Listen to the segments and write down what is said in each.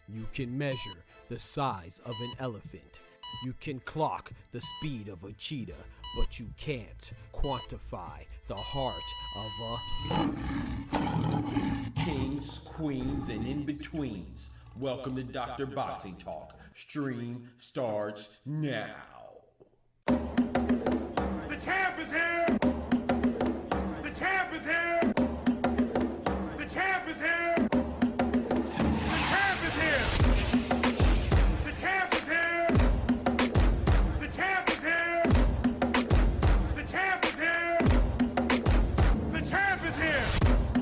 You can measure the size of an elephant. You can clock the speed of a cheetah, but you can't quantify the heart of a kings, queens, and in-betweens. Welcome to Dr. Boxing Talk. Stream starts now. The champ is here! The champ is here! The champ is here! The champ is here! The champ is here! The champ is here! The champ is here! The champ is here!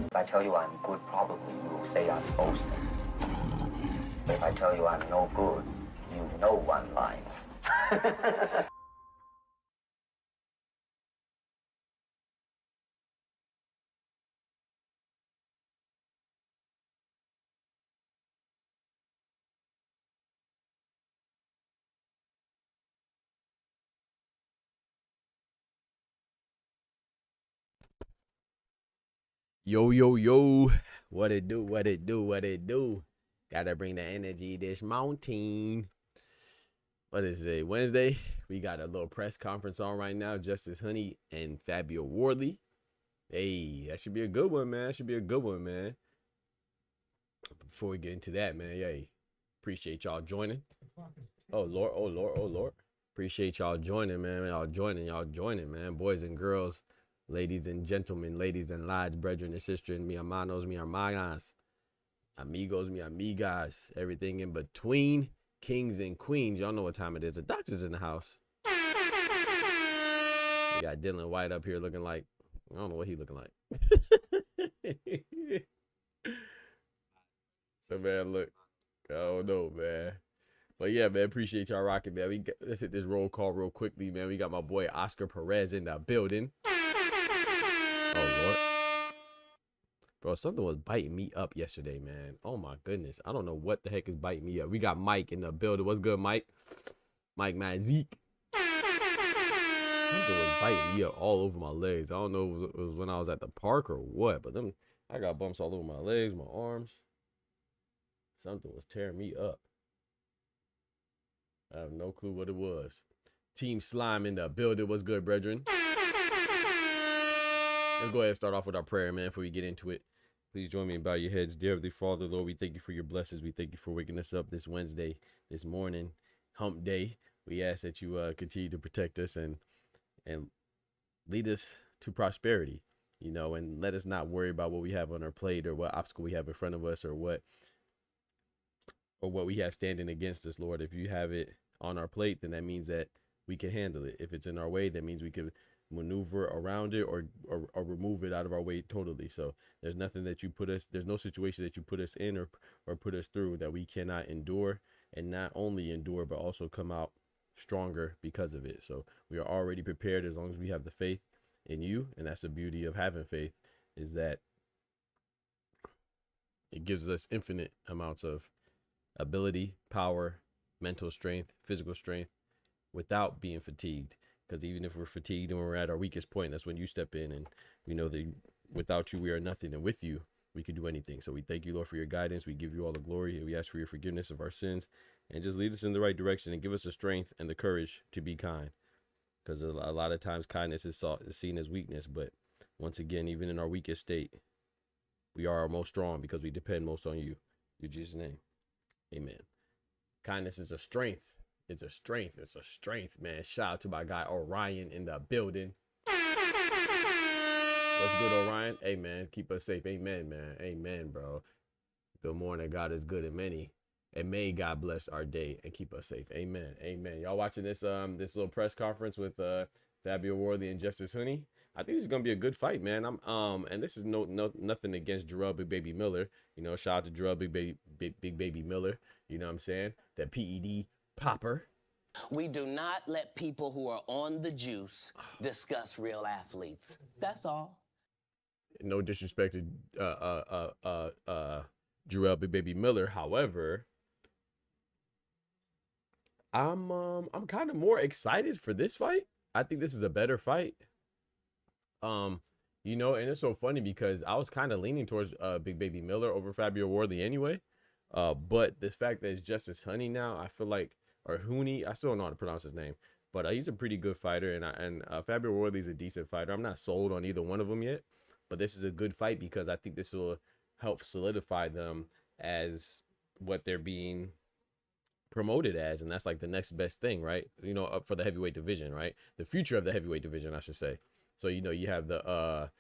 If I tell you I'm good, probably you will say I'm boasting. If I tell you I'm no good, you know one line. Yo, yo, yo. What it do, what it do, what it do. Gotta bring the energy this mountain. What is it, Wednesday? We got a little press conference on right now. Justice Haney and Fabio Wardley. Hey, that should be a good one, man. That should be a good one, man. Before we get into that, man, hey, appreciate y'all joining. Oh, Lord, oh, Lord, oh, Lord. Appreciate y'all joining, man. Y'all joining, man. Boys and girls. Ladies and gentlemen, ladies and lads, brethren and sisters, mi hermanos, mi hermanas, amigos, mi amigas, everything in between, kings and queens. Y'all know what time it is. The doctor's in the house. We got Dylan White up here looking like, I don't know what he looking like. So, man, look, I don't know, man. But, yeah, man, appreciate y'all rocking, man. Let's hit this roll call real quickly, man. We got my boy Oscar Perez in the building. Oh, Lord. Bro, something was biting me up yesterday, man. Oh, my goodness. I don't know what the heck is biting me up. We got Mike in the building. What's good, Mike? Mike Mazik. Something was biting me up all over my legs. I don't know if it was when I was at the park or what, but I got bumps all over my legs, my arms. Something was tearing me up. I have no clue what it was. Team Slime in the building. What's good, brethren? Let's go ahead and start off with our prayer, man, before we get into it. Please join me and bow your heads. Dear Heavenly Father, Lord, we thank you for your blessings. We thank you for waking us up this Wednesday, this morning, hump day. We ask that you continue to protect us and lead us to prosperity, you know, and let us not worry about what we have on our plate or what obstacle we have in front of us or what we have standing against us, Lord. If you have it on our plate, then that means that we can handle it. If it's in our way, that means we can maneuver around it or remove it out of our way totally. So there's nothing that there's no situation that you put us in or put us through that we cannot endure, and not only endure, but also come out stronger because of it. So we are already prepared as long as we have the faith in you. And that's the beauty of having faith, is that it gives us infinite amounts of ability, power, mental strength, physical strength, without being fatigued. Because even if we're fatigued and we're at our weakest point, that's when you step in, and we know that without you we are nothing, and with you we can do anything. So we thank you, Lord, for your guidance. We give you all the glory, and we ask for your forgiveness of our sins, and just lead us in the right direction and give us the strength and the courage to be kind. Because a lot of times kindness is seen as weakness, but once again, even in our weakest state, we are our most strong because we depend most on you. In Jesus' name, amen. Kindness is a strength. It's a strength. It's a strength, man. Shout out to my guy Orion in the building. What's good, Orion? Hey, man, keep us safe. Amen, man. Amen, bro. Good morning. God is good and many. And may God bless our day and keep us safe. Amen. Amen. Y'all watching this this little press conference with Fabio Worley and Justice Honey? I think this is gonna be a good fight, man. And this is nothing against Jarrell Big Baby Miller. You know, shout out to Jarrell Big Baby Miller. You know what I'm saying? That PED popper. We do not let people who are on the juice discuss real athletes. That's all. No disrespect to Jarrell Big Baby Miller. However, I'm kind of more excited for this fight. I think this is a better fight. You know, and it's so funny because I was kind of leaning towards Big Baby Miller over Fabio Worley anyway. But the fact that it's Justice Honey now, I feel like, or Honey, I still don't know how to pronounce his name, but he's a pretty good fighter, and Fabio Worley's a decent fighter. I'm not sold on either one of them yet, but this is a good fight because I think this will help solidify them as what they're being promoted as, and that's like the next best thing, right? You know, up for the heavyweight division, right? The future of the heavyweight division, I should say. So, you know, you have the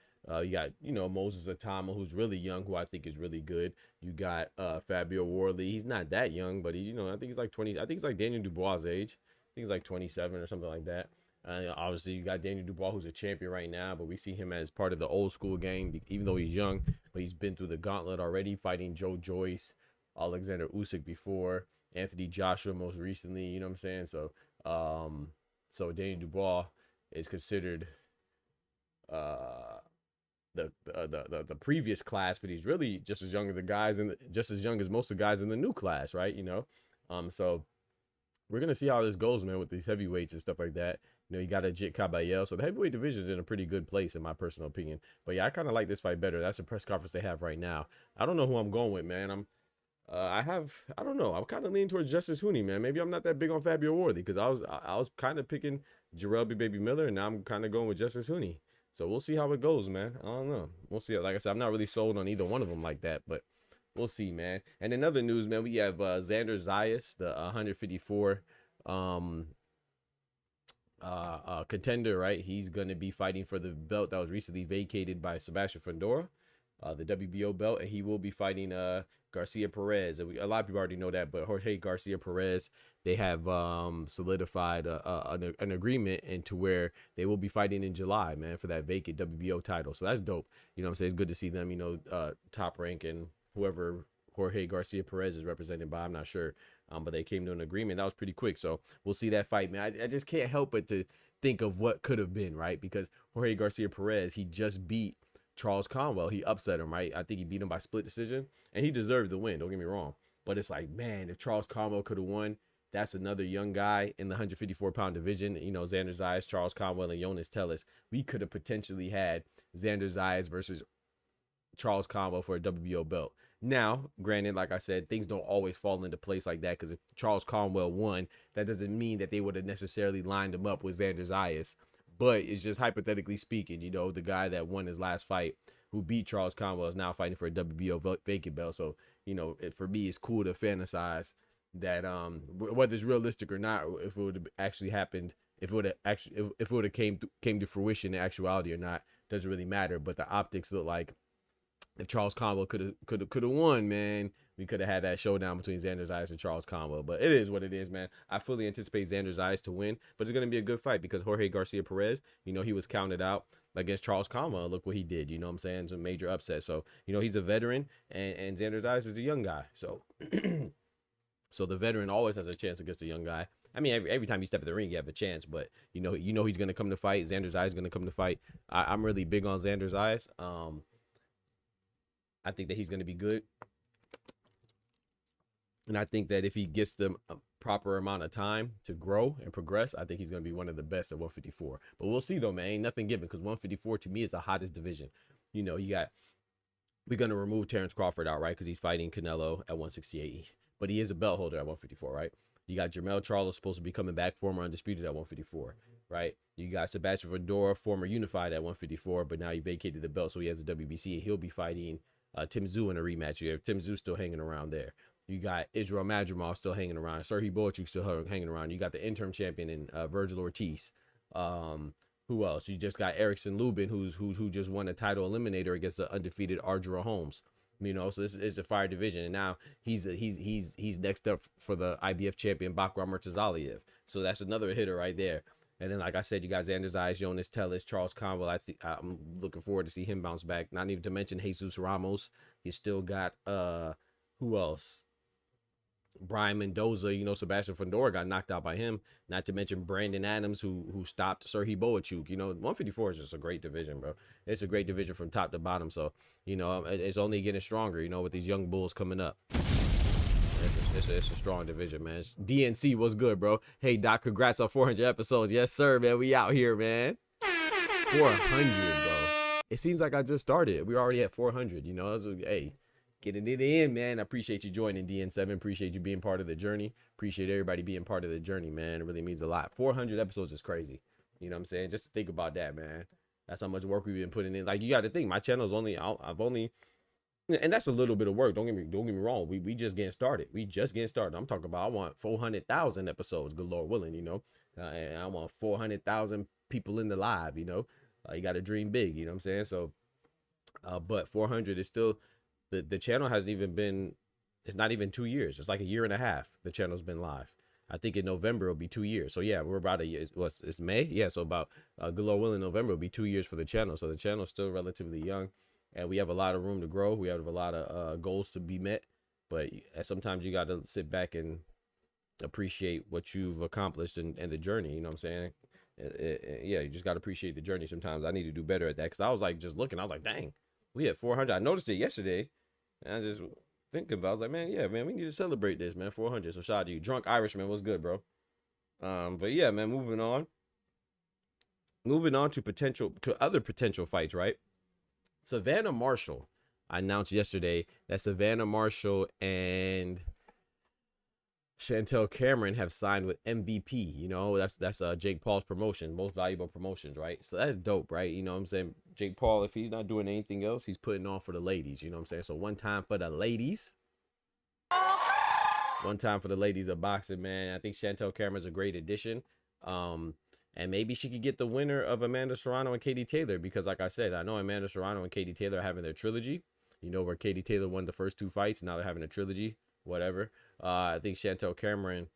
you got, you know, Moses Atama, who's really young, who I think is really good. You got Fabio Worley. He's not that young, but he, you know, I think he's like 20. I think he's like Daniel Dubois' age. I think he's like 27 or something like that. Obviously, you got Daniel Dubois, who's a champion right now, but we see him as part of the old school gang, even though he's young, but he's been through the gauntlet already, fighting Joe Joyce, Alexander Usyk before, Anthony Joshua most recently, you know what I'm saying? So, so Daniel Dubois is considered the previous class, but he's really just as young as the guys and just as young as most of the guys in the new class, right? You know, so we're gonna see how this goes, man, with these heavyweights and stuff like that. You know, you got a Jit Caballel, so the heavyweight division is in a pretty good place in my personal opinion. But yeah, I kind of like this fight better. That's the press conference they have right now. I don't know who I'm going with, man. I don't know. I'm kind of leaning towards Justice Honey, man. Maybe I'm not that big on Fabio Worthy because I was kind of picking Jarrell Big Baby Miller, and now I'm kind of going with Justice Honey. So we'll see how it goes, man. I don't know. We'll see. Like I said, I'm not really sold on either one of them like that, but we'll see, man. And in other news, man, we have Xander Zayas, the 154 contender, right? He's going to be fighting for the belt that was recently vacated by Sebastian Fundora, the WBO belt, and he will be fighting Garcia Perez. A lot of people already know that, but Jorge Garcia Perez, they have solidified an agreement into where they will be fighting in July, man, for that vacant WBO title. So that's dope. You know what I'm saying? It's good to see them, you know, top rank and whoever Jorge Garcia Perez is represented by, I'm not sure. But they came to an agreement. That was pretty quick. So we'll see that fight, man. I just can't help but to think of what could have been, right? Because Jorge Garcia Perez, he just beat Charles Conwell. He upset him, right? I think he beat him by split decision, and he deserved the win. Don't get me wrong. But it's like, man, if Charles Conwell could have won, that's another young guy in the 154-pound division. You know, Xander Zayas, Charles Conwell, and Jonas Tellis. We could have potentially had Xander Zayas versus Charles Conwell for a WBO belt. Now, granted, like I said, things don't always fall into place like that, because if Charles Conwell won, that doesn't mean that they would have necessarily lined him up with Xander Zayas. But it's just hypothetically speaking, you know, the guy that won his last fight, who beat Charles Conwell, is now fighting for a WBO vacant belt. So, you know, for me, it's cool to fantasize that whether it's realistic or not, if it would have actually happened, if it would have came to fruition in actuality or not, doesn't really matter. But the optics look like if Charles Conwell could have won, man, we could have had that showdown between Xander Zayas and Charles Conwell. But it is what it is, man. I fully anticipate Xander Zayas to win, but it's going to be a good fight because Jorge Garcia Perez, he was counted out against Charles Conwell. Look what he did. You know what I'm saying? It's a major upset. So, he's a veteran, and Xander Zayas is a young guy. So, so the veteran always has a chance against a young guy. I mean, every time you step in the ring, you have a chance, but he's going to come to fight. Xander Zayas is going to come to fight. I'm really big on Xander Zayas. I think that he's going to be good. And I think that if he gets the proper amount of time to grow and progress, I think he's going to be one of the best at 154. But we'll see, though, man. Ain't nothing given because 154, to me, is the hottest division. We're going to remove Terrence Crawford out, right, because he's fighting Canelo at 168. But he is a belt holder at 154, right? You got Jermell Charlo supposed to be coming back, former undisputed at 154, right? You got Sebastian Fedora, former unified at 154, but now he vacated the belt, so he has the WBC, and he'll be fighting Tim Tszyu in a rematch. You have Tim Tszyu still hanging around there. You got Israel Madrimov still hanging around. Serhii Boachuk still hanging around. You got the interim champion in Virgil Ortiz. Who else? You just got Erickson Lubin, who just won a title eliminator against the undefeated Ardra Holmes. So this is a fire division, and now he's next up for the IBF champion Bakram Murtazaliev. So that's another hitter right there. And then, like I said, you got Xander Zayas, Jonas Tellis, Charles Conwell. I'm looking forward to see him bounce back. Not even to mention Jesus Ramos. You still got who else? Brian Mendoza. Sebastian Fedora got knocked out by him. Not to mention Brandon Adams, who stopped Serhii Boachuk. 154 is just a great division, bro. It's a great division from top to bottom. So, it's only getting stronger, with these young bulls coming up. It's a strong division, man. DNC was good, bro. Hey, Doc, congrats on 400 episodes. Yes, sir, man. We out here, man. 400, bro. It seems like I just started. We're already at 400, Hey, getting it in, man. I appreciate you joining DN7. Appreciate you being part of the journey. Appreciate everybody being part of the journey, man. It really means a lot. 400 episodes is crazy. You know what I'm saying? Just to think about that, man. That's how much work we've been putting in. Like, you got to think, my channel is and that's a little bit of work. Don't get me wrong. We just getting started. I'm talking about I want 400,000 episodes, good Lord willing, and I want 400,000 people in the live, you got to dream big, you know what I'm saying? So, but 400 is still, the channel hasn't even been, it's not even 2 years. It's like a year and a half. The channel's been live. I think in November it'll be 2 years. So yeah, we're about a year. It's May? Yeah. So about good Lord willing, November will be 2 years for the channel. So the channel's still relatively young. And we have a lot of room to grow. We have a lot of goals to be met. But sometimes you got to sit back and appreciate what you've accomplished and the journey. You know what I'm saying? Yeah, you just got to appreciate the journey sometimes. I need to do better at that. Because I was like, just looking. I was like, dang, we had 400. I noticed it yesterday. And I just thinking about it. I was like, man, we need to celebrate this, man. 400. So shout out to you. Drunk Irishman, what's good, bro? But yeah, man, moving on. Moving on to other potential fights, right? Savannah Marshall. I announced yesterday that Savannah Marshall and Chantel Cameron have signed with MVP. That's Jake Paul's promotion, Most Valuable Promotions, right? So that's dope, right? You know what I'm saying? Jake Paul, if he's not doing anything else, he's putting on for the ladies. You know what I'm saying? So one time for the ladies. One time for the ladies of boxing, man. I think Chantel Cameron's a great addition. And maybe she could get the winner of Amanda Serrano and Katie Taylor, because like I said, I know Amanda Serrano and Katie Taylor are having their trilogy, where Katie Taylor won the first 2 fights. Now they're having a trilogy, whatever. I think Chantel Cameron,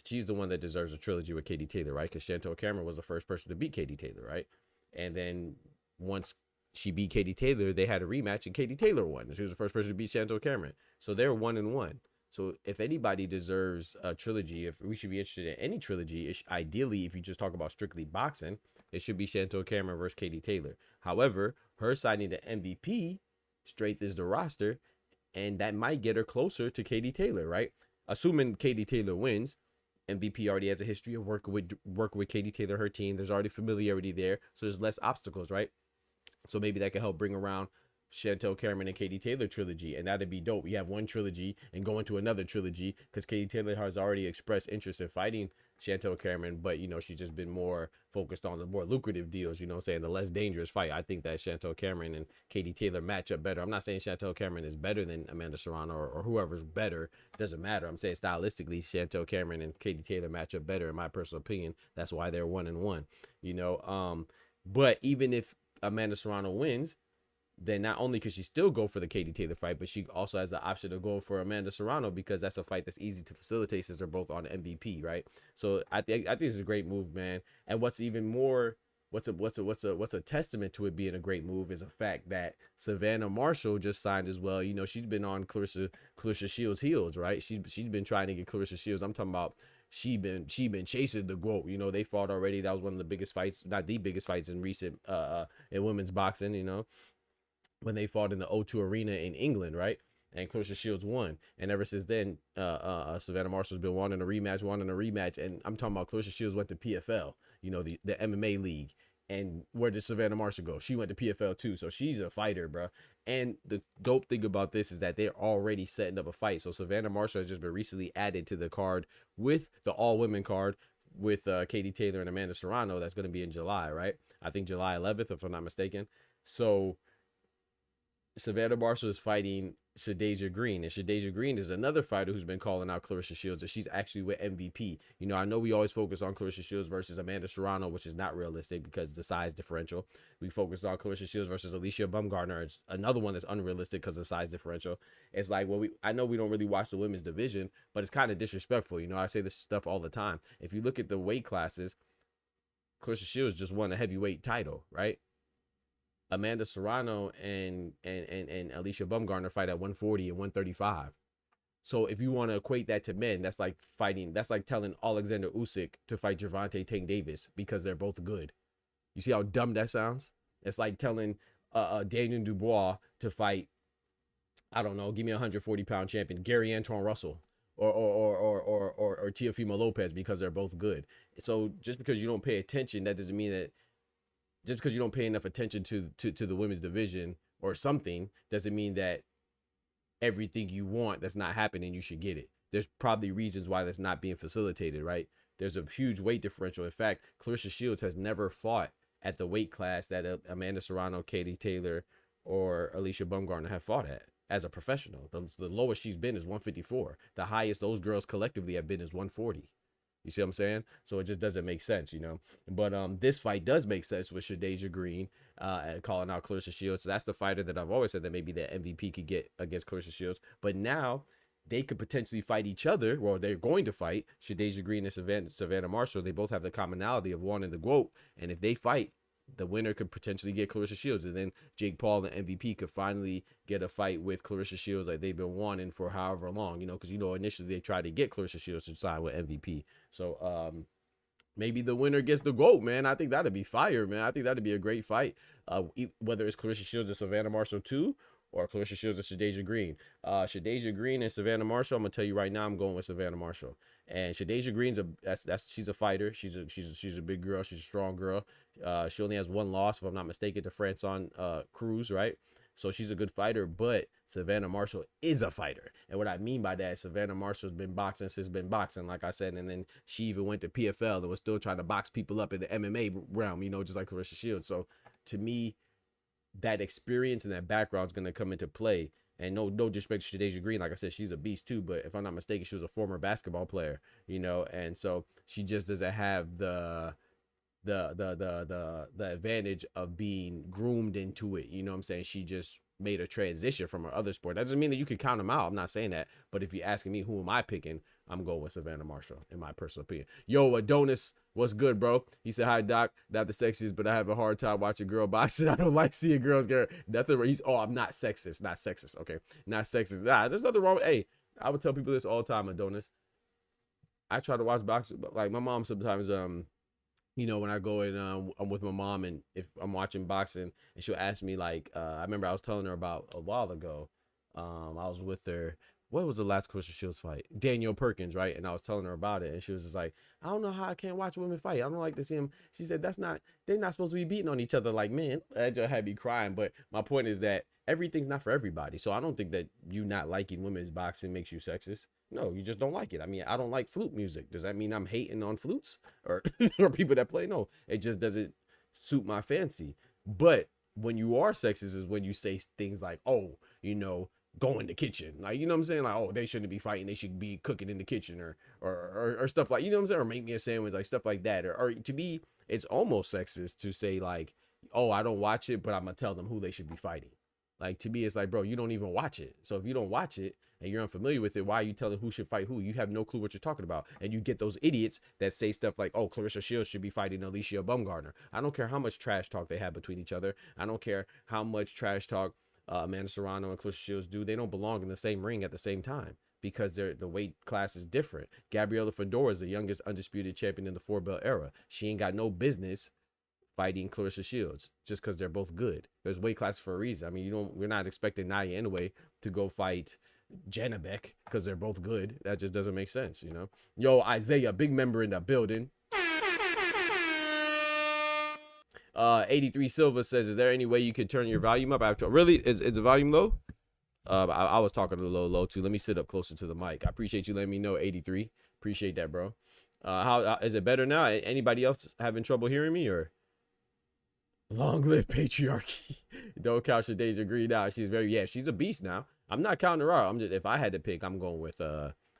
she's the one that deserves a trilogy with Katie Taylor, right? Because Chantel Cameron was the first person to beat Katie Taylor, right? And then once she beat Katie Taylor, they had a rematch and Katie Taylor won. She was the first person to beat Chantel Cameron. So they're 1-1. So if anybody deserves a trilogy, if we should be interested in any trilogy, ideally, if you just talk about strictly boxing, it should be Chantel Cameron versus Katie Taylor. However, her signing the MVP strengthens the roster, and that might get her closer to Katie Taylor, right? Assuming Katie Taylor wins, MVP already has a history of working with Katie Taylor, her team. There's already familiarity there, so there's less obstacles, right? So maybe that can help bring around Chantel Cameron and Katie Taylor trilogy, and that'd be dope. We have one trilogy and go into another trilogy because Katie Taylor has already expressed interest in fighting Chantel Cameron, but she's just been more focused on the more lucrative deals, the less dangerous fight. I think that Chantel Cameron and Katie Taylor match up better. I'm not saying Chantel Cameron is better than Amanda Serrano or whoever's better. It doesn't matter. I'm saying stylistically, Chantel Cameron and Katie Taylor match up better, in my personal opinion. That's why they're 1-1. But even if Amanda Serrano wins, then not only could she still go for the Katie Taylor fight, but she also has the option of going for Amanda Serrano, because that's a fight that's easy to facilitate since they're both on MVP, right? So I think it's a great move, man. And what's even more, what's a testament to it being a great move is the fact that Savannah Marshall just signed as well. You know, she's been on Clarissa Shields' heels, right? She's been trying to get Clarissa Shields. I'm talking about she been chasing the GOAT. You know, they fought already. That was one of the biggest fights, not the biggest fights in recent in women's boxing, you know, when they fought in the O2 Arena in England, right? And Clarissa Shields won. And ever since then, Savannah Marshall's been wanting a rematch. And I'm talking about Clarissa Shields went to PFL, you know, the MMA league. And where did Savannah Marshall go? She went to PFL too. So she's a fighter, bro. And the dope thing about this is that they're already setting up a fight. So Savannah Marshall has just been recently added to the card with the all-women card with Katie Taylor and Amanda Serrano. That's going to be in July, right? I think July 11th, if I'm not mistaken. So Savannah Marshall is fighting Shadeja Green, and Shadeja Green is another fighter who's been calling out Clarissa Shields, and she's actually with MVP. You know, I know we always focus on Clarissa Shields versus Amanda Serrano, which is not realistic because of the size differential. We focused on Clarissa Shields versus Alicia Bumgarner. It's another one that's unrealistic because of the size differential. It's like, well, I know we don't really watch the women's division, but it's kind of disrespectful. You know, I say this stuff all the time. If you look at the weight classes, Clarissa Shields just won a heavyweight title, right? Amanda Serrano and Alicia Bumgarner fight at 140 and 135. So if you want to equate that to men, that's like telling Alexander Usyk to fight Gervonta Tank Davis because they're both good. You see how dumb that sounds? It's like telling Daniel Dubois to fight, I don't know, give me a 140-pound champion, Gary Antoine Russell or Teofimo Lopez because they're both good. So just because you don't pay attention, that doesn't mean that. Just because you don't pay enough attention to the women's division or something doesn't mean that everything you want that's not happening, you should get it. There's probably reasons why that's not being facilitated, right? There's a huge weight differential. In fact, Clarissa Shields has never fought at the weight class that Amanda Serrano, Katie Taylor, or Alicia Bumgarner have fought at as a professional. The lowest she's been is 154. The highest those girls collectively have been is 140. You see what I'm saying? So it just doesn't make sense, you know. But this fight does make sense with Shadeja Green calling out Clarissa Shields. So that's the fighter that I've always said that maybe the MVP could get against Clarissa Shields. But now they could potentially fight each other. Well, they're going to fight Shadeja Green and Savannah Marshall. They both have the commonality of wanting the GOAT. And if they fight, the winner could potentially get Clarissa Shields, and then Jake Paul, the MVP, could finally get a fight with Clarissa Shields like they've been wanting for however long, you know, because, you know, initially they tried to get Clarissa Shields to sign with MVP. So maybe the winner gets the GOAT, man. I think that'd be fire, man. I think that'd be a great fight, whether it's Clarissa Shields and Savannah Marshall too, or Clarissa Shields and Shadeja Green. Shadeja Green and Savannah Marshall, I'm gonna tell you right now, I'm going with Savannah Marshall. And Shadeja Green's she's a fighter. She's a big girl. She's a strong girl. She only has one loss, if I'm not mistaken, to Francois Cruz, right? So she's a good fighter, but Savannah Marshall is a fighter. And what I mean by that is Savannah Marshall's been boxing since been boxing, like I said, and then she even went to PFL and was still trying to box people up in the MMA realm, you know, just like Clarissa Shields. So to me, that experience and that background is going to come into play. And no disrespect to Shadeja Green, like I said, she's a beast too. But if I'm not mistaken, she was a former basketball player, you know, and so she just doesn't have the advantage of being groomed into it. You know what I'm saying? She just made a transition from her other sport. That doesn't mean that you can count them out. I'm not saying that. But if you're asking me who am I picking, I'm going with Savannah Marshall, in my personal opinion. Yo, Adonis, what's good, bro? He said, hi, Doc. Not the sexiest, but I have a hard time watching girl boxing. I don't like seeing girls get nothing. I'm not sexist. Not sexist. Okay. Not sexist. Nah, there's nothing wrong with, hey, I would tell people this all the time, Adonis. I try to watch boxing, but like my mom sometimes, you know, when I go and I'm with my mom and if I'm watching boxing and she'll ask me like, I remember I was telling her about a while ago, I was with her. What was the last Clarissa Shields fight? Danielle Perkins, right? And I was telling her about it. And she was just like, I don't know how I can't watch women fight. I don't like to see them. She said, they're not supposed to be beating on each other like men. That just had me crying. But my point is that everything's not for everybody. So I don't think that you not liking women's boxing makes you sexist. No, you just don't like it. I mean, I don't like flute music. Does that mean I'm hating on flutes or, or people that play? No, it just doesn't suit my fancy. But when you are sexist is when you say things like, oh, you know, go in the kitchen. Like, you know what I'm saying? Like, oh, they shouldn't be fighting. They should be cooking in the kitchen or stuff like, you know what I'm saying? Or make me a sandwich, like stuff like that. Or to me, it's almost sexist to say like, oh, I don't watch it, but I'm going to tell them who they should be fighting. Like, to me, it's like, bro, you don't even watch it. So if you don't watch it and you're unfamiliar with it, why are you telling who should fight who? You have no clue what you're talking about. And you get those idiots that say stuff like, oh, Clarissa Shields should be fighting Alicia Baumgartner. I don't care how much trash talk they have between each other. I don't care how much trash talk Amanda Serrano and Clarissa Shields do. They don't belong in the same ring at the same time because the weight class is different. Gabriela Fedora is the youngest undisputed champion in the 4-belt era. She ain't got no business fighting Clarissa Shields just because they're both good. There's weight class for a reason. I mean, we're not expecting Nadia Inoue to go fight Janabek because they're both good. That just doesn't make sense, you know. Yo, Isaiah, big member in the building. 83 Silva says, is there any way you could turn your volume up after? Really? Is the volume low? I was talking a little low too. Let me sit up closer to the mic. I appreciate you letting me know, 83. Appreciate that, bro. How is it better now? Anybody else having trouble hearing me, or? Long live patriarchy. Don't count Shadeja Green out. She's a beast now. I'm not counting her out. If I had to pick, I'm going with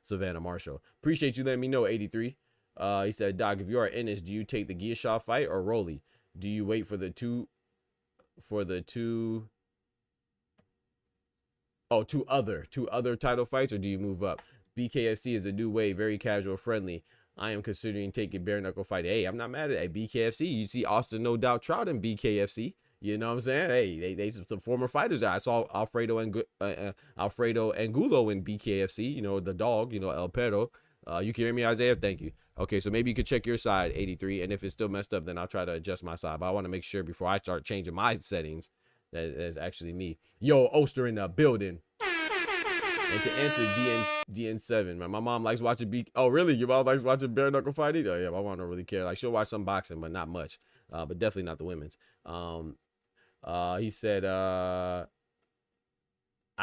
Savannah Marshall. Appreciate you letting me know, 83. He said, Doc, if you are in this, do you take the Gearshaw fight or Rolly? Do you wait for the two other title fights, or do you move up? BKFC is a new way, very casual, friendly. I am considering taking bare knuckle fight. Hey, I'm not mad at BKFC. You see Austin No Doubt Trout in BKFC. You know what I'm saying? Hey, they some former fighters. I saw Alfredo Angulo in BKFC. You know, the dog. You know, El Perro. You can hear me, Isaiah? Thank you. Okay, so maybe you could check your side, 83. And if it's still messed up, then I'll try to adjust my side. But I want to make sure before I start changing my settings that it's actually me. Yo, Oster in the building. And to answer DN7, man, my mom likes watching Oh, really? Your mom likes watching bare knuckle fighting? Oh, yeah, my mom don't really care. Like, she'll watch some boxing, but not much. But definitely not the women's. He said, I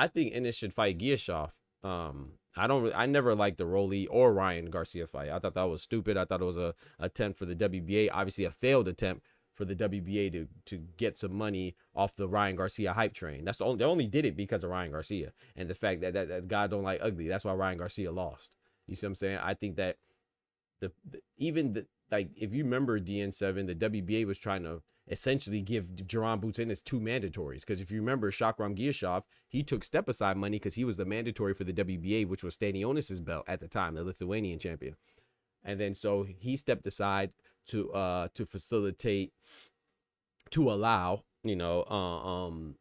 think Ennis should fight Gearshaw. I never liked the Rolly or Ryan Garcia fight. I thought that was stupid. I thought it was a attempt for the WBA, obviously a failed attempt for the WBA to get some money off the Ryan Garcia hype train. They only did it because of Ryan Garcia and the fact that God don't like ugly. That's why Ryan Garcia lost. You see what I'm saying? I think that if you remember DN7, the WBA was trying to essentially give Jaron Boots Ennis 2 mandatories. Because if you remember Shakram Gearshaw, he took step aside money because he was the mandatory for the WBA, which was Stanionis' belt at the time, the Lithuanian champion. And then so he stepped aside to facilitate, to allow, you know,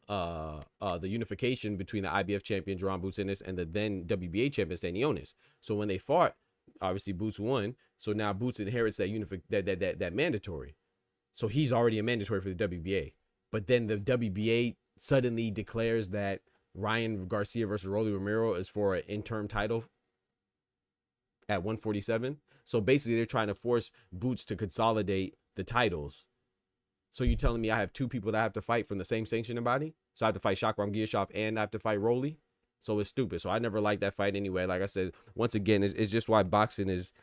the unification between the IBF champion Jaron Boots Ennis and the then WBA champion Stanionis. So when they fought, obviously Boots won. So now Boots inherits that mandatory. So he's already a mandatory for the WBA. But then the WBA suddenly declares that Ryan Garcia versus Rolly Romero is for an interim title at 147. So basically they're trying to force Boots to consolidate the titles. So you're telling me I have 2 people that have to fight from the same sanctioning body? So I have to fight Shakram Gearshaw and I have to fight Rolly? So it's stupid. So I never liked that fight anyway. Like I said, once again, it's just why boxing is,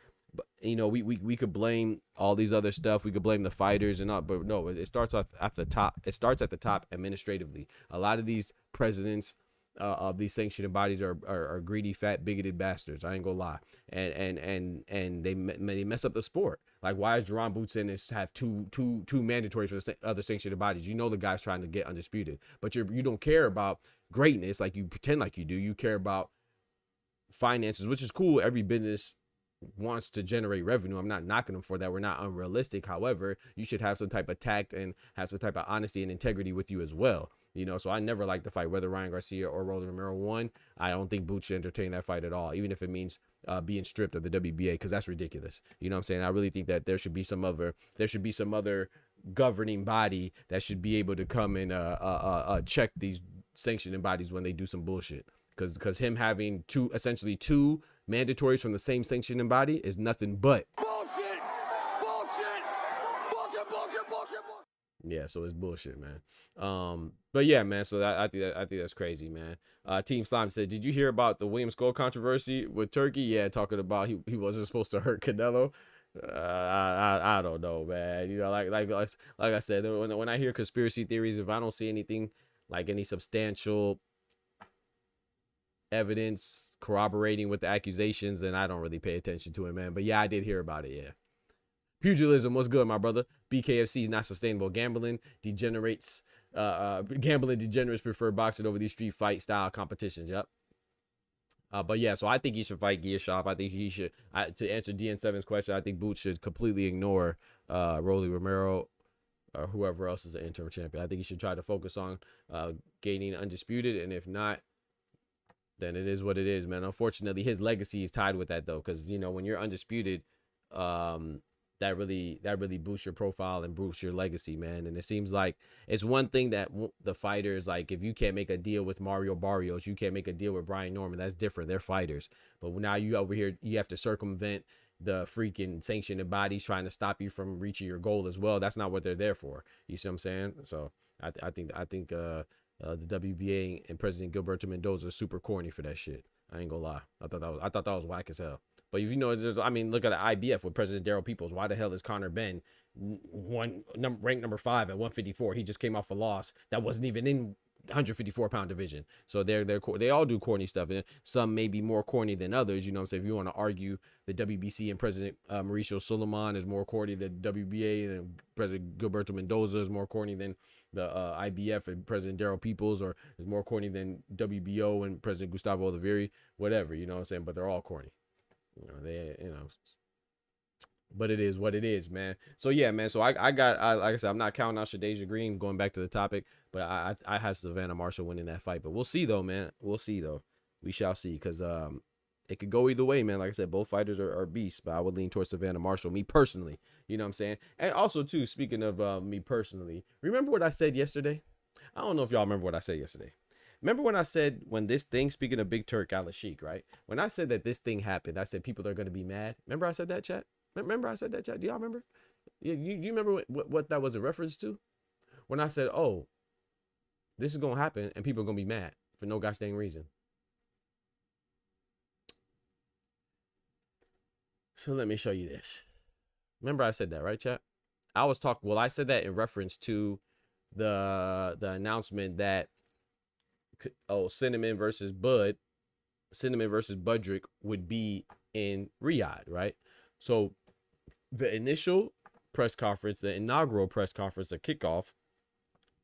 you know, we could blame all these other stuff. We could blame the fighters and all, but no, it starts off at the top. It starts at the top administratively. A lot of these presidents of these sanctioning bodies are greedy, fat, bigoted bastards. I ain't gonna lie. And they mess up the sport. Like, why is Jaron Boots Ennis have two mandatories for the other sanctioning bodies? You know the guy's trying to get undisputed, but you don't care about greatness like you pretend like you do. You care about finances, which is cool. Every business wants to generate revenue. I'm not knocking them for that. We're not unrealistic. However, you should have some type of tact and have some type of honesty and integrity with you as well. You know, so I never liked the fight, whether Ryan Garcia or Rolly Romero won. I don't think Boots should entertain that fight at all, even if it means being stripped of the WBA, because that's ridiculous. You know what I'm saying? I really think that there should be some other governing body that should be able to come and check these sanctioning bodies when they do some bullshit. Because him having essentially two mandatories from the same sanctioning body is nothing but bullshit. Yeah, so it's bullshit, man. But yeah, man. So I think that's crazy, man. Team Slime said, "Did you hear about the William Skull controversy with Turkey?" Yeah, talking about he wasn't supposed to hurt Canelo. I don't know, man. You know, like I said, when I hear conspiracy theories, if I don't see anything like any substantial evidence corroborating with the accusations, then I don't really pay attention to it, man. But yeah, I did hear about it. Yeah. Pugilism, what's good, my brother? BKFC is not sustainable. Gambling degenerates gambling degenerates prefer boxing over these street fight style competitions. Yep. But yeah, so I think he should fight Gearshop. I think he should, to answer DN7's question, I think Boots should completely ignore Rolly Romero or whoever else is the interim champion. I think he should try to focus on gaining undisputed, and if not, then it is what it is, man. Unfortunately, his legacy is tied with that though, because you know when you're undisputed, that really boosts your profile and boosts your legacy, man. And it seems like it's one thing that the fighters, like if you can't make a deal with Mario Barrios, you can't make a deal with Brian Norman. That's different. They're fighters. But now you over here, you have to circumvent the freaking sanctioned bodies trying to stop you from reaching your goal as well. That's not what they're there for. You see what I'm saying? So I think the WBA and President Gilberto Mendoza are super corny for that shit. I ain't gonna lie. I thought that was whack as hell. But if you know, I mean, look at the IBF with President Daryl Peoples. Why the hell is Conor Benn ranked number 5 at 154? He just came off a loss that wasn't even in 154-pound division. So they all do corny stuff, and some may be more corny than others. You know what I'm saying? If you want to argue the WBC and President Mauricio Suleiman is more corny than WBA, and President Gilberto Mendoza is more corny than the IBF and President Daryl Peoples, or is more corny than WBO and President Gustavo Oliveira, whatever. You know what I'm saying? But they're all corny. But it is what it is, man. So yeah, man. So I like I said, I'm not counting out Shadasia Green, going back to the topic, but I have Savannah Marshall winning that fight. But we'll see though, man. We'll see though. We shall see, because it could go either way, man. Like I said, both fighters are beasts, but I would lean towards Savannah Marshall, me personally. You know what I'm saying? And also too, speaking of me personally, remember what I said yesterday? I don't know if y'all remember what I said yesterday. Remember when I said, when this thing, speaking of Big Turk Al-Sheikh, right? When I said that this thing happened, I said people are going to be mad. Remember I said that, chat? Remember I said that, chat? Do y'all remember? You remember what that was a reference to? When I said, oh, this is going to happen and people are going to be mad for no gosh dang reason. So let me show you this. Remember I said that, right, chat? I said that in reference to the announcement that Cinnamon versus Budrick would be in Riyadh, right? So the initial press conference, the inaugural press conference, the kickoff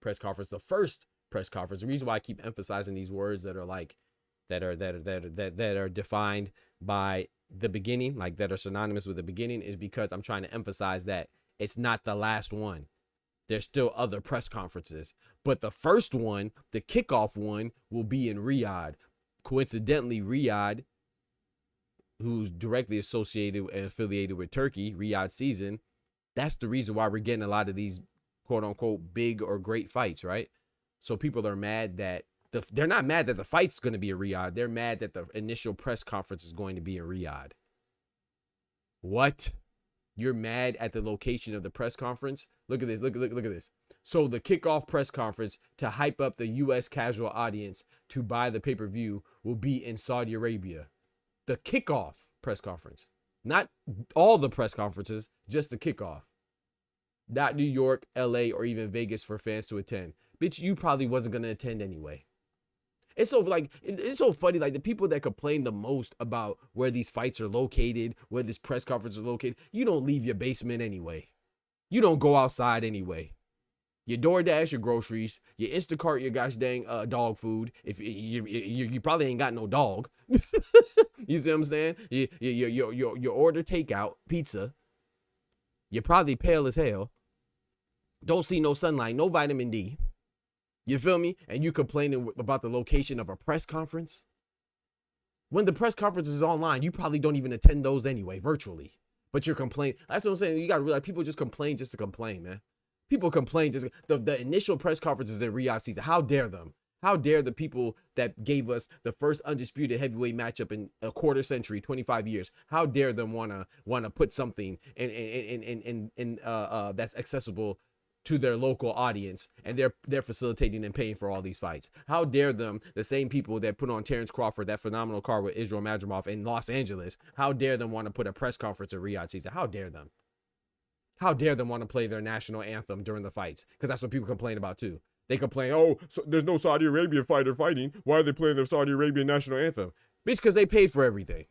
press conference, the first press conference. The reason why I keep emphasizing these words that are like that are defined by the beginning, like that are synonymous with the beginning, is because I'm trying to emphasize that it's not the last one. There's still other press conferences, but the first one, the kickoff one, will be in Riyadh. Coincidentally, Riyadh, who's directly associated and affiliated with Turkey, Riyadh season, that's the reason why we're getting a lot of these quote unquote big or great fights, right? So people are mad that they're not mad that the fight's going to be in Riyadh. They're mad that the initial press conference is going to be in Riyadh. What? You're mad at the location of the press conference? Look at this. Look at this. So the kickoff press conference to hype up the U.S. casual audience to buy the pay-per-view will be in Saudi Arabia. The kickoff press conference. Not all the press conferences, just the kickoff. Not New York, L.A., or even Vegas for fans to attend. Bitch, you probably wasn't going to attend anyway. It's so funny, like the people that complain the most about where these fights are located, where this press conference is located, you don't leave your basement anyway. You don't go outside anyway. You DoorDash your groceries, you Instacart your gosh dang dog food. If you probably ain't got no dog. You see what I'm saying? You order takeout pizza. You're probably pale as hell. Don't see no sunlight, no vitamin D. You feel me? And you complaining about the location of a press conference? When the press conference is online, you probably don't even attend those anyway, virtually. But you're complaining. That's what I'm saying. You got to realize people just complain just to complain, man. People complain just the initial press conferences in Riyadh season. How dare them? How dare the people that gave us the first undisputed heavyweight matchup in a quarter century, 25 years? How dare them wanna put something in that's accessible to their local audience, and they're facilitating and paying for all these fights? How dare them, the same people that put on Terrence Crawford, that phenomenal card with Israel Madrimov in Los Angeles, how dare them want to put a press conference at Riyadh season? How dare them? How dare them want to play their national anthem during the fights? Because that's what people complain about too. They complain, oh, so there's no Saudi Arabian fighter fighting. Why are they playing their Saudi Arabian national anthem? Bitch, because they paid for everything.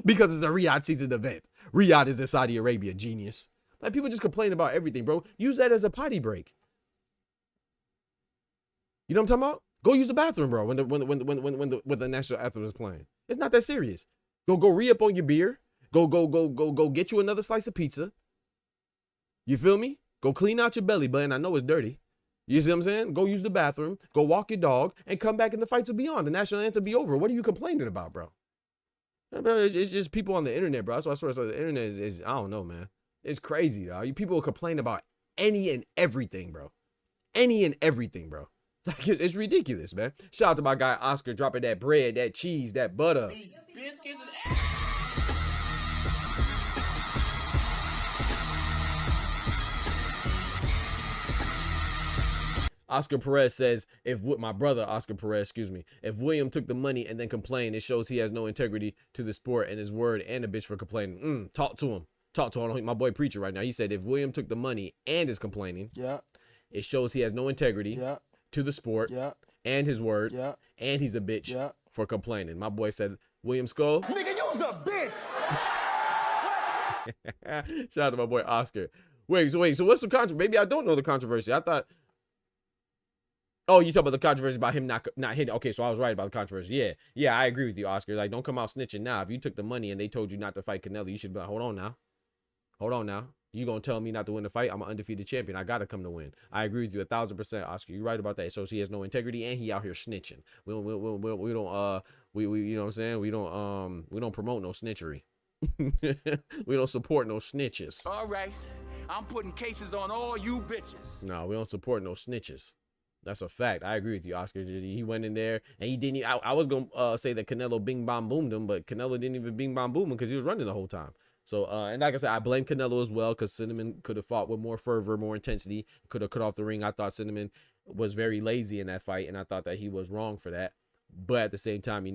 Because it's a Riyadh season event. Riyadh is in Saudi Arabia, genius. Like, people just complain about everything, bro. Use that as a potty break. You know what I'm talking about? Go use the bathroom, bro. When the national anthem is playing, it's not that serious. Go re-up on your beer. Go get you another slice of pizza. You feel me? Go clean out your belly button. I know it's dirty. You see what I'm saying? Go use the bathroom. Go walk your dog and come back and the fights will be on. The national anthem be over. What are you complaining about, bro? It's just people on the internet, bro. That's why I swear the internet is I don't know, man. It's crazy, dog. You people will complain about any and everything, bro. Any and everything, bro. Like, it's ridiculous, man. Shout out to my guy Oscar dropping that bread, that cheese, that butter. Oscar Perez says, my brother Oscar Perez, excuse me, if William took the money and then complained, it shows he has no integrity to the sport and his word and a bitch for complaining. Talk to him. Talk to him. My boy Preacher right now. He said if William took the money and is complaining, it shows he has no integrity to the sport and his word and he's a bitch for complaining. My boy said, William Skull. Nigga, you's a bitch. Shout out to my boy Oscar. Wait, so what's the controversy? Maybe I don't know the controversy. I thought, oh, you talk about the controversy about him not hitting. Okay, so I was right about the controversy. Yeah, I agree with you, Oscar. Like, don't come out snitching now. If you took the money and they told you not to fight Canelo, you should be like, hold on now. You gonna tell me not to win the fight? I'm an undefeated champion. I gotta come to win. I agree with you 1,000%, Oscar. You're right about that. So he has no integrity and he out here snitching. We don't you know what I'm saying? We don't promote no snitchery. We don't support no snitches. All right, I'm putting cases on all you bitches. No, we don't support no snitches. That's a fact. I agree with you, Oscar. He went in there and he didn't. I was gonna say that Canelo bing bong boomed him, but Canelo didn't even bing bong boom him because he was running the whole time. So, and like I said, I blame Canelo as well because Cinnamon could have fought with more fervor, more intensity, could have cut off the ring. I thought Cinnamon was very lazy in that fight, and I thought that he was wrong for that. But at the same time,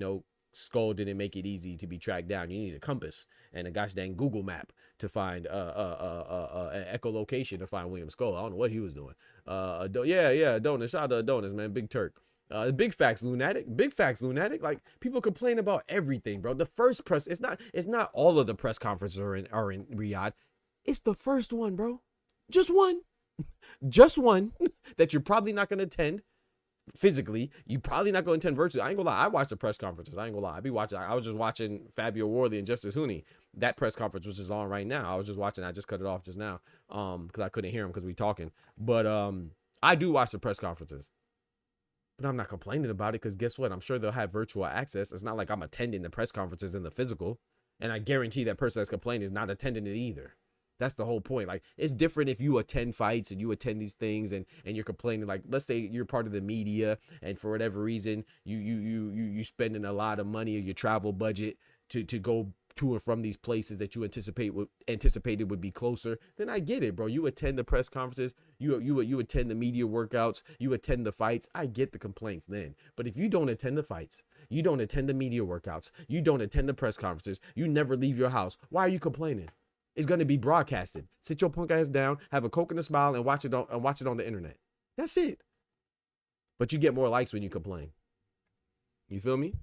Skull didn't make it easy to be tracked down. You need a compass and a gosh dang Google map to find an echolocation to find William Skull. I don't know what he was doing. Adonis. Shout out to Adonis, man. Big Turk. Big facts lunatic. Like, people complain about everything, bro. The first press, it's not all of the press conferences are in Riyadh. It's the first one, bro. Just one that you're probably not going to attend physically. You probably not going to attend virtually. I ain't gonna lie. I watch the press conferences. I ain't gonna lie. I was just watching Fabio Worley and Justice Haney. That press conference, which is on right now. I was just watching. I just cut it off just now because I couldn't hear him because we talking. But I do watch the press conferences. But I'm not complaining about it because guess what? I'm sure they'll have virtual access. It's not like I'm attending the press conferences in the physical. And I guarantee that person that's complaining is not attending it either. That's the whole point. Like, it's different if you attend fights and you attend these things and you're complaining. Like, let's say you're part of the media and for whatever reason you spending a lot of money of your travel budget to go to and from these places that you anticipated would be closer, then I get it, bro. You attend the press conferences, you attend the media workouts, you attend the fights. I get the complaints then. But if you don't attend the fights, you don't attend the media workouts, you don't attend the press conferences, you never leave your house, why are you complaining? It's going to be broadcasted. Sit your punk ass down, have a Coke and a smile, and watch it on the internet. That's it. But you get more likes when you complain. You feel me?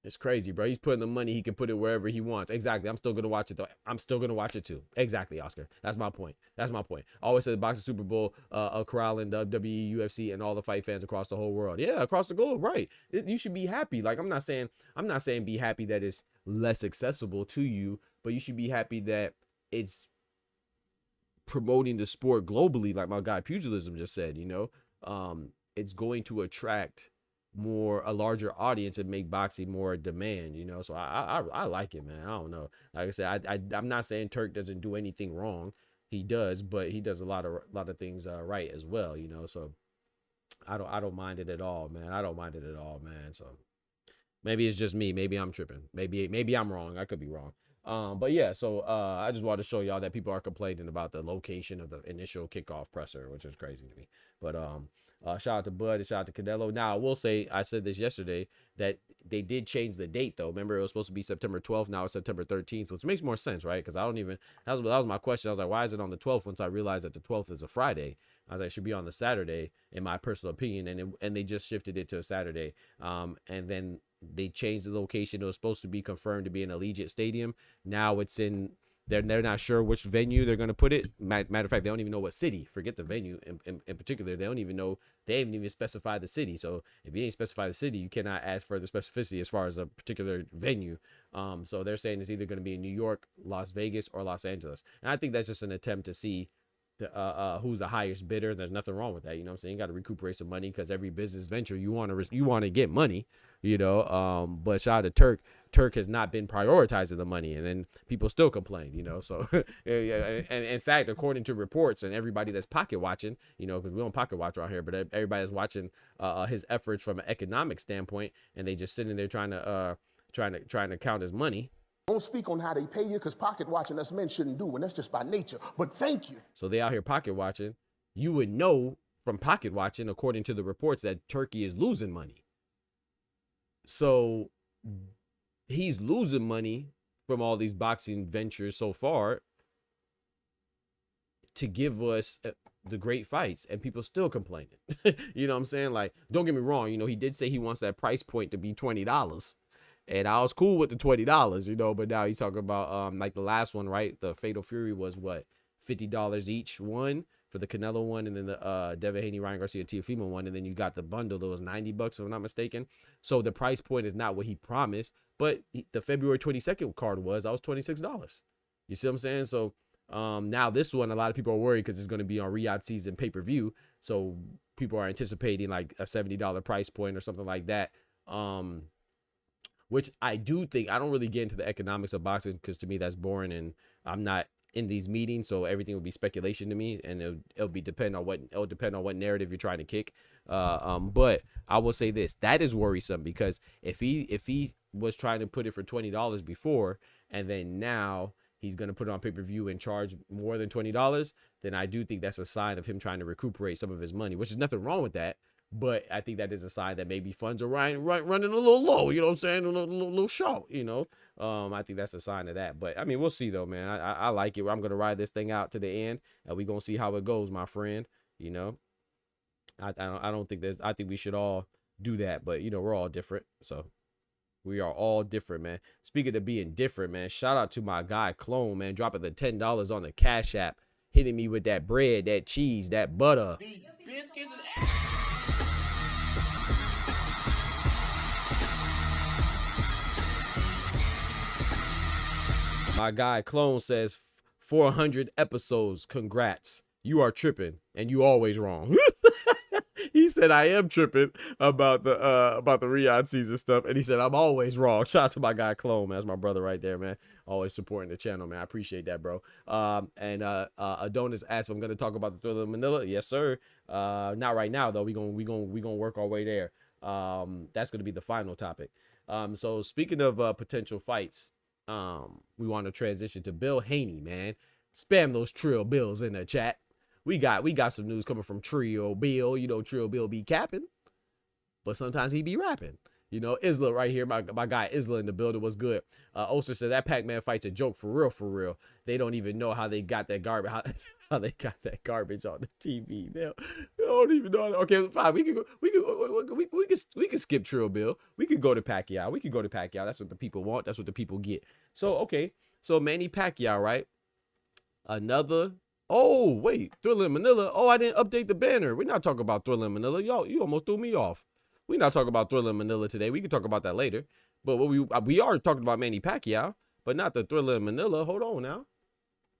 It's crazy, bro. He's putting the money. He can put it wherever he wants. Exactly. I'm still going to watch it, though. I'm still going to watch it, too. Exactly, Oscar. That's my point. I always said Boxing Super Bowl, corralling WWE, UFC, and all the fight fans across the whole world. Yeah, across the globe, right. You should be happy. Like, I'm not saying be happy that it's less accessible to you, but you should be happy that it's promoting the sport globally, like my guy Pugilism just said, it's going to attract a larger audience and make boxing more demand, so I like it, man. I don't know, like I said, I'm not saying Turk doesn't do anything wrong. He does, but he does a lot of things right as well, so I don't mind it at all, man. So maybe it's just me, maybe I'm tripping, maybe I'm wrong, I could be wrong. But yeah, so I just wanted to show y'all that people are complaining about the location of the initial kickoff presser, which is crazy to me. But shout out to Bud and shout out to Canelo. Now, I will say, I said this yesterday, that they did change the date, though. Remember, it was supposed to be September 12th. Now it's September 13th, which makes more sense, right? Because that was my question. I was like, why is it on the 12th? Once I realized that the 12th is a Friday, I was like, it should be on the Saturday, in my personal opinion. And they just shifted it to a Saturday. And then they changed the location. It was supposed to be confirmed to be in Allegiant Stadium. Now it's in They're not sure which venue they're going to put it. Matter of fact, they don't even know what city. Forget the venue in particular. They don't even know. They haven't even specified the city. So if you ain't specify the city, you cannot ask further specificity as far as a particular venue. So they're saying it's either going to be in New York, Las Vegas, or Los Angeles. And I think that's just an attempt to see who's the highest bidder. There's nothing wrong with that. You know what I'm saying? You got to recuperate some money, because every business venture you want to get money, you know. But shout out to Turk. Turk has not been prioritizing the money, and then people still complain, you know. So and in fact, according to reports and everybody that's pocket watching, you know, because we don't pocket watch around here, but everybody is watching his efforts from an economic standpoint, and they just sitting there trying to count his money. Don't speak on how they pay you, because pocket watching us men shouldn't do, and that's just by nature. But thank you. So they out here pocket watching. You would know from pocket watching, according to the reports, that Turkey is losing money. So he's losing money from all these boxing ventures so far to give us the great fights, and people still complaining. You know what I'm saying? Like, don't get me wrong. You know, he did say he wants that price point to be $20. And I was cool with the $20, you know, but now he's talking about like the last one, right? The Fatal Fury was what, $50 each one for the Canelo one, and then the Devin Haney, Ryan Garcia, Teofimo one, and then you got the bundle that was $90 if I'm not mistaken. So the price point is not what he promised, but the February 22nd card was $26. You see what I'm saying? So now this one, a lot of people are worried because it's going to be on Riyadh season pay-per-view. So people are anticipating like a $70 price point or something like that. Which I do think, I don't really get into the economics of boxing, because to me that's boring, and I'm not in these meetings, so everything will be speculation to me, and it'll depend on what narrative you're trying to kick. But I will say this, that is worrisome, because if he was trying to put it for $20 before, and then now he's going to put it on pay-per-view and charge more than $20, then I do think that's a sign of him trying to recuperate some of his money, which is nothing wrong with that. But I think that is a sign that maybe funds are running a little low, you know what I'm saying? A little short, you know. I think that's a sign of that. But, I mean, we'll see, though, man. I like it. I'm going to ride this thing out to the end, and we're going to see how it goes, my friend. You know, I don't think I think we should all do that. But, you know, we're all different. So, we are all different, man. Speaking of being different, man, shout out to my guy, Clone, man, dropping the $10 on the Cash App, hitting me with that bread, that cheese, that butter. My guy Clone says 400 episodes. Congrats. You are tripping, and you always wrong. He said I am tripping about the Riyadh season stuff, and he said I'm always wrong. Shout out to my guy Clone, man. That's my brother right there, man. Always supporting the channel, man. I appreciate that, bro. And Adonis asked if I'm gonna talk about the Thriller of Manila. Yes, sir. Not right now though. We gonna work our way there. That's gonna be the final topic. So speaking of potential fights. We want to transition to Bill Haney, man. Spam those Trill Bills in the chat. We got some news coming from Trill Bill. You know, Trill Bill be capping, but sometimes he be rapping. You know, Isla right here, my guy Isla in the building was good. Oster said that Pac-Man fight's a joke for real. They don't even know how they got that garbage. How they got that garbage on the TV. They don't even know. Okay, fine. We can skip Trill Bill. We could go to Pacquiao. That's what the people want. That's what the people get. So okay. So Manny Pacquiao, right? Another. Oh wait, Thriller in Manila. Oh, I didn't update the banner. We're not talking about Thriller in Manila. Y'all, you almost threw me off. We're not talking about Thriller in Manila today. We can talk about that later. But what we are talking about Manny Pacquiao, but not the Thriller in Manila. Hold on now.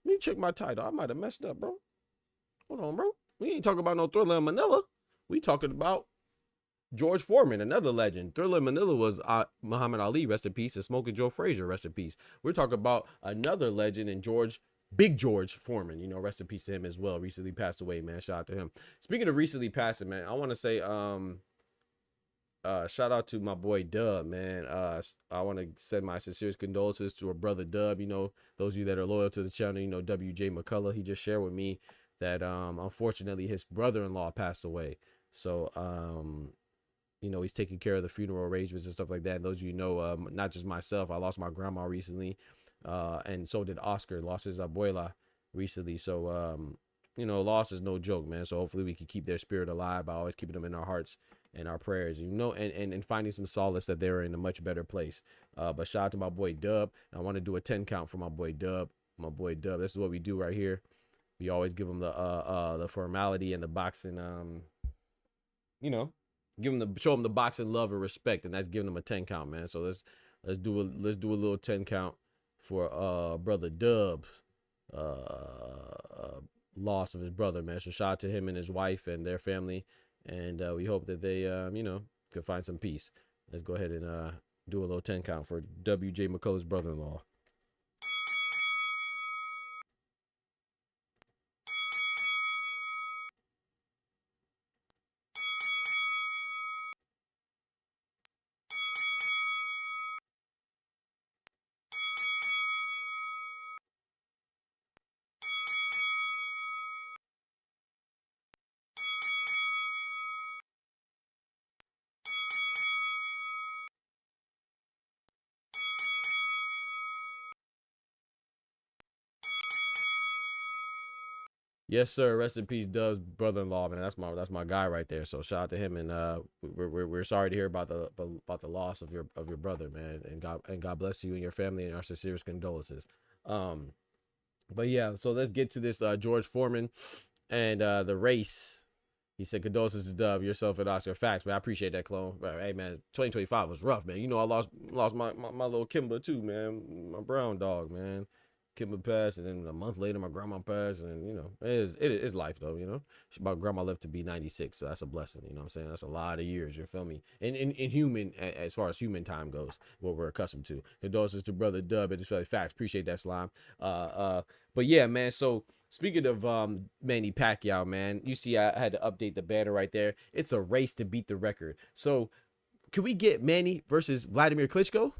Let me check my title. I might have messed up, bro. Hold on, bro. We ain't talking about no Thriller in Manila. We talking about George Foreman, another legend. Thriller in Manila was Muhammad Ali, rest in peace, and Smoking Joe Frazier, rest in peace. We're talking about another legend in Big George Foreman, you know, rest in peace to him as well. Recently passed away, man. Shout out to him. Speaking of recently passing, man, I want to say shout out to my boy Dub, man. I want to send my sincerest condolences to our brother Dub. You know, those of you that are loyal to the channel, you know, WJ McCullough. He just shared with me that unfortunately his brother-in-law passed away. So you know, he's taking care of the funeral arrangements and stuff like that. And those of you know, not just myself, I lost my grandma recently, and so did Oscar. Lost his abuela recently. So you know, loss is no joke, man. So hopefully we can keep their spirit alive by always keeping them in our hearts and our prayers, you know, and finding some solace that they're in a much better place. But shout out to my boy Dub. I want to do a 10 count for my boy Dub. my boy Dub. This is what we do right here. We always give him the formality and the boxing, you know, show him the boxing love and respect, and that's giving him a 10 count, man. So let's do a little 10 count for brother Dub's loss of his brother, man. So shout out to him and his wife and their family, and we hope that they you know, can find some peace. Let's go ahead and do a little 10 count for W.J. McCullough's brother-in-law. Yes, sir. Rest in peace, Dub's brother-in-law, man. That's my guy right there. So shout out to him, and we're sorry to hear about the loss of your brother, man. And God bless you and your family, and our sincerest condolences. But yeah, so let's get to this George Foreman and the race. He said condolences to Dub, yourself, and Oscar. Facts, man. I appreciate that, clone. But, hey, man, 2025 was rough, man. You know, I lost my little Kimba too, man. My brown dog, man. Kimba passed, and then a month later, my grandma passed, and you know, it is life though, you know. My grandma lived to be 96, so that's a blessing, you know what I'm saying? That's a lot of years, you feel me? In human, as far as human time goes, what we're accustomed to. Condolences to brother Dub, and it's really facts. Appreciate that, Slime. But yeah, man. So speaking of Manny Pacquiao, man, you see, I had to update the banner right there. It's a race to beat the record. So can we get Manny versus Vladimir Klitschko?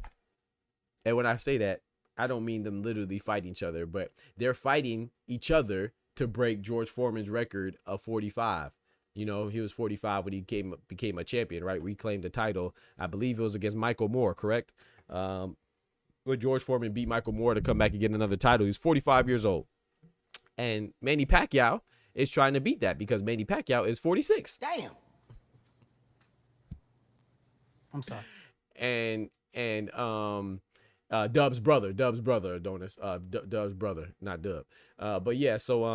And when I say that, I don't mean them literally fighting each other, but they're fighting each other to break George Foreman's record of 45. You know, he was 45 when he became a champion, right? Reclaimed the title. I believe it was against Michael Moore, correct? When George Foreman beat Michael Moore to come back and get another title, he's 45 years old. And Manny Pacquiao is trying to beat that because Manny Pacquiao is 46. Damn. I'm sorry. And Dub's brother, Adonis, Dub's brother, not Dub. But yeah, so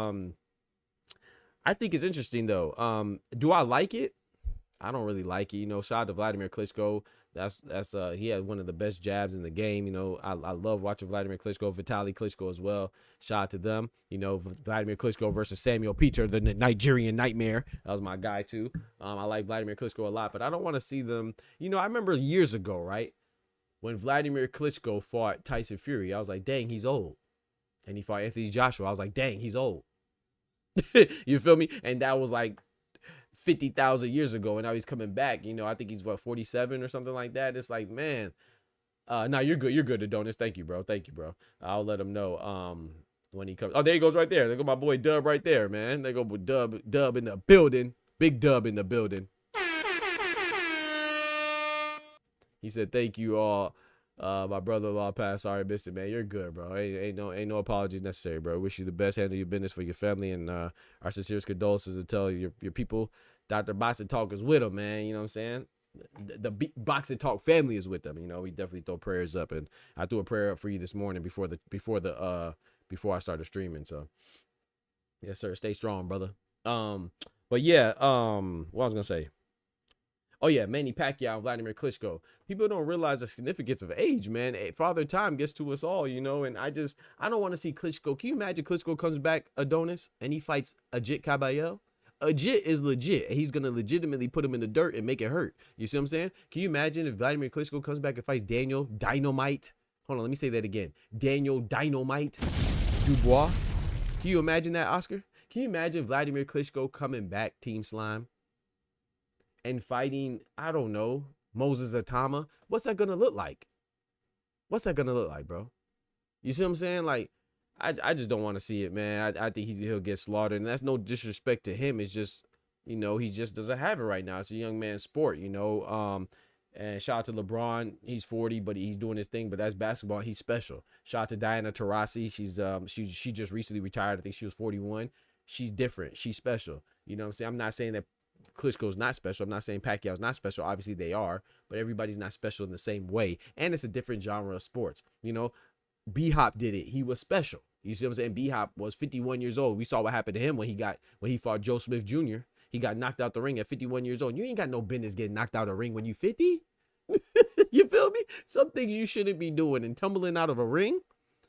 I think it's interesting though. Do I like it? I don't really like it. You know, shout out to Vladimir Klitschko. That's he had one of the best jabs in the game. You know, I love watching Vladimir Klitschko, Vitaly Klitschko as well. Shout out to them. You know, Vladimir Klitschko versus Samuel Peter, the Nigerian Nightmare. That was my guy too. I like Vladimir Klitschko a lot, but I don't want to see them. You know, I remember years ago, right? When Vladimir Klitschko fought Tyson Fury, I was like, dang, he's old. And he fought Anthony Joshua. I was like, dang, he's old. You feel me? And that was like 50,000 years ago. And now he's coming back. You know, I think he's, 47 or something like that. It's like, man. No, you're good. You're good, Adonis. Thank you, bro. Thank you, bro. I'll let him know when he comes. Oh, there he goes right there. There go my boy Dub right there, man. There go Dub in the building. Big Dub in the building. He said, thank you all. My brother-in-law passed. Sorry, I missed it, man. You're good, bro. Ain't no apologies necessary, bro. Wish you the best. Handle your business for your family, and our sincerest condolences to tell your people. Dr. Boxing Talk is with him, man. You know what I'm saying? The Boxing Talk family is with them. You know, we definitely throw prayers up, and I threw a prayer up for you this morning before I started streaming. So, yes, sir. Stay strong, brother. But yeah, what I was gonna say. Oh, yeah, Manny Pacquiao and Vladimir Klitschko. People don't realize the significance of age, man. Father Time gets to us all, you know, and I don't want to see Klitschko. Can you imagine Klitschko comes back, Adonis, and he fights Ajit Caballero? Ajit is legit, and he's going to legitimately put him in the dirt and make it hurt. You see what I'm saying? Can you imagine if Vladimir Klitschko comes back and fights Daniel Dynamite? Hold on, let me say that again. Daniel Dynamite Dubois. Can you imagine that, Oscar? Can you imagine Vladimir Klitschko coming back, Team Slime? And fighting, I don't know, Moses Atama? What's that gonna look like? What's that gonna look like, bro? You see what I'm saying? Like, I just don't want to see it, man. I think he'll get slaughtered, and that's no disrespect to him. It's just, you know, he just doesn't have it right now. It's a young man's sport, you know. And shout out to LeBron. He's 40, but he's doing his thing. But that's basketball. He's special. Shout out to Diana Taurasi. She just recently retired. I think she was 41. She's different. She's special. You know what I'm saying? I'm not saying that Klitschko's not special. I'm not saying Pacquiao's not special. Obviously they are, but everybody's not special in the same way. And it's a different genre of sports. You know, B-Hop did it. He was special. You see what I'm saying? B-Hop was 51 years old. We saw what happened to him when he fought Joe Smith Jr. He got knocked out the ring at 51 years old. You ain't got no business getting knocked out of the ring when you 50. You feel me? Some things you shouldn't be doing, and tumbling out of a ring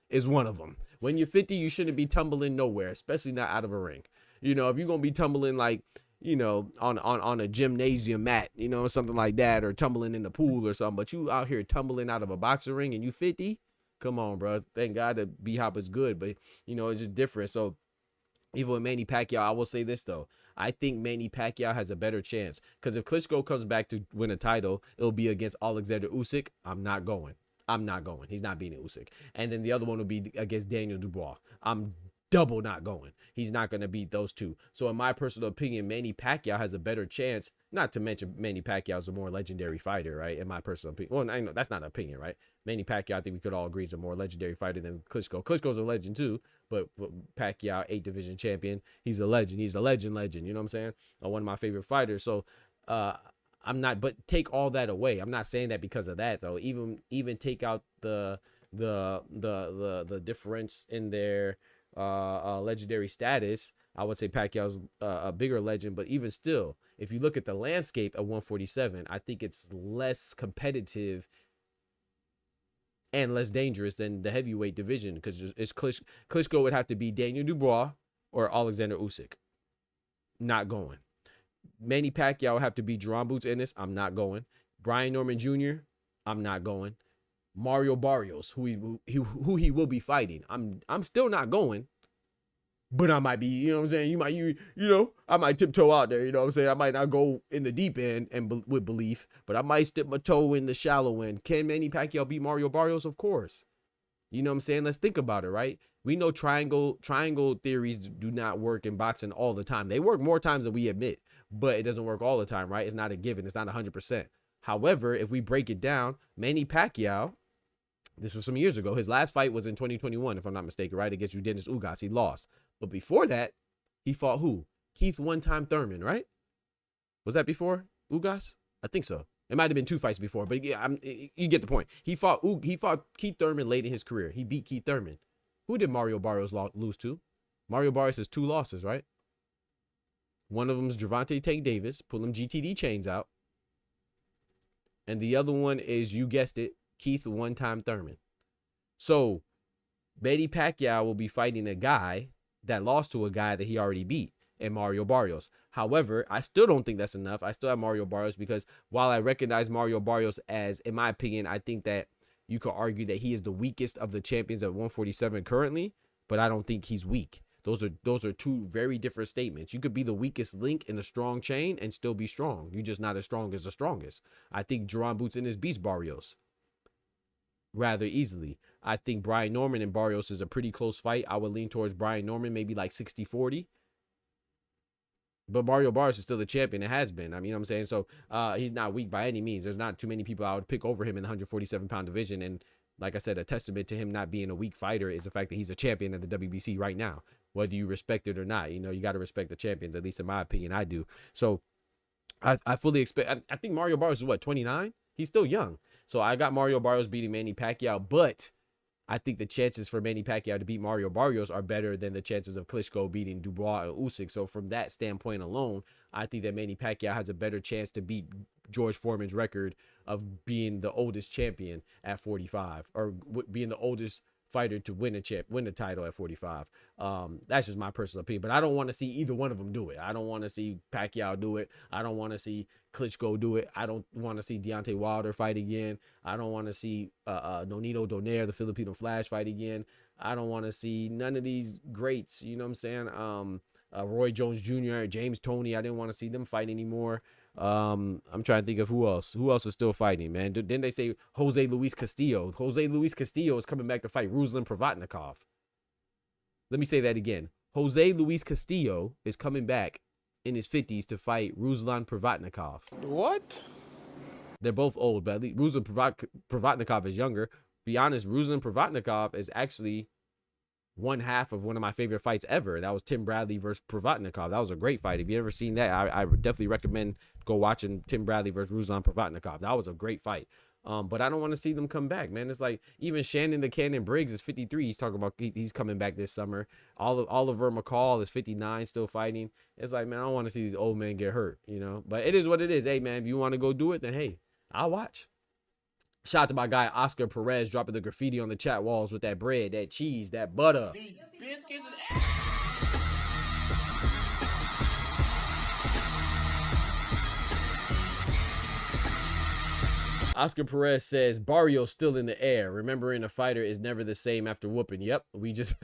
is one of them. When you're 50, you shouldn't be tumbling nowhere, especially not out of a ring. You know, if you're gonna be tumbling like, you know, on a gymnasium mat, you know, something like that, or tumbling in the pool or something, but you out here tumbling out of a boxing ring and you 50, come on, bro. Thank God that B-Hop is good, but you know, it's just different. So even with Manny Pacquiao, I will say this though. I think Manny Pacquiao has a better chance, because if Klitschko comes back to win a title, it'll be against Alexander Usyk. I'm not going. He's not beating Usyk. And then the other one will be against Daniel Dubois. I'm double not going. He's not going to beat those two. So in my personal opinion, Manny Pacquiao has a better chance, not to mention Manny Pacquiao is a more legendary fighter, right? In my personal opinion. Well, I know that's not an opinion, right? Manny Pacquiao, I think we could all agree, is a more legendary fighter than Klitschko. Klitschko's a legend too, but Pacquiao, 8 division champion, he's a legend. He's a legend, you know what I'm saying? One of my favorite fighters. So, I'm not, but take all that away. I'm not saying that because of that though. Even take out the difference in their legendary status. I would say Pacquiao's a bigger legend, but even still, if you look at the landscape at 147, I think it's less competitive and less dangerous than the heavyweight division, because it's Klitschko would have to be Daniel Dubois or Alexander Usyk. Not going. Manny Pacquiao would have to be Jerome Boots Ennis. I'm not going. Brian Norman Jr. I'm not going. Mario Barrios, who he will be fighting. I'm still not going, but I might be, you know what I'm saying? You know, I might tiptoe out there, you know what I'm saying? I might not go in the deep end and with belief, but I might stick my toe in the shallow end. Can Manny Pacquiao beat Mario Barrios? Of course. You know what I'm saying? Let's think about it, right? We know triangle theories do not work in boxing all the time. They work more times than we admit, but it doesn't work all the time, right? It's not a given. It's not 100%. However, if we break it down, Manny Pacquiao, this was some years ago. His last fight was in 2021, if I'm not mistaken, right? Against Dennis Ugas. He lost. But before that, he fought who? Keith One-Time Thurman, right? Was that before Ugas? I think so. It might have been 2 fights before, but yeah, you get the point. He fought Keith Thurman late in his career. He beat Keith Thurman. Who did Mario Barrios lose to? Mario Barrios has 2 losses, right? One of them is Gervonta Tank Davis, pull them GTD chains out. And the other one is, you guessed it, Keith One-Time Thurman. So Manny Pacquiao will be fighting a guy that lost to a guy that he already beat in Mario Barrios. However, I still don't think that's enough. I still have Mario Barrios, because while I recognize Mario Barrios as, in my opinion, I think that you could argue that he is the weakest of the champions at 147 currently, but I don't think he's weak. Those are 2 very different statements. You could be the weakest link in a strong chain and still be strong. You're just not as strong as the strongest. I think Jerome Boots Ennis beats Barrios rather easily. I think Brian Norman and Barrios is a pretty close fight. I would lean towards Brian Norman, maybe like 60-40. But Mario Barrios is still the champion. It has been. I mean, you know what I'm saying? So he's not weak by any means. There's not too many people I would pick over him in the 147-pound division. And like I said, a testament to him not being a weak fighter is the fact that he's a champion of the WBC right now, whether you respect it or not. You know, you got to respect the champions, at least in my opinion, I do. So I fully expect, I think Mario Barrios is what, 29? He's still young. So I got Mario Barrios beating Manny Pacquiao, but I think the chances for Manny Pacquiao to beat Mario Barrios are better than the chances of Klitschko beating Dubois or Usyk. So from that standpoint alone, I think that Manny Pacquiao has a better chance to beat George Foreman's record of being the oldest champion at 45, or being the oldest fighter to win the title at 45. That's just my personal opinion, but I don't want to see either one of them do it. I don't want to see Pacquiao do it. I don't want to see Klitschko do it. I don't want to see Deontay Wilder fight again. I don't want to see Nonito Donaire, the Filipino Flash, fight again. I don't want to see none of these greats, you know what I'm saying? Roy Jones Jr., James Toney, I didn't want to see them fight anymore. I'm trying to think of who else is still fighting, man. Didn't they say Jose Luis Castillo? Jose Luis Castillo is coming back to fight Ruslan Provatnikov. Let me say that again. Jose Luis Castillo is coming back in his 50s to fight Ruslan Provatnikov. What? They're both old, but at least Ruslan Provatnikov is younger. Be honest, Ruslan Provatnikov is actually one half of one of my favorite fights ever. That was Tim Bradley versus Provatnikov. That was a great fight. If you ever seen that, I would definitely recommend go watching Tim Bradley versus Ruslan Provatnikov. That was a great fight. But I don't want to see them come back, man. It's like even Shannon the Cannon Briggs is 53. He's talking about he's coming back this summer. Oliver McCall is 59, still fighting. It's like, man, I don't want to see these old men get hurt, you know. But it is what it is. Hey, man, if you want to go do it, then hey, I'll watch. Shout out to my guy Oscar Perez dropping the graffiti on the chat walls with that bread, that cheese, that butter. Oscar Perez says, Barrios still in the air. Remembering a fighter is never the same after whooping. Yep, we just...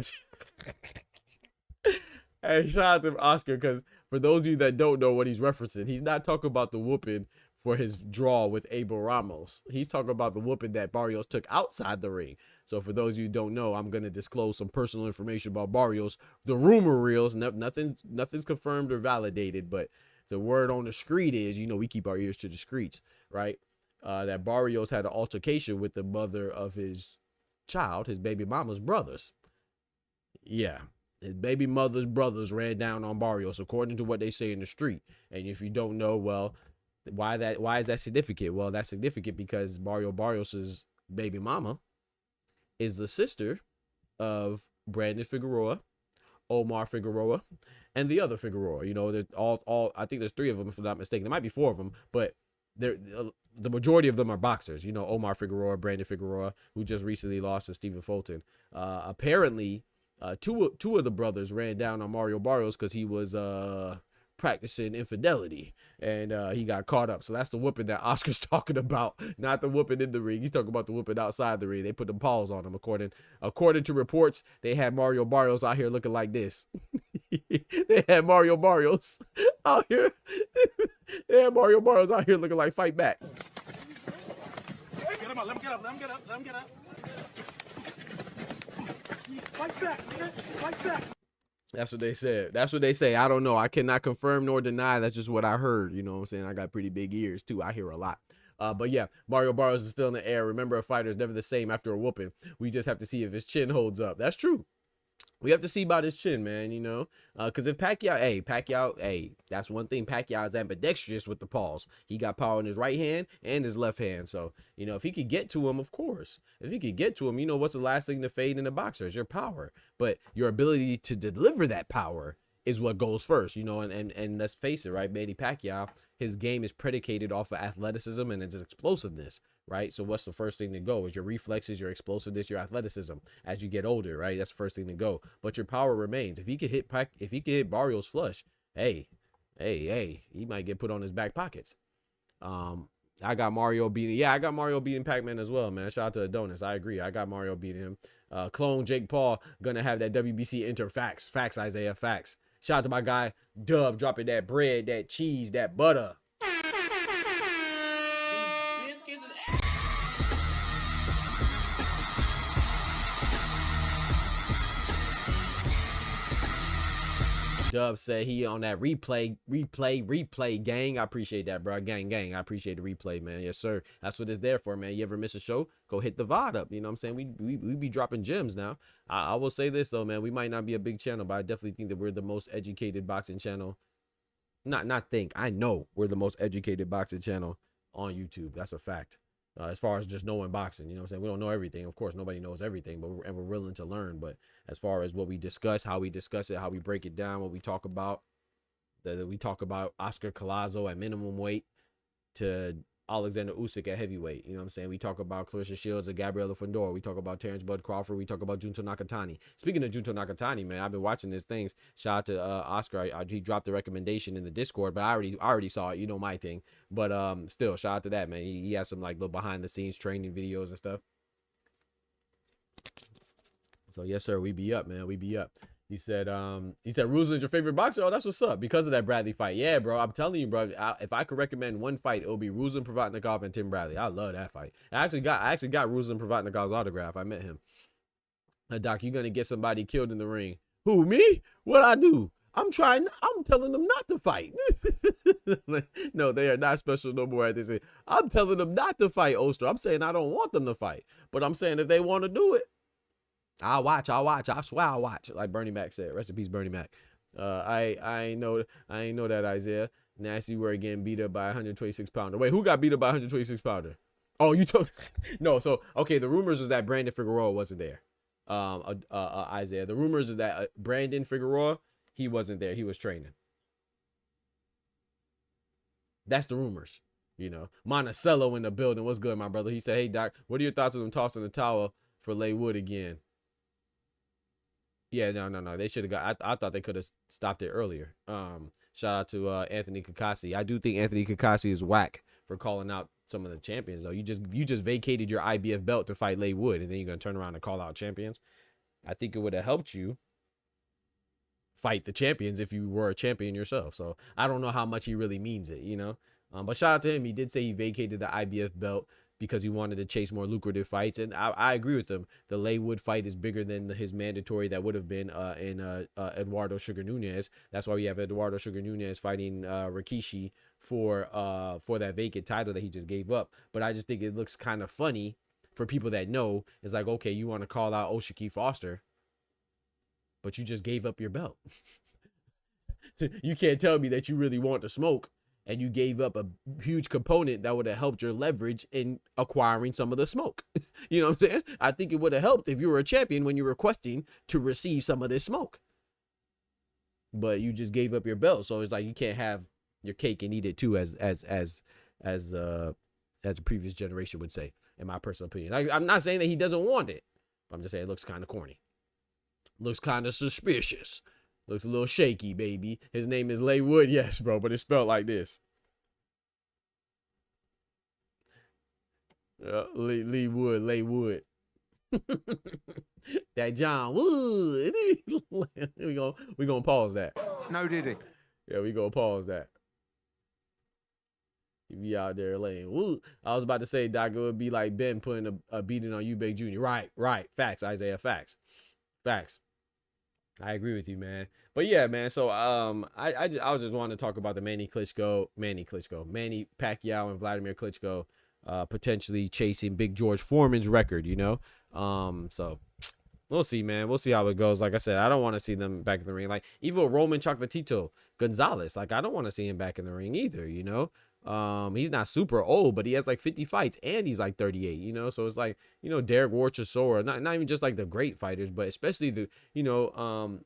Hey, shout out to Oscar, because for those of you that don't know what he's referencing, he's not talking about the whooping for his draw with Abel Ramos. He's talking about the whooping that Barrios took outside the ring. So for those of you who don't know, I'm going to disclose some personal information about Barrios. The rumor reels, nothing's confirmed or validated, but the word on the street is, you know, we keep our ears to the streets, right? That Barrios had an altercation with the mother of his child, his baby mama's brothers. Yeah, his baby mother's brothers ran down on Barrios, according to what they say in the street. And if you don't know, well, why is that significant? Well, that's significant because Barrios's baby mama is the sister of Brandon Figueroa, Omar Figueroa, and the other Figueroa. You know, they're all I think there's 3 of them, if I'm not mistaken. There might be 4 of them, but the majority of them are boxers. You know, Omar Figueroa, Brandon Figueroa, who just recently lost to Stephen Fulton. Apparently, two of the brothers ran down on Mario Barrios because he was practicing infidelity, and he got caught up. So that's the whooping that Oscar's talking about, not the whooping in the ring. He's talking about the whooping outside the ring. They put the paws on him. According to reports, they had Mario Barrios out here looking like this. They had Mario Barrios out here. They had Mario Barrios out here looking like fight back. Get him up, let him get up, let him get up, let him get up. Fight back, fight back. That's what they said. That's what they say. I don't know. I cannot confirm nor deny. That's just what I heard. You know what I'm saying? I got pretty big ears too. I hear a lot. But yeah, Mario Barrios is still in the air. Remember, a fighter is never the same after a whooping. We just have to see if his chin holds up. That's true. We have to see about his chin, man, you know, because if Pacquiao, that's one thing. Pacquiao is ambidextrous with the paws. He got power in his right hand and his left hand. So, you know, if he could get to him, of course, if he could get to him, you know, what's the last thing to fade in a boxer is your power. But your ability to deliver that power is what goes first, you know, and let's face it, right? Manny Pacquiao, his game is predicated off of athleticism and its explosiveness. Right. So what's the first thing to go is your reflexes, your explosiveness, your athleticism as you get older. Right. That's the first thing to go. But your power remains. If he could hit Barrios flush, hey, he might get put on his back pockets. I got Mario beating Pac-Man as well, man. Shout out to Adonis. I agree. I got Mario beating him. Clone Jake Paul gonna have that WBC enter. Facts, Isaiah, facts. Shout out to my guy Dub dropping that bread, that cheese, that butter. Dub said he on that replay gang. I appreciate that, bro. Gang. I appreciate the replay, man. Yes, sir. That's what it's there for, man. You ever miss a show? Go hit the VOD up. You know what I'm saying? We be dropping gems now. I will say this though, man. We might not be a big channel, but I definitely think that we're the most educated boxing channel. I know we're the most educated boxing channel on YouTube. That's a fact. As far as just knowing boxing, you know what I'm saying? We don't know everything. Of course, nobody knows everything, but we're willing to learn. But as far as what we discuss, how we discuss it, how we break it down, what we talk about, we talk about Oscar Collazo at minimum weight to Alexander Usyk at heavyweight. You know what I'm saying? We talk about Clarissa Shields and Gabriela Fundora. We talk about Terrence Bud Crawford. We talk about Junto Nakatani. Speaking of Junto Nakatani, man, I've been watching these things. Shout out to Oscar. He dropped the recommendation in the Discord, but I already saw it. You know my thing. But still, shout out to that, man. He has some like little behind the scenes training videos and stuff. So yes, sir, we be up, man. We be up. He said Ruslan's your favorite boxer. Oh, that's what's up. Because of that Bradley fight. Yeah, bro. I'm telling you, bro. If I could recommend one fight, it'll be Ruslan Provatnikov and Tim Bradley. I love that fight. I actually got Ruslan Provatnikov's autograph. I met him. Doc, you gonna get somebody killed in the ring? Who, me? What I do? I'm telling them not to fight. No, they are not special no more. They say I'm telling them not to fight, Oster. I'm saying I don't want them to fight, but I'm saying if they want to do it, I'll watch. I swear I'll watch. Like Bernie Mac said. Rest in peace, Bernie Mac. I ain't know that, Isaiah. Nasty were getting beat up by a 126 pounder. Wait, who got beat up by a 126 pounder? Oh, you told no. So okay, the rumors is that Brandon Figueroa wasn't there. Isaiah. The rumors is that Brandon Figueroa, he wasn't there. He was training. That's the rumors. You know, Monticello in the building. What's good, my brother? He said, "Hey Doc, what are your thoughts on them tossing the towel for Leigh Wood again?" Yeah, no. They should have got. I thought they could have stopped it earlier. Shout out to Anthony Kakasi. I do think Anthony Kakasi is whack for calling out some of the champions though. You just vacated your IBF belt to fight Leigh Wood, and then you're gonna turn around and call out champions. I think it would have helped you fight the champions if you were a champion yourself. So I don't know how much he really means it, you know. But shout out to him. He did say he vacated the IBF belt because he wanted to chase more lucrative fights, and I agree with him. The Leigh Wood fight is bigger than his mandatory that would have been in Eduardo Sugar Nunez. That's why we have Eduardo Sugar Nunez fighting Rikishi for that vacant title that he just gave up. But I just think it looks kind of funny for people that know. It's like, okay, you want to call out O'Shaquie Foster, but you just gave up your belt. You can't tell me that you really want to smoke and you gave up a huge component that would have helped your leverage in acquiring some of the smoke. You know what I'm saying? I think it would have helped if you were a champion when you were requesting to receive some of this smoke. But you just gave up your belt. So it's like you can't have your cake and eat it too, as the previous generation would say, in my personal opinion. I'm not saying that he doesn't want it. I'm just saying it looks kind of corny. Looks kind of suspicious. Looks a little shaky, baby. His name is Leigh Wood. Yes, bro, but it's spelled like this. Leigh Wood. That John Wood. we gonna pause that. No, did he? Yeah, we gonna pause that. You be out there laying Wood. I was about to say, Doc, it would be like Ben putting a beating on Eubank Jr. Right. Facts, Isaiah. Facts. I agree with you, man. But yeah, man. So I just wanted to talk about the Manny Pacquiao and Vladimir Klitschko potentially chasing Big George Foreman's record, you know. So we'll see, man. We'll see how it goes. Like I said, I don't want to see them back in the ring. Like even Roman Chocolatito Gonzalez, like I don't want to see him back in the ring either, you know. He's not super old, but he has like 50 fights and he's like 38, you know. So it's like, you know, Derek Warchesora, not even just like the great fighters, but especially the, you know,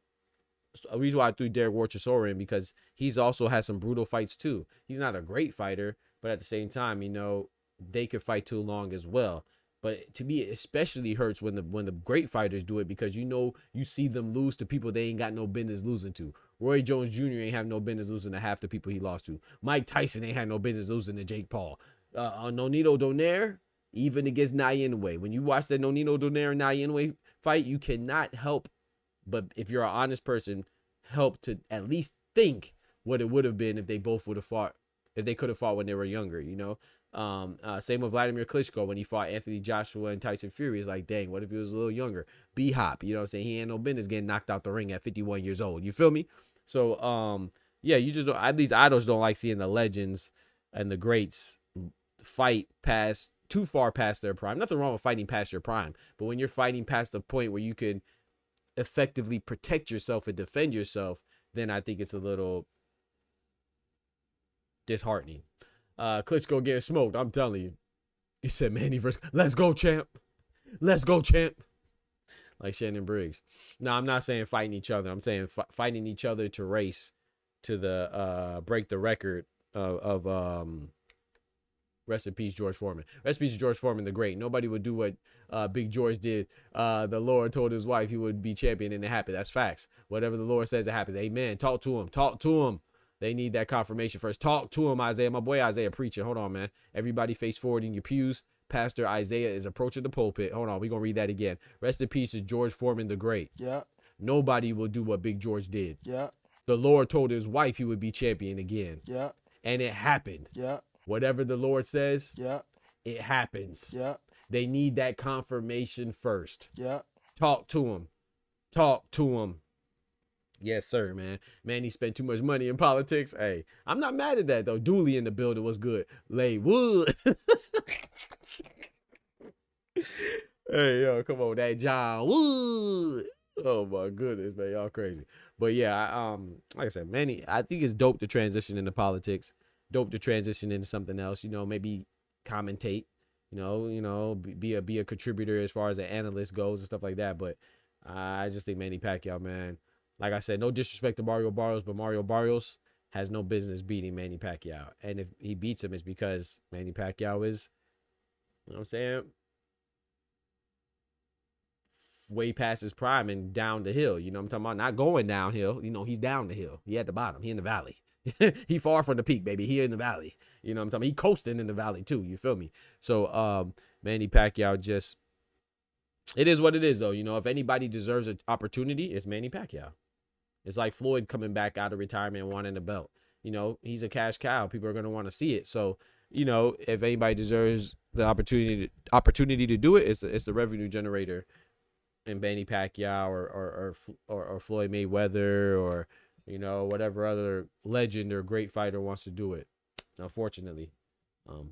a reason why I threw Derek Warchesora in, because he's also has some brutal fights too. He's not a great fighter, but at the same time, you know, they could fight too long as well. But to me, it especially hurts when the great fighters do it, because you know you see them lose to people they ain't got no business losing to. Roy Jones Jr. ain't have no business losing to half the people he lost to. Mike Tyson ain't had no business losing to Jake Paul. Nonito Donaire, even against Inoue. When you watch that Nonito Donaire and Inoue fight, you cannot help but, if you're an honest person, help to at least think what it would have been if they both would have fought, if they could have fought when they were younger, you know. Same with Vladimir Klitschko when he fought Anthony Joshua and Tyson Fury. It's like, dang, what if he was a little younger? B-Hop, you know what I'm saying? He ain't no business getting knocked out the ring at 51 years old. You feel me? So, yeah, you just don't, at least I just don't like seeing the legends and the greats fight past, too far past their prime. Nothing wrong with fighting past your prime, but when you're fighting past the point where you can effectively protect yourself and defend yourself, then I think it's a little disheartening. Klitschko getting smoked, I'm telling you. He said, Manny versus, let's go, champ. Let's go, champ. Like Shannon Briggs. No, I'm not saying fighting each other. I'm saying fighting each other to race to the break the record of rest in peace, George Foreman. Rest in peace, George Foreman the Great. Nobody would do what Big George did. The Lord told his wife he would be champion, and it happened. That's facts. Whatever the Lord says, it happens. Amen. Talk to him. Talk to him. They need that confirmation first. Talk to him, Isaiah. My boy Isaiah preaching. Hold on, man. Everybody face forward in your pews. Pastor Isaiah is approaching the pulpit. Hold on. We're going to read that again. Rest in peace is George Foreman the Great. Yeah. Nobody will do what Big George did. Yeah. The Lord told his wife he would be champion again. Yeah. And it happened. Yeah. Whatever the Lord says, yeah, it happens. Yeah. They need that confirmation first. Yeah. Talk to him. Talk to him. Yes, sir, man. Man, he spent too much money in politics. Hey, I'm not mad at that, though. Dooley in the building was good. Leigh Wood. Hey, yo, come on. That John Wood. Oh, my goodness, man. Y'all crazy. But, yeah, like I said, Manny, I think it's dope to transition into politics. Dope to transition into something else. You know, maybe commentate. be a contributor as far as an analyst goes and stuff like that. But I just think Manny Pacquiao, man, like I said, no disrespect to Mario Barrios, but Mario Barrios has no business beating Manny Pacquiao. And if he beats him, it's because Manny Pacquiao is, you know what I'm saying, way past his prime and down the hill. You know what I'm talking about? Not going downhill. He's down the hill. He at the bottom. He in the valley. He far from the peak, baby. He in the valley. You know what I'm talking about? He coasting in the valley too. You feel me? So Manny Pacquiao just, it is what it is though. If anybody deserves an opportunity, it's Manny Pacquiao. It's like Floyd coming back out of retirement and wanting the belt. He's a cash cow. People are going to want to see it. So, if anybody deserves the opportunity to do it, it's the revenue generator in Manny Pacquiao or Floyd Mayweather or, whatever other legend or great fighter wants to do it, unfortunately.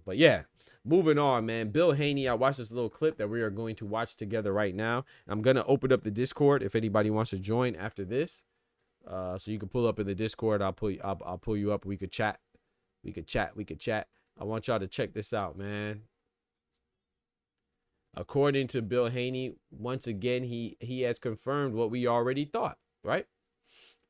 But yeah, moving on, man. Bill Haney, I watched this little clip that we are going to watch together right now. I'm going to open up the Discord if anybody wants to join after this. So you can pull up in the Discord. I'll pull you up. We could chat. I want y'all to check this out, man. According to Bill Haney, once again, he has confirmed what we already thought, right?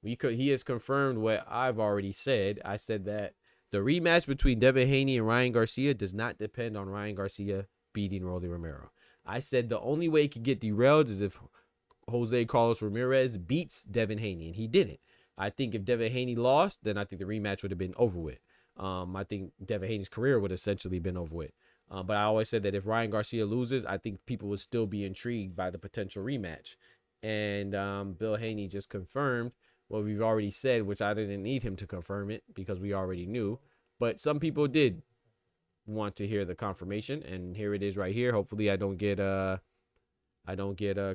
He has confirmed what I've already said. I said that the rematch between Devin Haney and Ryan Garcia does not depend on Ryan Garcia beating Rolly Romero. I said the only way it could get derailed is if Jose Carlos Ramirez beats Devin Haney, and he didn't. I think if Devin Haney lost, then I think the rematch would have been over with. I think Devin Haney's career would essentially been over with. But I always said that if Ryan Garcia loses, I think people would still be intrigued by the potential rematch. And Bill Haney just confirmed what we've already said, which I didn't need him to confirm it because we already knew. But some people did want to hear the confirmation, and here it is right here. Hopefully I don't get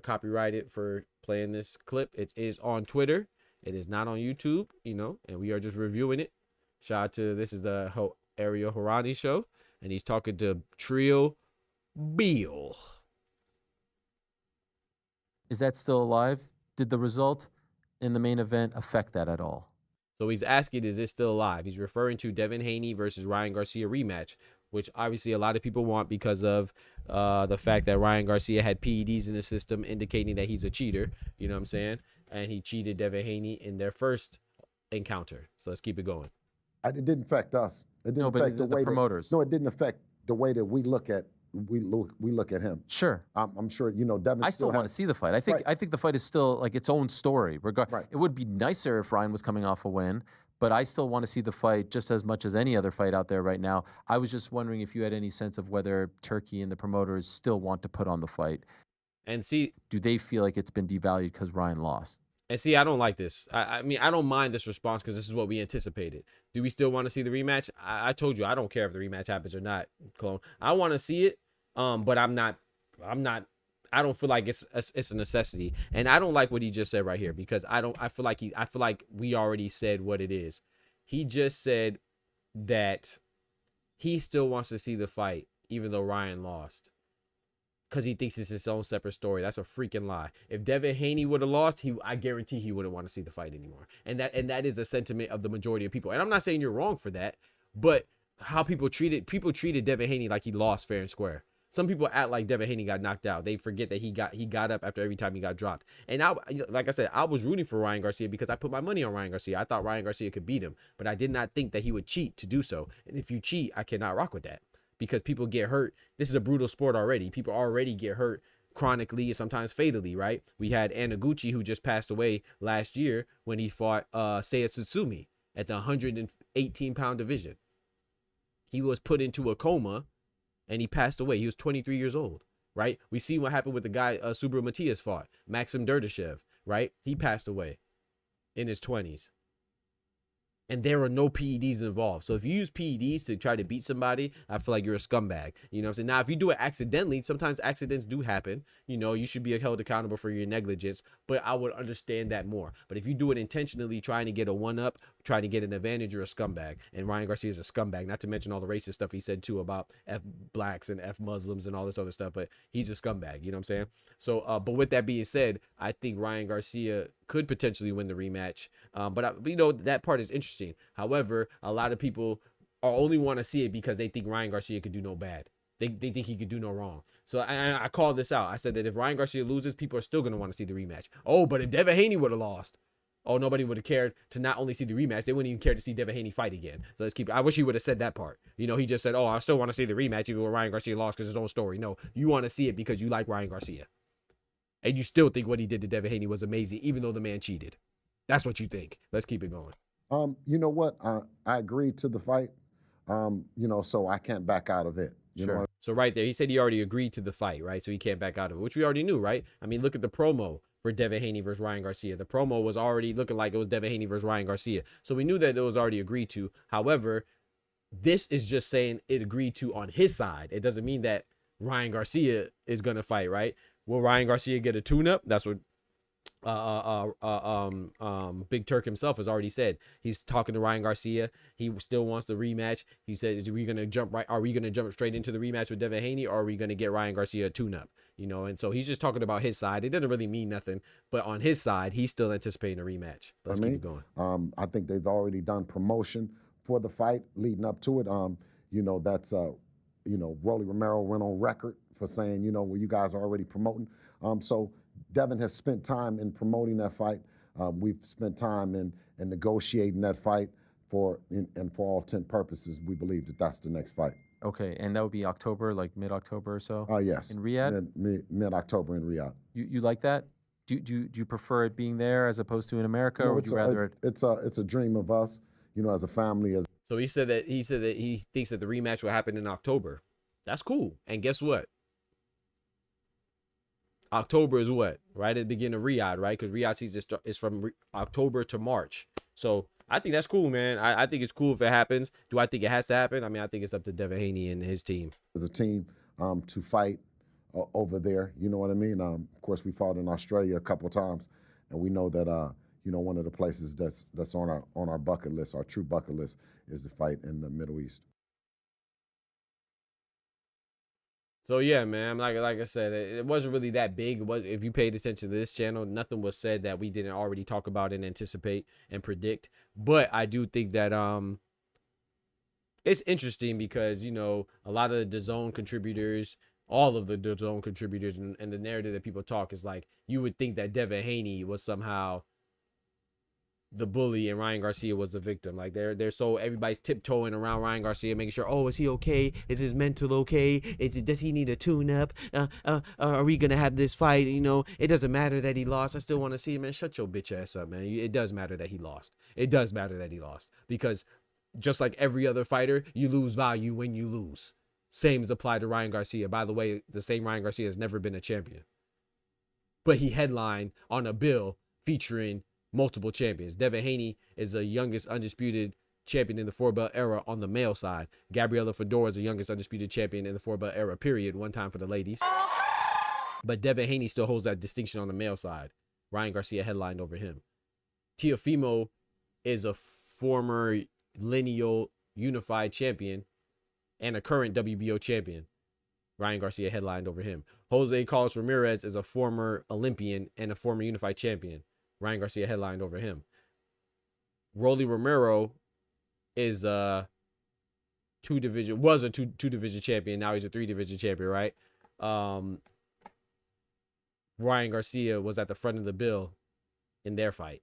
copyrighted for playing this clip. It is on Twitter. It is not on YouTube, and we are just reviewing it. Shout out to, this is the Ariel Harani show, and he's talking to Trio Beal. Is that still alive? Did the result in the main event affect that at all? So he's asking, is it still alive? He's referring to Devin Haney versus Ryan Garcia rematch, which obviously a lot of people want because of the fact that Ryan Garcia had PEDs in the system indicating that he's a cheater, you know what I'm saying? And he cheated Devin Haney in their first encounter. So let's keep it going. It didn't affect us. It didn't affect the way promoters. No, it didn't affect the way that we look at him. Sure. I'm sure Devin. I still want to see the fight. I think the fight is still like its own story. Right. It would be nicer if Ryan was coming off a win, but I still want to see the fight just as much as any other fight out there right now. I was just wondering if you had any sense of whether Turkey and the promoters still want to put on the fight. And see, do they feel like it's been devalued because Ryan lost? And see, I don't like this. I mean, I don't mind this response because this is what we anticipated. Do we still want to see the rematch? I told you I don't care if the rematch happens or not, Clone. I want to see it, but I'm not. I don't feel like it's a necessity, and I don't like what he just said right here because I feel like we already said what it is. He just said that he still wants to see the fight, even though Ryan lost, because he thinks it's his own separate story. That's a freaking lie. If Devin Haney would have lost, I guarantee he wouldn't want to see the fight anymore. And that is a sentiment of the majority of people. And I'm not saying you're wrong for that, but how people treated Devin Haney like he lost fair and square. Some people act like Devin Haney got knocked out. They forget that he got up after every time he got dropped. And like I said, I was rooting for Ryan Garcia because I put my money on Ryan Garcia. I thought Ryan Garcia could beat him, but I did not think that he would cheat to do so. And if you cheat, I cannot rock with that because people get hurt. This is a brutal sport already. People already get hurt chronically and sometimes fatally, right? We had Anaguchi, who just passed away last year when he fought Seiya Tsutsumi at the 118-pound division. He was put into a coma and he passed away. He was 23 years old, right? We see what happened with the guy Subra Matias fought, Maxim Derdashev, right? He passed away in his 20s. And there are no PEDs involved. So if you use PEDs to try to beat somebody, I feel like you're a scumbag. You know what I'm saying? Now, if you do it accidentally, sometimes accidents do happen. You know, you should be held accountable for your negligence, but I would understand that more. But if you do it intentionally, trying to get a one-up, trying to get an advantage, you're a scumbag. And Ryan Garcia is a scumbag, not to mention all the racist stuff he said, too, about F blacks and F Muslims and all this other stuff. But he's a scumbag, you know what I'm saying? So, but with that being said, I think Ryan Garcia could potentially win the rematch. But you know, that part is interesting. However, a lot of people only want to see it because they think Ryan Garcia could do no bad. They think he could do no wrong. So I called this out. I said that if Ryan Garcia loses, people are still going to want to see the rematch. Oh, but if Devin Haney would have lost, oh, nobody would have cared to not only see the rematch, they wouldn't even care to see Devin Haney fight again. So let's keep. I wish he would have said that part. You know, he just said, "Oh, I still want to see the rematch even when Ryan Garcia lost because his own story." No, you want to see it because you like Ryan Garcia, and you still think what he did to Devin Haney was amazing, even though the man cheated. That's what you think. Let's keep it going. You know what? I agreed to the fight. You know, so I can't back out of it. You know. So right there, he said he already agreed to the fight, right? So he can't back out of it, which we already knew, right? I mean, look at the promo for Devin Haney versus Ryan Garcia. The promo was already looking like it was Devin Haney versus Ryan Garcia. So we knew that it was already agreed to. However, this is just saying it agreed to on his side. It doesn't mean that Ryan Garcia is going to fight, right? Will Ryan Garcia get a tune-up? That's what Big Turk himself has already said. He's talking to Ryan Garcia. He still wants the rematch. He said, are we going to jump straight into the rematch with Devin Haney, or are we going to get Ryan Garcia a tune-up? You know, and so he's just talking about his side. It doesn't really mean nothing, but on his side, he's still anticipating a rematch. Let's keep it going. I think they've already done promotion for the fight leading up to it. You know, that's you know, Rolly Romero went on record for saying, you know, well, you guys are already promoting. So Devin has spent time in promoting that fight. We've spent time in negotiating that fight and for all intent purposes, we believe that that's the next fight. Okay, and that would be October, like mid-October or so? Yes. In Riyadh? Mid-October in Riyadh. You like that? Do you prefer it being there as opposed to in America, No, or would you rather it? It's a dream of us, you know, as a family. So he said that he thinks that the rematch will happen in October. That's cool. And guess what? October is what? Right at the beginning of Riyadh, right? Because Riyadh season is from October to March. So I think that's cool, man. I think it's cool if it happens. Do I think it has to happen? I mean, I think it's up to Devin Haney and his team. As a team to fight over there, you know what I mean? Of course, we fought in Australia a couple of times, and we know that, you know, one of the places that's on our bucket list, our true bucket list, is the fight in the Middle East. So yeah, man, like I said, it wasn't really that big. It was, if you paid attention to this channel, nothing was said that we didn't already talk about and anticipate and predict. But I do think that it's interesting because, you know, a lot of the DAZN contributors, all of the DAZN contributors, and the narrative that people talk is like, you would think that Devin Haney was somehow the bully and Ryan Garcia was the victim. Like they're so, everybody's tiptoeing around Ryan Garcia, making sure, oh, is he okay? Is his mental okay? Does he need a tune-up? Are we gonna have this fight? You know, it doesn't matter that he lost. I still want to see him. Man, shut your bitch ass up, man. It does matter that he lost. It does matter that he lost, because just like every other fighter, you lose value when you lose. Same is applied to Ryan Garcia. By the way, the same Ryan Garcia has never been a champion, but he headlined on a bill featuring multiple champions. Devin Haney is the youngest undisputed champion in the 4-belt era on the male side. Gabriela Fedor is the youngest undisputed champion in the 4-belt era, period, one time for the ladies. But Devin Haney still holds that distinction on the male side. Ryan Garcia headlined over him. Teofimo is a former lineal unified champion and a current WBO champion. Ryan Garcia headlined over him. Jose Carlos Ramirez is a former Olympian and a former unified champion. Ryan Garcia headlined over him. Rolly Romero is a two-division champion. Now he's a 3-division champion, right? Ryan Garcia was at the front of the bill in their fight.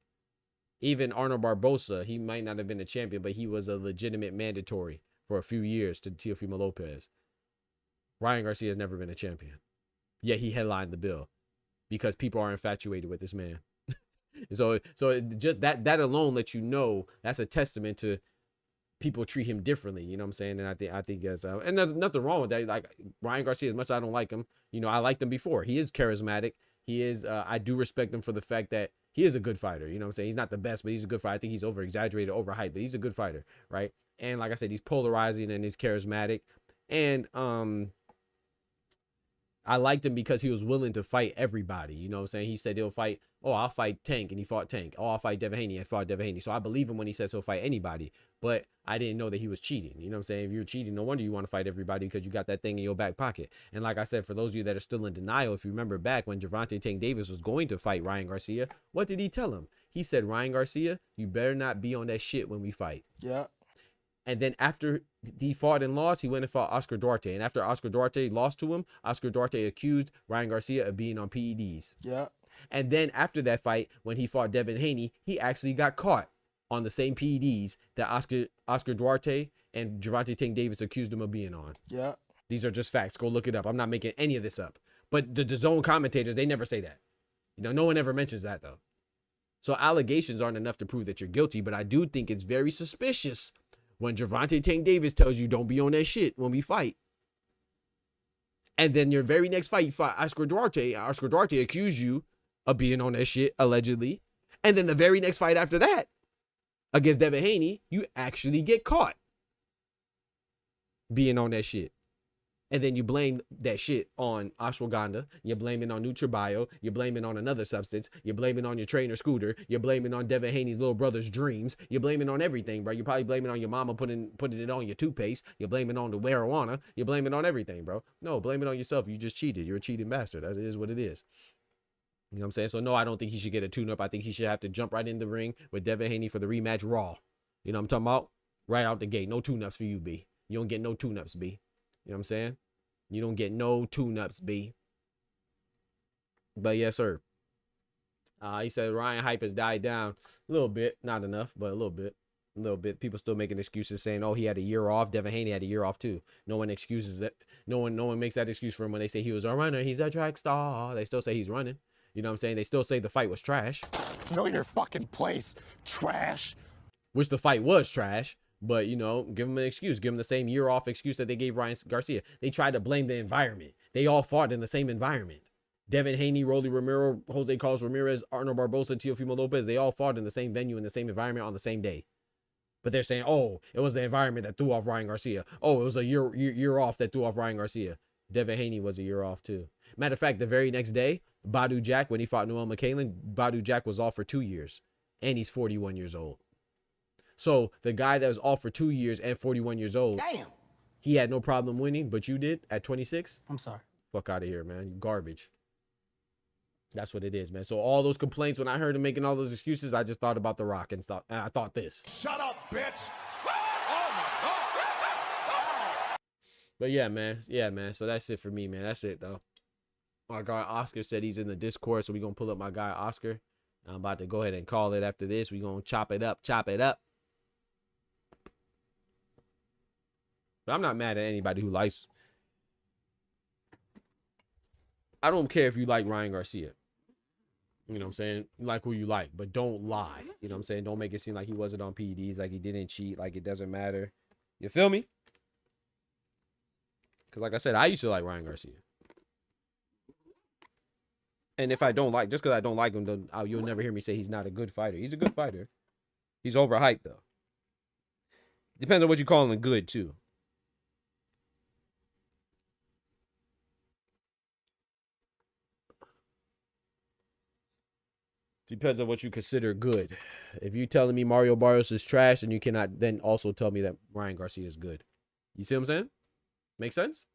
Even Arnold Barbosa, he might not have been a champion, but he was a legitimate mandatory for a few years to Teofimo Lopez. Ryan Garcia has never been a champion, yet he headlined the bill because people are infatuated with this man. So just that alone lets you know that's a testament to people treat him differently. You know what I'm saying? And I think there's and there's nothing wrong with that. Like Ryan Garcia, as much as I don't like him, you know, I liked him before. He is charismatic. He is. I do respect him for the fact that he is a good fighter. You know what I'm saying? He's not the best, but he's a good fighter. I think he's over exaggerated, overhyped, but he's a good fighter, right? And like I said, he's polarizing and he's charismatic. And I liked him because he was willing to fight everybody. You know what I'm saying? He said he'll fight, oh, I'll fight Tank, and he fought Tank. Oh, I'll fight Devin Haney, and fought Devin Haney. So I believe him when he says he'll fight anybody. But I didn't know that he was cheating. You know what I'm saying? If you're cheating, no wonder you want to fight everybody, because you got that thing in your back pocket. And like I said, for those of you that are still in denial, if you remember back when Gervonta Tank Davis was going to fight Ryan Garcia, what did he tell him? He said, Ryan Garcia, you better not be on that shit when we fight. Yeah. And then after he fought and lost, he went and fought Oscar Duarte. And after Oscar Duarte lost to him, Oscar Duarte accused Ryan Garcia of being on PEDs. Yeah. And then after that fight, when he fought Devin Haney, he actually got caught on the same PEDs that Oscar Duarte and Gervonta Tank Davis accused him of being on. Yeah. These are just facts. Go look it up. I'm not making any of this up. But the DAZN commentators, they never say that. You know, no one ever mentions that, though. So allegations aren't enough to prove that you're guilty, but I do think it's very suspicious when Gervonta Tank Davis tells you don't be on that shit when we fight. And then your very next fight, you fight Oscar Duarte. Oscar Duarte accused you of being on that shit, allegedly. And then the very next fight after that, against Devin Haney, you actually get caught being on that shit. And then you blame that shit on ashwagandha. You blame it on NutriBio. You blame it on another substance. You blame it on your trainer Scooter. You blame it on Devin Haney's little brother's dreams. You blame it on everything, bro. You probably blame it on your mama putting it on your toothpaste. You blame it on the marijuana. You blame it on everything, bro. No, blame it on yourself. You just cheated. You're a cheating bastard. That is what it is. You know what I'm saying? So, no, I don't think he should get a tune-up. I think he should have to jump right in the ring with Devin Haney for the rematch raw. You know what I'm talking about? Right out the gate. No tune-ups for you, B. You don't get no tune-ups, B. You know what I'm saying? You don't get no tune-ups, B. But yes, sir. He said Ryan hype has died down a little bit. Not enough, but a little bit. A little bit. People still making excuses saying, oh, he had a year off. Devin Haney had a year off too. No one excuses that. No one makes that excuse for him when they say he was a runner. He's a track star. They still say he's running. You know what I'm saying? They still say the fight was trash. Know your fucking place, trash. Which the fight was trash. But, you know, give him an excuse. Give him the same year off excuse that they gave Ryan Garcia. They tried to blame the environment. They all fought in the same environment. Devin Haney, Rolly Romero, Jose Carlos Ramirez, Arnold Barbosa, Teofimo Lopez, they all fought in the same venue, in the same environment on the same day. But they're saying, oh, it was the environment that threw off Ryan Garcia. Oh, it was a year off that threw off Ryan Garcia. Devin Haney was a year off too. Matter of fact, the very next day, Badu Jack, when he fought Noel McCallan, Badu Jack was off for 2 years. And he's 41 years old. So the guy that was off for 2 years and 41 years old, Damn. he had no problem winning, but you did at 26? I'm sorry. Fuck out of here, man. You garbage. That's what it is, man. So all those complaints, when I heard him making all those excuses, I just thought about The Rock and stuff. And I thought this. Shut up, bitch. But yeah, man. Yeah, man. So that's it for me, man. That's it, though. My guy Oscar said he's in the Discord, so we're going to pull up my guy Oscar. I'm about to go ahead and call it after this. We're going to chop it up. But I'm not mad at anybody who likes. I don't care if you like Ryan Garcia. You know what I'm saying? You like who you like, but don't lie. You know what I'm saying? Don't make it seem like he wasn't on PEDs, like he didn't cheat, like it doesn't matter. You feel me? Because like I said, I used to like Ryan Garcia. And if I don't like, just because I don't like him, then you'll never hear me say he's not a good fighter. He's a good fighter. He's overhyped, though. Depends on what you call him good, too. Depends on what you consider good. If you're telling me Mario Barrios is trash, then you cannot then also tell me that Ryan Garcia is good. You see what I'm saying? Make sense?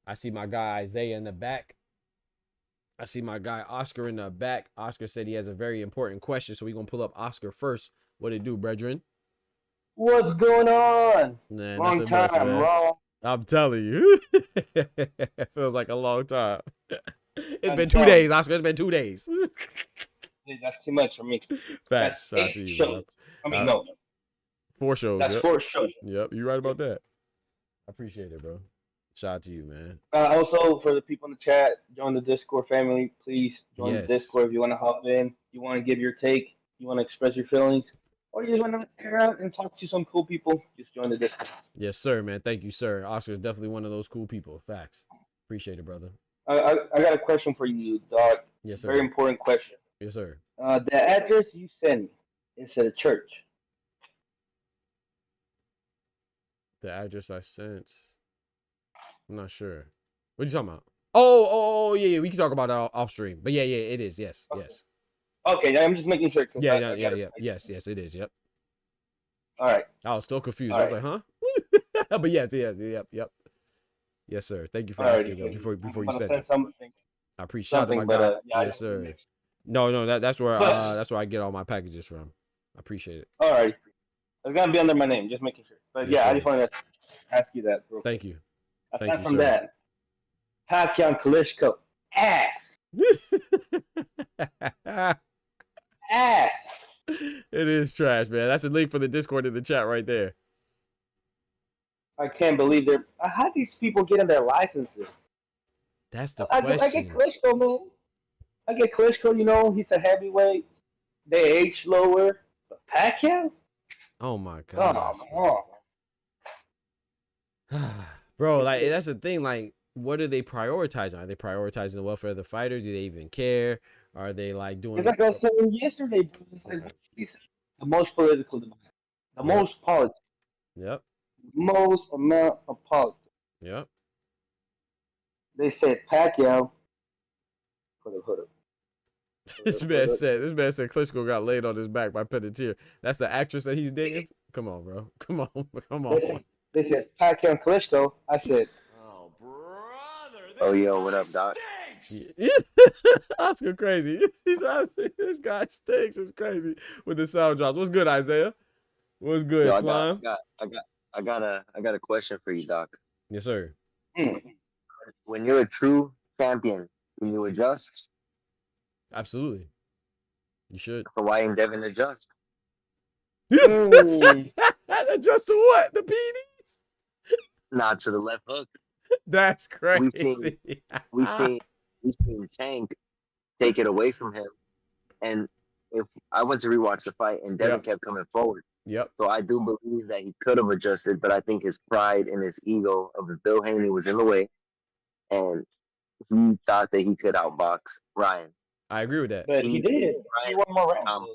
I see my guy Isaiah in the back. I see my guy Oscar in the back. Oscar said he has a very important question, so we're going to pull up Oscar first. What it do, brethren? What's going on? Nah, long nothing time, much, man. bro. I'm telling you. It feels like a long time. It's been 2 telling days, Oscar. It's been 2 days. Dude, that's too much for me. Facts. That's Shout out 8 to you, shows. bro. I mean, no. 4 shows. That's Yep. 4 shows. Yep, you right about that. I appreciate it, bro. Shout out to you, man. Also, for the people in the chat, join the Discord family. Please join the Discord if you want to hop in. You want to give your take. You want to express your feelings. Or you just want to hang out and talk to some cool people. Just join the Discord. Yes, sir, man. Thank you, sir. Oscar is definitely one of those cool people. Facts. Appreciate it, brother. I got a question for you, dog. Yes, sir. Very important question. Yes, sir. The address you sent me, is it a church? The address I sent. I'm not sure. What are you talking about? Oh, yeah. We can talk about that off stream. But yeah, it is. Yes, Okay. yes. Okay, I'm just making sure. Yeah. Yes, it is. Yep. All right. I was still confused. All I was right. like, huh? But yes, yep. Yes, sir. Thank you for asking though, before you said that. I appreciate it, my guy. yeah, Yes, sir. No, that's where I get all my packages from. I appreciate it. All right. It's gonna be under my name, just making sure. But Yes, yeah, I sir. just wanted to ask you that. Real Thank quick. you. Aside Thank you, from sir. that, Pacquiao and KLITSCHKO, ass. Ass. It is trash, man. That's a link for the Discord in the chat right there. I can't believe they're. How do these people getting their licenses? That's the I question. get KLITSCHKO, man. I get KLITSCHKO. You know, he's a heavyweight. They age slower. But Pacquiao? Oh my god. Bro, like that's the thing. Like, what are they prioritizing? Are they prioritizing the welfare of the fighter? Do they even care? Are they like doing? It's like I was saying yesterday. It's like the most political demand. The most politics. Yep. Most amount of politics. Yep. They said Pacquiao. Put up. This man said Klitschko got laid on his back by Pelletier. That's the actress that he's dating? Come on, bro. Come on. They said Pacquiao and KLITSCHKO. I said, Oh, brother. Oh, yo, what up, Doc? Oscar crazy. He's this guy stinks. It's crazy with the sound drops. What's good, Isaiah? What's good, Yo, Slime? I got a question for you, Doc. Yes, sir. When you're a true champion, can you adjust? Absolutely. You should. So why ain't Devin adjust? Adjust to what? The PDs? Not to the left hook. That's crazy. We seen Tank take it away from him, and if I went to rewatch the fight, and Devin kept coming forward. Yep. So I do believe that he could have adjusted, but I think his pride and his ego of Bill Haney was in the way, and he thought that he could outbox Ryan. I agree with that. but he did. He won more rounds.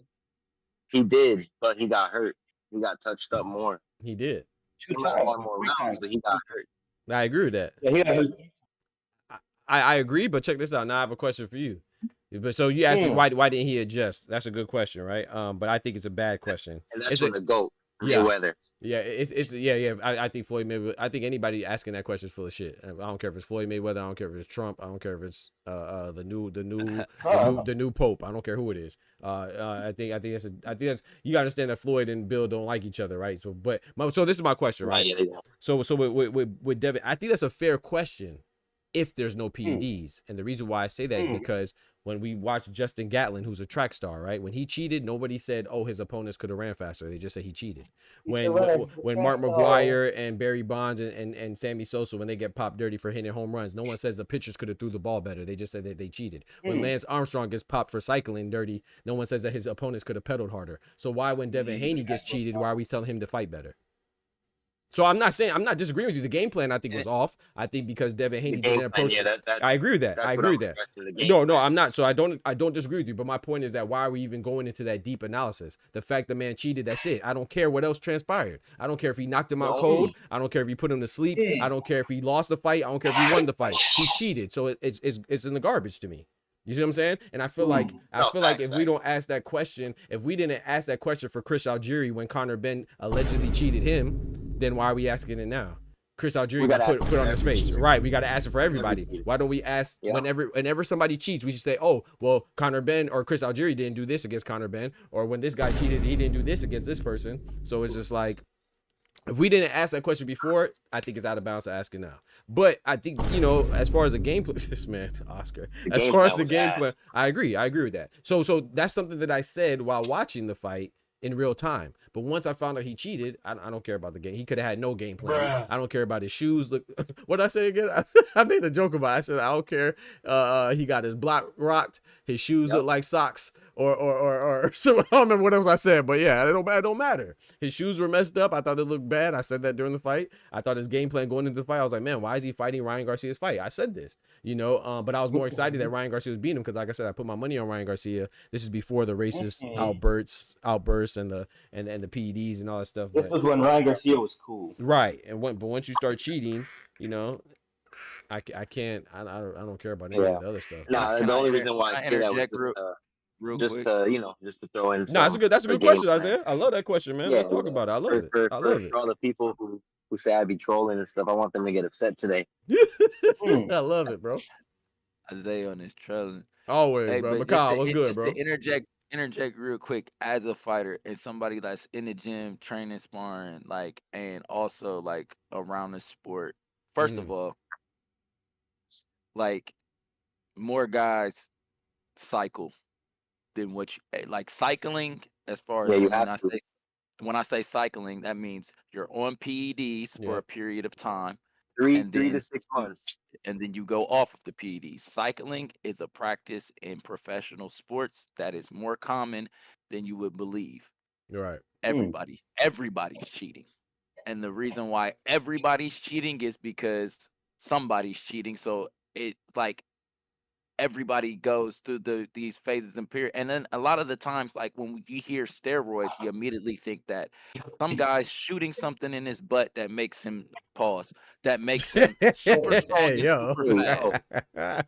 He did, but he got hurt. He got touched up more. He did. He might won more rounds, but he got hurt. I agree with that. Yeah, he got hurt. I agree, but check this out. Now I have a question for you. But so you asked me why didn't he adjust? That's a good question, right? But I think it's a bad question. And that's from the GOAT, Mayweather. Yeah, I think Floyd Mayweather. I think anybody asking that question is full of shit. I don't care if it's Floyd Mayweather. I don't care if it's Trump. I don't care if it's the new Pope. I don't care who it is. I think that's you gotta understand that Floyd and Bill don't like each other, right? So this is my question, right? Yeah, So with Devin, I think that's a fair question if there's no PEDs. And the reason why I say that is because when we watch Justin Gatlin, who's a track star, right? When he cheated, nobody said, oh, his opponents could have ran faster. They just said he cheated. When Mark McGwire and Barry Bonds and Sammy Sosa, when they get popped dirty for hitting home runs, no one says the pitchers could have threw the ball better. They just said that they cheated. When Lance Armstrong gets popped for cycling dirty, no one says that his opponents could have pedaled harder. So why, when Devin Haney gets cheated, why are we telling him to fight better? So I'm not disagreeing with you. The game plan I think was off. I think because Devin Haney didn't approach. I agree with that. I agree with that. No, I'm not. So I don't disagree with you. But my point is that why are we even going into that deep analysis? The fact the man cheated, that's it. I don't care what else transpired. I don't care if he knocked him out cold. I don't care if he put him to sleep. I don't care if he lost the fight. I don't care if he won the fight. He cheated. So it's in the garbage to me. You see what I'm saying? And I feel like if we don't ask that question, if we didn't ask that question for Chris Algieri when Conor Ben allegedly cheated him, then why are we asking it now? Chris Algieri got put on his face. Right, we got to ask it for everybody. Why don't we ask whenever somebody cheats, we should say, oh, well, Conor Ben or Chris Algieri didn't do this against Conor Ben, or when this guy cheated, he didn't do this against this person. So it's just like, if we didn't ask that question before, I think it's out of bounds to ask it now. But I think, as far as the gameplay, this man, Oscar, as far as the game plan, I agree with that. So that's something that I said while watching the fight in real time. But once I found out he cheated, I don't care about the game. He could have had no game plan. I don't care about his shoes. Look, what did I say again? I made a joke about it. I said, I don't care. He got his block rocked. His shoes look like socks. Or so I don't remember what else I said, but yeah, it don't matter. His shoes were messed up. I thought they looked bad. I said that during the fight. I thought his game plan going into the fight, I was like, man, why is he fighting Ryan Garcia's fight? I said this, but I was more excited that Ryan Garcia was beating him because, like I said, I put my money on Ryan Garcia. This is before the racist outbursts and the PEDs and all that stuff. This was when Ryan Garcia was cool, right? And but once you start cheating, I can't. I don't care about any of the other stuff. No, the only reason why I say that was just to throw in. No, that's a good question, Isaiah. I love that question, man. Let's talk about it. I love it. I love it. For all the people who say I be trolling and stuff, I want them to get upset today. I love it, bro. Isaiah on his trolling. Always, bro. Macau, what's good, bro? To interject real quick as a fighter and somebody that's in the gym training, sparring, like, and also like around the sport. First of all, like more guys cycle than what you like cycling. As far Yeah, as you have to. when I say cycling, that means you're on PEDs for a period of time, Three and to then 6 months. and then you go off of the PEDs. Cycling is a practice in professional sports that is more common than you would believe. Right. Everybody's cheating. And the reason why everybody's cheating is because somebody's cheating. So it like everybody goes through these phases and period. And then a lot of the times, like when we hear steroids, we immediately think that some guy's shooting something in his butt that makes him pause, that makes him super strong and Yo. super fast.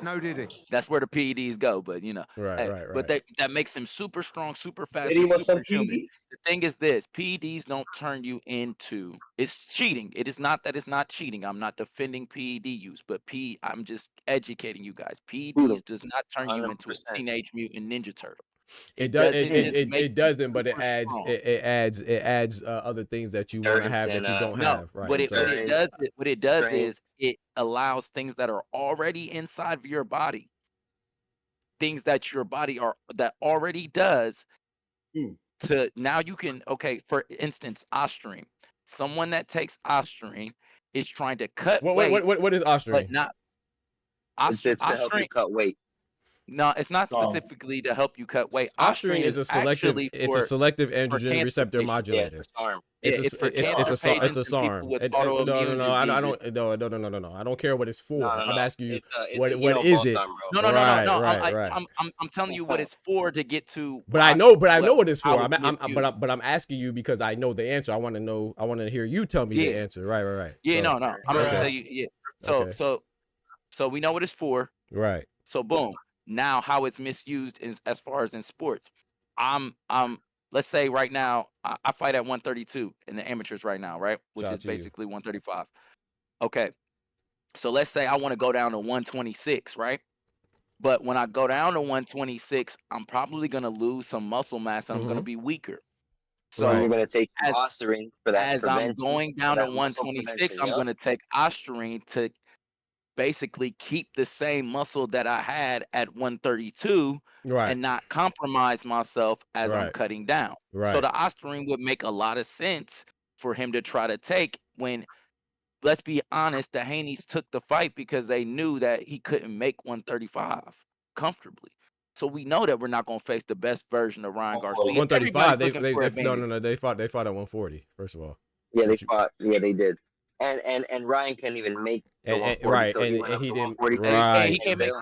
No, did he? That's where the PEDs go, but you know, Right. but that makes him super strong, super fast, Did he and want some superhuman. PED? The thing is this: PEDs don't turn you into. It's cheating. It is not that it's not cheating. I'm not defending PED use, but I'm just educating you guys. PEDs does not turn you into a 100%. Teenage Mutant Ninja Turtle. It does. It It doesn't, but it super adds. strong. It adds other things that you want to have that you don't have. Right. What it does strength. is it allows things that are already inside of your body, things that your body that already does, to now you can, okay, for instance, Ostrine. Someone that takes Ostrine is trying to cut weight. What is Ostrine? But not It's to help you cut weight. No, it's not specifically to help you cut weight. Ostrine is a selective. It's a selective androgen receptor modulator. It's a SARM. No, I don't care what it's for. I'm asking you what is it? No. I'm telling you what it's for to get to. But I know what it's for. But I'm asking you because I know the answer. I want to know. I want to hear you tell me the answer. Right. Yeah, no. I'm gonna tell you. Yeah. So we know what it's for. Right. So boom. Now how it's misused is as far as in sports. Let's say right now I fight at 132 in the amateurs right now, right? Which is basically 135. Okay. So let's say I want to go down to 126, right? But when I go down to 126, I'm probably going to lose some muscle mass and I'm going to be weaker. So you're going to take Ostrine for that. As I'm going down to 126, I'm going to take Ostrine to basically keep the same muscle that I had at 132 and not compromise myself as I'm cutting down. So the Ostrine would make a lot of sense for him to try to take when, let's be honest, the Haneys took the fight because they knew that he couldn't make 135 comfortably. So we know that we're not going to face the best version of Ryan Garcia. 135, they fought at 140, first of all. Yeah, they fought. Yeah, they did. And Ryan can't even make the 140. Right, so and he didn't. Right, he can't make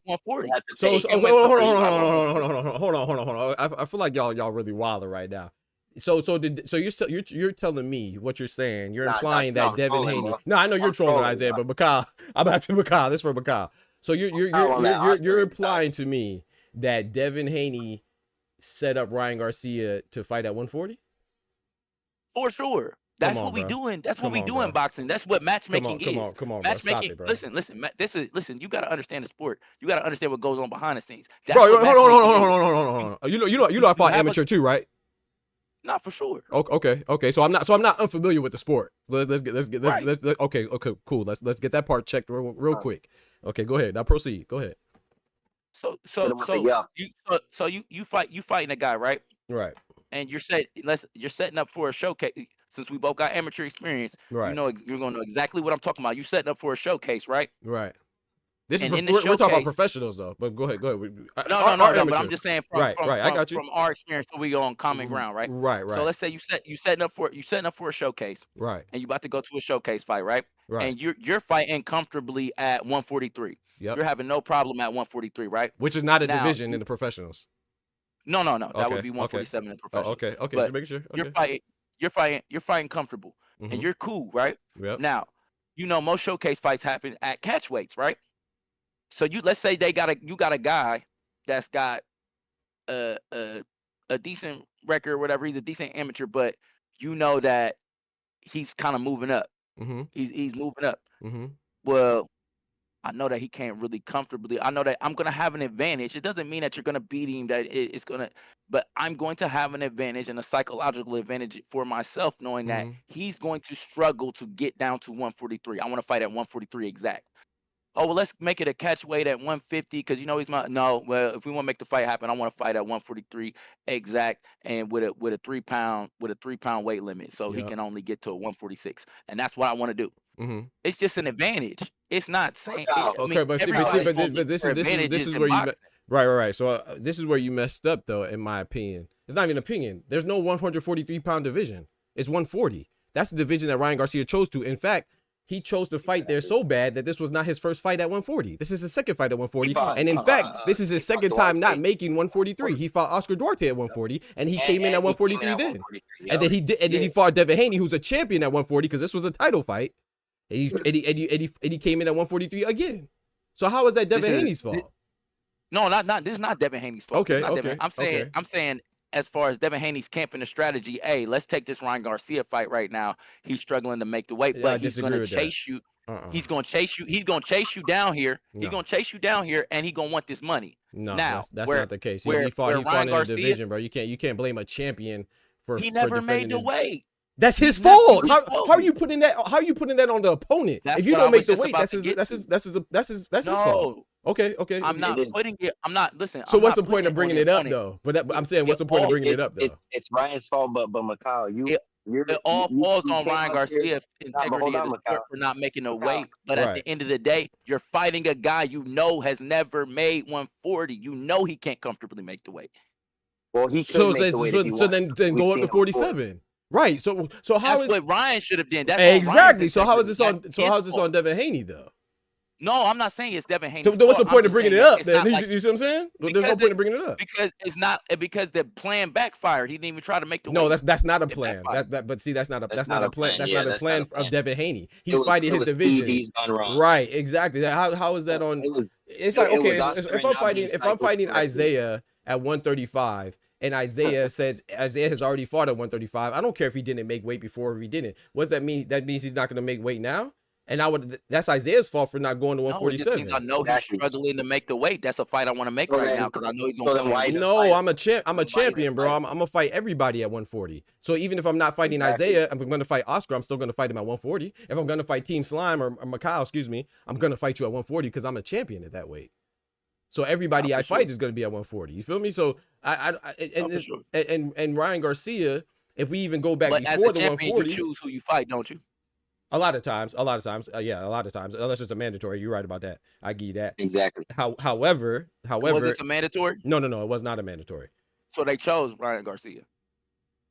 140. So hold on. I feel like y'all really wilding right now. So you're telling me what you're saying. You're implying that Devin Haney. No, I know you're trolling Isaiah, but Bakal. I'm asking Bakal. This is for Bakal. So you're implying to me that Devin Haney set up Ryan Garcia to fight at 140? For sure. That's what we doing. That's what we do in boxing. That's what matchmaking is. Come on, matchmaking. Bro. Listen. Listen. You gotta understand the sport. You gotta understand what goes on behind the scenes. That's hold on. You know I fought amateur too, right? Not for sure. Okay. So I'm not unfamiliar with the sport. Let's get okay, cool. Let's get that part checked real quick. Okay, go ahead. Now proceed. Go ahead. So you fighting a guy, right? Right. And you're setting up for a showcase. Since we both got amateur experience, right? You're gonna know exactly what I'm talking about. You're setting up for a showcase, right? Right. We're talking about professionals though. But go ahead. No. But I'm just saying from I got you. From our experience, so we go on common ground, right? Right. So let's say you setting up for a showcase, right? And you about to go to a showcase fight, right? Right. And you're fighting comfortably at 143. Yep. You're having no problem at 143, right? Which is not a division in the professionals. No. That would be 147 in the professionals. Okay. But just making sure. Okay. You're fighting comfortable, and you're cool, right? Yep. Now, most showcase fights happen at catch weights, right? So let's say you got a guy that's got a decent record or whatever. He's a decent amateur, but you know that he's kind of moving up. Mm-hmm. He's moving up. Mm-hmm. Well, I know that he can't really comfortably. I know that I'm going to have an advantage. It doesn't mean that you're going to beat him, that it's going to, but I'm going to have an advantage and a psychological advantage for myself, knowing that he's going to struggle to get down to 143. I want to fight at 143 exact. Oh, well, let's make it a catch weight at 150 because you know he's my well, if we want to make the fight happen, I want to fight at 143 exact and with a 3 pound weight limit, so he can only get to a 146, and that's what I want to do. It's just an advantage. It's not saying but this is where you right. So this is where you messed up, though, in my opinion. It's not even an opinion. There's no 143-pound division. It's 140. That's the division that Ryan Garcia chose to. In fact, he chose to fight there so bad that this was not his first fight at 140. This is his second fight at 140. And in fact, this is his second time not making 143. He fought Oscar Duarte at 140, and he came in at 143 then. And then he fought Devin Haney, who's a champion at 140 because this was a title fight. And he came in at 143 again. So how is that Devin Haney's fault? No, this is not Devin Haney's fault. Okay. I'm saying as far as Devin Haney's camping the strategy, hey, let's take this Ryan Garcia fight right now. He's struggling to make the weight, but he's going to chase you. He's going to chase you. He's going to chase you down here. He's going to chase you down here, and he's going to want this money. No, that's not the case. He fought in the division, bro. You can't blame a champion for he never made the weight. That's his fault. How are you putting that? How are you putting that on the opponent? If you don't make the weight, that's his fault. Okay. I'm not putting it. I'm not. Listen. So what's the point of bringing it up, though? But I'm saying, what's the point of bringing it up, though? It's Ryan's fault, but Macau, it all falls on Ryan Garcia's integrity of the sport for not making a weight. But at the end of the day, you're fighting a guy you know has never made 140. You know he can't comfortably make the weight. Well, he could make the weight. So then go up to 47. Right. So how is what Ryan should have done? That's exactly. So how is this on? So how is this on Devin Haney, though? No, I'm not saying it's Devin Haney. So what's the point of bringing it up then? You see what I'm saying? There's no point of bringing it up. Because it's not because the plan backfired. He didn't even try to make the weight. No, that's not a plan. But see, that's not a plan. That's not a plan of Devin Haney. He's fighting his division. Right, exactly. How is that on? It's like, okay, if I'm fighting Isaiah at 135. And Isaiah has already fought at 135. I don't care if he didn't make weight before or if he didn't. What does that mean? That means he's not going to make weight now? And that's Isaiah's fault for not going to 147. I know he's struggling to make the weight. That's a fight I want to make right now because I know he's going to come. No, I'm a champion, bro. I'm going to fight everybody at 140. So even if I'm not fighting Isaiah, I'm going to fight Oscar. I'm still going to fight him at 140. If I'm going to fight Team Slime or Macau, excuse me, I'm going to fight you at 140 because I'm a champion at that weight. So everybody I fight is going to be at 140. You feel me? So and Ryan Garcia, if we even go back before the 140, you choose who you fight, don't you? A lot of times, yeah, a lot of times, unless it's a mandatory. You're right about that. I give you that. Exactly. However, was this a mandatory? No, it was not a mandatory. So they chose Ryan Garcia.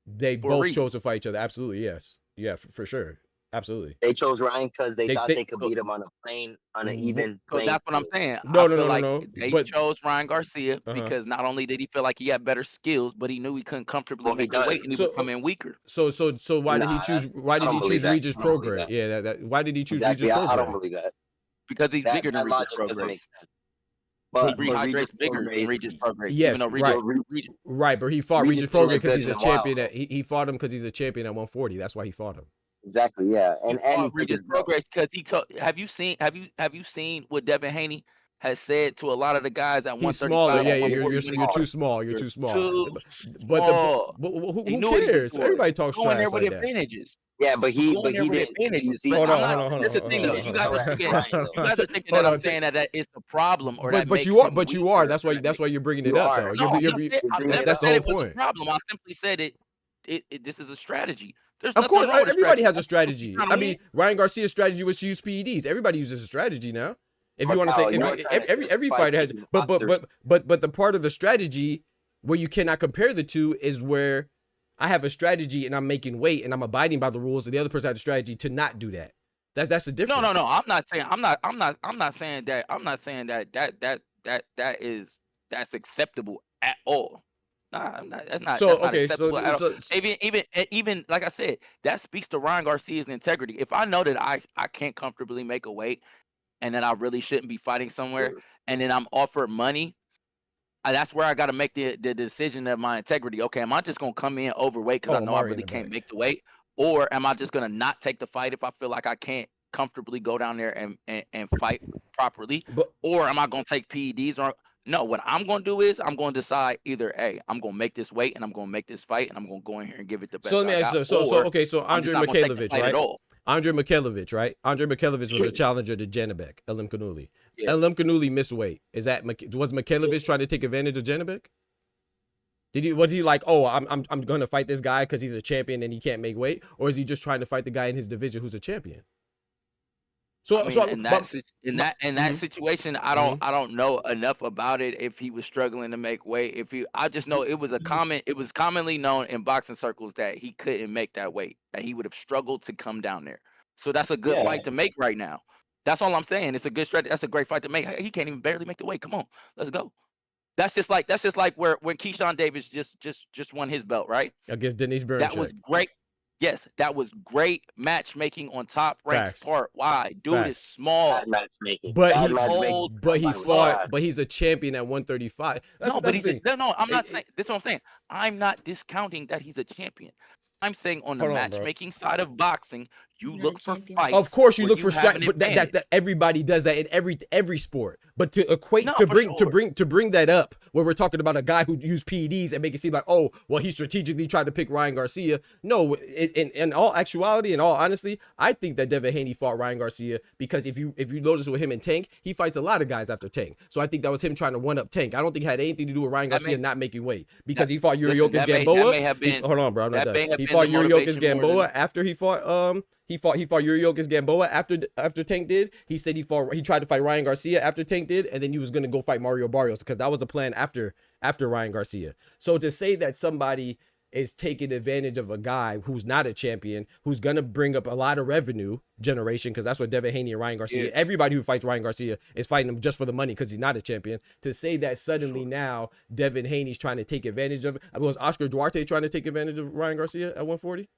They both chose to fight each other. Absolutely, yes, yeah, for sure. Absolutely. They chose Ryan because they thought they could beat him on an even plane. That's what I'm saying. No. They chose Ryan Garcia because not only did he feel like he had better skills, but he knew he couldn't comfortably make the weight and he would come in weaker. So why did he choose? Why did he choose Regis Prograis? Yeah, why did he choose Regis Prograis? I don't believe that. Because he's bigger than Regis Prograis. But he rehydrates bigger than Regis Prograis. Yes, right. But he fought Regis Prograis because he's a champion. He fought him because he's a champion at 140. That's why he fought him. Exactly, yeah, and Regis Prograis because he told. Have you seen what Devin Haney has said to a lot of the guys at 135? He's smaller, yeah. You're too small. You're too small. But who cares? Everybody talks trash like that. Advantages. Yeah, but he didn't. Hold on. That's the thing, though. You guys are thinking that I'm saying that it's a problem or that. But you are. That's why you're bringing it up, though. That's the whole point. Problem. I simply said this is a strategy. Of course, everybody has a straty. I mean, Ryan Garcia's strategy was to use PEDs. Everybody uses a strategy now. If you want to say, every fighter has, but the part of the strategy where you cannot compare the two is where I have a strategy and I'm making weight and I'm abiding by the rules, and the other person has a strategy to not do that. That's the difference. No. I'm not saying that's acceptable at all. That's not acceptable at all. Even like I said, that speaks to Ryan Garcia's integrity. If I know that I can't comfortably make a weight and that I really shouldn't be fighting somewhere, and then I'm offered money, that's where I got to make the decision of my integrity. Okay, am I just going to come in overweight because I know I really can't make the weight? Or am I just going to not take the fight if I feel like I can't comfortably go down there and fight properly, But, or am I going to take PEDs? Or no, what I'm going to do is I'm going to decide either, hey, I'm going to make this weight and I'm going to make this fight and I'm going to go in here and give it the best. so let me ask you. So okay. So Andre Mikhailovich, right? Andre Mikhailovich, right? Andre Mikhailovich was a challenger to Janibek, Elim Kanuli. Yeah. Elim Kanuli missed weight. Was Mikhailovich trying to take advantage of Janibek? Was he like, oh, I'm gonna fight this guy because he's a champion and he can't make weight, or is he just trying to fight the guy in his division who's a champion? So, I mean, in that situation, I don't know enough about it. If he was struggling to make weight, I just know it was commonly known in boxing circles that he couldn't make that weight, that he would have struggled to come down there. So that's a good fight to make right now. That's all I'm saying. It's a good strategy. That's a great fight to make. He can't even barely make the weight. Come on, let's go. That's just like when Keyshawn Davis just won his belt, right? Against Denise Berncheck. That was great. Yes, that was great matchmaking on Top Rank's part. Why? Dude is small. Matchmaking. But he's a champion at 135. I'm not saying this is what I'm saying. I'm not discounting that he's a champion. I'm saying on the matchmaking side of boxing, you look for fights. Of course, you look for strategy, but that everybody does that in every sport. But to equate to bring that up, where we're talking about a guy who used PEDs and make it seem like, oh, well, he strategically tried to pick Ryan Garcia. No, in all actuality, in all honesty, I think that Devin Haney fought Ryan Garcia because if you notice with him and Tank, he fights a lot of guys after Tank. So I think that was him trying to one up Tank. I don't think it had anything to do with Ryan Garcia not making weight because he fought Yuriorkis Gamboa. Hold on, bro, I'm not done. He fought Yuriorkis Gamboa after he fought He fought Yuriorkis Gamboa after Tank did. He said he tried to fight Ryan Garcia after Tank did, and then he was gonna go fight Mario Barrios because that was the plan after Ryan Garcia. So to say that somebody is taking advantage of a guy who's not a champion, who's gonna bring up a lot of revenue generation, because that's what Devin Haney and Ryan Garcia, everybody who fights Ryan Garcia is fighting him just for the money because he's not a champion. To say that suddenly now Devin Haney's trying to take advantage of it. Was Oscar Duarte trying to take advantage of Ryan Garcia at 140?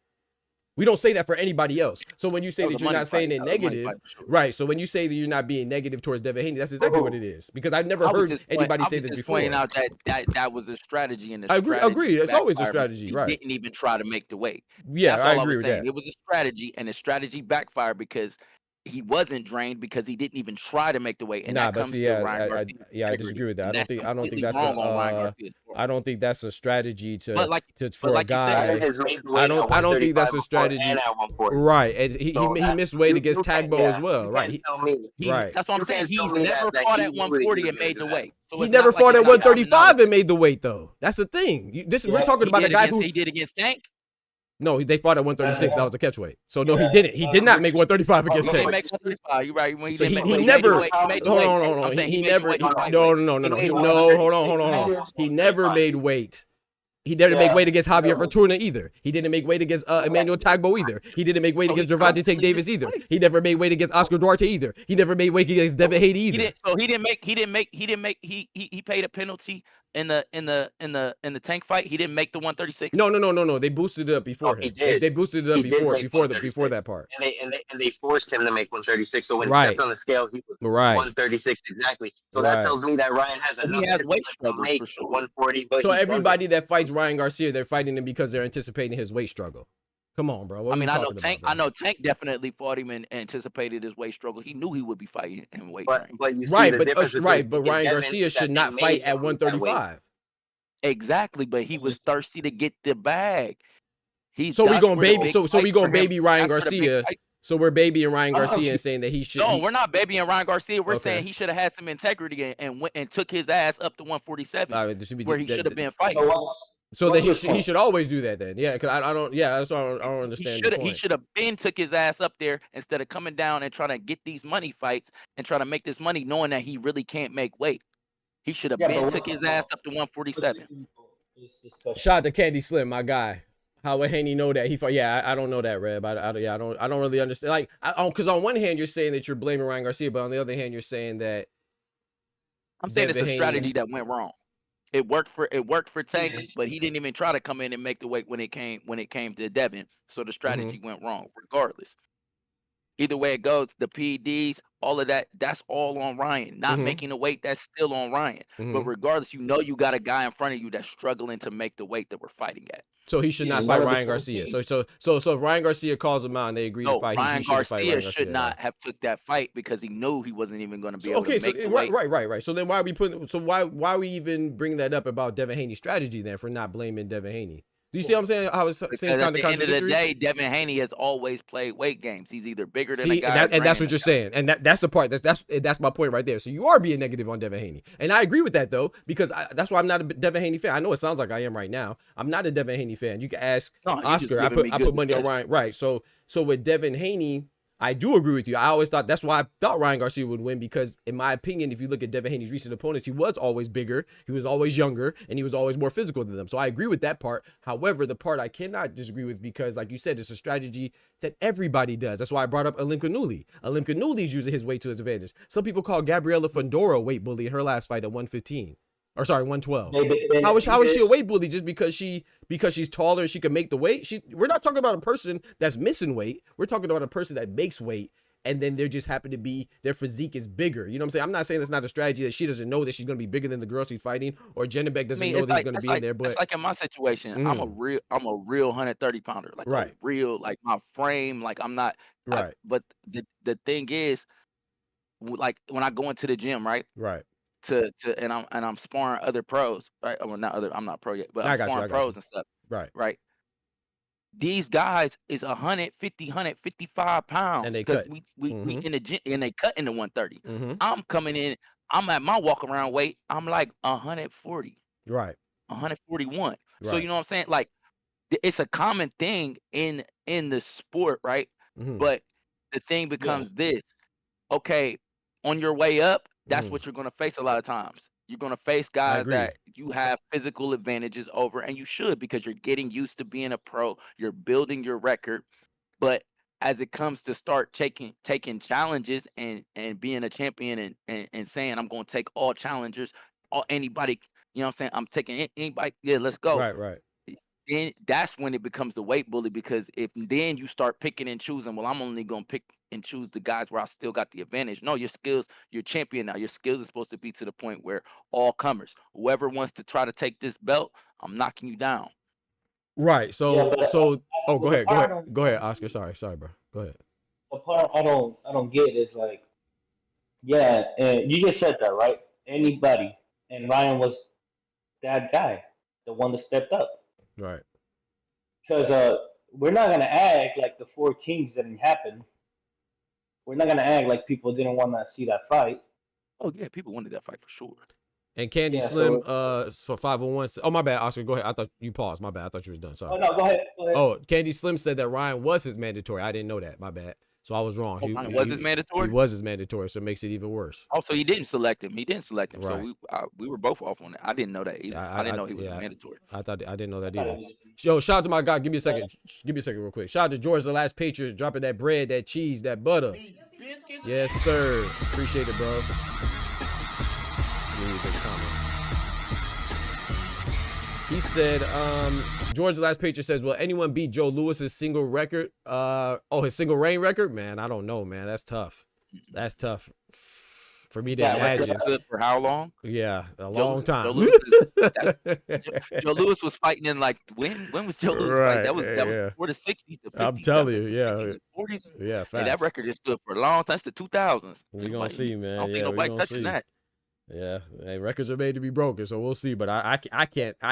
We don't say that for anybody else. So when you say that you're not saying it negative, right? So when you say that you're not being negative towards Devin Haney, that's exactly what it is. Because I've never heard anybody say this before. Pointing out that was a strategy, and I agree. It's always a strategy, right? He didn't even try to make the weight. Yeah, I agree with that. It was a strategy, and the strategy backfired because he wasn't drained because he didn't even try to make the weight. And that comes to Ryan Garcia. I disagree with that. I don't think that's I don't think that's a strategy for a guy. I don't think that's a strategy. Right. And he missed weight against Tagbo as well. Right. Right. That's what I'm saying. He's never fought at 140 and made the weight. He never fought at 135 and made the weight though. That's the thing. We're talking about a guy who he did against Tank. No, they fought at 136. That was a catch weight. So no, he didn't. He did not make 135 against Tank. You're right. So he never. Hold on. He never. No. Hold on. He never made weight. He didn't make weight against Javier Fortuna either. He didn't make weight against Emmanuel Tagbo either. He didn't make weight against Gervonta Tank Davis either. He never made weight against Oscar Duarte either. He never made weight against Devin Haney either. He paid a penalty in the Tank fight. He didn't make the 136. No. They boosted it up before him. They boosted it up before that part. And they forced him to make 136. So when he stepped on the scale, he was 136 exactly. So that tells me that Ryan has enough weight struggle to make 140. But so everybody that fights Ryan Garcia, they're fighting him because they're anticipating his weight struggle. Come on, bro. I know Tank definitely fought him and anticipated his weight struggle. He knew he would be fighting in weight. But Ryan Garcia should not fight at 135. Exactly, but he was thirsty to get the bag. So we going baby Ryan Garcia. So we're babying Ryan Garcia and saying that he should. No, we're not babying Ryan Garcia. We're saying he should have had some integrity and went and took his ass up to 147, where he should have been fighting. So that he should always do that then. Yeah, because I don't understand. He should have been took his ass up there instead of coming down and trying to get these money fights and trying to make this money knowing that he really can't make weight. He should have been took his ass up to 147. Shout out to Candy Slim, my guy. How would Haney know that he fought? Yeah, I don't know that, Reb. I don't really understand. Like, because on one hand you're saying that you're blaming Ryan Garcia, but on the other hand you're saying that I'm saying it's a strategy that went wrong. It worked for Tank, but he didn't even try to come in and make the weight when it came to Devin. So the strategy went wrong, regardless. Either way it goes, the PEDs, all of that, that's all on Ryan. Not making the weight, that's still on Ryan. But regardless, you know you got a guy in front of you that's struggling to make the weight that we're fighting at. So he should not fight Ryan Garcia. So if Ryan Garcia calls him out and they agree to fight, Ryan he should fight Ryan Garcia. Should not have took that fight because he knew he wasn't even going to be able to make the weight. Right. So then why are we putting? So why are we even bringing that up about Devin Haney's strategy then for not blaming Devin Haney? Do you see what I'm saying? How it's at the end of the day, Devin Haney has always played weight games. He's either bigger than a guy, and that's what you're saying, and that's the part. That's my point right there. So you are being negative on Devin Haney, and I agree with that though, because that's why I'm not a Devin Haney fan. I know it sounds like I am right now. I'm not a Devin Haney fan. You can ask Oscar. I put money on Ryan. Right. So with Devin Haney, I do agree with you. I always thought that's why I thought Ryan Garcia would win, because in my opinion, if you look at Devin Haney's recent opponents, he was always bigger, he was always younger, and he was always more physical than them. So I agree with that part. However, the part I cannot disagree with, because like you said, it's a strategy that everybody does. That's why I brought up Alim Kanuli. Alim Kanuli is using his weight to his advantage. Some people call Gabriela Fondora a weight bully in her last fight at 115. Or sorry, 112. How is she a weight bully just because she's taller and she can make the weight? We're not talking about a person that's missing weight. We're talking about a person that makes weight, and then there just happen to be their physique is bigger. You know what I'm saying? I'm not saying it's not a strategy that she doesn't know that she's going to be bigger than the girl she's fighting, or Jennebeck doesn't know that he's going to be in there. But it's like in my situation, I'm a real 130 pounder, like a real, like my frame, like I'm not right. But the thing is, like when I go into the gym, right? And I'm sparring other pros, right? Well, I'm not pro yet, but I'm sparring pros and stuff. Right. These guys is 150, 155 pounds. And they cut. We in the gym, and they cut in the 130. I'm coming in, I'm at my walk around weight, I'm like 140. Right. 141. So you know what I'm saying? Like it's a common thing in the sport, right? But the thing becomes this. Okay, on your way up, that's what you're going to face a lot of times. You're going to face guys that you have physical advantages over, and you should, because you're getting used to being a pro. You're building your record. But as it comes to start taking challenges and being a champion and saying, I'm going to take all challengers, anybody, you know what I'm saying? I'm taking anybody. Yeah, let's go. Right. Then that's when it becomes the weight bully, because if then you start picking and choosing, well, I'm only going to pick and choose the guys where I still got the advantage. No, your skills, you're champion now. Your skills are supposed to be to the point where all comers, whoever wants to try to take this belt, I'm knocking you down. Right. So go ahead, Oscar. Sorry, bro. Go ahead. The part I don't get is like, and you just said that, right? Anybody, and Ryan was that guy, the one that stepped up. Right. Because we're not gonna act like the 4 Kings didn't happen. We're not gonna act like people didn't want to see that fight. Oh yeah, people wanted that fight for sure. And Candy Slim for 501. Oh, my bad, Oscar. Go ahead. I thought you paused. My bad. I thought you was done. Sorry. Oh no, go ahead. Oh, Candy Slim said that Ryan was his mandatory. I didn't know that. My bad. So I was wrong. He was his mandatory? He was his mandatory, so it makes it even worse. Oh, so he didn't select him. Right. So we were both off on that. I didn't know that either. I didn't know he was mandatory. I didn't know that either. Yo, shout out to my guy. Give me a second. Real quick. Shout out to George, the last Patriot, dropping that bread, that cheese, that butter. Yes, sir. Appreciate it, bro. He said, George the Last Patriot says, will anyone beat Joe Lewis's single record? His single reign record? Man, I don't know, man. That's tough. That's tough for me to imagine. For how long? Yeah, a long time. Joe Lewis was fighting in like, when was Joe Lewis fighting? That was before the 60s, the 50s. I'm telling you, 40s. Yeah, facts. And that record has stood for a long time, since the 2000s. We're going to see, man. I don't think nobody touching that. Yeah, hey, records are made to be broken, so we'll see. But I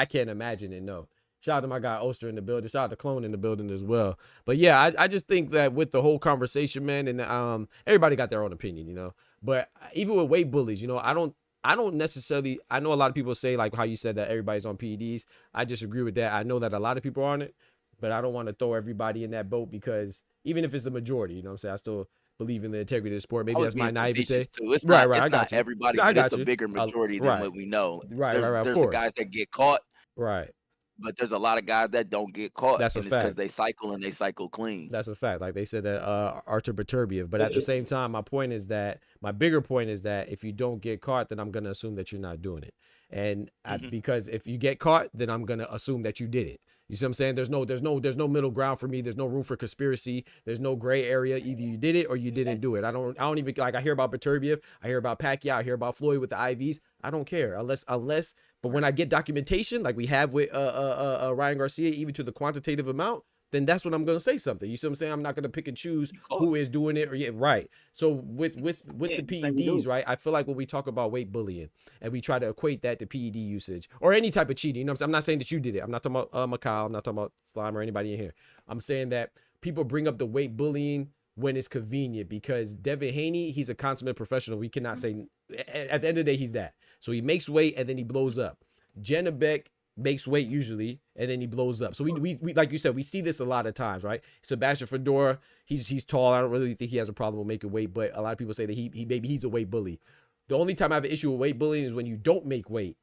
can't imagine it. No. Shout out to my guy Oster in the building. Shout out to Clone in the building as well. But yeah, I just think that with the whole conversation, man, and everybody got their own opinion, you know. But even with weight bullies, you know, I don't necessarily. I know a lot of people say like how you said that everybody's on PEDs. I disagree with that. I know that a lot of people are on it, but I don't want to throw everybody in that boat, because even if it's the majority, you know what I'm saying, I still believe in the integrity of the sport. Maybe that's my naivete. Right. I got you. Everybody, it's a bigger majority than what we know. Right. There's the guys that get caught. Right. But there's a lot of guys that don't get caught. That's a fact. Because they cycle and they cycle clean. That's a fact. Like they said that Artur Beterbiev. But at the same time, my bigger point is that if you don't get caught, then I'm gonna assume that you're not doing it. And because if you get caught, then I'm gonna assume that you did it. You see what I'm saying? There's no middle ground for me. There's no room for conspiracy. There's no gray area. Either you did it or you didn't do it. I don't even like. I hear about Beterbiev. I hear about Pacquiao. I hear about Floyd with the IVs. I don't care unless. But when I get documentation like we have with Ryan Garcia, even to the quantitative amount, then that's when I'm gonna say something. You see what I'm saying? I'm not gonna pick and choose who is doing it or right. So with the PEDs, right? I feel like when we talk about weight bullying and we try to equate that to PED usage or any type of cheating, you know what I'm saying? I'm not saying that you did it. I'm not talking about Macau. I'm not talking about Slime or anybody in here. I'm saying that people bring up the weight bullying when it's convenient because Devin Haney, he's a consummate professional. We cannot say at the end of the day he's that. So he makes weight and then he blows up. Janabek makes weight usually and then he blows up. So we like you said, we see this a lot of times, right? Sebastian Fedora, he's tall. I don't really think he has a problem with making weight, but a lot of people say that he's a weight bully. The only time I have an issue with weight bullying is when you don't make weight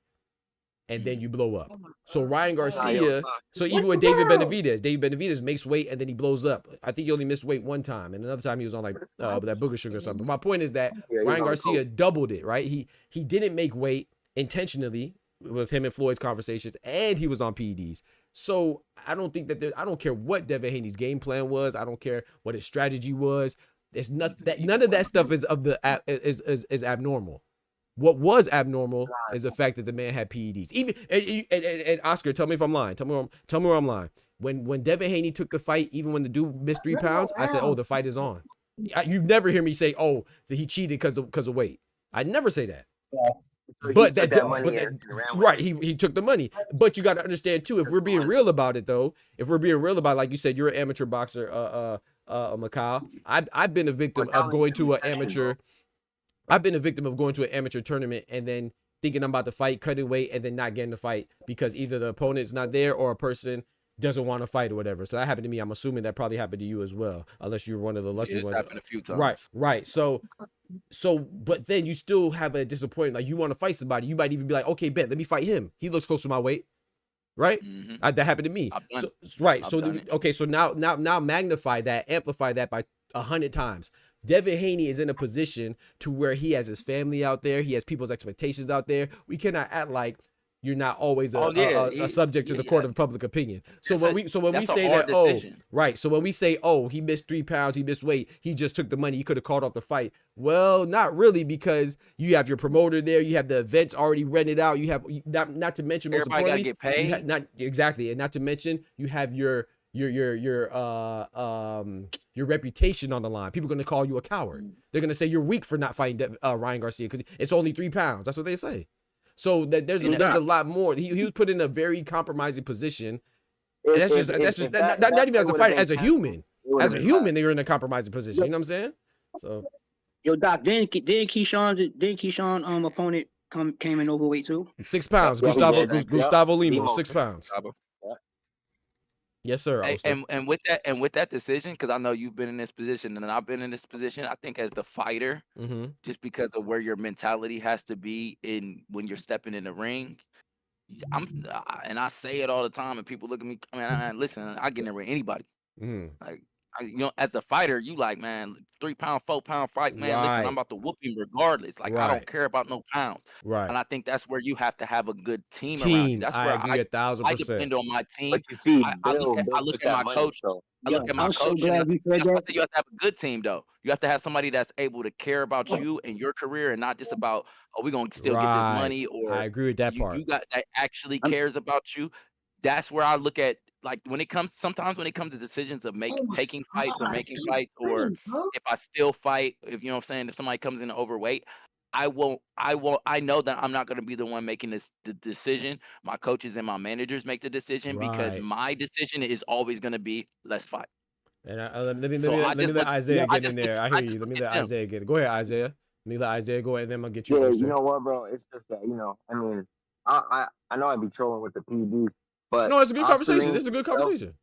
and then you blow up. So Ryan Garcia, so even with David Benavidez makes weight and then he blows up. I think he only missed weight one time and another time he was on like that booger sugar or something. But my point is that Ryan Garcia doubled it, right? He didn't make weight intentionally with him and Floyd's conversations, and he was on PEDs. So I don't think that I don't care what Devin Haney's game plan was. I don't care what his strategy was. There's none of that stuff is is abnormal. What was abnormal is the fact that the man had PEDs. Even and Oscar, tell me if I'm lying. Tell me where I'm lying. When Devin Haney took the fight, even when the dude missed 3 pounds, I said, "Oh, the fight is on." You never hear me say, "Oh, that he cheated because of weight." I never say that. But right, he took the money. But you got to understand too, if we're being real about it though, like you said, you're an amateur boxer, Macau. I've been a victim of going to an amateur. I've been a victim of going to an amateur tournament and then thinking I'm about to fight, cutting weight, and then not getting the fight because either the opponent's not there or a person doesn't want to fight or whatever. So that happened to me. I'm assuming that probably happened to you as well, unless you're one of the lucky ones. It's happened a few times. Right. So, but then you still have a disappointment. Like you want to fight somebody, you might even be like, okay, bet, let me fight him. He looks close to my weight. Right. That happened to me. So now magnify that, amplify that by 100 times. Devin Haney is in a position to where he has his family out there. He has people's expectations out there. We cannot act like you're not always a subject to the court of public opinion. So when we say that, so when we say, oh, he missed 3 pounds, he missed weight, he just took the money, he could have called off the fight. Well, not really, because you have your promoter there, you have the events already rented out, you have not to mention most importantly, get paid. And not to mention you have your reputation on the line. People are going to call you a coward. They're going to say you're weak for not fighting Ryan Garcia because it's only 3 pounds. That's what they say. So there's a lot more. He was put in a very compromising position. That's just not even as a fighter, as a human. As a human, they were in a compromising position. You know what I'm saying? So, yo, Doc, didn't Keyshawn opponent came in overweight too? 6 pounds. Gustavo Lima, 6 pounds. Yes, sir. And with that decision, because I know you've been in this position and I've been in this position, I think as the fighter, just because of where your mentality has to be in when you're stepping in the ring, and I say it all the time, and people look at me. I mean, listen, I get in there with anybody. Like, as a fighter, you like, man, 3 pound, 4 pound fight, man. Listen, I'm about to whoop him regardless. Like, I don't care about no pounds. Right. And I think that's where you have to have a team around you. That's where I agree 1,000%. I depend on my team. I look at my coach. I look at my coach. You have to have a good team, though. You have to have somebody that's able to care about you and your career, and not just about, oh, we're gonna still get this money. Or I agree with that part. You got that actually cares about you. That's where I look at. Like sometimes when it comes to decisions of taking fights or making fights, or if I still fight, if you know what I'm saying, if somebody comes in overweight, I know that I'm not going to be the one making the decision. My coaches and my managers make the decision because my decision is always going to be, let's fight. And let me let Isaiah get in there. I hear you. Let me let Isaiah get it. Go ahead, Isaiah. Let me let Isaiah go, and then I'm gonna get you. Yeah, you know what, bro? It's just that, I mean, I know I'd be trolling with the PD. But no, it's a good conversation. This is a good conversation.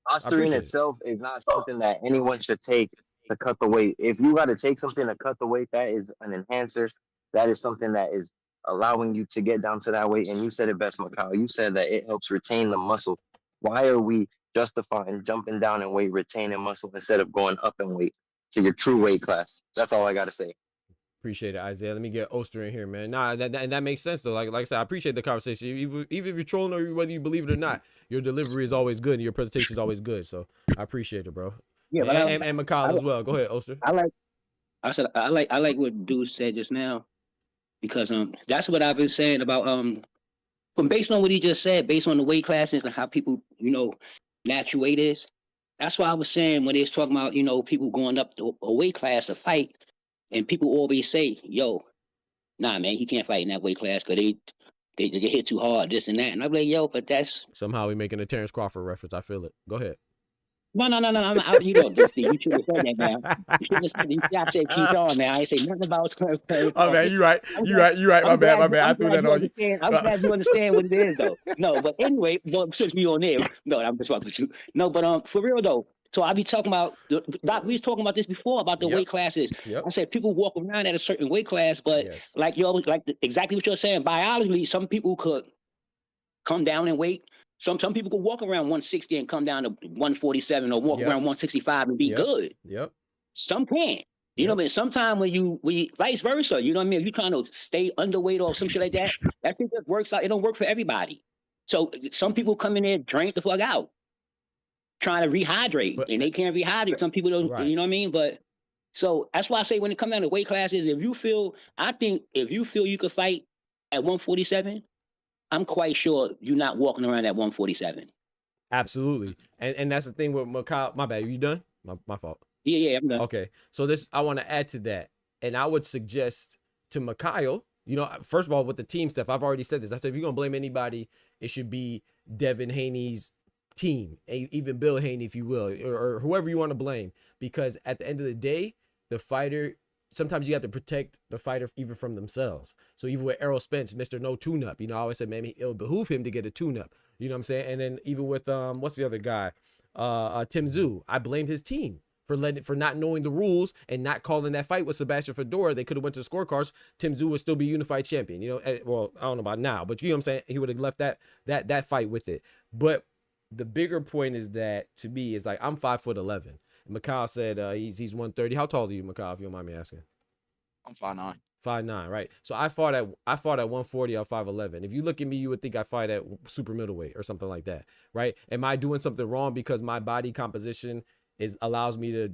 Posturing itself is not something that anyone should take to cut the weight. If you got to take something to cut the weight, that is an enhancer. That is something that is allowing you to get down to that weight. And you said it best, Macau. You said that it helps retain the muscle. Why are we justifying jumping down in weight, retaining muscle, instead of going up in weight to your true weight class? That's all I got to say. Appreciate it, Isaiah. Let me get Oster in here, man. Nah, that makes sense though. Like I said, I appreciate the conversation. Even if you're trolling or whether you believe it or not, your delivery is always good and your presentation is always good. So I appreciate it, bro. Yeah, but and McCall as well. Go ahead, Oster. I like what dude said just now, because that's what I've been saying about from based on what he just said, based on the weight classes and how people, natural weight is. That's why I was saying when they was talking about, people going up a weight class to fight, and people always say, yo, nah, man, he can't fight in that weight class because they hit too hard, this and that. And I'm like, yo, but that's somehow we making a Terrence Crawford reference. I feel it. Go ahead. No. You should have said that, man. You should have said. I said keep on, man. I ain't say nothing about. Oh man, you right. You right. My bad. I threw that on you. I'm glad you understand what it is, though. No, but anyway, since we on there, no, I'm just talking with you. No, but for real though. So I be talking about. We was talking about this before about the weight classes. I said people walk around at a certain weight class, but exactly what you're saying. Biologically, some people could come down in weight. Some people could walk around 160 and come down to 147 or walk around 165 and be good. Yep. Some can't. You know what I mean? Sometimes when you vice versa, you know what I mean? If you're trying to stay underweight or some shit like that, that thing just works out. It don't work for everybody. So some people come in there, drink the fuck out, trying to rehydrate, and they can't rehydrate. Some people don't, you know what I mean? But so that's why I say when it comes down to weight classes, if you feel you could fight at 147, I'm quite sure you're not walking around at 147. Absolutely. And that's the thing with Macau. My bad. Are you done? My fault. Yeah, I'm done. Okay. So I want to add to that. And I would suggest to Mikhail, first of all, with the team stuff, I've already said this. I said, if you're going to blame anybody, it should be Devin Haney's team, even Bill Haney, if you will, or whoever you want to blame. Because at the end of the day, the fighter, sometimes you have to protect the fighter even from themselves. So even with Errol Spence, Mr. No Tune-Up, I always said, man, it'll behoove him to get a tune-up. You know what I'm saying? And then even with, what's the other guy? Tim Tszyu, I blamed his team for not knowing the rules and not calling that fight with Sebastian Fedora. They could have went to the scorecards. Tim Tszyu would still be unified champion. Well, I don't know about now, but you know what I'm saying? He would have left that fight with it. But the bigger point is that, to me, is like, I'm 5'11". Macau said he's 130. How tall are you, Macau, if you don't mind me asking? I'm 5'9". 5'9", right? So I fought at 140 or 5'11". If you look at me, you would think I fight at super middleweight or something like that, right? Am I doing something wrong because my body composition allows me to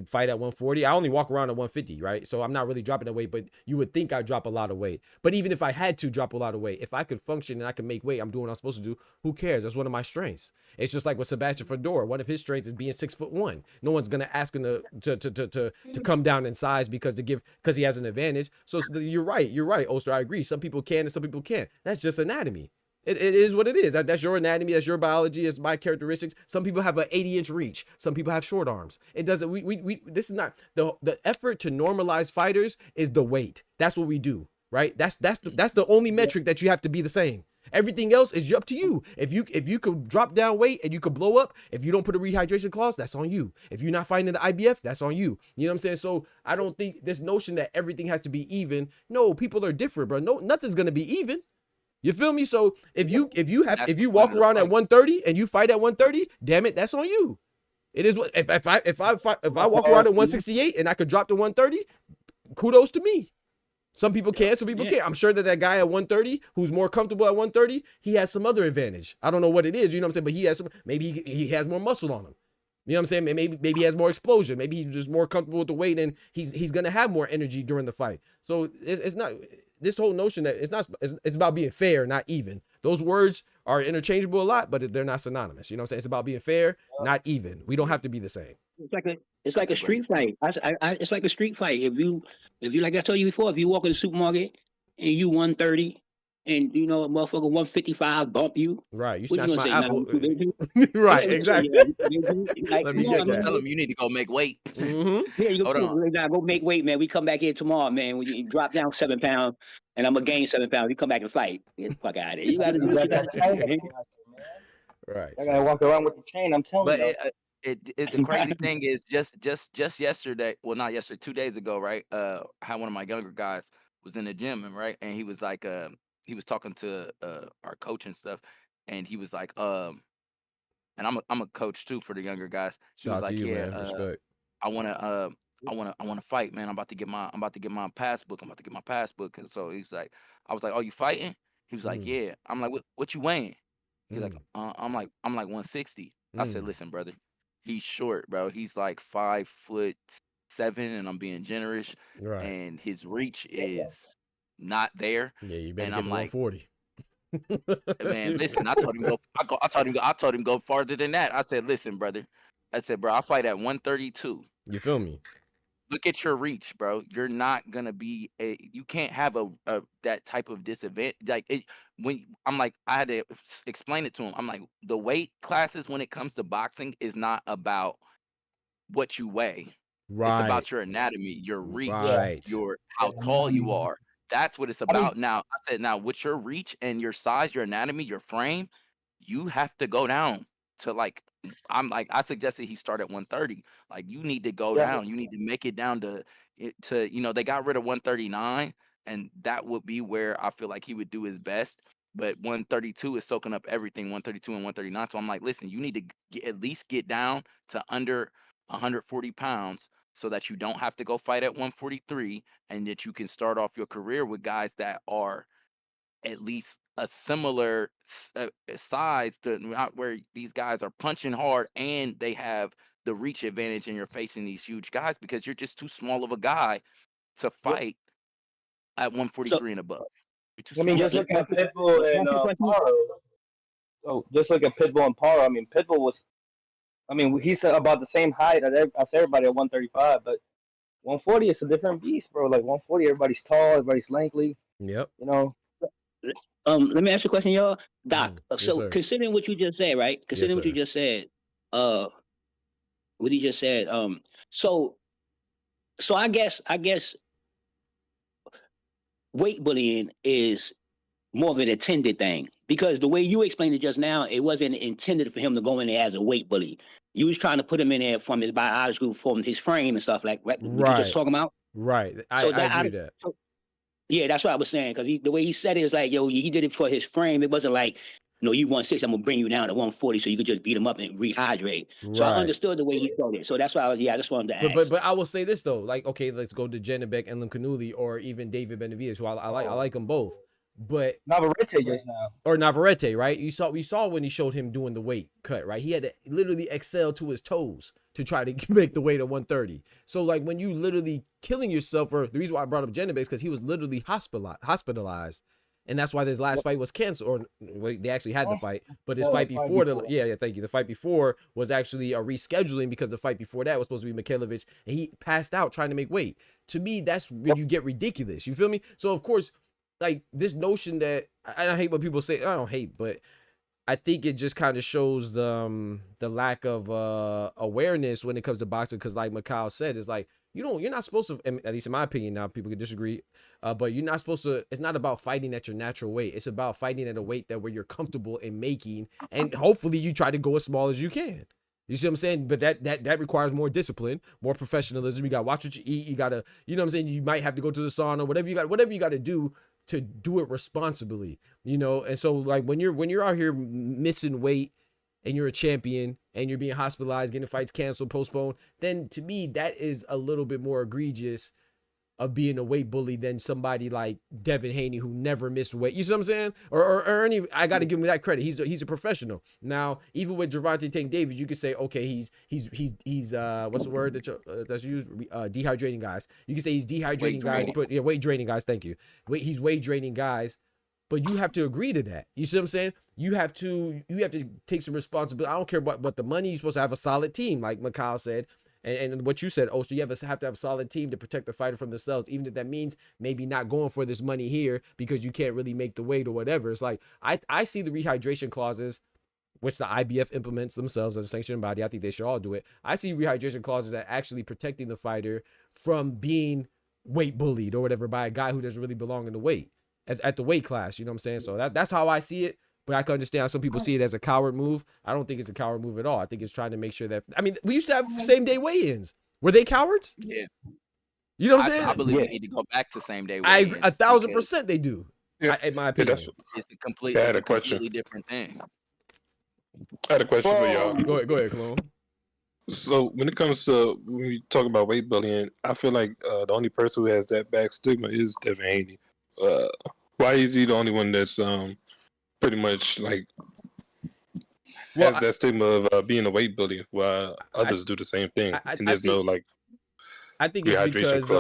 fight at 140? I only walk around at 150, right? So I'm not really dropping that weight, but you would think I drop a lot of weight. But even if I had to drop a lot of weight, if I could function and I could make weight, I'm doing what I'm supposed to do. Who cares? That's one of my strengths. It's just like with Sebastian Fedora. One of his strengths is being 6'1". No one's gonna ask him to come down in size because he has an advantage. So you're right, Oster. I agree. Some people can and some people can't. That's just anatomy. It is what it is. That's your anatomy. That's your biology. It's my characteristics. Some people have an 80-inch reach. Some people have short arms. It doesn't. This is not the effort to normalize fighters is the weight. That's what we do, right? That's the only metric that you have to be the same. Everything else is up to you. If you could drop down weight and you could blow up, if you don't put a rehydration clause, that's on you. If you're not fighting the IBF, that's on you. You know what I'm saying? So I don't think this notion that everything has to be even. No, people are different, bro. No, nothing's gonna be even. You feel me? So if you walk around at 130 and you fight at 130, damn it, that's on you. It is what if I walk around at 168 and I could drop to 130, kudos to me. Some people can, some people can't. I'm sure that guy at 130 who's more comfortable at 130, he has some other advantage. I don't know what it is, you know what I'm saying? But he has maybe he has more muscle on him. You know what I'm saying? Maybe he has more explosion. Maybe he's just more comfortable with the weight and he's gonna have more energy during the fight. So it's not this whole notion that it's about being fair, not even. Those words are interchangeable a lot, but they're not synonymous. You know what I'm saying? It's about being fair, not even. We don't have to be the same. It's like a street fight. It's like a street fight. If you like I told you before, if you walk in the supermarket and you 130 and a motherfucker 155 bump you, right? You snatch my apple. Right, exactly. Let me get that. Tell them you need to go make weight. Mm-hmm. Yeah, go make weight, man. We come back here tomorrow, man. We drop down 7 pounds, and I'm gonna gain 7 pounds. We come back and fight. Get the fuck out of here. You gotta do that. Right. I gotta walk around with the chain. I'm telling you. The crazy thing is just yesterday. Well, not yesterday. 2 days ago, right? I had one of my younger guys was in the gym, and he was like, he was talking to our coach and stuff, and he was like, and I'm a coach too for the younger guys. He was like, yeah, I I wanna fight, man. I'm about to get my passbook. I'm about to get my passbook. And so he's like, I was like, oh, you fighting? He was like, yeah. I'm like, what you weighing? He's like, I'm like 160. I said, listen, brother, he's short, bro. He's like 5'7", and I'm being generous. Right. And his reach is not there. Yeah, you better and get I'm to like, 140. man, listen, I told him go farther than that. I said, listen, brother. I said, bro, I fight at 132. You feel me? Look at your reach, bro. You're not gonna be you can't have a that type of disadvantage. Like when I'm like, I had to explain it to him. I'm like, the weight classes when it comes to boxing is not about what you weigh. Right. It's about your anatomy, your reach, Right. your how tall you are. That's what it's about. Now, I said, now with your reach and your size, your anatomy, your frame, you have to go down to like, I suggested he start at 130. Like, you need to go down. You need to make it down to they got rid of 139, and that would be where I feel like he would do his best. But 132 is soaking up everything, 132 and 139. So I'm like, listen, you need to at least get down to under 140 pounds so that you don't have to go fight at 143, and that you can start off your career with guys that are at least a similar size to not where these guys are punching hard and they have the reach advantage and you're facing these huge guys because you're just too small of a guy to fight at 143 and above. I mean, just look at Pitbull and Paro. So just look at Pitbull and Paro. I mean, Pitbull was, he's about the same height as everybody at 135, but 140 is a different beast, bro. Like 140, everybody's tall, everybody's lengthy. Yep. Let me ask you a question, y'all. Doc, so considering what you just said, right? Considering what you just said, what he just said, so I guess weight bullying is more of an intended thing, because the way you explained it just now, it wasn't intended for him to go in there as a weight bully. You was trying to put him in there from his biological, from his frame and stuff like that. Right. You just talking about? Right. I agree with that. Yeah, that's what I was saying, because the way he said it is like, yo, he did it for his frame. It wasn't like, you 160, I'm gonna bring you down to 140 so you could just beat him up and rehydrate. So I understood the way he told it. So that's why I just wanted to ask. But I will say this though, like, okay, let's go to Janibek and Kanuli, or even David Benavidez, who I like them both. But Navarrete just now. Or Navarrete, right? We saw when he showed him doing the weight cut, right? He had to literally excel to his toes to try to make the weight of 130. So like when you literally killing yourself, or the reason why I brought up Janibek is because he was literally hospitalized. And that's why this last fight was canceled, or they actually had the fight, but his fight before thank you. The fight before was actually a rescheduling because the fight before that was supposed to be Mikhailovich, and he passed out trying to make weight. To me, that's when you get ridiculous. You feel me? So of course, like this notion that I hate when people say, I don't hate, but I think it just kind of shows the lack of awareness when it comes to boxing. Because like Mikhail said, it's like you're not supposed to, at least in my opinion, now people can disagree, but you're not supposed to. It's not about fighting at your natural weight. It's about fighting at a weight that where you're comfortable in making, and hopefully you try to go as small as you can. You see what I'm saying? But that requires more discipline, more professionalism. You got to watch what you eat. You got to, you know what I'm saying? You might have to go to the sauna, whatever you got to do to do it responsibly, And so like when you're out here missing weight and you're a champion and you're being hospitalized, getting fights canceled, postponed, then to me, that is a little bit more egregious of being a weight bully than somebody like Devin Haney, who never missed weight. You see what I'm saying? Or any, I got to give him that credit. He's a professional. Now, even with Gervonta Tank Davis, you could say, okay, he's what's the word that's used? Dehydrating guys. You can say he's dehydrating guys, but weight draining guys. Thank you. He's weight draining guys, but you have to agree to that. You see what I'm saying? You have to take some responsibility. I don't care what the money. You're supposed to have a solid team, like Mikhail said. And what you said, you have to have a solid team to protect the fighter from themselves, even if that means maybe not going for this money here because you can't really make the weight or whatever. It's like I see the rehydration clauses, which the IBF implements themselves as a sanctioned body. I think they should all do it. I see rehydration clauses that actually protecting the fighter from being weight bullied or whatever by a guy who doesn't really belong in the weight at the weight class. You know what I'm saying? So that's how I see it. But I can understand how some people see it as a coward move. I don't think it's a coward move at all. I think it's trying to make sure that, we used to have same day weigh-ins. Were they cowards? Yeah. You know what I'm saying? I believe we need to go back to same day weigh-ins. I agree, 1,000% they do. Yeah. In my opinion. It's a completely different thing. I had a question for y'all. Go ahead, Cologne. So when it comes to when we talk about weight bullying, I feel like the only person who has that bad stigma is Devin Haney. Why is he the only one that's pretty much like has that stigma of being a weight bully, while others do the same thing, and there's no like. I think it's because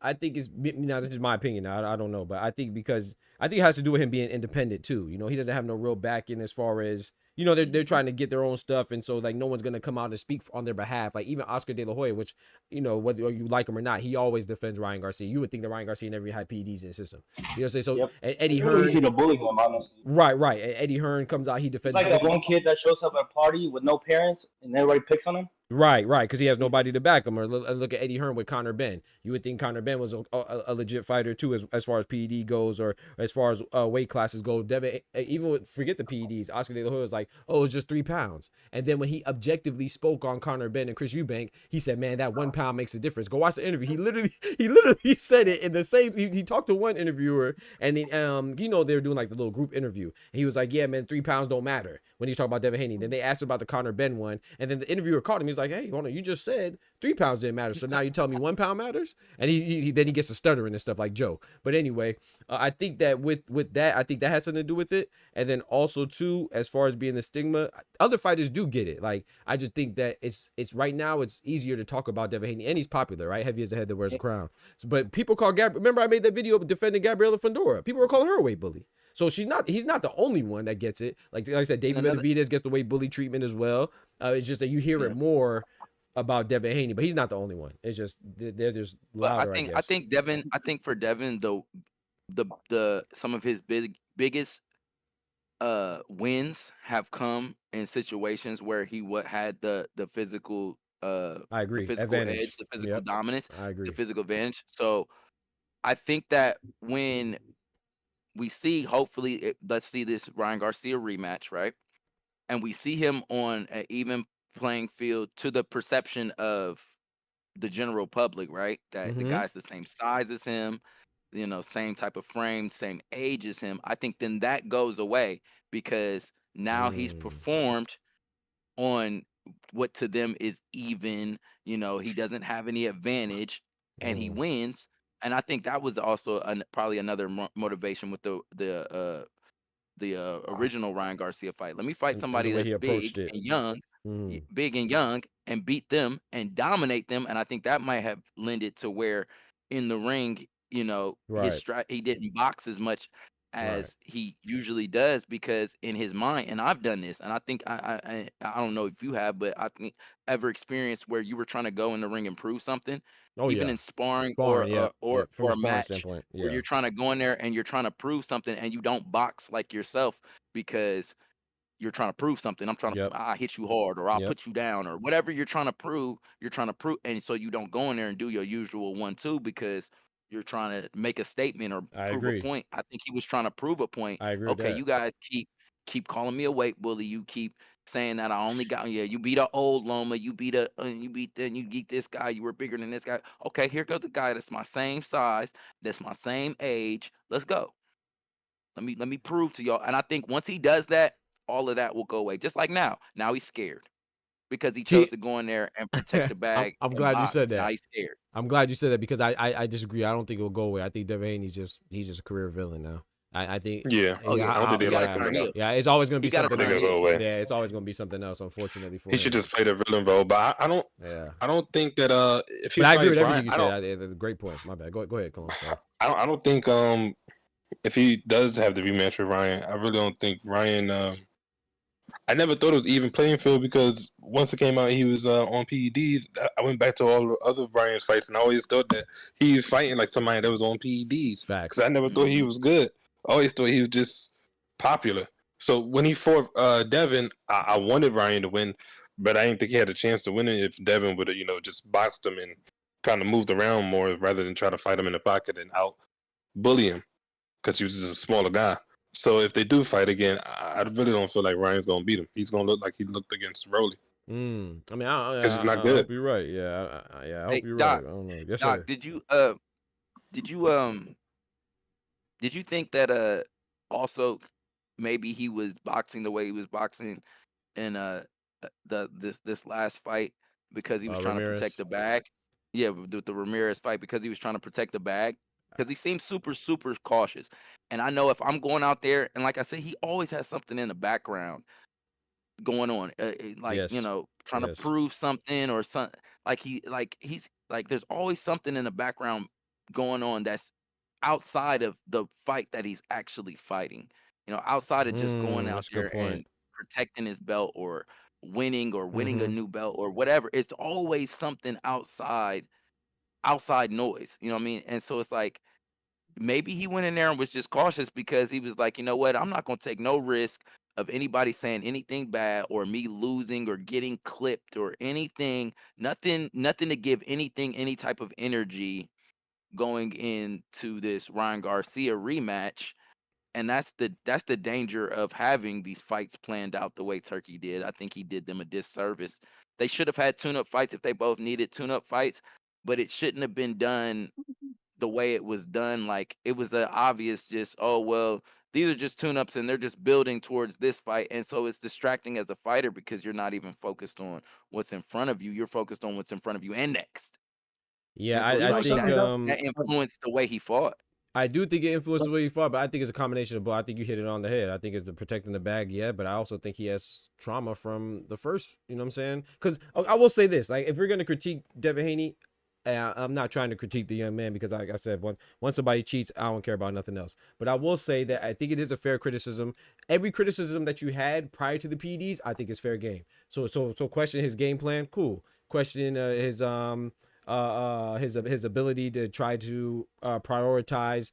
I think it's now this is my opinion. I don't know, but I think because I think it has to do with him being independent too. You know, he doesn't have no real backing as far as they're trying to get their own stuff, and so like no one's gonna come out and speak on their behalf. Like even Oscar De La Hoya, which whether you like him or not, he always defends Ryan Garcia. You would think that Ryan Garcia never had PEDs in his system. You know what I'm saying? So Yep. Eddie Hearn, easy to bully him, honestly. Right. And Eddie Hearn comes out, he defends like that one kid that shows up at a party with no parents and everybody picks on him. Right, because he has nobody to back him. Or look at Eddie Hearn with Conor Benn. You would think Conor Benn was a legit fighter too, as far as PED goes, or as far as weight classes go. Devin, even forget the PEDs. Oscar De La Hoya was like, "Oh, it's just 3 pounds." And then when he objectively spoke on Conor Benn and Chris Eubank, he said, "Man, that 1 pound makes a difference." Go watch the interview. He literally said it in the same. He talked to one interviewer, and then they were doing like the little group interview. And he was like, "Yeah, man, 3 pounds don't matter." When he's talking about Devin Haney, then they asked him about the Conor Benn one, and then the interviewer called him. He's like, "Hey, hold on, you just said 3 pounds didn't matter, so now you tell me 1 pound matters?" And he then he gets to stuttering and stuff like Joe. But anyway, I think that with that, I think that has something to do with it. And then also too, as far as being the stigma, other fighters do get it. Like I just think that it's right now it's easier to talk about Devin Haney, and he's popular, right? Heavy as the head that wears a crown. But people call remember I made that video defending Gabriela Fundora. People were calling her a weight bully. So he's not the only one that gets it. Like I said, David Benavidez gets the weight bully treatment as well. It's just that you hear it more about Devin Haney, but he's not the only one. It's just they're just louder. I think for Devin, the some of his biggest wins have come in situations where he had the physical I agree. the physical advantage. edge, the physical dominance, I agree. the physical advantage. So I think that when we see, hopefully, let's see this Ryan Garcia rematch, right? And we see him on an even playing field to the perception of the general public, right? That the guy's the same size as him, same type of frame, same age as him. I think then that goes away because now he's performed on what to them is even, he doesn't have any advantage and he wins. And I think that was also probably another motivation with the original Ryan Garcia fight. Let me fight somebody that's big and young, and beat them and dominate them. And I think that might have lended to where in the ring, he didn't box as much as he usually does, because in his mind, and I've done this, and I think I don't know if you have, but I think ever experienced where you were trying to go in the ring and prove something, even in sparring or a match, where you're trying to go in there and you're trying to prove something, and you don't box like yourself because you're trying to prove something. I'm trying to I hit you hard, or I'll put you down, or whatever you're trying to prove. And so you don't go in there and do your usual 1-2 because you're trying to make a statement or prove a point. I think he was trying to prove a point. I agree. Okay, you guys keep calling me a weight bully. You keep saying that I only got you beat an old Loma. You beat this guy. You were bigger than this guy. Okay, here goes the guy that's my same size, that's my same age. Let's go. Let me prove to y'all. And I think once he does that, all of that will go away. Just like now. Now he's scared because he chose to go in there and protect the bag. I'm glad you said that. Now he's scared. I'm glad you said that because I disagree. I don't think it will go away. I think Devin Haney he's just a career villain now. I think I don't think they like him. Yeah, it's always going to be something else. Go away. Yeah, it's always going to be something else. Unfortunately, for he should just play the villain role. But I don't think that if he. But I agree with everything you said. Great points. My bad. Go ahead, Colin. I don't think if he does have the rematch with Ryan, I really don't think Ryan. I never thought it was even playing field because once it came out he was on PEDs. I went back to all the other Ryan's fights and I always thought that he's fighting like somebody that was on PEDs. Facts. Because I never thought he was good. I always thought he was just popular. So when he fought Devin, I wanted Ryan to win, but I didn't think he had a chance to win it if Devin would have, just boxed him and kind of moved around more rather than try to fight him in the pocket and out bully him because he was just a smaller guy. So if they do fight again, I really don't feel like Ryan's gonna beat him. He's gonna look like he looked against Rolly. I mean, because it's not good. I hope you're right. Yeah, I hope you're Doc, right. I don't know. Yes, Doc, sir. did you think that also maybe he was boxing the way he was boxing in this last fight because he was trying Ramirez. to protect the bag. Yeah, with the Ramirez fight, because he was trying to protect the bag. Because he seems super, super cautious. And I know if I'm going out there, and like I said, he always has something in the background going on, like Yes. trying to prove something or something. He's like, there's always something in the background going on that's outside of the fight that he's actually fighting. Outside of just going out That's a good there point. and protecting his belt or winning a new belt or whatever. It's always something outside noise. You know what I mean? And so it's like, maybe he went in there and was just cautious because he was like, you know what? I'm not going to take no risk of anybody saying anything bad or me losing or getting clipped or anything. Nothing to give anything any type of energy going into this Ryan Garcia rematch. And that's the danger of having these fights planned out the way Turkey did. I think he did them a disservice. They should have had tune-up fights if they both needed tune-up fights, but it shouldn't have been done the way it was done. Like, it was an obvious just, oh, well, these are just tune-ups and they're just building towards this fight. And so it's distracting as a fighter because you're not even focused on what's in front of you. You're focused on what's in front of you and next. Yeah, And so I think that influenced the way he fought. I do think it influenced the way he fought, but I think it's a combination of both. I think you hit it on the head. I think it's the protecting the bag, yeah, but I also think he has trauma from the first, you know what I'm saying? Because I will say this, like, if we're going to critique Devin Haney, I'm not trying to critique the young man because, like I said, once somebody cheats, I don't care about nothing else. But I will say that I think it is a fair criticism. Every criticism that you had prior to the PEDs, I think is fair game. So question his game plan, cool. Question his ability to try to prioritize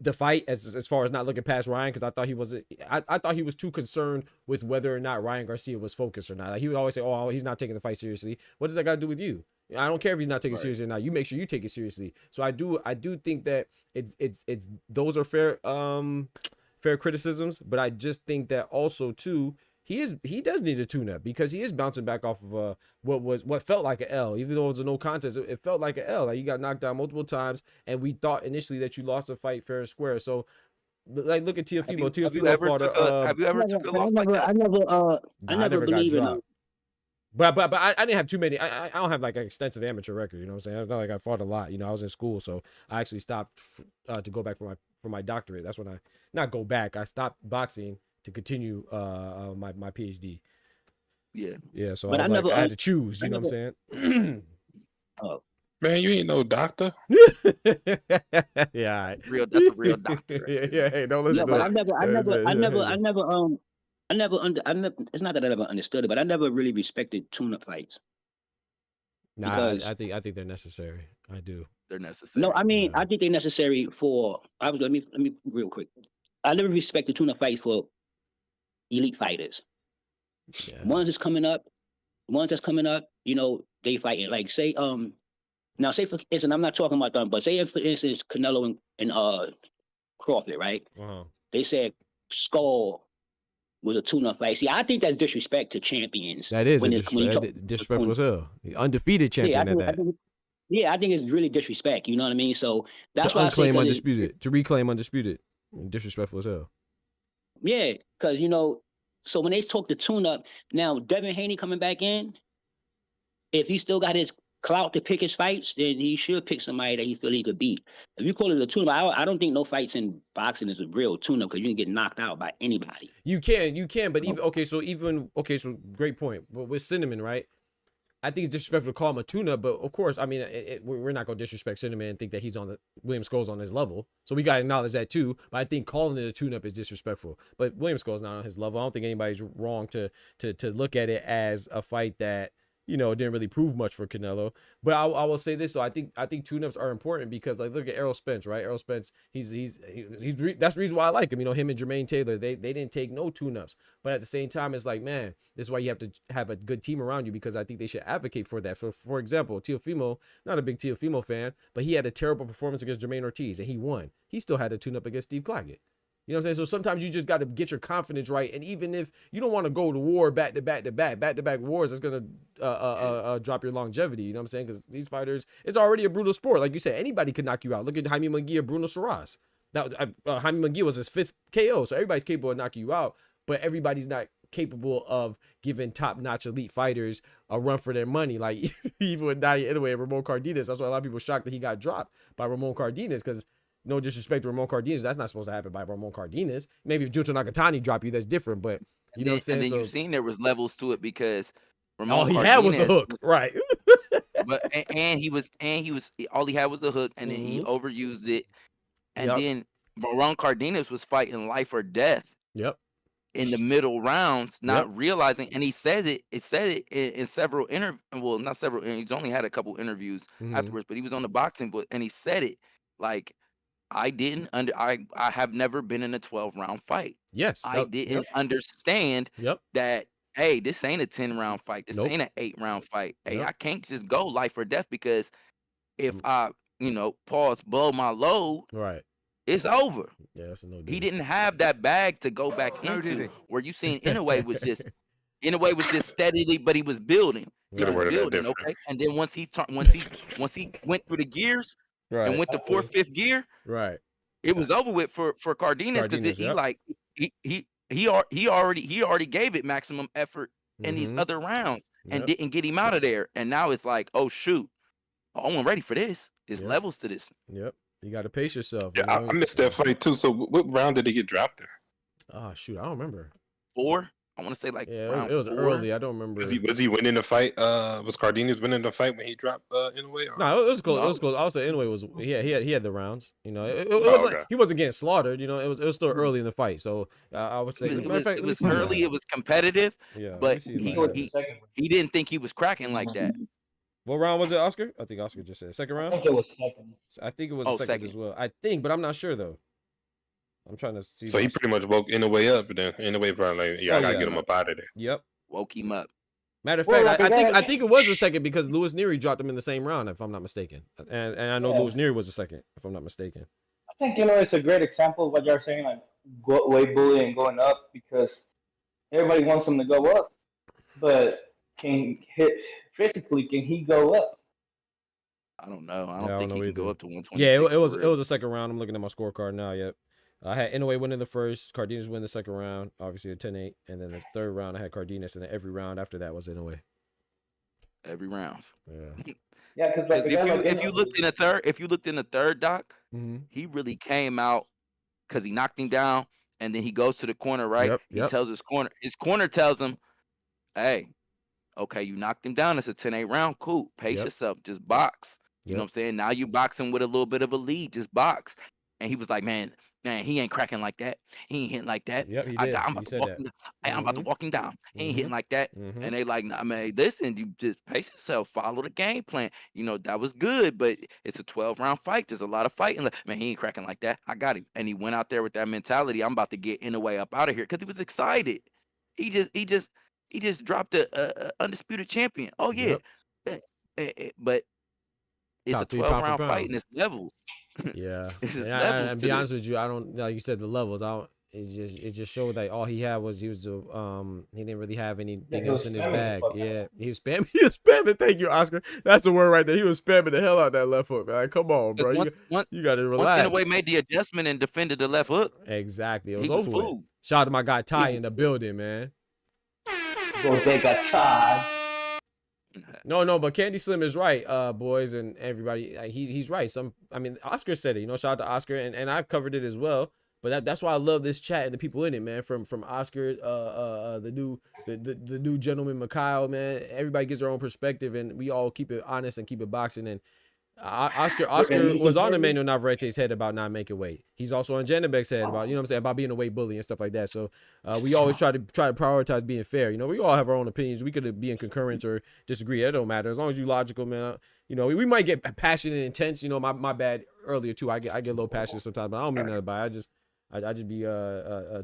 the fight as far as not looking past Ryan, because I thought he wasn't. I thought he was too concerned with whether or not Ryan Garcia was focused or not. Like, he would always say, "Oh, he's not taking the fight seriously." What does that got to do with you? I don't care if he's not taking it seriously or not. You make sure you take it seriously. So I do think that it's those are fair criticisms, but I just think that also too, he does need a tune-up because he is bouncing back off of what felt like an L. Even though it was a no contest, it felt like an L. Like, you got knocked down multiple times, and we thought initially that you lost the fight fair and square. So, like, look at Teofimo. Teofimo fought have you ever took a loss like that? I never believe in him. But I didn't have too many. I don't have like an extensive amateur record. You know what I'm saying? It's not like I fought a lot. You know, I was in school, so I actually stopped to go back for my doctorate. That's when I stopped boxing to continue my PhD. Yeah. So I had to choose. You know what I'm saying? Oh, man, you ain't no doctor. Yeah, that's a real doctor. Yeah. Hey, don't listen to it. It's not that I never understood it, but I never really respected tune-up fights. Nah, I think they're necessary. I do. They're necessary. No, I mean, I think they're necessary for. Let me real quick. I never respected tune-up fights for elite fighters. Yeah. Ones that's coming up, you know, they fighting. Like, say, now say for instance, I'm not talking about them, but say for instance, Canelo and Crawford, right? Uh-huh. They said Skull was a tune-up fight. See, I think that's disrespect to champions. That is disrespectful as hell. Undefeated champion at that. I think it's really disrespect. You know what I mean? So that's why I say to reclaim undisputed. Disrespectful as hell. Yeah, because so when they talk the tune-up, now Devin Haney coming back in, if he still got his clout to pick his fights, then he should pick somebody that he feel he could beat. If you call it a tune-up, I don't think no fights in boxing is a real tune-up because you can get knocked out by anybody. You can, but so great point. But with Cinnamon, right? I think it's disrespectful to call him a tune-up, but of course, I mean, we're not going to disrespect Cinnamon and think that he's on the William Scole's on his level. So we got to acknowledge that too. But I think calling it a tune-up is disrespectful. But William Scole's not on his level. I don't think anybody's wrong to look at it as a fight that, didn't really prove much for Canelo. But I will say this, though. I think tune-ups are important because, like, look at Errol Spence, right? Errol Spence, he's that's the reason why I like him. Him and Jermaine Taylor, they didn't take no tune-ups. But at the same time, it's like, man, this is why you have to have a good team around you, because I think they should advocate for that. For example, Teofimo, not a big Teofimo fan, but he had a terrible performance against Jermaine Ortiz, and he won. He still had a tune-up against Steve Claggett. You know what I'm saying? So sometimes you just got to get your confidence right. And even if you don't want to go to war back to back wars, that's going to drop your longevity. You know what I'm saying? Because these fighters, it's already a brutal sport. Like you said, anybody could knock you out. Look at Jaime Munguia, Bruno Soares. Jaime Munguia was his 5th KO. So everybody's capable of knocking you out, but everybody's not capable of giving top-notch elite fighters a run for their money. Like even with Daniel Inoue and Ramon Cardenas, that's why a lot of people are shocked that he got dropped by Ramon Cardenas, because no disrespect to Ramon Cardenas, that's not supposed to happen by Ramon Cardenas. Maybe if Junto Nakatani drop you, that's different, but you know what I'm saying? And then you've seen there was levels to it because Ramon all he Cardenas had was the hook, right? But and he was all he had was the hook, and then he overused it. And then Ramon Cardenas was fighting life or death. Yep. In the middle rounds, not realizing, and he said it in several well, not several, he's only had a couple interviews afterwards, but he was on the boxing book, and he said it like, I have never been in a 12-round fight. Yes. I didn't understand that, hey, this ain't a 10-round fight. This ain't an 8-round fight. Hey, I can't just go life or death, because if I, blow my load, right, it's over. Yeah, that's a no. He didn't have that bag to go back into, where you seen Inoue was just steadily, but he was building. He was building, okay. And then once he went through the gears and went to 4th, 5th gear, right, it was over with for Cardenas, because he already gave it maximum effort in these other rounds and didn't get him out of there. And now it's like, oh shoot, I wasn't ready for this. There's levels to this. Yep. You got to pace yourself. Yeah, I missed that fight too. So what round did he get dropped there? Oh shoot, I don't remember. 4. I want to say like round it was 4. early. I don't remember. Was he winning the fight? Was Cardenas winning the fight when he dropped Inoue? No, it was close. It was close. I would say Inoue was. He had the rounds. It was like, he wasn't getting slaughtered. It was still early in the fight. So I would say it was early. It was competitive. Yeah, but he didn't think he was cracking like that. What round was it, Oscar? I think Oscar just said second round. I think it was second. I think it was second as well. I think, but I'm not sure though. I'm trying to see. So he pretty much woke Inoue up, but then Inoue probably like, I gotta get him up out of there. Yep, woke him up. Matter of fact, I think it was a second, because Louis Neary dropped him in the same round, if I'm not mistaken. And I know Louis Neary was a second, if I'm not mistaken. I think it's a great example of what you're saying, like weight bullying going up, because everybody wants him to go up, but can he go up? I don't know. I don't think he can go up to 126. Yeah, it was a second round. I'm looking at my scorecard now. Yep. I had Inoue winning the first, Cardenas win the second round, obviously a 10-8, and then the third round I had Cardenas, and then every round after that was Inoue. Every round. Yeah. Yeah, because if you looked in the third, Doc, he really came out because he knocked him down, and then he goes to the corner, right? He tells his corner tells him, hey, okay, you knocked him down. It's a 10-8 round. Cool. Pace yourself. Just box. You know what I'm saying? Now you boxing with a little bit of a lead. Just box. And he was like, man, he ain't cracking like that. He ain't hitting like that. Yep, he did. I'm about to walk him down. He ain't hitting like that. And they like, nah, man, listen, you just pace yourself. Follow the game plan. That was good, but it's a 12-round fight. There's a lot of fighting. Man, he ain't cracking like that. I got him. And he went out there with that mentality. I'm about to get Inoue up out of here, because he was excited. He just dropped a undisputed champion. Oh yeah, but it's a 12-round fight and it's levels. Yeah, and be honest with you, I don't, like you said, the levels. It just showed that all he had was he didn't really have anything else in his bag. Yeah, he was spamming. He was spamming. Thank you, Oscar. That's the word right there. He was spamming the hell out of that left hook, man. Like, come on, bro. You got to relax. Once Inoue made the adjustment and defended the left hook, exactly. It was over with. Shout out to my guy Ty in the building, man. No, but Candy Slim is right, boys and everybody. He's right. Oscar said it. Shout out to Oscar, and I've covered it as well. But that's why I love this chat and the people in it, man. From Oscar, the new gentleman Mikhail, man. Everybody gives their own perspective, and we all keep it honest and keep it boxing. And Oscar was on Emmanuel Navarrete's head about not making weight. He's also on Janabek's head about, about being a weight bully and stuff like that. So we always try to prioritize being fair. We all have our own opinions. We could be in concurrence or disagree. It don't matter as long as you're logical, man. We might get passionate and intense. My bad earlier too. I get a little passionate sometimes, but I don't mean nothing by it. I just be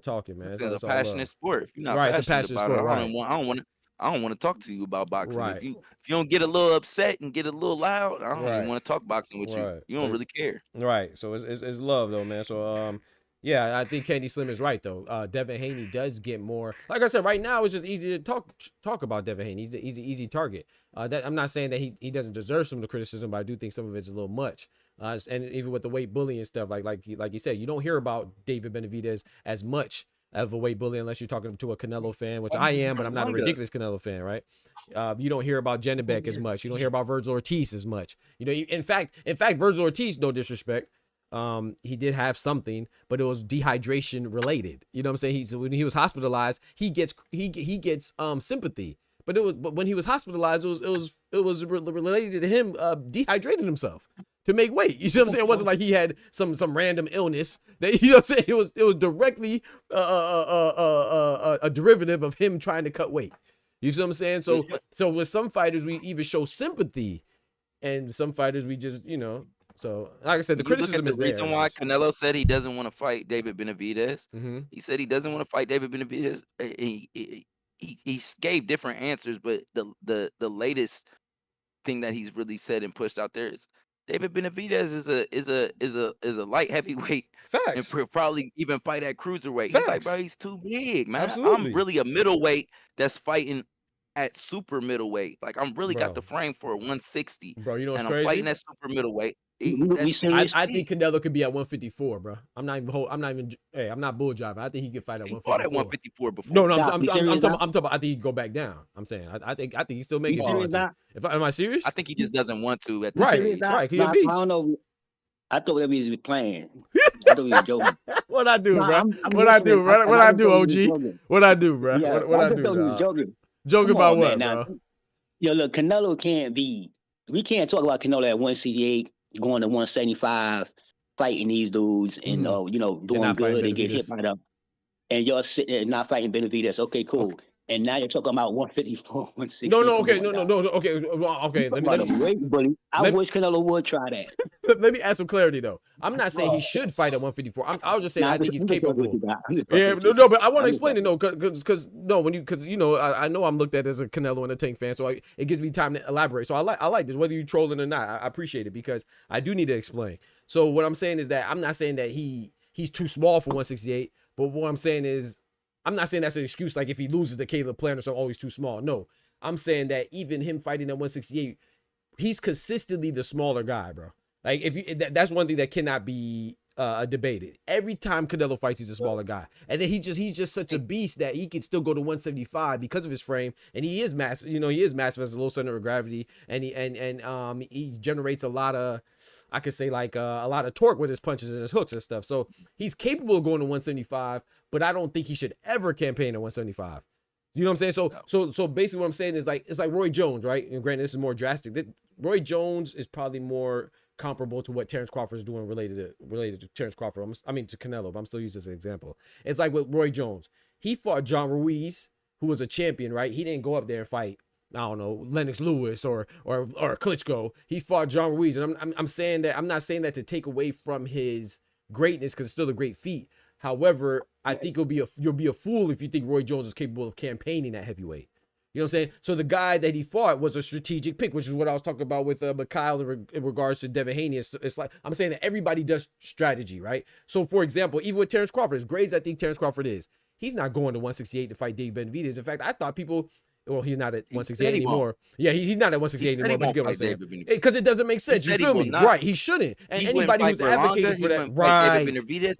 talking, man. It's a passionate sport. If you're not passionate, it's a passionate sport, right? I don't want to talk to you about boxing. Right. If you don't get a little upset and get a little loud, I don't even want to talk boxing with you. You don't really care. Right. So it's love though, man. So yeah, I think Candy Slim is right though. Devin Haney does get more. Like I said, right now it's just easy to talk about Devin Haney. He's an easy target. I'm not saying that he doesn't deserve some of the criticism, but I do think some of it's a little much. And even with the weight bullying stuff, like you said, you don't hear about David Benavidez as much of a weight bully unless you're talking to a Canelo fan, which I am, but I'm not a ridiculous Canelo fan, right? You don't hear about Janibek as much. You don't hear about Virgil Ortiz as much. You know, in fact, Virgil Ortiz, no disrespect, he did have something, but it was dehydration related. You know what I'm saying? When he was hospitalized, he gets sympathy. But when he was hospitalized, it was related to him dehydrating himself to make weight. You see what I'm saying? It wasn't like he had some random illness. That, you know what I'm saying? It was directly a derivative of him trying to cut weight. You see what I'm saying? So with some fighters, we even show sympathy, and some fighters we just, you know. So like I said, the criticism is there. The reason why Canelo said he doesn't want to fight David Benavidez. He said he doesn't want to fight David Benavidez. He gave different answers, but the latest thing that he's really said and pushed out there is David Benavidez is a light heavyweight. Facts. And probably even fight at cruiserweight. He's like, bro, he's too big, man. Absolutely. I'm really a middleweight that's fighting at super middleweight. Like I'm really got the frame for a 160. Bro, you know what's and crazy? I'm fighting at super middleweight. I think Canelo could be at 154, bro. I'm not bull driving. I think he could fight at 154. Fought at 154 before. No, I'm talking about. I think he could go back down. I'm saying I think he still makes it. Am I serious? I think he just doesn't want to at this age. Right. He a beast. I don't know. I thought that he was playing. I thought he was joking. What I do, bro? What I do, OG? What I do, bro? Yeah, what I do? Thought he was joking. Joking about what, bro? Yo, look, Canelo can't be. We can't talk about Canelo at 168. Going to 175, fighting these dudes, and doing good. They get hit by them, and y'all sitting there not fighting Benavidez. Okay, cool. And now you're talking about 154, 160. No. Okay. I wish Canelo would try that. Let me add some clarity though. I'm not saying he should fight at 154. I was just saying I think he's capable. Yeah, no, but I want to explain it though, because I know I'm looked at as a Canelo and a Tank fan, so it gives me time to elaborate. So I like this, whether you're trolling or not. I appreciate it because I do need to explain. So what I'm saying is that I'm not saying that he's too small for 168, but what I'm saying is, I'm not saying that's an excuse, like if he loses to Caleb Plant or something, oh, he's too small. No, I'm saying that even him fighting at 168, he's consistently the smaller guy, bro. Like that's one thing that cannot be debated. Every time Canelo fights, he's a smaller guy, and then he's just such a beast that he can still go to 175 because of his frame, and he is massive. You know, he is massive as a low center of gravity, and he generates a lot of, I could say like a lot of torque with his punches and his hooks and stuff. So he's capable of going to 175, but I don't think he should ever campaign at 175. You know what I'm saying? So basically what I'm saying is like, it's like Roy Jones, right? And granted, this is more drastic. Roy Jones is probably more comparable to what Terrence Crawford is doing related to Terrence Crawford. To Canelo, but I'm still using this as an example. It's like with Roy Jones. He fought John Ruiz, who was a champion, right? He didn't go up there and fight, I don't know, Lennox Lewis or Klitschko. He fought John Ruiz, and I'm saying that, I'm not saying that to take away from his greatness, because it's still a great feat. However, I think you'll be a fool if you think Roy Jones is capable of campaigning at heavyweight. You know what I'm saying? So the guy that he fought was a strategic pick, which is what I was talking about with Pacquiao in regards to Devin Haney. It's like, I'm saying that everybody does strategy, right? So for example, even with Terrence Crawford, as great as I think Terrence Crawford is, he's not going to 168 to fight Dave Benavidez. In fact, I thought people, well, he's not at 168 anymore. Yeah, he's not at 168 anymore, but you get what I'm saying. Because it doesn't make sense. You feel me? Right, he shouldn't. And anybody who's advocating for that,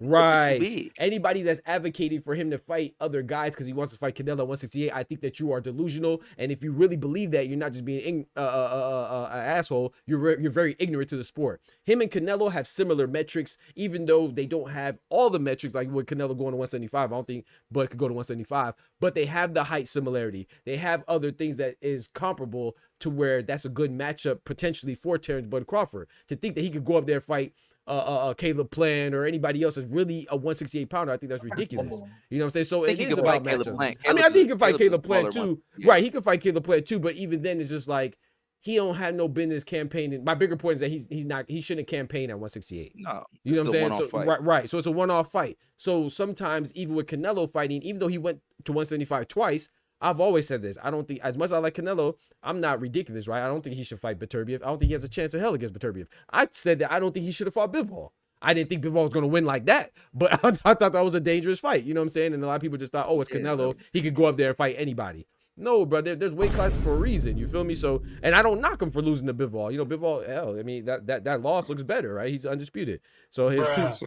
right. Anybody that's advocating for him to fight other guys because he wants to fight Canelo at 168, I think that you are delusional. And if you really believe that, you're not just being an asshole. You're very ignorant to the sport. Him and Canelo have similar metrics, even though they don't have all the metrics like with Canelo going to 175. I don't think Bud could go to 175, but they have the height similarity. They have other things that is comparable to where that's a good matchup potentially for Terrence Bud Crawford. To think that he could go up there and fight Caleb Plant or anybody else is really a 168 pounder, I think that's ridiculous. You know what I'm saying? So it is about matchup. I think he can fight Caleb Plant too. Yeah. Right, he can fight Caleb Plant too, but even then it's just like he don't have no business campaigning. My bigger point is that he shouldn't campaign at 168. No. You know what I'm saying? So, right. So it's a one-off fight. So sometimes even with Canelo fighting, even though he went to 175 twice, I've always said this. I don't think, as much as I like Canelo, I'm not ridiculous, right? I don't think he should fight Beterbiev. I don't think he has a chance in hell against Beterbiev. I said that I don't think he should have fought Bivol. I didn't think Bivol was going to win like that, but I thought that was a dangerous fight. You know what I'm saying? And a lot of people just thought, oh, it's Canelo. He could go up there and fight anybody. No, bro. There's weight classes for a reason. You feel me? So, and I don't knock him for losing to Bivol. You know, Bivol, hell, I mean, that loss looks better, right? He's undisputed. So his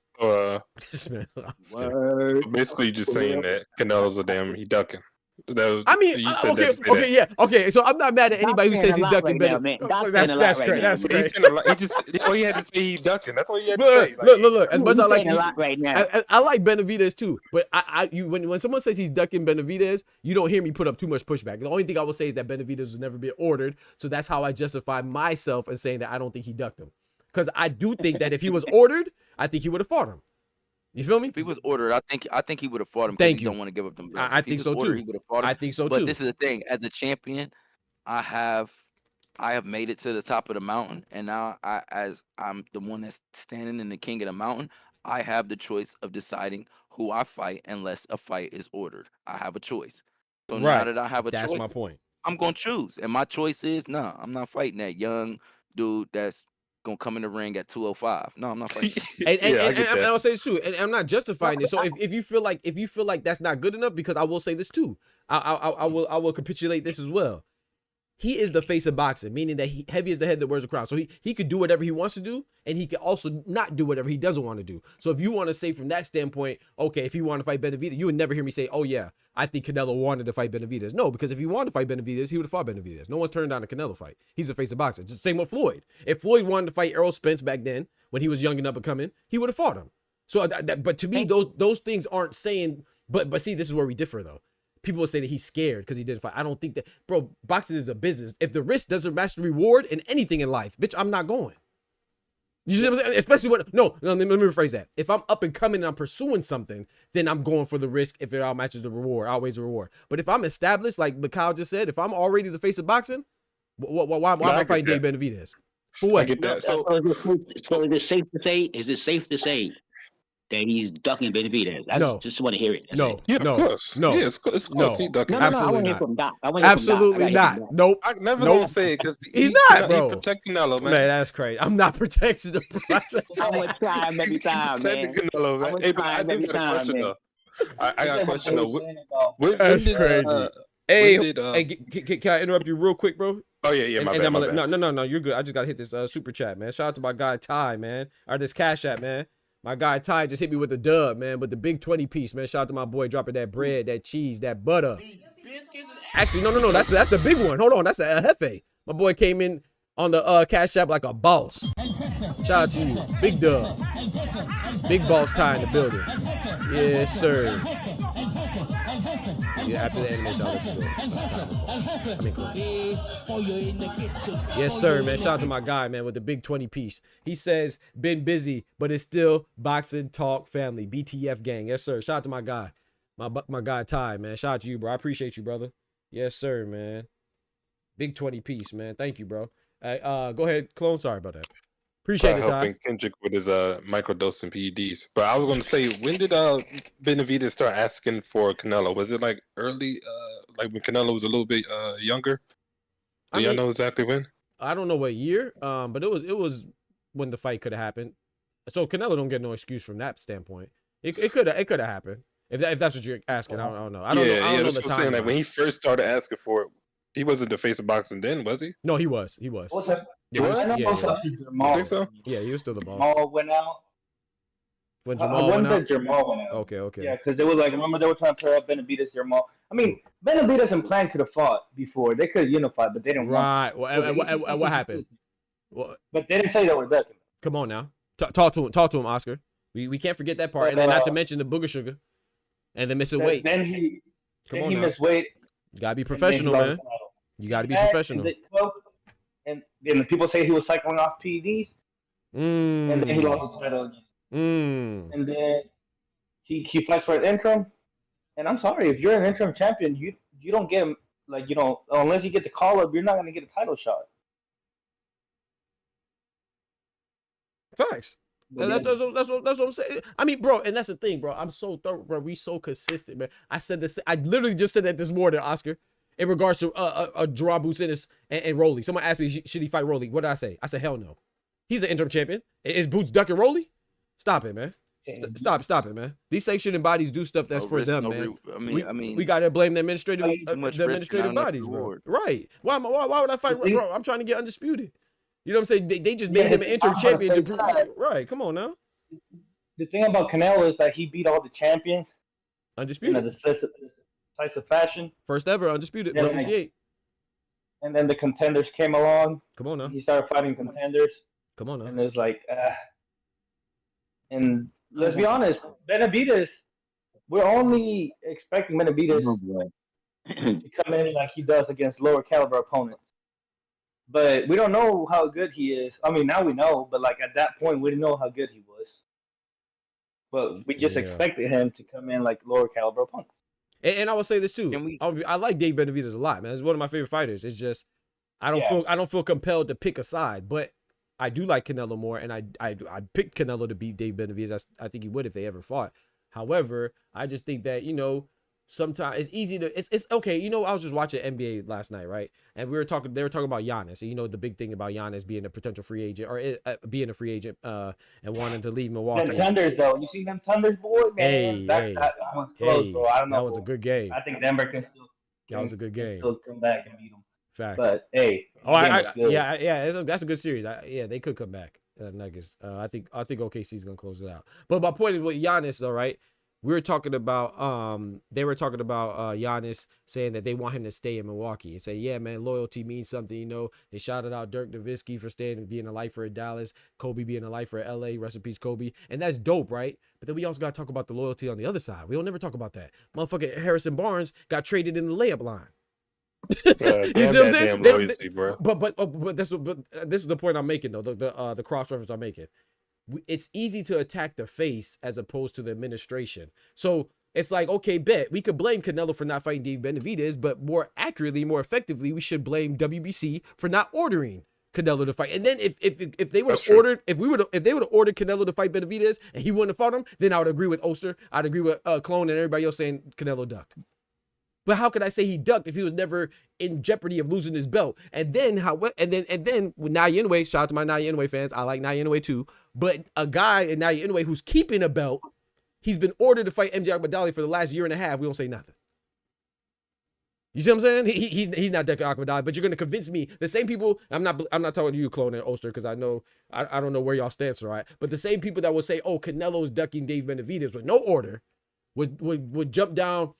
basically just saying that Canelo's a damn, he ducking. I mean, okay. So I'm not mad at anybody who says he's ducking better. That's great. That's great. He just all he had to say he's ducking. That's all he had to say. Look. As much as I like right now. I like Benavidez too, but when someone says he's ducking Benavidez, you don't hear me put up too much pushback. The only thing I will say is that Benavidez has never been ordered, so that's how I justify myself in saying that I don't think he ducked him, because I do think that if he was ordered, I think he would have fought him. You feel me? If he was ordered, I think he would have fought him. Thank you. Don't want to give up them. I think so too. He would have fought him. I think so too. But this is the thing: as a champion, I have made it to the top of the mountain, and now as I'm the one that's standing in the king of the mountain, I have the choice of deciding who I fight unless a fight is ordered. I have a choice. So now that I have a choice, that's my point. I'm gonna choose, and my choice is I'm not fighting that young dude that's gonna come in the ring at 205. No, I'm not fighting. and I'll say this too, and I'm not justifying this. So if you feel like that's not good enough, because I will say this too, I will capitulate this as well. He is the face of boxing, meaning that heavy is the head that wears the crown. So he could do whatever he wants to do, and he could also not do whatever he doesn't want to do. So if you want to say from that standpoint, okay, if he wanted to fight Benavidez, you would never hear me say, oh yeah, I think Canelo wanted to fight Benavidez. No, because if he wanted to fight Benavidez, he would have fought Benavidez. No one's turned down a Canelo fight. He's the face of boxing. Just same with Floyd. If Floyd wanted to fight Errol Spence back then, when he was young and up and coming, he would have fought him. So, but to me, those things aren't saying. But see, this is where we differ though. People will say that he's scared because he didn't fight. I don't think that, bro. Boxing is a business. If the risk doesn't match the reward in anything in life, bitch, I'm not going. You see what I'm saying? Especially when no, let me rephrase that. If I'm up and coming and I'm pursuing something, then I'm going for the risk if it outmatches the reward, outweighs the reward. But if I'm established, like Pacquiao just said, if I'm already the face of boxing, why am I fighting Dave Benavidez? For what? I get that. So is it safe to say? Is it safe to say that he's ducking Benavidez? I just want to hear it. No. Of course. No. Yeah, it's course he ducking. Absolutely not. Absolutely not. Nope. I never gonna say it because he's not, bro. He protecting Canelo, man. Man, that's crazy. I'm not protecting the process. I'm gonna try him every time, man. Canelo, man. Hey, but I do have a question though. I got a question though. That's crazy. Hey, can I interrupt you real quick, bro? Oh yeah, my bad. No, you're good. I just gotta hit this super chat, man. Shout out to my guy Ty, man, or this Cash App, man. My guy Ty just hit me with a dub, man, with the big 20 piece, man. Shout out to my boy dropping that bread, that cheese, that butter. Actually, no, that's the big one. Hold on, that's a Jefe. My boy came in on the Cash App like a boss. Shout out to you, big dub, big boss Ty in the building. Yes, sir. Yeah, after the animation, I'll let you go. Yes, sir, man. Shout out to my guy, man, with the big 20 piece. He says, been busy, but it's still boxing talk family. BTF gang. Yes, sir. Shout out to my guy. My guy Ty, man. Shout out to you, bro. I appreciate you, brother. Yes, sir, man. Big 20 piece, man. Thank you, bro. Go ahead, Clone. Sorry about that. Appreciate it, Ty. Helping Kendrick with his microdosing PEDs. But I was going to say, when did Benavidez start asking for Canelo? Was it like early, like when Canelo was a little bit younger? Do y'all know exactly when? I don't know what year, but it was when the fight could have happened. So Canelo don't get no excuse from that standpoint. It could have happened if that's what you're asking. I don't know. I don't know the time. Saying, like, when he first started asking for it, he wasn't the face of boxing then, was he? No, he was. What's that? I think so. Yeah, he was still the boss. Jamal went out. When Jamal went out? Jamal went out. Okay. Yeah, because it was like, remember they were trying to pair up Benavidez, Jamal. I mean, Benavidez and Plan could have fought before. They could have unified, but they didn't. Right. Well, what happened? Well, but they didn't say they were ducking. Come on now. Talk to him, Oscar. We can't forget that part. And then not to mention the booger sugar. And then missing weight. Then he missed weight. You gotta be professional, man. You gotta be professional. And then people say he was cycling off PEDs. And then he lost the title again. And then he fights for an interim. And I'm sorry, if you're an interim champion, you don't get him, like, you know, unless you get the call up, you're not gonna get a title shot. Facts. That's what I'm saying. I mean, bro, and that's the thing, bro. I'm so thorough, bro. We so consistent, man. I said this. I literally just said that this morning, Oscar, in regards to Jerome Boots and Rolly. Someone asked me, should he fight Rolly? What did I say? I said, hell no. He's an interim champion. Is Boots ducking Rolly? Stop it, man. Stop it, man. These sanctioning bodies do stuff that's for them, man. We gotta blame the administrative bodies, bro. Right? Why would I fight? Bro, I'm trying to get undisputed. You know what I'm saying? They just made him an interim champion to prove. Right? Come on now. The thing about Canelo is that he beat all the champions. Undisputed. In a decisive fashion. First ever undisputed. 168. And then the contenders came along. Come on now. He started fighting contenders. Come on now. And it was like, and let's be honest, Benavidez, we're only expecting Benavidez to come in like he does against lower caliber opponents. But we don't know how good he is. I mean, now we know, but like at that point, we didn't know how good he was. But we just expected him to come in like lower caliber opponents. And I will say this too. I like Dave Benavidez a lot, man. He's one of my favorite fighters. It's just I don't feel compelled to pick a side, but I do like Canelo more, and I picked Canelo to beat Dave Benavidez. I think he would if they ever fought. However, I just think that, you know, sometimes it's easy to it's okay. You know, I was just watching NBA last night, right? And they were talking about Giannis. And you know, the big thing about Giannis being a potential free agent or being a free agent and wanting to leave Milwaukee. Them Thunders, though. You see them Thunders, boy, man. That was close, bro. I don't know. That was a good game. I think Denver can still. That was a good game. Still come back and beat them. Facts. But hey, that's a good series. They could come back. Nuggets. I think OKC's gonna close it out. But my point is with Giannis, though, right? We were talking about they were talking about Giannis saying that they want him to stay in Milwaukee and say, yeah, man, loyalty means something. You know, they shouted out Dirk Nowitzki for staying and being a lifer at Dallas, Kobe being a lifer at LA, rest in peace, Kobe. And that's dope, right? But then we also got to talk about the loyalty on the other side. We don't never talk about that. Motherfucker Harrison Barnes got traded in the layup line. You see what I'm saying? Loyalty, bro. But this is the point I'm making, though. The cross reference I'm making. It's easy to attack the face as opposed to the administration. So it's like, okay, bet we could blame Canelo for not fighting Dave Benavidez, but more accurately, more effectively, we should blame WBC for not ordering Canelo to fight. And then if they would have ordered, if they would have ordered Canelo to fight Benavidez and he wouldn't have fought him, then I would agree with Oster. I'd agree with Clone and everybody else saying Canelo ducked. But how could I say he ducked if he was never in jeopardy of losing his belt? And then and then with Naoya Inoue, shout out to my Naoya Inoue fans. I like Naoya Inoue too. But a guy in Naoya Inoue who's keeping a belt, he's been ordered to fight MJ Akmadali for the last year and a half. We don't say nothing. You see what I'm saying? He's not ducking Akmadali, but you're gonna convince me the same people. I'm not talking to you, Clone and Oster, because I know I don't know where y'all stance are at. But the same people that would say, oh, Canelo's ducking Dave Benavidez with no order, would jump down.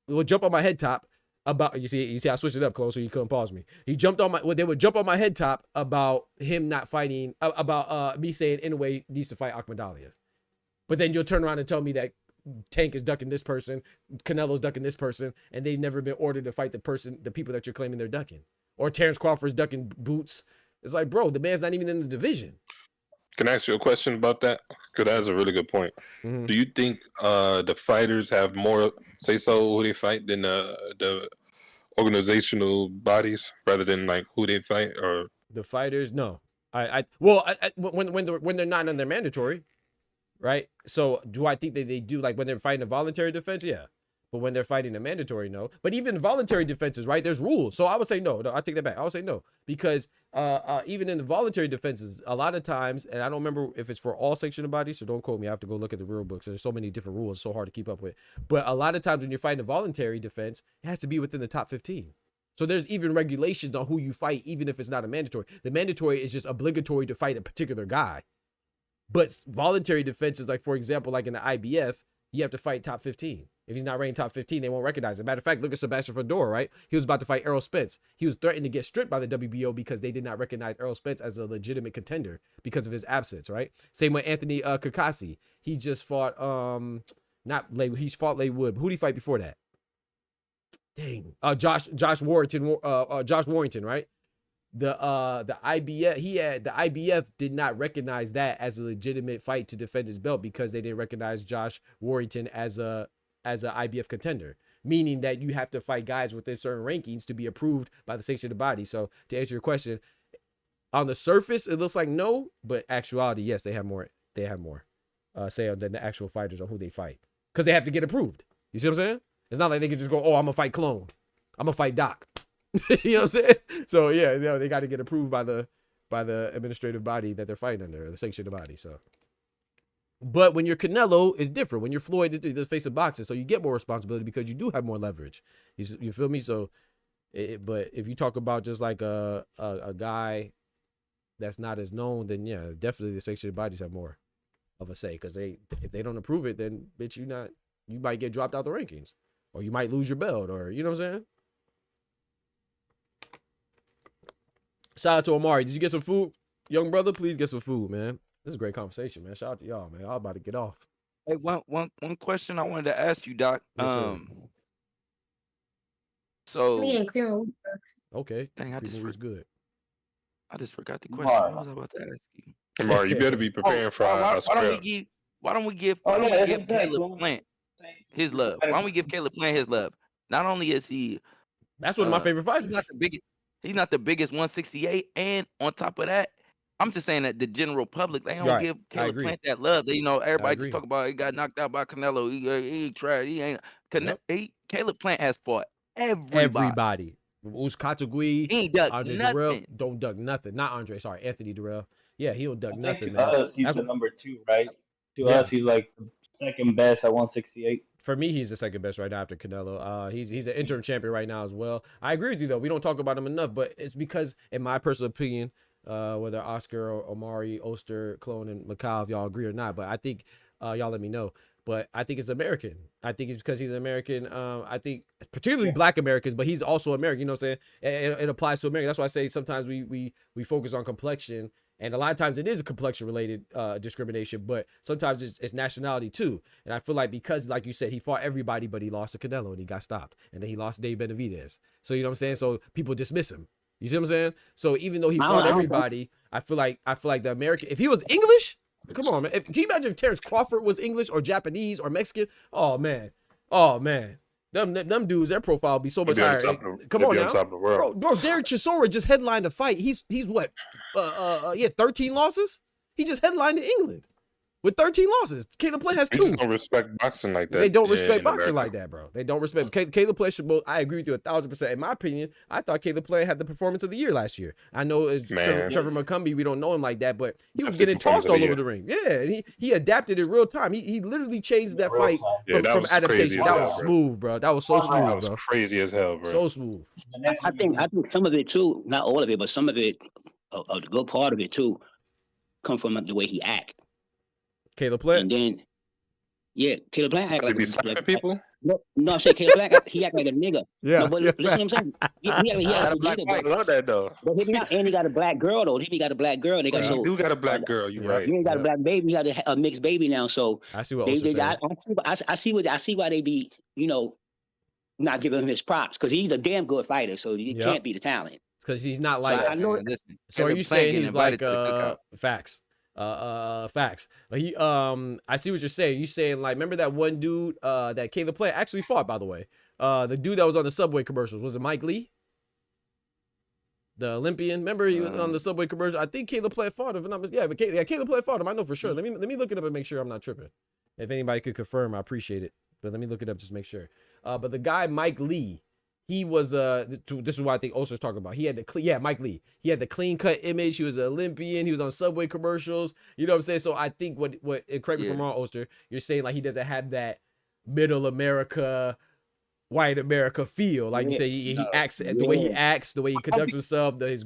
Would jump on my head top about you see I switched it up, Close, so you couldn't pause me. They would jump on my head top about him not fighting about me saying Inoue needs to fight Akmadali. But then you'll turn around and tell me that Tank is ducking this person, Canelo's ducking this person, and they've never been ordered to fight the people that you're claiming they're ducking. Or Terrence Crawford's ducking Boots. It's like, bro, the man's not even in the division. Can I ask you a question about that? Because that's a really good point. Mm-hmm. Do you think the fighters have more say-so who they fight than the organizational bodies, rather than like who they fight? Or the fighters? No. When they're not on their mandatory, right? So do I think that they do, like when they're fighting a voluntary defense? Yeah. But when they're fighting a mandatory, no. But even voluntary defenses, right? There's rules. So I would say no. I take that back. I would say no. Because even in the voluntary defenses, a lot of times, and I don't remember if it's for all sanctioned bodies, so don't quote me. I have to go look at the rule books. There's so many different rules. It's so hard to keep up with. But a lot of times when you're fighting a voluntary defense, it has to be within the top 15. So there's even regulations on who you fight, even if it's not a mandatory. The mandatory is just obligatory to fight a particular guy. But voluntary defenses, like for example, like in the IBF, you have to fight top 15. If he's not ranked top 15, they won't recognize him. Matter of fact, look at Sebastian Fedor, right? He was about to fight Errol Spence. He was threatened to get stripped by the WBO because they did not recognize Errol Spence as a legitimate contender because of his absence, right? Same with Anthony Kakasi. He just fought he's fought Leigh Wood. Who did he fight before that? Dang. Josh Warrington, right? The IBF did not recognize that as a legitimate fight to defend his belt because they didn't recognize Josh Warrington as a IBF contender, meaning that you have to fight guys within certain rankings to be approved by the sanctioned body. So to answer your question, on the surface it looks like no, but actuality, yes, they have more say than the actual fighters on who they fight because they have to get approved. You see what I'm saying? It's not like they can just go, oh, I'm gonna fight Clone, I'm gonna fight Doc. You know what I'm saying? So yeah, they got to get approved by the administrative body that they're fighting under, the sanctioned body. So But when you're Canelo, it's different. When you're Floyd, it's the face of boxing, so you get more responsibility because you do have more leverage. You feel me? So, but if you talk about just like a guy that's not as known, then yeah, definitely the sexual bodies have more of a say because if they don't approve it, then bitch, you might get dropped out the rankings, or you might lose your belt, or you know what I'm saying? Shout out to Omari. Did you get some food, young brother? Please get some food, man. This is a great conversation, man. Shout out to y'all, man. I'm about to get off. Hey, one question I wanted to ask you, Doc. Yes, So I'm eating cream of wheat. okay, dang, I just forgot the question. What was I about to ask you? Kamar, you better be preparing for our script. Why don't we give Caleb Plant his love? Why don't we give Caleb Plant his love? Not only is he, that's one of my favorite fighters. He's not the biggest 168, and on top of that, I'm just saying that the general public, they don't give Caleb Plant that love. They, everybody just talk about he got knocked out by Canelo. He tried. He ain't. Caleb Plant has fought everybody. Us Katagui, he ain't duck Andre nothing. Durrell don't duck nothing. Not Andre, sorry, Anthony Durrell. Yeah, he don't duck nothing, man. To us, he's the number 2, right? To us, he's like the second best at 168. For me, he's the second best right now after Canelo. He's an interim champion right now as well. I agree with you though. We don't talk about him enough, but it's because, in my personal opinion, whether Oscar or Omari, Oster, Clone, and Macau, if y'all agree or not, but I think y'all let me know. But I think it's American. I think it's because he's American. I think particularly Black Americans, but he's also American. You know what I'm saying? It applies to America. That's why I say sometimes we focus on complexion. And a lot of times it is a complexion-related discrimination, but sometimes it's nationality too. And I feel like because, like you said, he fought everybody, but he lost to Canelo and he got stopped. And then he lost to Dave Benavidez. So, you know what I'm saying? So people dismiss him. You see what I'm saying? So even though he fought everybody, I feel like the American, if he was English, come on, man. Can you imagine if Terrence Crawford was English or Japanese or Mexican? Oh, man. Them dudes, their profile would be so much higher. Come on now, bro. Derek Chisora just headlined the fight. He's what? 13 losses. He just headlined in England with 13 losses. Caleb Plant has 2. They just don't respect boxing like that. They don't respect boxing like that, bro. They don't respect. Caleb Plant should both. I agree with you 1,000%. In my opinion, I thought Caleb Plant had the performance of the year last year. I know Trevor McCumbee, we don't know him like that, but he was getting tossed all over the ring. Yeah, and he adapted in real time. He literally changed that fight from adaptation. That was smooth, bro. That was so smooth, bro. That was crazy as hell, bro. So smooth. I think some of it too, not all of it, but some of it, a good part of it too, come from the way he act. Caleb Plant. And then, Caleb Plant act like people. No, I'm saying Caleb Plant, he act like a nigga. Yeah. No, but listen, what I'm saying. He act like a black nigga. love that though. But and he got a black girl though. He got a black girl. They got he do got a black girl. You right. He ain't got a black baby. He got a mixed baby now. So I see what I see why they be not giving him his props because he's a damn good fighter. So you can't be the talent. Because he's not like. So are you saying he's like facts? Facts. But I see what you're saying. You saying like, remember that one dude that Caleb Plant actually fought, by the way. The dude that was on the Subway commercials, was it Mike Lee? The Olympian. Remember he was on the Subway commercial. I think Caleb Plant fought him. Caleb Plant fought him. I know for sure. Let me look it up and make sure I'm not tripping. If anybody could confirm, I appreciate it. But let me look it up just to make sure. But the guy Mike Lee, he was this is what I think Oster's talking about. He had Mike Lee. He had the clean cut image. He was an Olympian. He was on Subway commercials. You know what I'm saying? So I think what correct me if I'm wrong, Oster, you're saying like he doesn't have that middle America, white America feel. Like you say, he acts the way he acts, the way he conducts himself, his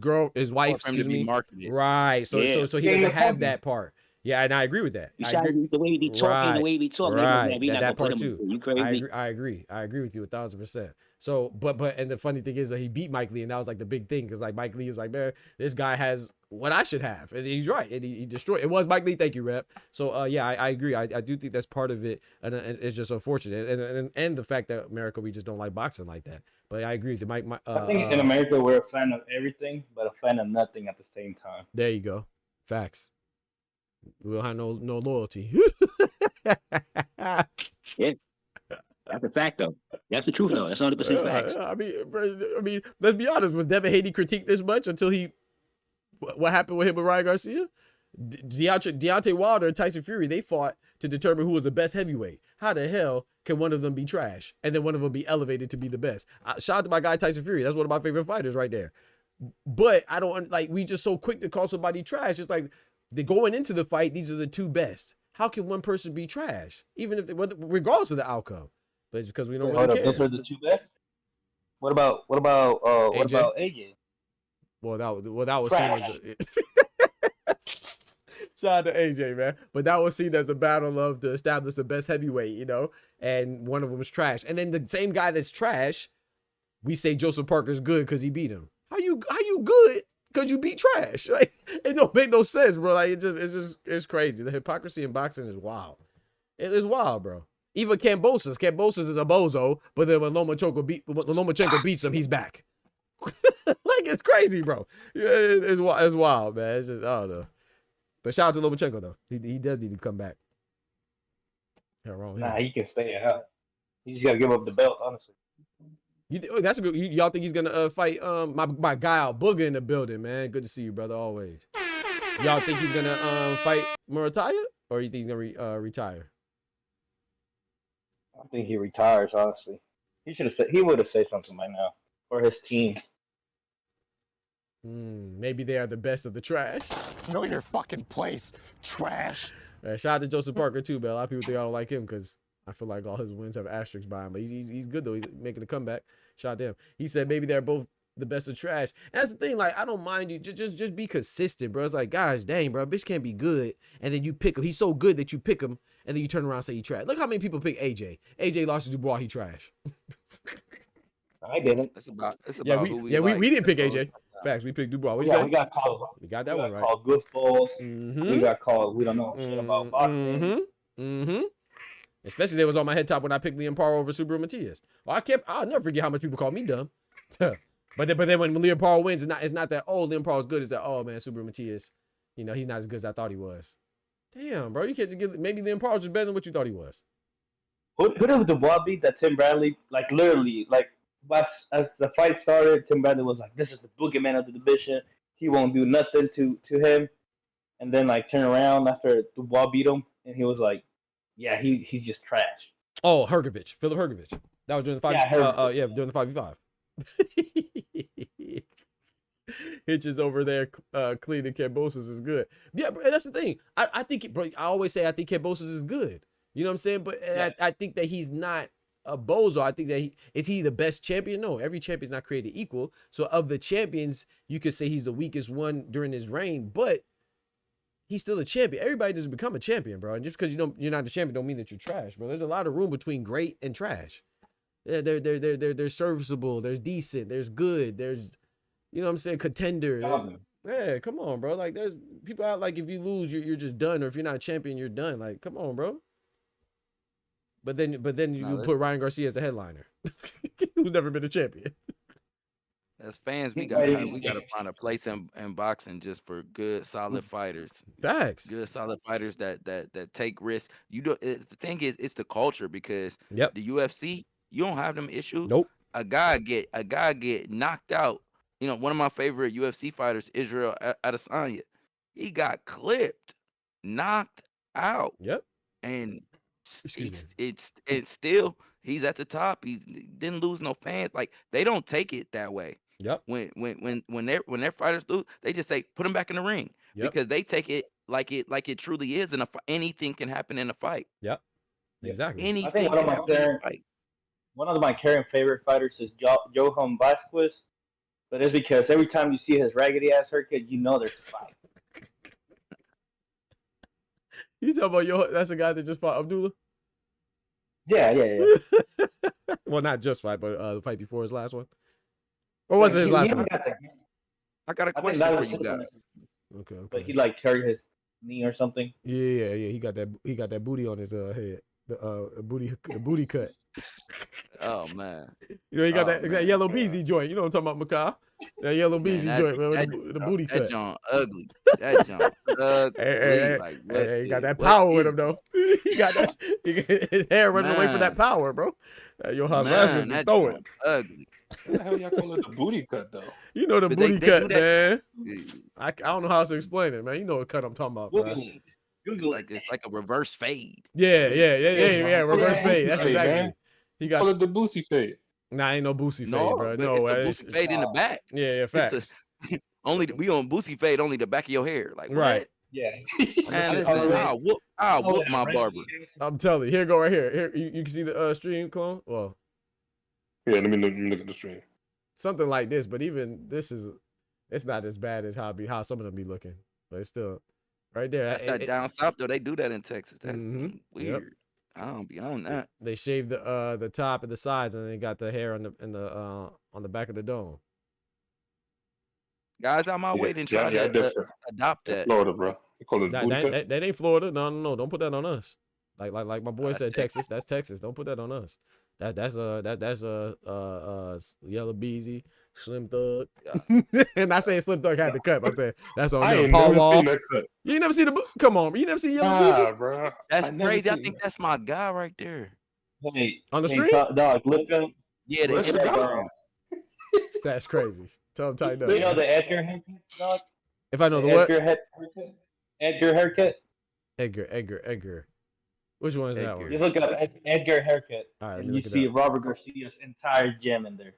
wife, excuse me. Right. So he doesn't have that part. Yeah, and I agree with that. The way he be talking, the way he be talking. Right. That part too. You crazy? I agree with you 1,000%. So, but and the funny thing is that he beat Mike Lee, and that was like the big thing because like Mike Lee was like, man, this guy has what I should have, and he's right, and he destroyed. It was Mike Lee. Thank you, Rep. So, I agree. I do think that's part of it, and it's just unfortunate, and the fact that America we just don't like boxing like that. But I agree with you, Mike. I think in America we're a fan of everything, but a fan of nothing at the same time. There you go. Facts. We don't have no loyalty. Yeah. That's a fact, though. That's the truth, though. That's 100% facts. I mean, let's be honest. Was Devin Haney critiqued this much until what happened with him and Ryan Garcia? Deontay Wilder and Tyson Fury, they fought to determine who was the best heavyweight. How the hell can one of them be trash and then one of them be elevated to be the best? Shout out to my guy Tyson Fury. That's one of my favorite fighters right there. But I don't like. We just so quick to call somebody trash. It's like they're going into the fight. These are the two best. how can one person be trash, even if regardless of the outcome? But it's because we don't really care. Those are the two best. What about AJ? Well, that was seen as shout out to AJ, man. But that was seen as a battle of to establish the best heavyweight, you know, and one of them was trash. And then the same guy that's trash, we say Joseph Parker's good because he beat him. How you good because you beat trash? Like, it don't make no sense, bro. Like, it's crazy. The hypocrisy in boxing is wild. It is wild, bro. Even Kambosos is a bozo, but then when Lomachenko beats him, he's back. Like, it's crazy, bro. It's wild, man. It's just, I don't know. But shout out to Lomachenko, though. He does need to come back. Nah, he can stay out. He just got to give up the belt, honestly. That's a good. Y'all think he's gonna fight my guy out Booger in the building, man? Good to see you, brother. Always. Y'all think he's gonna fight Murataya, or you think he's gonna retire? I think he retires. Honestly, he would have said something by now for his team. Maybe they are the best of the trash. Know your fucking place, trash. Shout out to Joseph Parker too, man. A lot of people think I don't like him because I feel like all his wins have asterisks by him, but he's good though. He's making a comeback. Shout out to him. He said maybe they're both the best of trash. And that's the thing. Like, I don't mind you. Just be consistent, bro. It's like, gosh, dang, bro, bitch can't be good, and then you pick him. He's so good that you pick him, and then you turn around and say he trash. Look how many people pick AJ. AJ lost to Dubois. He trash. I didn't. It's about we didn't pick AJ. Facts. We picked Dubois. What you say? We got called. We got that one right. Called goofballs. We got called. We don't know shit about boxing. Especially they was on my head top when I picked Liam Parr over Subaru Matias. Well, I'll never forget how much people call me dumb. But then when Liam Parr wins, it's not that, oh, Liam Parr is good. It's that, oh man, Subaru Matias, you know, he's not as good as I thought he was. Damn, bro, you can't just get, maybe Liam Parr was just better than what you thought he was. Who did Dubois beat that Tim Bradley? Like, literally, like, as the fight started, Tim Bradley was like, this is the boogeyman of the division. He won't do nothing to him. And then, like, turn around after Dubois beat him, and he was like, yeah, he's just trash. Oh, Philip Hergovich. That was during the 5 during the 5v5. Hitches over there, cleaning Kambosos is good. Yeah, bro, that's the thing. I think, bro, I always say I think Kambosos is good. You know what I'm saying? But yeah. I think that he's not a bozo. I think that is he the best champion? No, every champion's not created equal. So of the champions, you could say he's the weakest one during his reign, but he's still a champion. Everybody doesn't become a champion, bro. And just because you're not a champion don't mean that you're trash, bro. There's a lot of room between great and trash. Yeah, they're serviceable. There's decent. There's good. There's, you know what I'm saying, contender. Yeah, come on, bro. Like, there's people out like if you lose, you're just done, or if you're not a champion, you're done. Like, come on, bro. But then you put Ryan Garcia as a headliner, who's never been a champion. As fans, we gotta find a place in boxing just for good, solid fighters. Facts. Good, solid fighters that take risks. The thing is, it's the culture because the UFC, you don't have them issues. Nope. A guy get knocked out. You know, one of my favorite UFC fighters, Israel Adesanya, he got clipped, knocked out. Yep. And it's still he's at the top. He didn't lose no fans. Like, they don't take it that way. Yep. When their fighters lose, they just say put them back in the ring because they take it like it truly is, and anything can happen in a fight. Yep. Exactly. I think one of my current favorite fighters is Johan Vasquez, but it's because every time you see his raggedy ass haircut, you know there's a fight. You talking about that's a guy that just fought Abdullah? Yeah. Well, not just fight, but the fight before his last one. Or was it his last one? I got a question for you guys. Okay. But he like carried his knee or something. Yeah. He got that booty on his head. The booty cut. Oh man. You know, he got that yellow beezy joint. You know what I'm talking about, Makai? That yellow beezy joint, man, with the booty cut. That joint ugly. That joint ugly. Hey, he got that power with him though. He got that. His hair running away from that power, bro. Johan Vasquez was throwing. Ugly. What the hell y'all call it the booty cut though? You know the booty cut, man. I don't know how else to explain it, man. You know what cut I'm talking about, man. It's like a reverse fade. Yeah. Reverse fade. That's exactly. He got the Boosie fade. Nah, ain't no Boosie fade, bro. No, it's the Boosie fade in the back. Yeah, facts. We on Boosie fade only the back of your hair, like right. Yeah. Man, I'll whoop my barber. I'm telling you. Here, go right here. Here, you can see the stream, clone. Well, yeah. Let me look at the stream. Something like this, but even this it's not as bad as how some of them be looking, but it's still right there. That's that down south though. They do that in Texas. That's weird. Yep. I don't be on that. They shaved the top and the sides, and they got the hair on the back of the dome. Guys, I'm out waiting trying to adopt that. Florida, bro. They call it that ain't Florida. No. Don't put that on us. Like my boy said, Texas. That's Texas. Don't put that on us. That's Yellow Beezy, Slim Thug. And not saying Slim Thug had the cut. But I'm saying that's on them. Paul Wall. You ain't never seen the come on. You never seen Yellow Beezy, bro. That's crazy. I think that's my guy right there. Hey, on the street. Dog, look up. Yeah, that's crazy. Tell him tighten up. You know the Edgar haircut, dog? If I know the what? Edgar haircut. Edgar. Which one is that one? Just look up Edgar haircut. All right, and you see Robert Garcia's entire gym in there.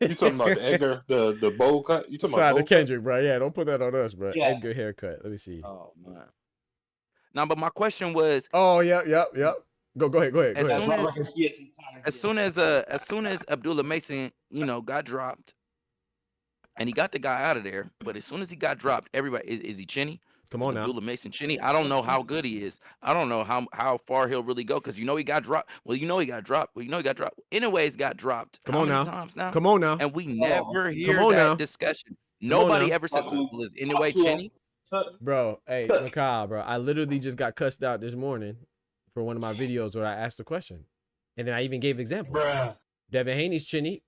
You talking about the Edgar, the bowl cut? You talking about the Kendrick, bro? Yeah, don't put that on us, bro. Yeah. Edgar haircut. Let me see. Oh man. No, but my question was. Oh, yep. Go ahead. As soon as Abdullah Mason, got dropped, and he got the guy out of there, but as soon as he got dropped, everybody is he chinny? Come on now. Abdullah Mason chinny. I don't know how good he is. I don't know how far he'll really go because he got dropped. He got dropped. Anyways, got dropped. Come on now. Times now? Come on now. And we never hear that discussion. Nobody ever says, well, is anyway chinny? Bro, hey, Macaw, bro. I literally just got cussed out this morning for one of my videos where I asked a question. And then I even gave examples. Bruh. Devin Haney's chinny.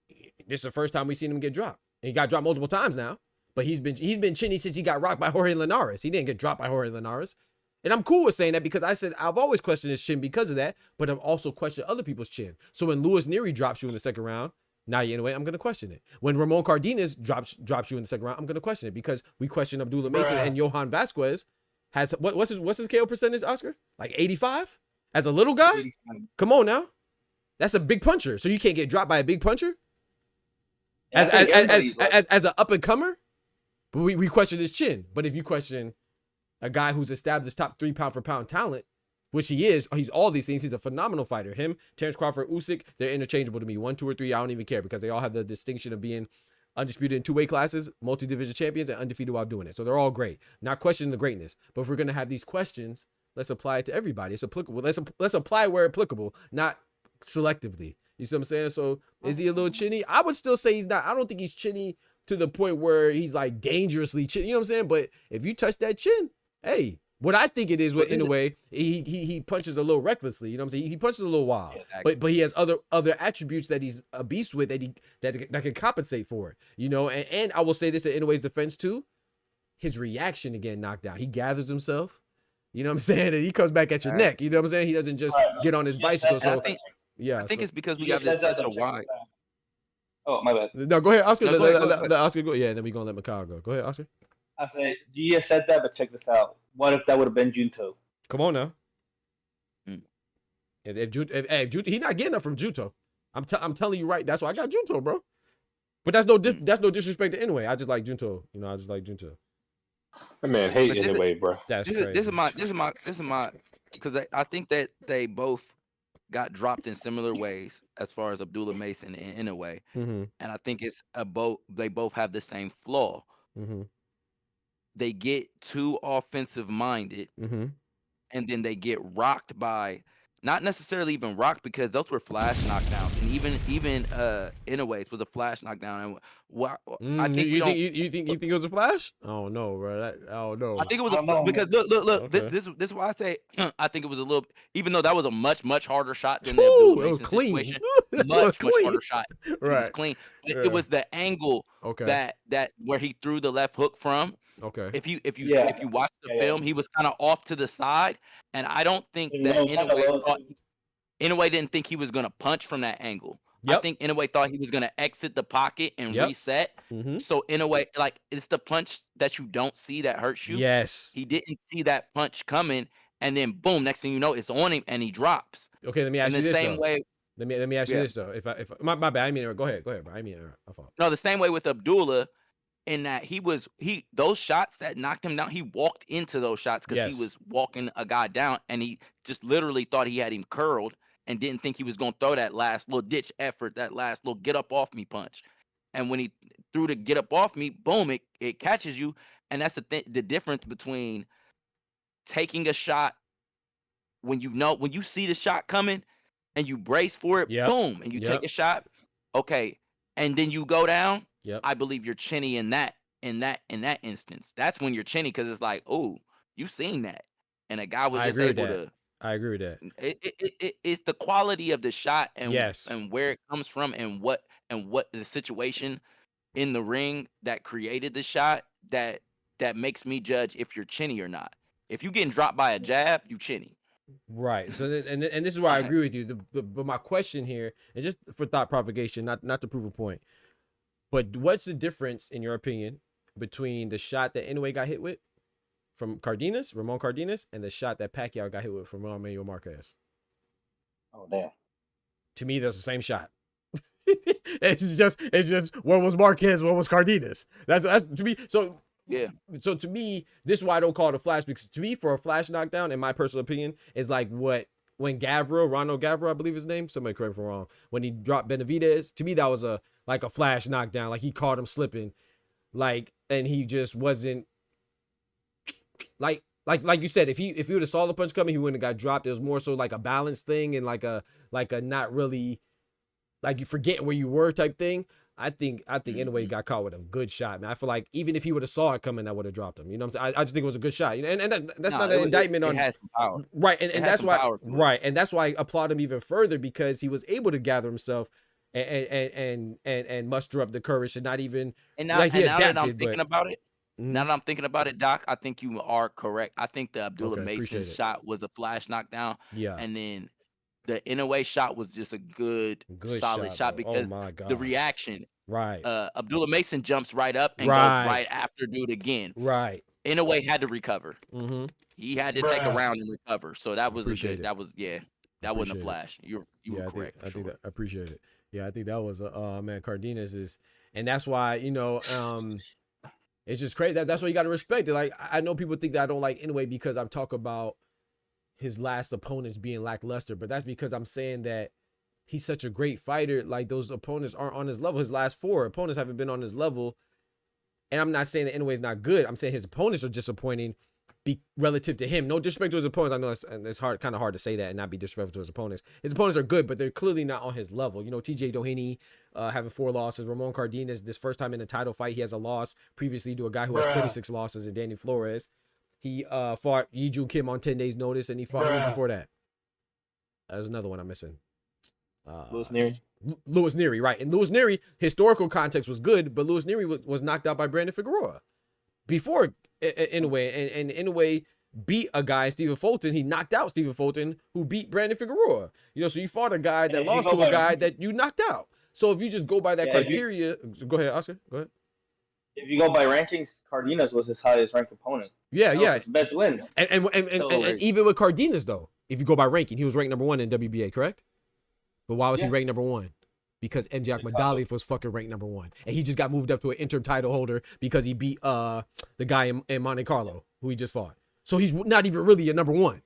This is the first time we've seen him get dropped. And he got dropped multiple times now. But he's been chinny since he got rocked by Jorge Linares. He didn't get dropped by Jorge Linares. And I'm cool with saying that because I said I've always questioned his chin because of that, but I've also questioned other people's chin. So when Luis Nery drops you in the second round, now anyway, I'm going to question it. When Ramon Cardenas drops you in the second round, I'm going to question it because we question Abdullah Mason and Johan Vasquez has what's his KO percentage, Oscar? Like 85? As a little guy? 85. Come on now. That's a big puncher. So you can't get dropped by a big puncher? As an up and comer? But we question his chin. But if you question a guy who's established top 3 pound for pound talent, which he is, he's all these things. He's a phenomenal fighter. Him, Terrence Crawford, Usyk, they're interchangeable to me. 1, 2, or 3, I don't even care because they all have the distinction of being undisputed in 2 weight classes, multi-division champions, and undefeated while doing it. So they're all great. Not questioning the greatness. But if we're gonna have these questions, let's apply it to everybody. It's applicable. Let's apply where applicable, not selectively. You see what I'm saying? So is he a little chinny? I would still say he's not. I don't think he's chinny to the point where he's like dangerously chin. You know what I'm saying? But if you touch that chin, hey, what I think it is, in a way, he punches a little recklessly. You know what I'm saying? He punches a little wild, but he has other attributes that he's a beast with that can compensate for it. You know, and I will say this in Inoue's defense too, his reaction to getting knocked down. He gathers himself. You know what I'm saying? And he comes back at your neck. You know what I'm saying? He doesn't just get on his bicycle. So I think it's because we have this such a wide. Oh, my bad. No, go ahead, Oscar. Let Oscar go. Yeah, and then we're going to let Macaw go. Go ahead, Oscar. I said, you just said that, but check this out. What if that would have been Junto? Come on now. If Junto, he's not getting up from Junto. I'm telling you right. That's why I got Junto, bro. But that's no disrespect to anyway. I just like Junto. You know, I just like Junto. That man hate anyway, bro. That's crazy. This is my because I think that they both got dropped in similar ways as far as Abdullah Mason in a way. And I think it's they both have the same flaw. They get too offensive minded and then they get rocked by, not necessarily even rocked because those were flash knockdowns, and even Inoue's was a flash knockdown. And I think you think it was a flash? Oh no, bro. Oh no. I think it was because look. Okay. This is why I say I think it was a little. Even though that was a much harder shot than the Abdullah Mason situation, much harder shot. Right. It was clean. It was the angle that where he threw the left hook from. Okay. If you watch the film, he was kind of off to the side, and I don't think that Inoue didn't think he was gonna punch from that angle. I think Inoue thought he was gonna exit the pocket and reset. So Inoue, like, it's the punch that you don't see that hurts you. Yes. He didn't see that punch coming, and then boom, next thing you know, it's on him and he drops. Okay, let me ask you this. Same way. Let me ask you this though. If my bad, I mean, go ahead, bro. I mean, I fault. No, the same way with Abdullah. in that those shots that knocked him down, he walked into those shots because he was walking a guy down, and he just literally thought he had him curled and didn't think he was going to throw that last little ditch effort, that last little get up off me punch. And when he threw the get up off me, boom, it catches you. And that's the difference between taking a shot when you see the shot coming and you brace for it, boom, and you take a shot, okay, and then you go down. I believe you're chinny in that instance. That's when you're chinny, because it's like, oh, you seen that, and a guy was just able to. I agree with that. It's the quality of the shot and where it comes from and what the situation in the ring that created the shot that makes me judge if you're chinny or not. If you getting dropped by a jab, you chinny. Right. So and this is where I agree with you. But my question here, and just for thought propagation, not to prove a point, but what's the difference in your opinion between the shot that Inoue got hit with from Ramon Cardenas, and the shot that Pacquiao got hit with from Manuel Marquez? Oh, damn. To me, that's the same shot. It's just one was Marquez, one was Cardenas. That's to me. So yeah. So to me, this is why I don't call it a flash, because to me, for a flash knockdown, in my personal opinion, is like when Ronald Gavro, I believe his name, somebody correct me if I'm wrong, when he dropped Benavidez. To me, that was a flash knockdown. Like, he caught him slipping, and he just wasn't like you said, if he would have saw the punch coming, he wouldn't have got dropped. It was more so like a balance thing and like a not really, like, you forget where you were type thing. I think Inoue got caught with a good shot, man. I feel like even if he would have saw it coming, that would have dropped him. You know what I'm saying? I just think it was a good shot. You know, and that's not an indictment on. It has some power. Right, and that's why and that's why I applaud him even further, because he was able to gather himself and muster up the courage to not even. And now, that I'm thinking about it. Now that I'm thinking about it, Doc, I think you are correct. I think the Abdullah Mason shot was a flash knockdown. Yeah. And then the Inoue shot was just a good solid shot because the reaction. Right. Abdullah Mason jumps right up and goes right after dude again. Right. Inoue had to recover. He had to take a round and recover. So that was that wasn't a flash. You were correct. I appreciate it. Yeah, I think that was man, Cardenas is, and that's why, you know, it's just crazy. That's why you got to respect it. Like, I know people think that I don't like Inoue because I'm talking about his last opponents being lackluster, but that's because I'm saying that he's such a great fighter. Like, those opponents aren't on his level. His last 4 opponents haven't been on his level. And I'm not saying that Inoue is not good. I'm saying his opponents are disappointing relative to him. No disrespect to his opponents. I know it's kind of hard to say that and not be disrespectful to his opponents. His opponents are good, but they're clearly not on his level. You know, TJ Doheny having 4 losses. Ramon Cardenas, this first time in a title fight, he has a loss previously to a guy who has 26 losses, in Danny Flores. He fought Yi-Jun Kim on 10 days notice, and he fought before that. There's another one I'm missing. Louis Neary, right. And Louis Neary, historical context was good, but Louis Neary was knocked out by Brandon Figueroa before Inoue, and Inoue beat a guy, Stephen Fulton. He knocked out Stephen Fulton, who beat Brandon Figueroa. You know, so you fought a guy that lost to a guy that you knocked out. So if you just go by that criteria, go ahead, Oscar. Go ahead. If you go by rankings, Cardenas was his highest ranked opponent. Yeah. Best win. And even with Cardenas, though, if you go by ranking, he was ranked number 1 in WBA, correct? But why was he ranked number 1? Because MJ Akhmadaliev was fucking ranked number 1, and he just got moved up to an interim title holder because he beat the guy in Monte Carlo who he just fought. So he's not even really a number 1.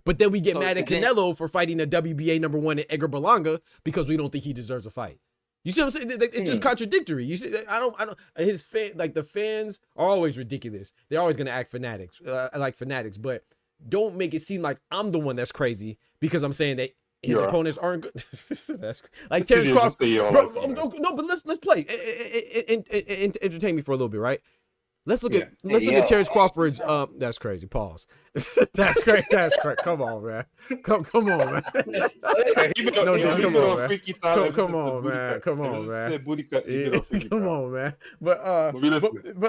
But then we get mad at Canelo for fighting a WBA number 1 in Edgar Berlanga because we don't think he deserves a fight. You see what I'm saying? It's just contradictory. You see, I don't. His the fans are always ridiculous. They're always gonna act fanatics, But don't make it seem like I'm the one that's crazy because I'm saying that his opponents aren't good. That's like Terrence Crawford. No, but let's play. Entertain me for a little bit, right? Let's look at Terrence Crawford's. That's crazy. Pause. That's great. That's great. Come on, man. Come on, man. Come on, man. But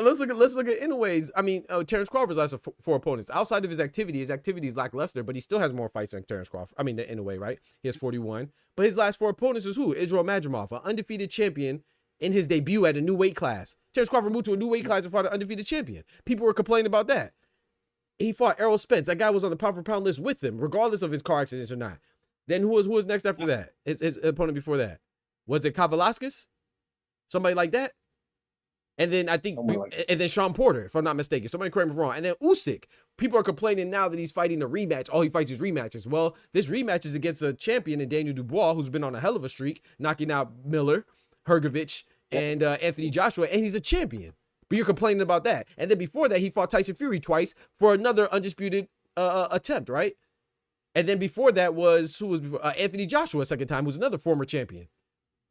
let's look at Inoue's. I mean, Terrence Crawford's last 4 opponents. Outside of his activity is lackluster, but he still has more fights than Terrence Crawford. I mean, in a way, right? He has 41. But his last 4 opponents is who? Israel Madrimov, an undefeated champion in his debut at a new weight class. Terrence Crawford moved to a new weight class and fought an undefeated champion. People were complaining about that. He fought Errol Spence. That guy was on the pound-for-pound list with him, regardless of his car accidents or not. Then who was next after that? His opponent before that. Was it Kavalauskas? Somebody like that? And then I think, and then Sean Porter, if I'm not mistaken. Somebody correct me if I'm wrong. And then Usyk. People are complaining now that he's fighting a rematch. All he fights is rematches. Well, this rematch is against a champion in Daniel Dubois, who's been on a hell of a streak, knocking out Miller, Hrgovic, and Anthony Joshua, and he's a champion. But you're complaining about that. And then before that, he fought Tyson Fury twice for another undisputed attempt, right? And then before that was, who was before? Anthony Joshua, a second time, who's another former champion.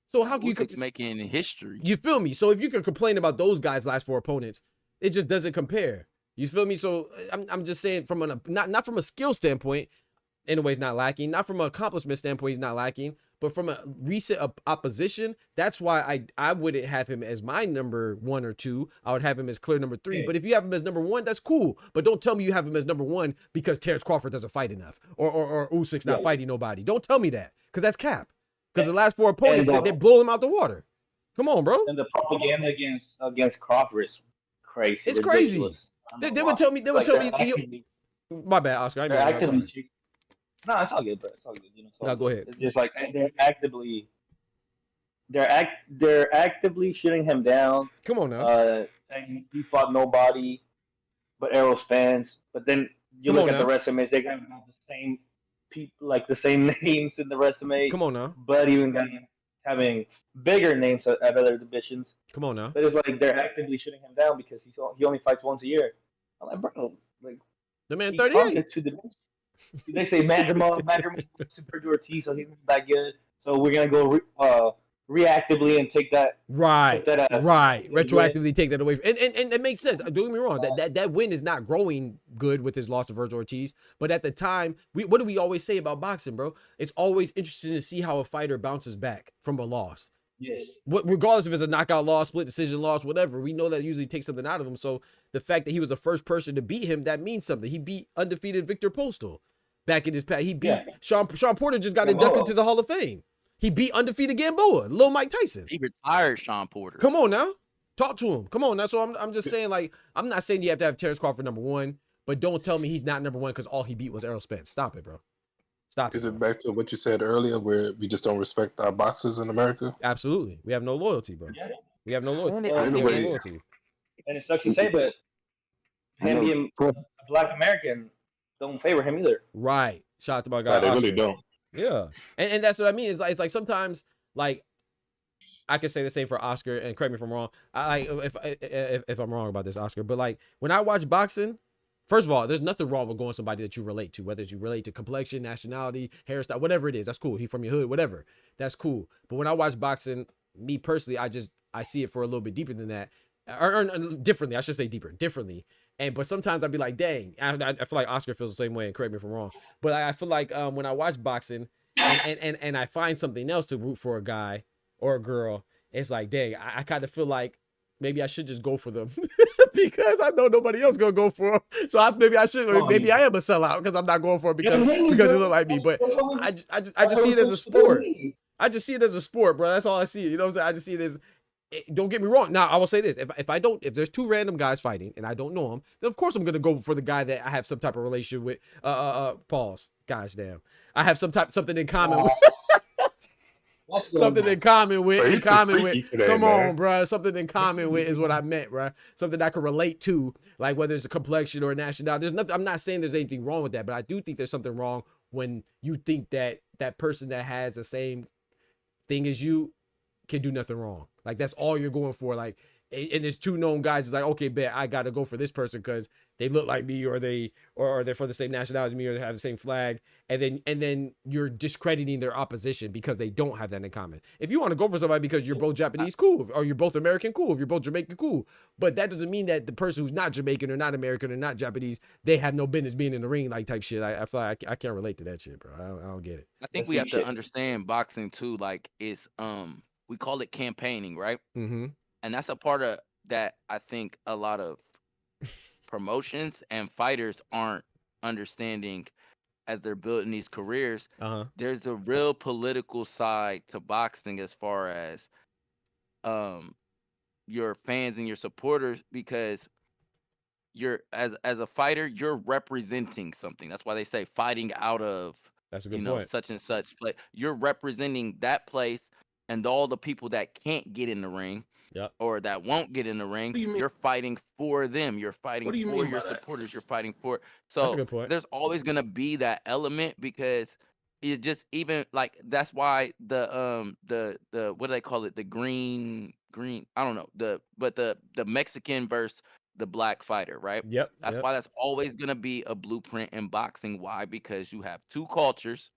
So how can Usyk's making history? You feel me? So if you can complain about those guys' last 4 opponents, it just doesn't compare. You feel me? So I'm just saying from not from a skill standpoint, in a way he's not lacking. Not from an accomplishment standpoint, he's not lacking. But from a recent opposition, that's why I wouldn't have him as my number 1 or 2. I would have him as clear number 3. But if you have him as number 1, that's cool. But don't tell me you have him as number 1 because Terrence Crawford doesn't fight enough or Usyk's not fighting nobody. Don't tell me that, because that's cap. Because the last 4 opponents, they blow him out the water. Come on, bro. And the propaganda against Crawford is crazy. It's crazy. They would tell me. My bad, Oscar. I know. No, it's all good, bro. It's all good. You know, no, go ahead. It's just like they're actively shooting him down. Come on now. Saying he fought nobody but Errol Spence. But then you look at the resumes, they got the same people, like the same names in the resume. Come on now. But even having bigger names at other divisions. Come on now. But it's like they're actively shooting him down because he only fights once a year. I'm like, bro, like the man 38. They say Madrimal Super Ortiz, so he's not that good. So we're gonna go reactively and take that. Right. Retroactively take that away. And it makes sense. Don't get me wrong. That win is not growing good with his loss to Virgil Ortiz. But at the time, what do we always say about boxing, bro? It's always interesting to see how a fighter bounces back from a loss. Yes. Regardless if it's a knockout loss, split decision loss, whatever, we know that usually takes something out of him. So the fact that he was the first person to beat him, that means something. He beat undefeated Victor Postal back in his past. He beat Sean Porter, just got inducted to the Hall of Fame. He beat undefeated Gamboa, Lil Mike Tyson. He retired Sean Porter. Come on now, talk to him. Come on now. So I'm just saying, like, I'm not saying you have to have Terrence Crawford number 1, but don't tell me he's not number 1 because all he beat was Errol Spence. Stop it, bro. Is it back to what you said earlier, where we just don't respect our boxers in America? Absolutely, we have no loyalty, bro. Yeah. We have no loyalty. And it sucks to say, but him being a Black American don't favor him either. Right. Shout out to my guy. They really don't. Yeah, and that's what I mean. It's like sometimes, like, I could say the same for Oscar, and correct me if I'm wrong. If I'm wrong about this, Oscar, but like when I watch boxing. First of all, there's nothing wrong with going somebody that you relate to, whether it's you relate to complexion, nationality, hairstyle, whatever it is. That's cool. He from your hood, whatever. That's cool. But when I watch boxing, me personally, I see it for a little bit deeper than that, or differently. I should say differently. But sometimes I'd be like, dang, I feel like Oscar feels the same way. And correct me if I'm wrong. But I feel like when I watch boxing and I find something else to root for a guy or a girl, it's like, dang, I kind of feel like maybe I should just go for them because I know nobody else gonna go for them. So maybe I should. Maybe I am a sellout because I'm not going for it because you look like me. But I just see it as a sport. I just see it as a sport, bro. That's all I see. You know what I'm saying? I just see it as. Don't get me wrong. Now I will say this: if there's 2 random guys fighting and I don't know them, then of course I'm gonna go for the guy that I have some type of relationship with. Pause. Gosh damn. I have something in common with. Something in common with. Today, come man. on, bro. Something in common with is what I meant, bro. Something I can relate to, like whether it's a complexion or a nationality. There's nothing. I'm not saying there's anything wrong with that, but I do think there's something wrong when you think that that person that has the same thing as you can do nothing wrong. Like that's all you're going for. Like, and there's 2 known guys. It's like, okay, bet I got to go for this person because they look like me, or they're from the same nationality as me, or they have the same flag. And then you're discrediting their opposition because they don't have that in common. If you want to go for somebody because you're both Japanese, cool. Or you're both American, cool. If you're both Jamaican, cool. But that doesn't mean that the person who's not Jamaican or not American or not Japanese, they have no business being in the ring, like type shit. I feel like I can't relate to that shit, bro. I don't get it. I think we have to understand boxing too. Like it's we call it campaigning, right? Mm-hmm. And that's a part of that. I think a lot of promotions and fighters aren't understanding as they're building these careers. There's a real political side to boxing as far as your fans and your supporters, because you're as a fighter, you're representing something. That's why they say fighting out of that's a good point. Such and such place. You're representing that place and all the people that can't get in the ring, or that won't get in the ring, you're fighting for them. You're fighting for your supporters. You're fighting for. So That's a good point. there's always gonna be that element because it just even like that's why the what do they call it? The green I don't know the Mexican versus the black fighter, right? Yep. That's why that's always gonna be a blueprint in boxing. Why? Because you have two cultures.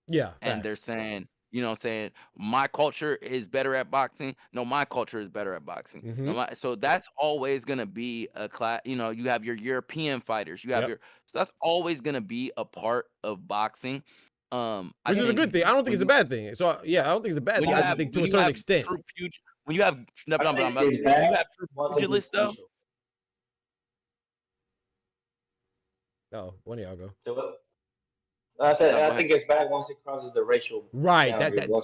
Yeah. And they're saying, you know what I'm saying, my culture is better at boxing. No, my culture is better at boxing. So that's always going to be a class. You know, you have your European fighters. You have so that's always going to be a part of boxing. Which is a good thing. I don't think it's a bad thing. So yeah, I don't think it's a bad thing. I just think to a certain extent. When you have true pugilists though. Oh, one of y'all go. I think it's bad once it crosses the racial. Right.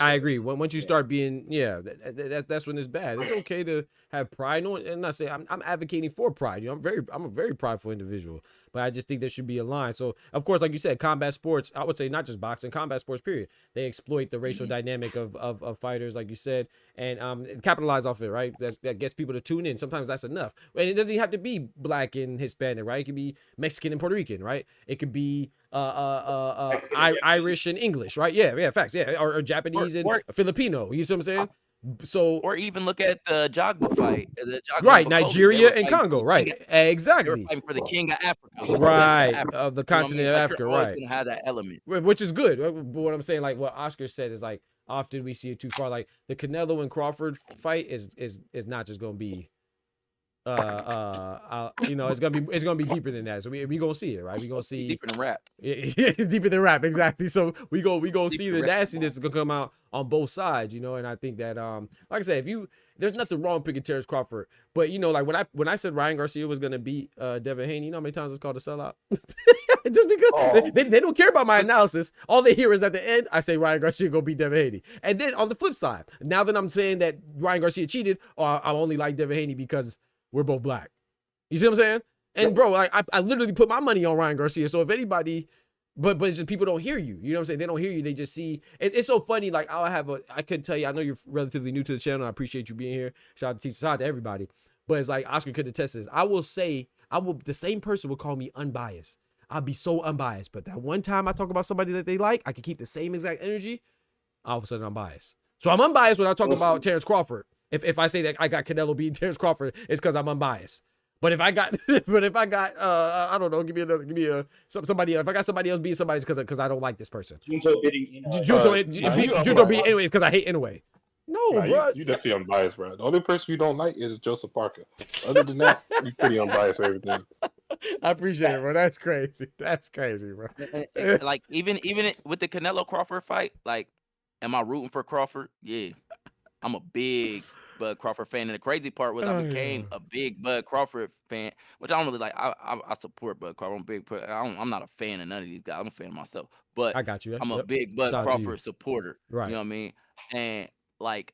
I agree. Once you start being, that's when it's bad. It's okay to have pride. No, and not say I'm advocating for pride. You know, I'm a very prideful individual, but I just think there should be a line. So of course, like you said, combat sports, I would say not just boxing, combat sports, period. They exploit the racial dynamic of fighters, like you said, and capitalize off it, right? That gets people to tune in. Sometimes that's enough. And it doesn't have to be black and Hispanic, right? It could be Mexican and Puerto Rican, right? It could be Irish and English, right? Yeah, facts. Yeah, or Japanese and Filipino. You see what I'm saying? So, or even look at the Jogba fight, right? Nigeria and Congo, right? Exactly. They were fighting for the king of Africa, right? Of the continent of Africa, right? Gonna have that element, which is good. But what I'm saying, like what Oscar said, is like often we see it too far. Like the Canelo and Crawford fight is not just gonna be. You know, it's gonna be deeper than that. So we gonna see it, right? We gonna see deeper than rap. It's deeper than rap, exactly. So we go see the nastiness is gonna come out on both sides, you know. And I think that like I said, there's nothing wrong with picking Terrence Crawford, but you know, like when I said Ryan Garcia was gonna beat Devin Haney, you know how many times it's called a sellout? Just because they don't care about my analysis. All they hear is at the end I say Ryan Garcia go beat Devin Haney, and then on the flip side, now that I'm saying that Ryan Garcia cheated, or I only like Devin Haney because we're both black. You see what I'm saying? And bro, I literally put my money on Ryan Garcia. So if anybody, but it's just people don't hear you. You know what I'm saying? They don't hear you. They just see. It's so funny. Like I could tell you. I know you're relatively new to the channel. I appreciate you being here. Shout out to Teacher Side to everybody. But it's like Oscar could attest this. The same person will call me unbiased. I'll be so unbiased. But that one time I talk about somebody that they like, I can keep the same exact energy. All of a sudden I'm biased. So I'm unbiased when I talk about Terrence Crawford. If I say that I got Canelo beating Terrence Crawford, it's because I'm unbiased. But if I got, I don't know, somebody. If I got somebody else beating somebody, it's because I don't like this person. Junto beating Junto beating anyway, because I hate anyway. No, bro. You definitely unbiased, bro. The only person you don't like is Joseph Parker. Other than that, you're pretty unbiased for everything. I appreciate it, bro. That's crazy. That's crazy, bro. Like even with the Canelo Crawford fight, like, am I rooting for Crawford? Yeah. I'm a big Bud Crawford fan, and the crazy part was I became a big Bud Crawford fan, which I don't really like. I support Bud Crawford. I'm not a fan of none of these guys. I'm a fan of myself, but I got you. I'm a big Bud Crawford supporter. Right. You know what I mean? And like,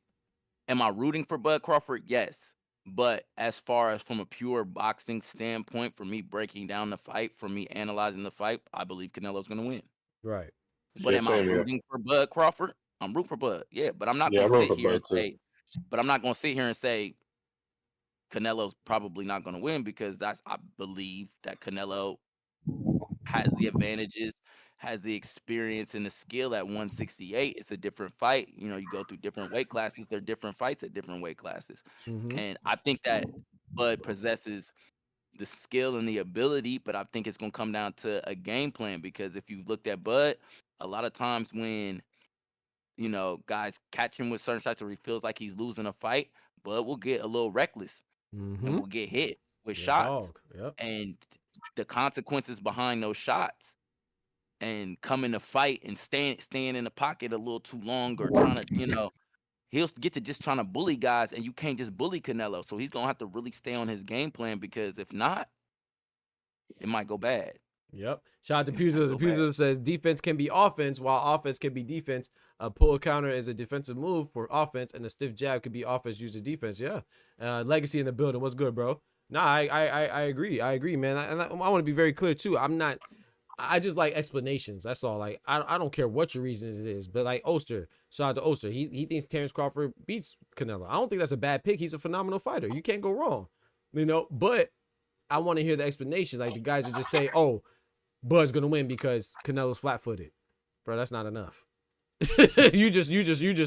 am I rooting for Bud Crawford? Yes. But as far as from a pure boxing standpoint, for me breaking down the fight, for me analyzing the fight, I believe Canelo's going to win. Right. But am I rooting for Bud Crawford? I'm rooting for Bud, yeah, but I'm not going to sit here and say. But I'm not going to sit here and say Canelo's probably not going to win, because I believe that Canelo has the advantages, has the experience and the skill at 168. It's a different fight. You know, you go through different weight classes. There are different fights at different weight classes, and I think that Bud possesses the skill and the ability, but I think it's going to come down to a game plan, because if you looked at Bud, a lot of times when guys catch him with certain shots where he feels like he's losing a fight, Bud will get a little reckless and will get hit with shots. And the consequences behind those shots and coming to fight and staying in the pocket a little too long, or trying to, he'll get to just trying to bully guys, and you can't just bully Canelo. So he's going to have to really stay on his game plan, because if not, it might go bad. Yep. Shout out to Pugilism. The Pugilism says defense can be offense, while offense can be defense. A pull counter is a defensive move for offense, and a stiff jab could be offense used as defense. Yeah. Legacy in the building. What's good, bro? Nah, I agree. I agree, man. And I want to be very clear too. I'm not I just like explanations. That's all. Like, I don't care what your reasons is, but like Oster, shout out to Oster. He thinks Terrence Crawford beats Canelo. I don't think that's a bad pick. He's a phenomenal fighter. You can't go wrong, but I want to hear the explanation. Like the guys that just say, oh, Bud's going to win because Canelo's flat-footed. Bro, that's not enough. you just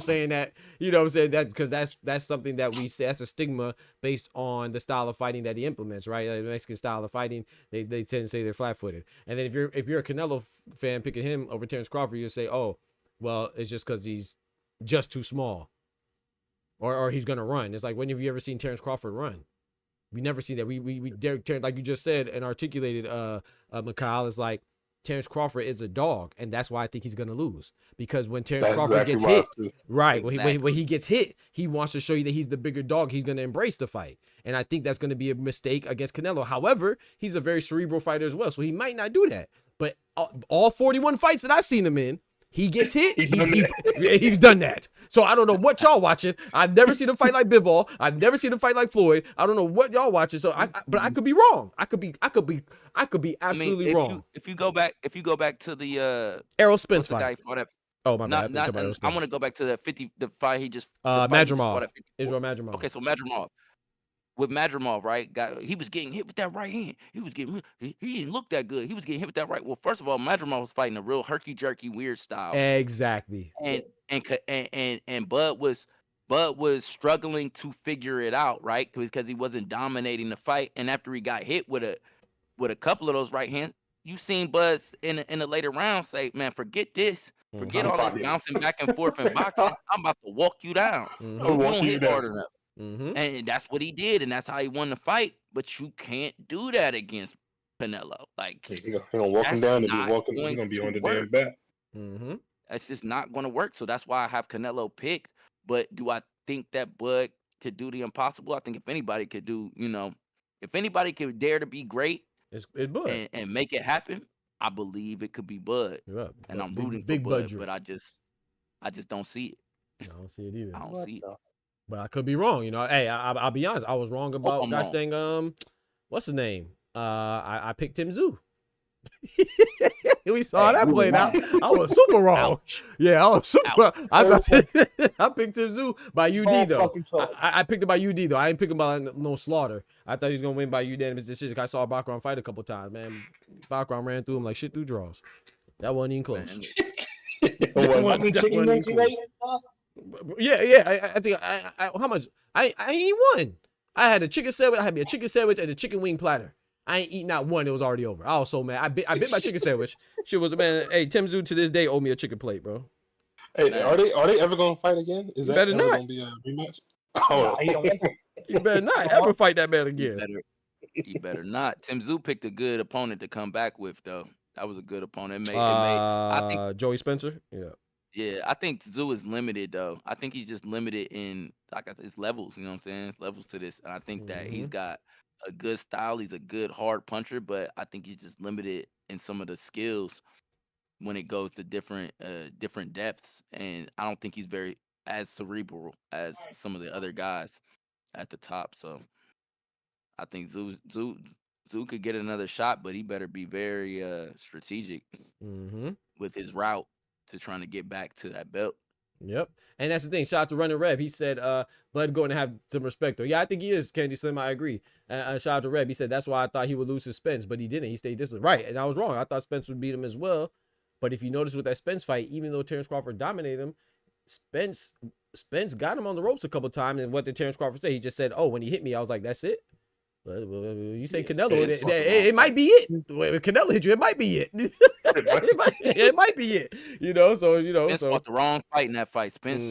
saying that, you know what I'm saying, that because that's something that we say, that's a stigma based on the style of fighting that he implements, right? Like the Mexican style of fighting, they tend to say they're flat-footed. And then if you're a Canelo fan picking him over Terrence Crawford, you'll say, oh, well, it's just because he's just too small, or he's gonna run. It's like, when have you ever seen Terrence Crawford run? We never seen that. We dare, like you just said and articulated, Mikhail, is like, Terrence Crawford is a dog, and that's why I think he's gonna lose. Because when Terrence Crawford gets hit, right, when he gets hit, he wants to show you that he's the bigger dog. He's gonna embrace the fight, and I think that's gonna be a mistake against Canelo. However, he's a very cerebral fighter as well, so he might not do that. But all 41 fights that I've seen him in, he gets hit. He's done that. So I don't know what y'all watching. I've never seen a fight like Bivol. I've never seen a fight like Floyd. I don't know what y'all watching. So but I could be wrong. I could be absolutely wrong. If you go back to the Errol Spence fight. Oh my bad. I want to go back to the fight he just Madrimov. Israel Madrimov. Okay, so Madrimov. With Madrimov, right? He was getting hit with that right hand. He didn't look that good. He was getting hit with that right. Well, first of all, Madrimov was fighting a real herky jerky weird style. Exactly. And Bud was struggling to figure it out, right? Because he wasn't dominating the fight. And after he got hit with a couple of those right hands, you seen Bud in the later round say, "Man, forget this. Forget all this bouncing back and forth in boxing. I'm about to walk you down. You don't hit hard enough." And that's what he did, and that's how he won the fight. But you can't do that against Canelo. Like, he's gonna walk him down and he's gonna be on the damn back. That's just not gonna work. So that's why I have Canelo picked. But do I think that Bud could do the impossible? I think if anybody could do, if anybody could dare to be great, it's Bud and make it happen, I believe it could be Bud. And I'm rooting for Bud, but I just don't see it. I don't see it either. I don't see it. But I could be wrong, Hey, I'll be honest. I was wrong about gosh dang, what's his name? I picked Tim Tszyu. We saw that played out. I was super wrong. Ouch. Yeah, I was super. I picked Tim Tszyu by UD though. I picked him by UD though. I didn't pick him by no slaughter. I thought he was gonna win by unanimous decision. I saw Baccarat fight a couple times, man. Baccarat ran through him like shit through draws. That wasn't even close. Yeah. I think how much? I ain't one. I had a chicken sandwich. I had me a chicken sandwich and a chicken wing platter. I ain't eating not one. It was already over. I was so mad. I bit my chicken sandwich. Shit was, man. Hey, Tim Tszyu to this day owe me a chicken plate, bro. Hey, are they ever gonna fight again? Is that better not gonna be a rematch? Oh, you better not ever fight that man again. He better not. Tim Tszyu picked a good opponent to come back with, though. That was a good opponent. I think Joey Spencer. Yeah, I think Tszyu is limited though. I think he's just limited in, like I said, it's levels. You know what I'm saying? It's levels to this, and I think that he's got a good style. He's a good hard puncher, but I think he's just limited in some of the skills when it goes to different depths. And I don't think he's very as cerebral as some of the other guys at the top. So I think Tszyu could get another shot, but he better be very strategic with his route to trying to get back to that belt. Yep. And that's the thing. Shout out to Running Reb. He said, Bud going to have some respect though. Yeah, I think he is, Candy Slim. I agree. Shout out to Reb. He said that's why I thought he would lose to Spence, but he didn't. He stayed disciplined. Right. And I was wrong. I thought Spence would beat him as well. But if you notice with that Spence fight, even though Terrence Crawford dominated him, Spence got him on the ropes a couple times. And what did Terrence Crawford say? He just said, "Oh, when he hit me, I was like, that's it." Well, you say Canelo, it might be it. When Canelo hit you, it might be it. It might be it. Spence fought the wrong fight in that fight. Spence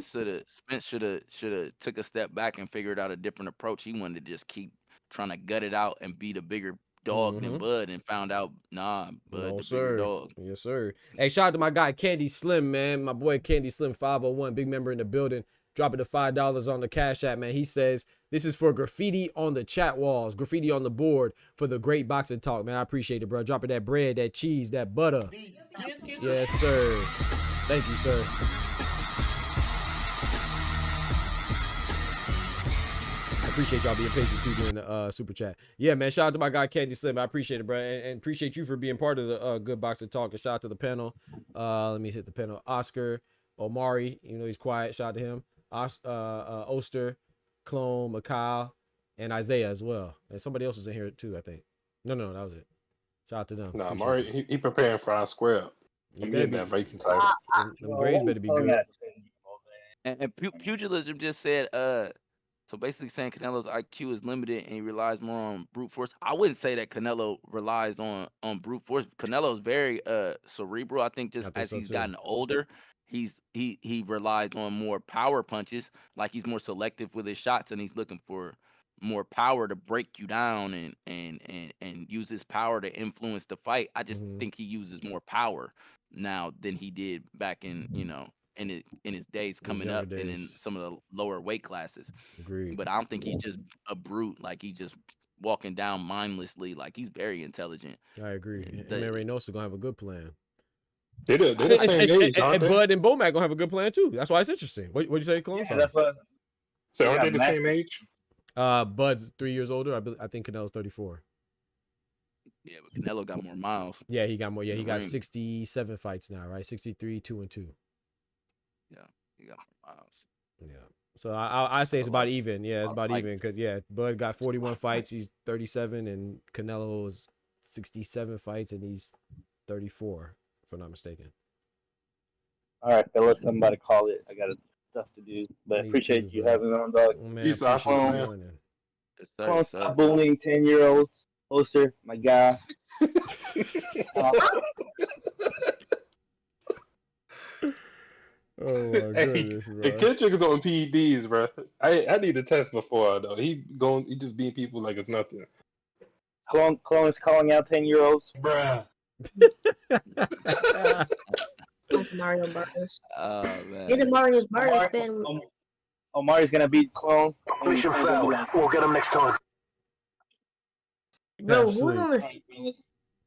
should have took a step back and figured out a different approach. He wanted to just keep trying to gut it out and be the bigger dog than Bud, and found out Bud the bigger dog. Yes, sir. Hey, shout out to my guy Candy Slim, man. My boy Candy Slim 501, big member in the building. Dropping the $5 on the Cash App, man. He says, this is for graffiti on the chat walls, graffiti on the board for the great boxing talk, man. I appreciate it, bro. Dropping that bread, that cheese, that butter. Yes, sir. Thank you, sir. appreciate y'all being patient too during the super chat. Yeah, man. Shout out to my guy Candy Slim. I appreciate it, bro, and appreciate you for being part of the Good Boxing Talk. And shout out to the panel. Let me hit the panel. Oscar, Omari, he's quiet. Shout out to him. Oster, Clone, Mikhail, and Isaiah as well. And somebody else was in here too, I think. No, that was it. Shout out to them. Nah, Amari, he preparing for our square up. I'm getting that Viking title. Them grades better be good. And pugilism just said, so basically saying Canelo's IQ is limited and he relies more on brute force. I wouldn't say that Canelo relies on brute force. Canelo's very cerebral. I think as he's gotten older, he relies on more power punches. Like he's more selective with his shots, and he's looking for more power to break you down and use his power to influence the fight. I just think he uses more power now than he did back in in his days coming up and in some of the lower weight classes. Agreed. But I don't think he's just a brute, like he's just walking down mindlessly. Like he's very intelligent. I agree. And Reynoso gonna have a good plan. They're the same age, and Bud and Bomac gonna have a good plan too. That's why it's interesting. What'd you say, Clone? Yeah, that's what. So aren't they the same age? Bud's 3 years older. I think Canelo's 34. Yeah, but Canelo got more miles. Yeah, he got more. Yeah, he got 67 fights now, right? 63, 2-2. Yeah, he got more miles. Yeah. So I say it's about even. Yeah, it's about even because Bud got 41 fights. He's 37, and Canelo is 67 fights, and he's 34, if I'm not mistaken. All right, fellas, I'm about to call it. I got stuff to do, but appreciate you having me on, dog. Peace out, man. Stop bullying 10-year-olds. Poster, my guy. Oh my goodness, bro. Hey, Kendrick is on PEDs, bro. I need to test before though. He just beating people like it's nothing. Clone is calling out 10-year-olds. Bruh. Mario Barrios. Oh man. Get Mario Barrios fan. Omari's gonna beat Clone. Mission failed. We'll get him next time. Bro, who's on this?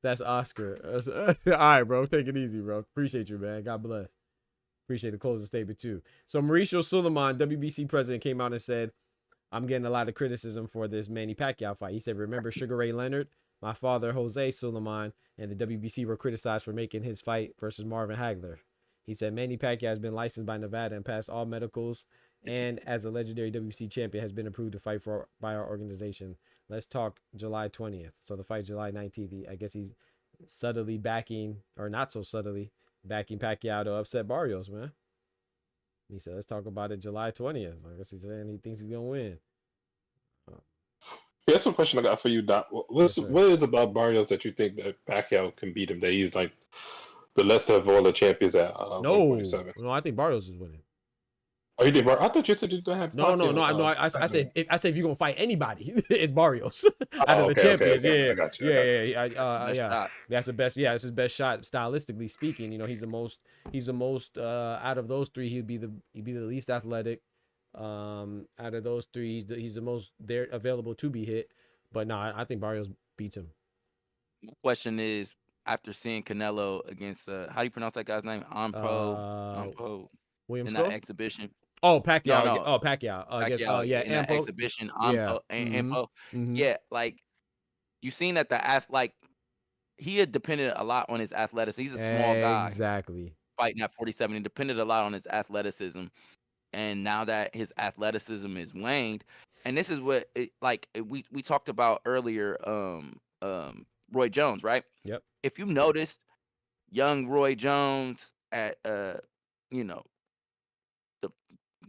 That's Oscar. All right, bro. Take it easy, bro. Appreciate you, man. God bless. Appreciate the closing statement too. So Mauricio Suleiman, WBC president, came out and said, I'm getting a lot of criticism for this Manny Pacquiao fight. He said, remember Sugar Ray Leonard? My father, Jose Suleiman, and the WBC were criticized for making his fight versus Marvin Hagler. He said, Manny Pacquiao has been licensed by Nevada and passed all medicals, and as a legendary WBC champion has been approved to fight by our organization. Let's talk July 20th. So the fight July 19th. I guess he's subtly backing, or not so subtly, backing Pacquiao to upset Barrios, man. He said, let's talk about it July 20th. I guess he's saying he thinks he's going to win. Here's a question I got for you, Doc. What is about Barrios that you think that Pacquiao can beat him, that he's like the lesser of all the champions at 147? No, I think Barrios is winning. Oh, you did? I thought you said you don't have. No. I said if you're gonna fight anybody, it's Barrios out of the champions. Okay. I got you. Yeah. That's the best. Yeah, it's his best shot stylistically speaking. He's the most. Out of those three, he'd be the least athletic. Out of those three, he's the most there available to be hit. But no, I think Barrios beats him. My question is, after seeing Canelo against how do you pronounce that guy's name? Ampo. William in Skull? that exhibition. Oh, Pacquiao. No. Oh, Pacquiao. Pacquiao in that exhibition. Ampo. Mm-hmm. Yeah, like you seen that he had depended a lot on his athleticism. He's a small guy. Exactly. Fighting at 47, he depended a lot on his athleticism. And now that his athleticism is waned, and this is what we talked about earlier, Roy Jones, right? Yep. If you noticed, young Roy Jones at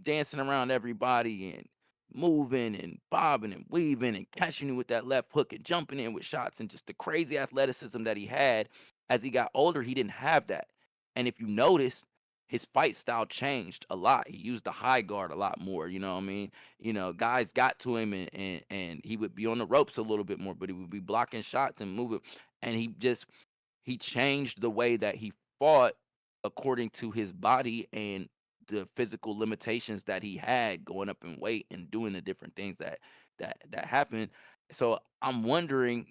dancing around everybody and moving and bobbing and weaving and catching you with that left hook and jumping in with shots and just the crazy athleticism that he had. As he got older, he didn't have that. And if you notice, his fight style changed a lot. He used the high guard a lot more. You know what I mean? Guys got to him and he would be on the ropes a little bit more, but he would be blocking shots and moving. And he changed the way that he fought according to his body and the physical limitations that he had going up in weight and doing the different things that happened. So I'm wondering,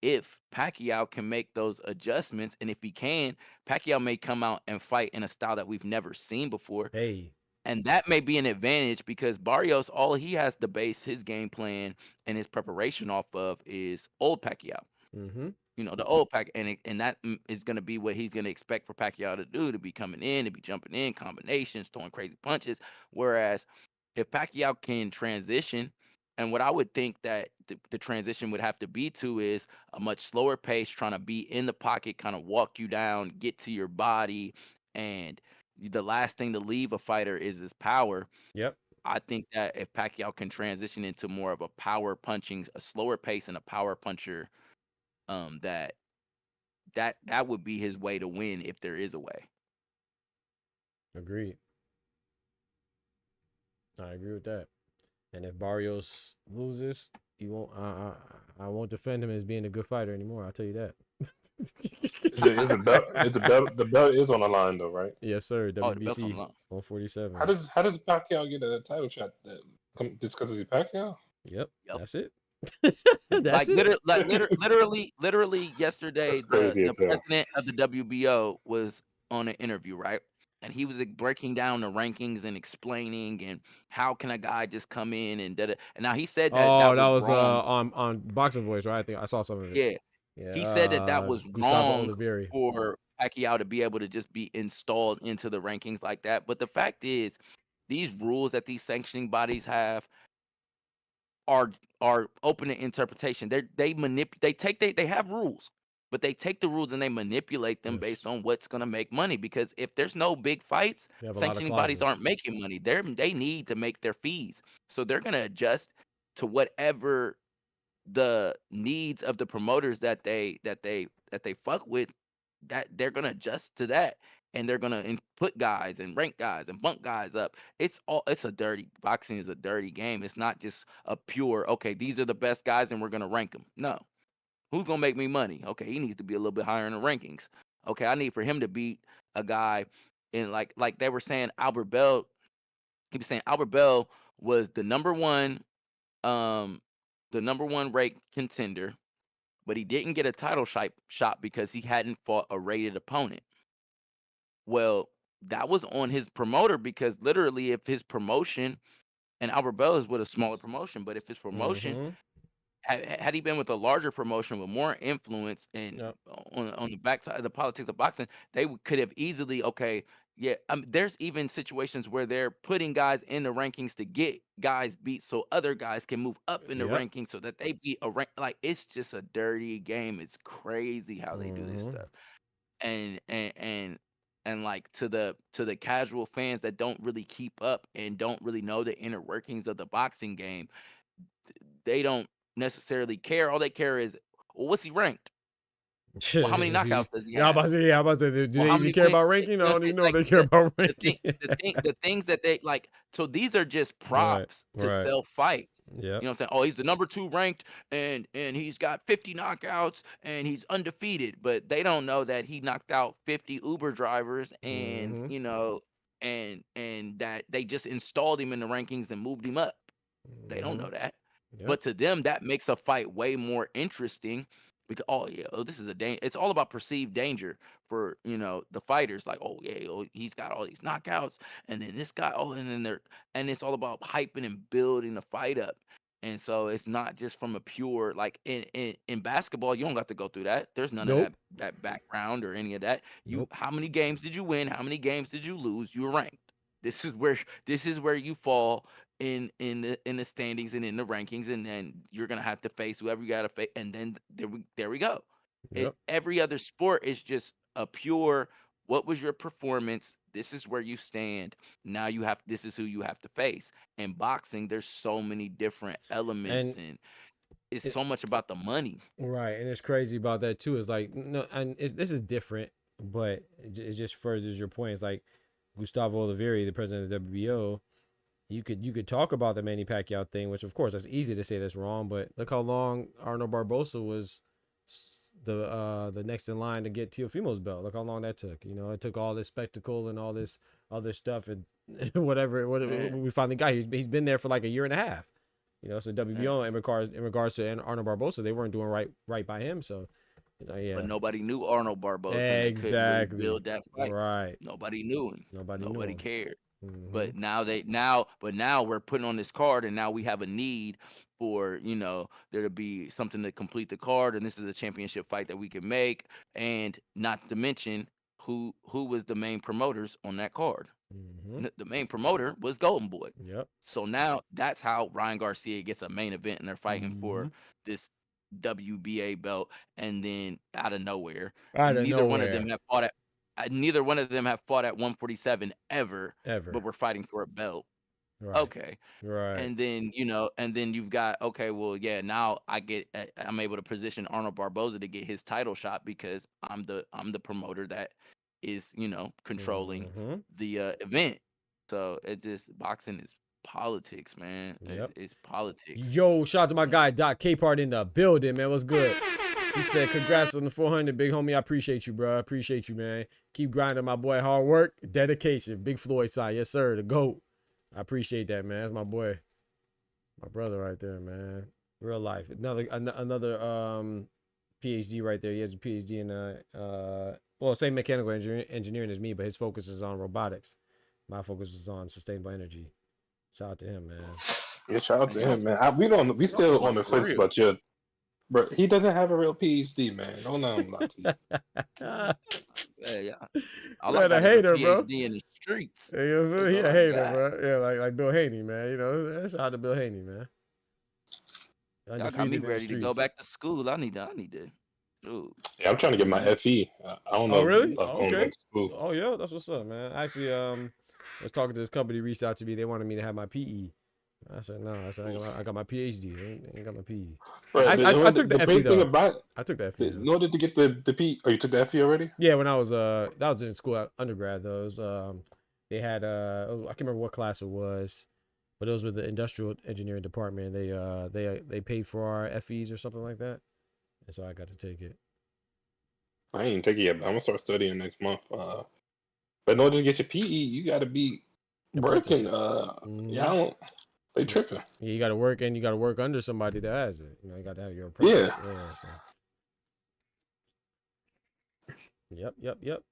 if Pacquiao can make those adjustments, and if he can, Pacquiao may come out and fight in a style that we've never seen before. Hey, And that may be an advantage because Barrios, all he has to base his game plan and his preparation off of is old Pacquiao. Mm-hmm. You know, the old and that is going to be what he's going to expect for Pacquiao to do, to be coming in, to be jumping in, combinations, throwing crazy punches. Whereas if Pacquiao can transition, and what I would think that the transition would have to be to is a much slower pace, trying to be in the pocket, kind of walk you down, get to your body, and the last thing to leave a fighter is his power. Yep. I think that if Pacquiao can transition into more of a power punching, a slower pace and a power puncher, that would be his way to win if there is a way. Agreed. I agree with that. And if Barrios loses, he won't. I won't defend him as being a good fighter anymore. I'll tell you that. The belt is on the line though, right? Yes, sir. Oh, the belt's on WBC the line. 147. How does Pacquiao get a title shot? Just because he's Pacquiao? Yep. That's it. That's literally yesterday, the president of the WBO was on an interview, right? And he was breaking down the rankings and explaining and how can a guy just come in and and now he said that that was wrong. on Boxing Voice, right? I think I saw some of it. Yeah. He said that was wrong Olivieri. for Pacquiao to be able to just be installed into the rankings like that. But the fact is, these rules that these sanctioning bodies have are open to interpretation. They have rules, but they take the rules and they manipulate them based on what's going to make money. Because if there's no big fights, sanctioning bodies aren't making money. They need to make their fees, so they're going to adjust to whatever the needs of the promoters that they fuck with. That they're going to adjust to that, and they're going to put guys and rank guys and bump guys up. Boxing is a dirty game. It's not just a pure, okay, these are the best guys and we're going to rank them. No. Who's going to make me money? Okay, he needs to be a little bit higher in the rankings. Okay, I need for him to beat a guy in like they were saying Albert Bell. He was saying Albert Bell was the number one ranked contender, but he didn't get a title shot because he hadn't fought a rated opponent. Well, that was on his promoter, because literally if his promotion, and Albert Bell is with a smaller promotion, but if his promotion, had he been with a larger promotion with more influence and on the backside of the politics of boxing, they could have easily, there's even situations where they're putting guys in the rankings to get guys beat so other guys can move up in the rankings so that they beat a rank. Like, it's just a dirty game. It's crazy how they do this stuff. And like to the casual fans that don't really keep up and don't really know the inner workings of the boxing game, they don't necessarily care. All they care is, well, what's he ranked? Well, how many knockouts does he have? I'm about to say, do they even care about ranking? I don't even know if they care about ranking. The things that they like, so these are just props to sell fights. Yeah. You know what I'm saying? Oh, he's the number 2 ranked and he's got 50 knockouts and he's undefeated, but they don't know that he knocked out 50 Uber drivers and you know, and that they just installed him in the rankings and moved him up. They don't know that. Yep. But to them, that makes a fight way more interesting. Because this is it's all about perceived danger for, you know, the fighters. Like, he's got all these knockouts, and then this guy, and it's all about hyping and building the fight up. And so it's not just from a pure, like in basketball, you don't got to go through that. There's none of that background or any of that. How many games did you win? How many games did you lose? You're ranked. This is where you fall in the standings and in the rankings, and then you're gonna have to face whoever you gotta face, and then there we go. Yep. Every other sport is just a pure, what was your performance? This is where you stand. Now this is who you have to face. In boxing, there's so many different elements, and it's so much about the money. Right, and it's crazy about that too. It's like, no, and this is different, but it just furthers your point. It's like Gustavo Olivieri, the president of the WBO, you could talk about the Manny Pacquiao thing, which of course that's easy to say that's wrong, but look how long Arnold Barbosa was the next in line to get Teofimo's belt. Look how long that took. You know, it took all this spectacle and all this other stuff and whatever we finally got. He's been there for like a year and a half. You know, so WBO in regards to Arnold Barbosa, they weren't doing right by him. So, you know, But nobody knew Arnold Barbosa. Exactly. Really build that fight. Right. Nobody knew him. Nobody cared. But now we're putting on this card, and now we have a need for there to be something to complete the card, and this is a championship fight that we can make, and not to mention who was the main promoters on that card. The main promoter was Golden Boy. Yep. So now that's how Ryan Garcia gets a main event, and they're fighting for this WBA belt, and then out of nowhere, neither one of them have fought at. Neither one of them have fought at 147 ever, but we're fighting for a belt. Right. Okay. Right. And then, and then you've got, okay, well, yeah, now I'm able to position Arnold Barboza to get his title shot because I'm the promoter that is, controlling the event. So boxing is politics, man. It's politics. Yo, shout out to my guy, Doc Capehart in the building, man. What's good? He said, congrats on the 400, big homie. I appreciate you, bro. I appreciate you, man. Keep grinding, my boy. Hard work, dedication. Big Floyd sign. Yes, sir. The GOAT. I appreciate that, man. That's my boy. My brother right there, man. Real life. Another PhD right there. He has a PhD in, same mechanical engineering as me, but his focus is on robotics. My focus is on sustainable energy. Shout out to him, man. Yeah, shout out to him, man. We still on the fence about you. Bro, he doesn't have a real PhD, man. Don't know him about to. Yeah. I like a hater, bro. PhD in the streets. He a hater, bro. Yeah, like Bill Haney, man. Shout out to Bill Haney, man. Y'all got me ready to go back to school. I need to. Dude. Yeah, I'm trying to get my FE. I don't know. Oh, really? Okay. Oh, yeah, that's what's up, man. Actually, I was talking to this company, reached out to me. They wanted me to have my PE. I said, no. I said, I got my PhD. I ain't got my PE. Right, I took the FE, though. I took the FE. In order to get the PE, you took the FE already? Yeah, when I was, that was in school, undergrad, though. It was, they had, I can't remember what class it was, but those were the industrial engineering department. They paid for our FEs or something like that. And so I got to take it. I ain't take it yet, but I'm going to start studying next month. But in order to get your PE, you got to be working. They tripping. Yeah, you got to work, and you got to work under somebody that has it. You got to have your apprentice. Yeah. Yep.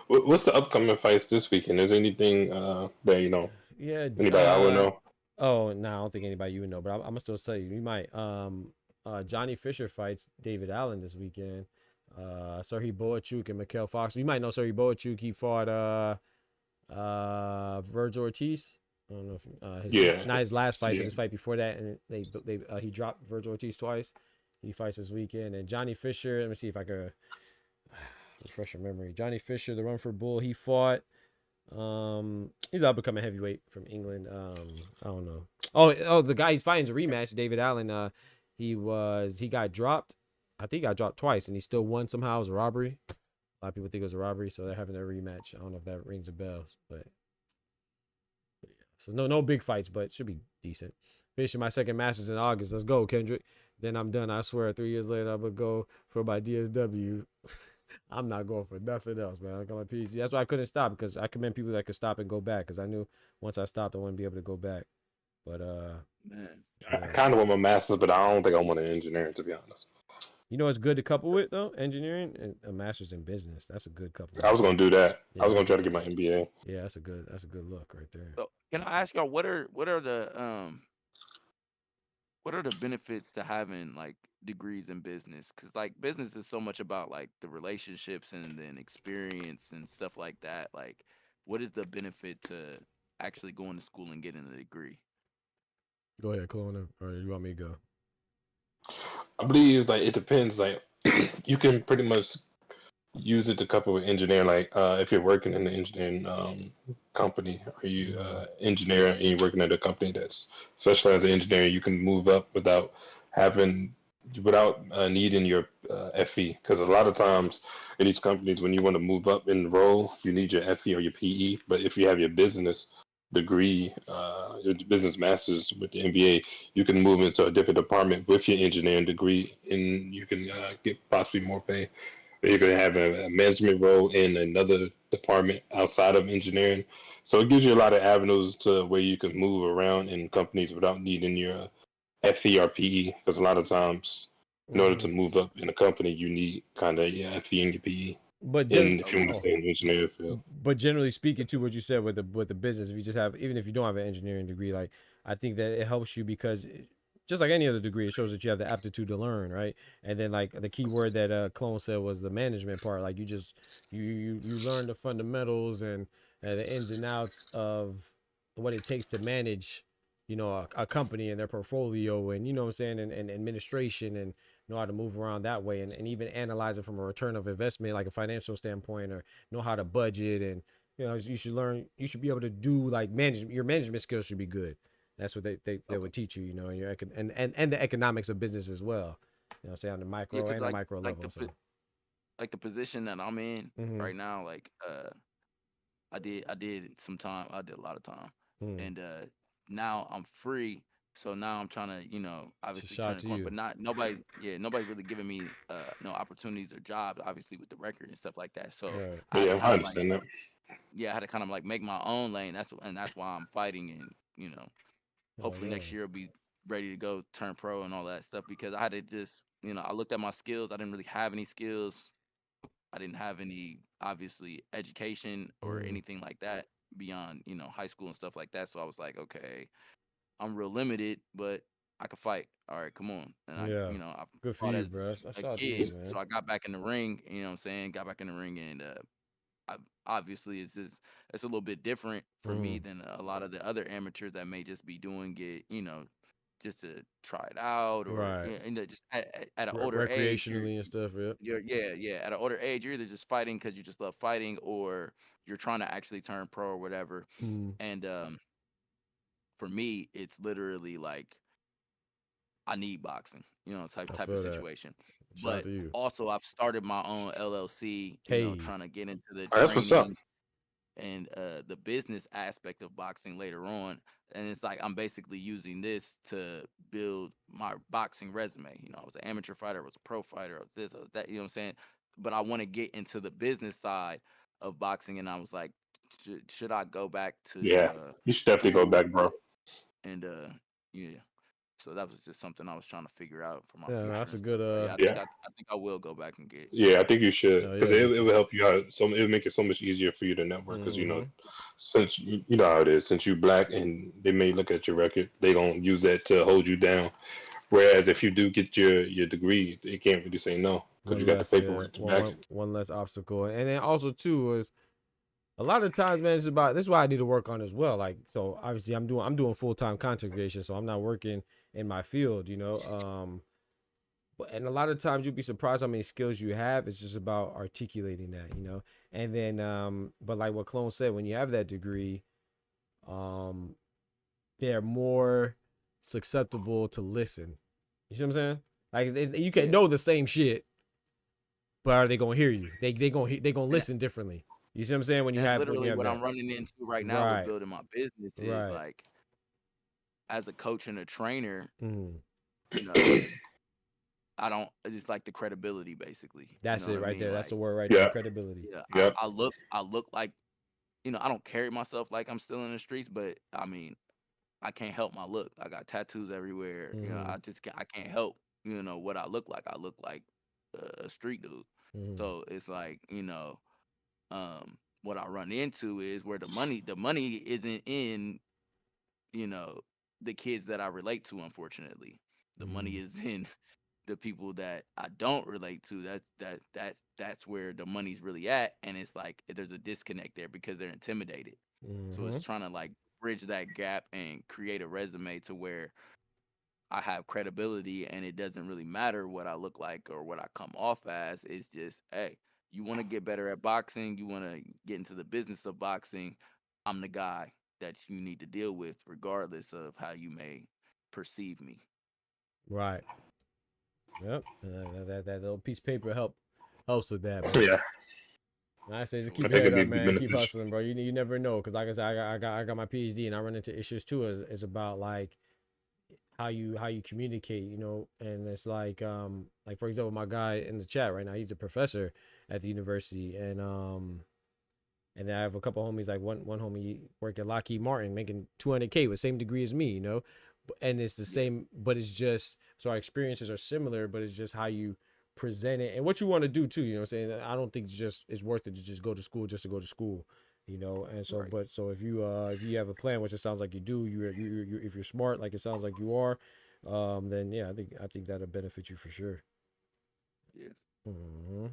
What's the upcoming fights this weekend? Is there anything that Yeah. Anybody I would know? Oh, no, I don't think anybody you would know, but I'm gonna still say we might. Johnny Fisher fights David Allen this weekend. Serhiy Boachuk and Mikhail Fox. You might know Serhiy Boachuk. He fought Virgil Ortiz. I don't know if not his last fight, but his fight before that, and he dropped Virgil Ortiz twice. He fights this weekend, and Johnny Fisher. Let me see if I could refresh your memory. Johnny Fisher, the Rumford Bull. He fought. He's up becoming heavyweight from England. I don't know. Oh, the guy he's fighting is a rematch. David Allen. He got dropped. I think he got dropped twice, and he still won somehow. It was a robbery. A lot of people think it was a robbery, so they're having a rematch. I don't know if that rings a bell, but yeah. So no big fights, but it should be decent. Finishing my second Masters in August. Let's go, Kendrick. Then I'm done. I swear, 3 years later, I'm gonna go for my DSW. I'm not going for nothing else, man. I got my PhD. That's why I couldn't stop, because I commend people that could stop and go back, because I knew once I stopped, I wouldn't be able to go back. But man, I kind of want my master's, but I don't think I want an engineering, to be honest. You know, it's good to couple with though, engineering and a master's in business. That's a good couple. I was gonna do that. Yeah, I was gonna try to get my MBA. Yeah, that's a good look right there. So, can I ask y'all what are the benefits to having like degrees in business? Because like business is so much about like the relationships and then experience and stuff like that. Like, what is the benefit to actually going to school and getting a degree? Go ahead, Clone, or you want me to go? I believe like it depends. Like you can pretty much use it to couple with engineering. Like if you're working in the engineering company, or you engineer and you're working at a company that's specialized in engineering, you can move up without needing your FE. Because a lot of times in these companies, when you want to move up in the role, you need your FE or your PE. But if you have your business degree, your business master's with the MBA, you can move into a different department with your engineering degree, and you can get possibly more pay. You're going to have a management role in another department outside of engineering. So it gives you a lot of avenues to where you can move around in companies without needing your FE or PE. Because a lot of times, in order to move up in a company, you need kind of your FE and your PE. But if you want to stay in the engineering field. But generally speaking, to what you said with the business, if you just have, even if you don't have an engineering degree, like I think that it helps you because just like any other degree, it shows that you have the aptitude to learn, right? And then like the key word that Clone said was the management part. Like you learn the fundamentals and the ins and outs of what it takes to manage, you know, a company and their portfolio, and you know what I'm saying, and administration, and know how to move around that way, and even analyze it from a return of investment, like a financial standpoint, or know how to budget. And you know, you should be able to do like your management skills should be good. That's what they would teach you, you know, and the economics of business as well. You know, say on the micro and the micro level. Like the position that I'm in right now, like I did a lot of time, and now I'm free. So now I'm trying to, you know, obviously turn the corner, but nobody's really giving me no opportunities or jobs, obviously with the record and stuff like that. So I understand that. Yeah, I had to kind of like make my own lane. That's why I'm fighting, and you know, hopefully next year I'll be ready to go turn pro and all that stuff, because I had to just, you know, I looked at my skills. I didn't really have any skills. I didn't have any, obviously, education or anything like that beyond, you know, high school and stuff like that. So I was like, okay, I'm real limited, but I could fight. All right, come on. And I, you know, I good for fought you, as bro. a kid, so I got back in the ring. You know what I'm saying? Got back in the ring, and obviously it's a little bit different for me than a lot of the other amateurs that may just be doing it, you know, just to try it out, or you know, just at an older age, recreationally and stuff. At an older age, you're either just fighting because you just love fighting, or you're trying to actually turn pro or whatever. And for me, it's literally like I need boxing, you know, type of situation. But also, I've started my own LLC, you know, trying to get into the training and the business aspect of boxing later on. And it's like I'm basically using this to build my boxing resume. You know, I was an amateur fighter, I was a pro fighter, I was this, I was that, you know what I'm saying? But I want to get into the business side of boxing, and I was like, should I go back to you should definitely go back, bro. And yeah. So that was just something I was trying to figure out for my future. Yeah, that's a good. I think I will go back and get. Yeah, I think you should, because it will help you out. So it'll make it so much easier for you to network. Because you know, since you know how it is, since you black and they may look at your record, they don't use that to hold you down. Whereas if you do get your degree, they can't really say no because you got the paperwork to back it. One less obstacle, and then also too is a lot of times, man. This is why I need to work on as well. Like, so obviously I'm doing full-time content creation, so I'm not working in my field, you know. And a lot of times you'll be surprised how many skills you have. It's just about articulating that, you know. And then, but like what Clone said, when you have that degree, they're more susceptible to listen. You see what I'm saying? Like you can know the same shit, but are they gonna hear you? They gonna listen differently. You see what I'm saying? When you have literally what I'm running into right now with building my business is like, as a coach and a trainer, you know, it's like the credibility, basically. That's it right there. Like, that's the word right there. Credibility. Yeah. I look like, you know, I don't carry myself like I'm still in the streets, but I mean, I can't help my look. I got tattoos everywhere. You know, I can't help, you know, what I look like. I look like a street dude. So it's like, you know, what I run into is where the money isn't in, you know, the kids that I relate to, unfortunately. The money is in the people that I don't relate to. That's where the money's really at. And it's like there's a disconnect there because they're intimidated. So it's trying to like bridge that gap and create a resume to where I have credibility, and it doesn't really matter what I look like or what I come off as. It's just, hey, you want to get better at boxing, you want to get into the business of boxing, I'm the guy that you need to deal with, regardless of how you may perceive me. Right. Yep. That little piece of paper helps with that, bro. Yeah. I say just keep your head up, man. Keep hustling, bro. You never know, because like I said, I got my PhD, and I run into issues too. It's about like how you communicate, you know. And it's like for example, my guy in the chat right now, he's a professor at the university, and then I have a couple homies, like one homie work at Lockheed Martin making $200K with same degree as me, you know. And it's the same, but it's just, so our experiences are similar, but it's just how you present it and what you want to do too. You know what I'm saying? I don't think it's worth it to just go to school just to go to school. You know, and so, but so if you have a plan, which it sounds like you do, you if you're smart, like it sounds like you are, then yeah, I think that'll benefit you for sure. Yeah. Mm-hmm.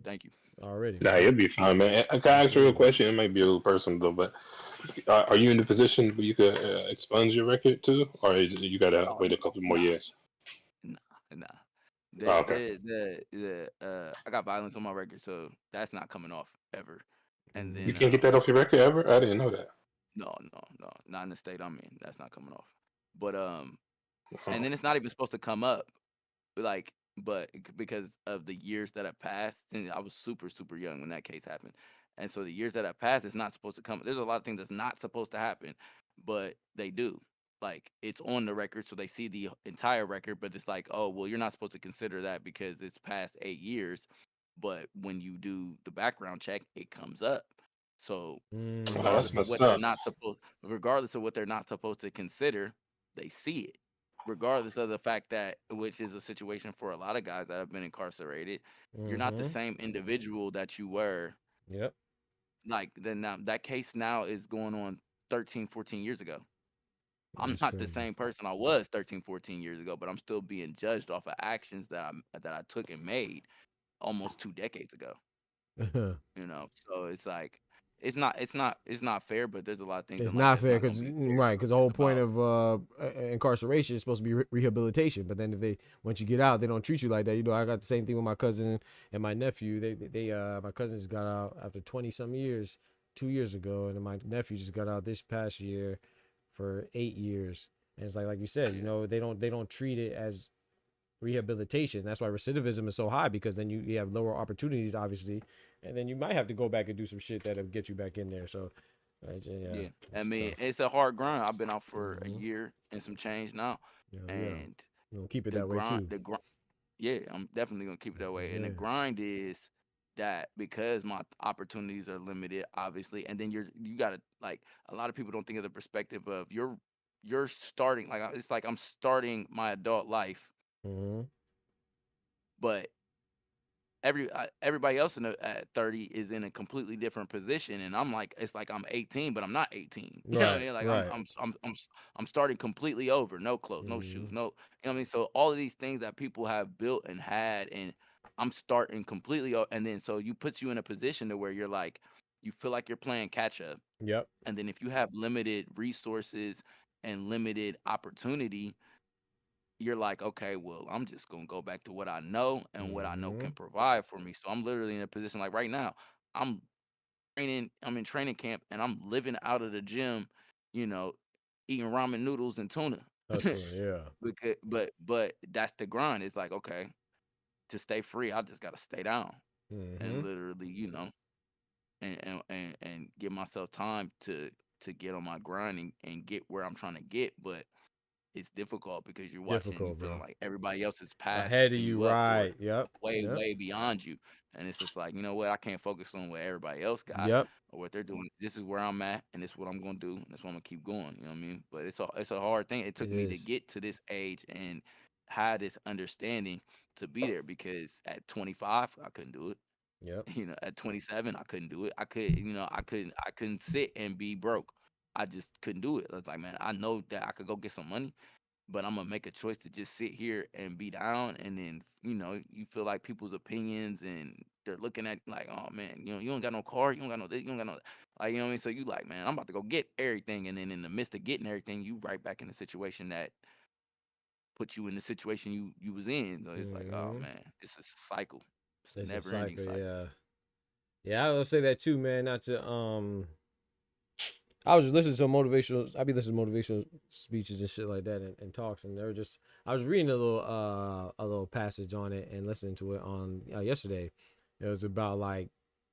Thank you. Already. Nah, you'll be fine, man. I can ask you a real question. It might be a little personal though, but are you in the position where you could expunge your record too, or you gotta wait a couple more years? Nah. Okay. I got violence on my record, so that's not coming off ever. And then You can't get that off your record ever? I didn't know that. No, not in the state I'm in. That's not coming off. But and then it's not even supposed to come up, like, but because of the years that have passed, since I was super young when that case happened, and so the years that have passed, it's not supposed to come. There's a lot of things that's not supposed to happen, but they do. Like it's on the record, so they see the entire record, but it's like, oh well, you're not supposed to consider that because it's past 8 years. But when you do the background check, it comes up. So regardless of what they're not supposed to consider, they see it. Regardless of the fact that, which is a situation for a lot of guys that have been incarcerated, you're not the same individual that you were. Yep. Like then now that case now is going on 13, 14 years ago. I'm not the same person I was 13, 14 years ago, but I'm still being judged off of actions that I took and made almost 2 decades ago. You know, so it's like it's not fair, but there's a lot of things. It's not fair because because the whole point of incarceration is supposed to be rehabilitation. But then if once you get out, they don't treat you like that. You know, I got the same thing with my cousin and my nephew. My cousin just got out after 20-some years 2 years ago, and then my nephew just got out this past year for 8 years. And it's like you said, you know, they don't treat it as rehabilitation. That's why recidivism is so high, because then you have lower opportunities, obviously, and then you might have to go back and do some shit that'll get you back in there. So yeah, I mean, it's a hard grind. I've been out for a year and some change now, and you'll keep it that way too. Yeah, I'm definitely gonna keep it that way. And the grind is that because my opportunities are limited, obviously, and then you gotta, like, a lot of people don't think of the perspective of you're starting, like, it's like I'm starting my adult life, but everybody else at 30 is in a completely different position, and I'm like, it's like I'm 18, but I'm not 18. You know what I mean? Like I'm starting completely over, no clothes, no shoes, no, you know what I mean? So all of these things that people have built and had, and I'm starting completely and then so you puts you in a position to where you're like, you feel like you're playing catch up. Yep. And then if you have limited resources and limited opportunity, you're like, okay, well, I'm just gonna go back to what I know and what I know can provide for me. So I'm literally in a position like right now, I'm in training camp, and I'm living out of the gym, you know, eating ramen noodles and tuna. Yeah. But that's the grind. It's like, okay, to stay free, I just gotta stay down and literally, you know, and give myself time to get on my grind and get where I'm trying to get. But it's difficult because you're watching, you feeling like everybody else is past ahead of you, right? Yep. Way beyond you, and it's just like, you know what, I can't focus on what everybody else got or what they're doing. This is where I'm at, and this is what I'm gonna do, and that's what I'm gonna keep going. You know what I mean? But it's a hard thing. It took me to get to this age and have this understanding to be there, because at 25 I couldn't do it. Yep. You know, at 27 I couldn't do it. I couldn't sit and be broke. I just couldn't do it. I was like, man, I know that I could go get some money, but I'm gonna make a choice to just sit here and be down. And then, you know, you feel like people's opinions, and they're looking at like, oh man, you know, you don't got no car, you don't got no this, you don't got no, like, you know what I mean? So you like, man, I'm about to go get everything, and then in the midst of getting everything, you right back in the situation that put you in the situation you was in. So it's like, oh man, it's a cycle. It's a never ending cycle. Yeah, I would say that too, man. Not to I was just listening to I be listening to motivational speeches and shit like that, and talks, and I was reading a little passage on it and listening to it on yesterday. It was about like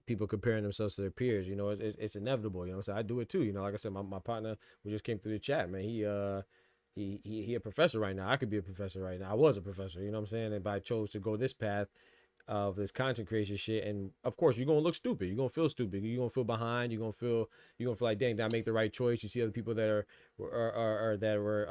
people comparing themselves to their peers. You know, it's inevitable. You know, so I do it too. You know, like I said, my partner who just came through the chat, man, he a professor right now. I could be a professor right now. I was a professor. You know what I'm saying? And but I chose to go this path. of this content creation shit, and of course you're gonna look stupid, you're gonna feel stupid, you're gonna feel behind, you're gonna feel like, dang, did I make the right choice? You see other people that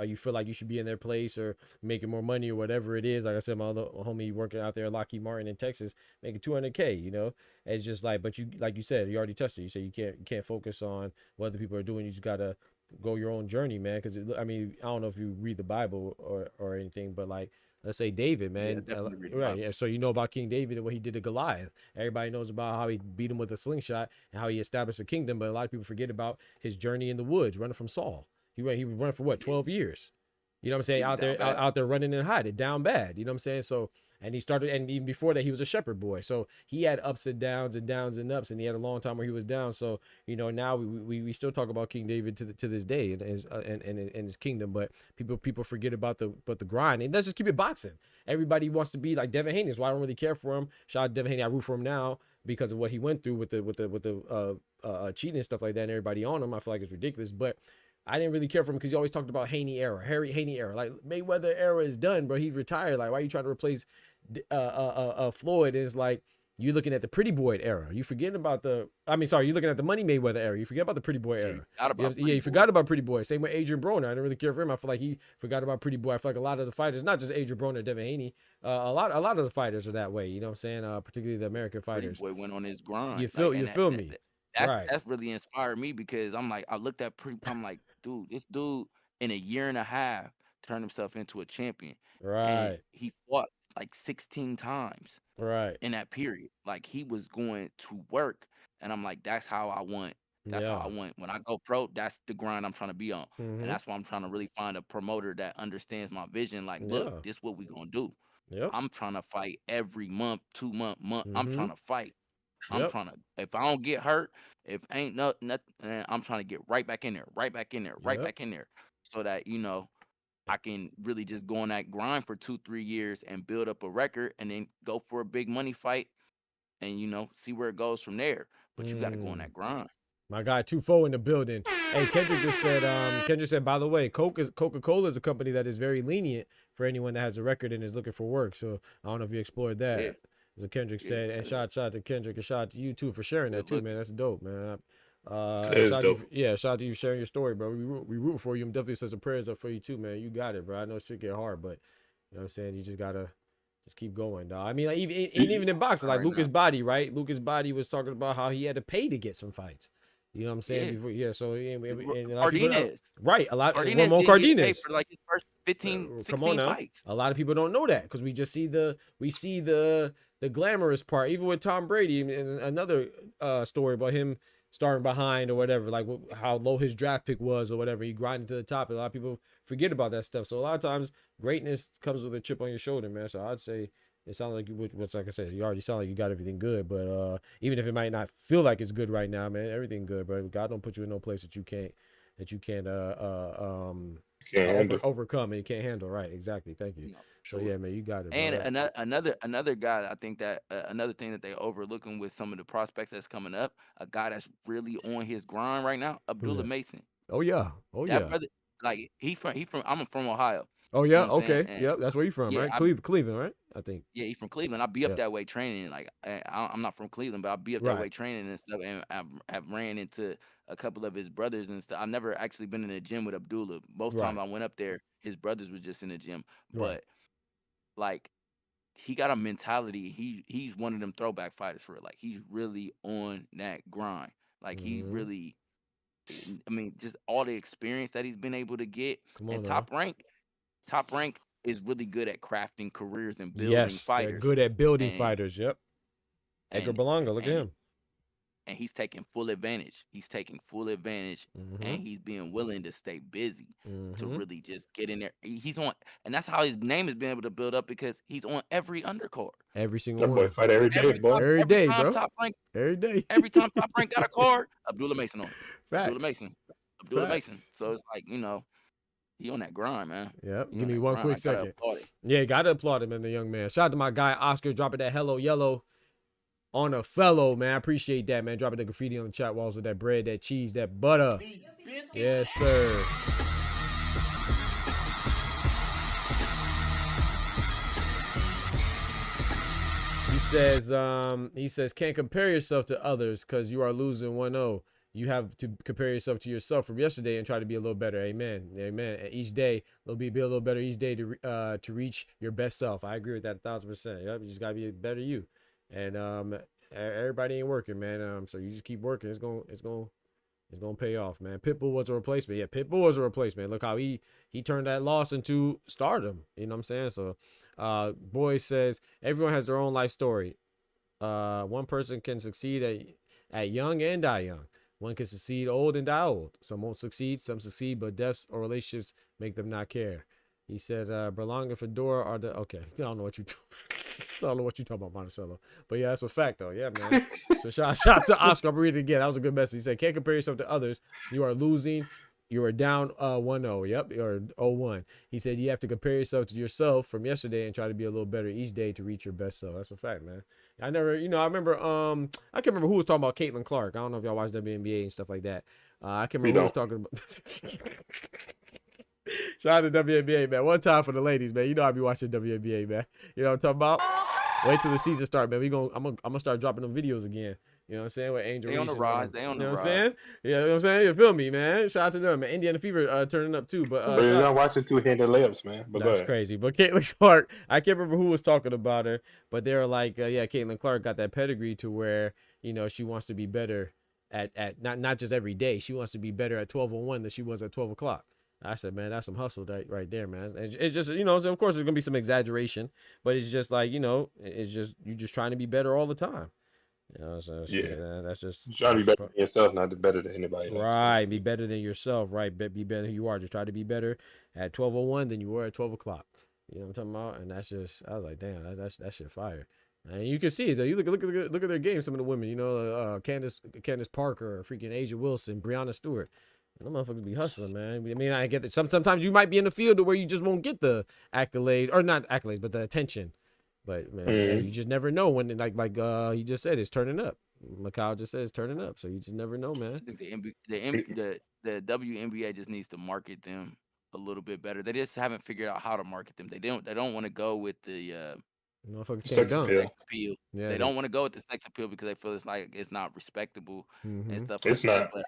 you feel like you should be in their place or making more money or whatever it is. Like I said, my other homie working out there at Lockheed Martin in Texas making $200K, you know. It's just like, but you, like you said, you already touched it, you said you can't focus on what other people are doing, you just gotta go your own journey, man. Because I mean, I don't know if you read the Bible or anything, but like, let's say David, man, right? Yeah, so you know about King David and what he did to Goliath. Everybody knows about how he beat him with a slingshot and how he established a kingdom, but a lot of people forget about his journey in the woods, running from Saul. He was running for what, 12 years? You know what I'm saying? Out there running and hiding, down bad. You know what I'm saying? So, and he started, and even before that, he was a shepherd boy. So he had ups and downs and downs and ups, and he had a long time where he was down. So, you know, now we still talk about King David to this day and his kingdom, but people forget about the grind. And let's just keep it boxing. Everybody wants to be like Devin Haney. That's why I don't really care for him. Shout out to Devin Haney. I root for him now because of what he went through with the cheating and stuff like that, and everybody on him. I feel like it's ridiculous, but I didn't really care for him because he always talked about Haney era, Haney era. Like, Mayweather era is done, bro. He retired. Like, why are you trying to replace Floyd? And it's like, you're looking at the Pretty Boy era. You forgetting about you're looking at the Money Mayweather era. You forget about the Pretty Boy era. You forgot about Pretty Boy. Same with Adrian Broner. I didn't really care for him. I feel like he forgot about Pretty Boy. I feel like a lot of the fighters, not just Adrian Broner, Devin Haney, a lot of the fighters are that way. You know what I'm saying? Particularly the American fighters. Pretty Boy went on his grind. You feel me? That's really inspired me because I'm like, I looked at I'm like, dude, this dude in a year and a half turned himself into a champion. Right. And he fought like 16 times. Right. In that period. Like, he was going to work. And I'm like, that's how I want. That's how I want. When I go pro, that's the grind I'm trying to be on. Mm-hmm. And that's why I'm trying to really find a promoter that understands my vision. Like, look, this is what we gonna do. Yep. I'm trying to fight every month, 2 month. Mm-hmm. I'm trying to fight. I'm trying to, if I don't get hurt, if ain't nothing, I'm trying to get right back in there, back in there. So that, you know, I can really just go on that grind for 2-3 years and build up a record and then go for a big money fight and, you know, see where it goes from there. But you got to go on that grind. My guy Tufo in the building. Hey, Kendrick just said, by the way, Coca-Cola is a company that is very lenient for anyone that has a record and is looking for work. So I don't know if you explored that. Yeah. As Kendrick said, and shout out to Kendrick and shout out to you too for sharing that too, man. That's dope, man. Shout out to you sharing your story, bro. We root for you. I'm definitely set some prayers up for you too, man. You got it, bro. I know shit get hard, but you know what I'm saying? You just gotta keep going, dog. I mean, like even in boxing, like Lucas Body, right? Lucas Body was talking about how he had to pay to get some fights. You know what I'm saying? Yeah. Before, so Cardenas. Right. A lot Cardenas Ramon Cardenas for like his first 15, 16 fights. A lot of people don't know that because we just see the glamorous part, even with Tom Brady and another story about him starting behind or whatever, like how low his draft pick was or whatever. He grinded to the top. A lot of people forget about that stuff. So a lot of times greatness comes with a chip on your shoulder, man. So I'd say it sounds like like I said, you already sound like you got everything good. But even if it might not feel like it's good right now, man, everything good, bro. God don't put you in no place that you can't overcome and you can't handle. Right? Exactly. Thank you. So yeah, man, you got it. And bro. another guy, I think that another thing that they overlooking with some of the prospects that's coming up, a guy that's really on his grind right now, Abdullah Mason. Oh yeah. Brother, like I'm from Ohio. Oh yeah, you know okay, yep, that's where you from, right? Cleveland, right? I think. Yeah, he's from Cleveland. I'll be up that way training. Like I'm not from Cleveland, but I'll be up that way training and stuff. And I've ran into a couple of his brothers and stuff. I've never actually been in the gym with Abdullah. Most time I went up there, his brothers was just in the gym. But like, he got a mentality. He's one of them throwback fighters for it. Like, he's really on that grind. Like he really, I mean, just all the experience that he's been able to get. And Top Rank is really good at crafting careers and building fighters. They're good at building fighters. Yep. Edgar Berlanga, look at him. And he's taking full advantage. And he's being willing to stay busy to really just get in there. He's on, and that's how his name has been able to build up because he's on every undercard. Every single one. Boy fight every day, boy. Every day, bro. Every day. Every time Top Rank got a card, Abdullah Mason on it. Abdullah Mason. So it's like, you know, he on that grind, man. Yep. Give me one quick second. Yeah, gotta applaud him, man, the young man. Shout out to my guy Oscar dropping that hello yellow on a fellow, man. I appreciate that, man. Dropping the graffiti on the chat walls with that bread, that cheese, that butter. Yes, sir. He says can't compare yourself to others because you are losing 1-0. You have to compare yourself to yourself from yesterday and try to be a little better. Amen. Amen. And each day, be a little better each day to reach your best self. I agree with that 1,000%. Yep, you just gotta be a better you. And everybody ain't working, man. So you just keep working. It's gonna pay off, man. Pitbull was a replacement. Yeah, Pitbull was a replacement. Look how he turned that loss into stardom. You know what I'm saying? So, Boy says everyone has their own life story. One person can succeed at young and die young. One can succeed old and die old. Some won't succeed, some succeed, but deaths or relationships make them not care. He said, Berlanga and Fedora are the okay. I don't know what you talking about, Monticello. But yeah, that's a fact though. Yeah, man. So shout out to Oscar. I'm reading it again. That was a good message. He said, can't compare yourself to others. You are losing. You are down 1-0. Yep, or 0-1. He said you have to compare yourself to yourself from yesterday and try to be a little better each day to reach your best self. That's a fact, man. I remember I can't remember who was talking about Caitlin Clark. I don't know if y'all watch WNBA and stuff like that. I can't remember who was talking about. Shout out to WNBA, man. One time for the ladies, man. You know I be watching WNBA, man. You know what I'm talking about? Wait till the season start, man. I'm gonna start dropping them videos again. You know what I'm saying? With Angel They on the Reese rise. They on the rise. You know what I'm saying? Yeah, you know what I'm saying? You feel me, man? Shout out to them, man. Indiana Fever turning up too. But you're not watching two-handed layups, man. But that's crazy. But Caitlin Clark, I can't remember who was talking about her, but they were like, yeah, Caitlin Clark got that pedigree to where, you know, she wants to be better at not just every day. She wants to be better at 12:01 than she was at 12 o'clock. I said, man, that's some hustle right there, man. It's just, you know, so of course there's gonna be some exaggeration, but it's just like, you know, it's just you're just trying to be better all the time. You know, so yeah, that's just trying to be better than yourself, not better than anybody else. Right, be better than yourself. Right, be better who you are. Just try to be better at 12:01 than you were at 12 o'clock. You know what I'm talking about? And that's just, I was like, damn, that shit fire. And you can see it though. You look at their game. Some of the women, you know, Candace Parker, freaking Asia Wilson, Breonna Stewart. Them motherfuckers be hustling, man. I mean, I get that. Sometimes you might be in the field where you just won't get the accolades, or not accolades, but the attention. But man, you just never know when, like he just said, it's turning up. Macau just said it's turning up, so you just never know, man. I think the WNBA just needs to market them a little bit better. They just haven't figured out how to market them. They don't want to go with the sex appeal. Yeah, they don't want to go with the sex appeal because they feel it's like it's not respectable and stuff. It's like not. That.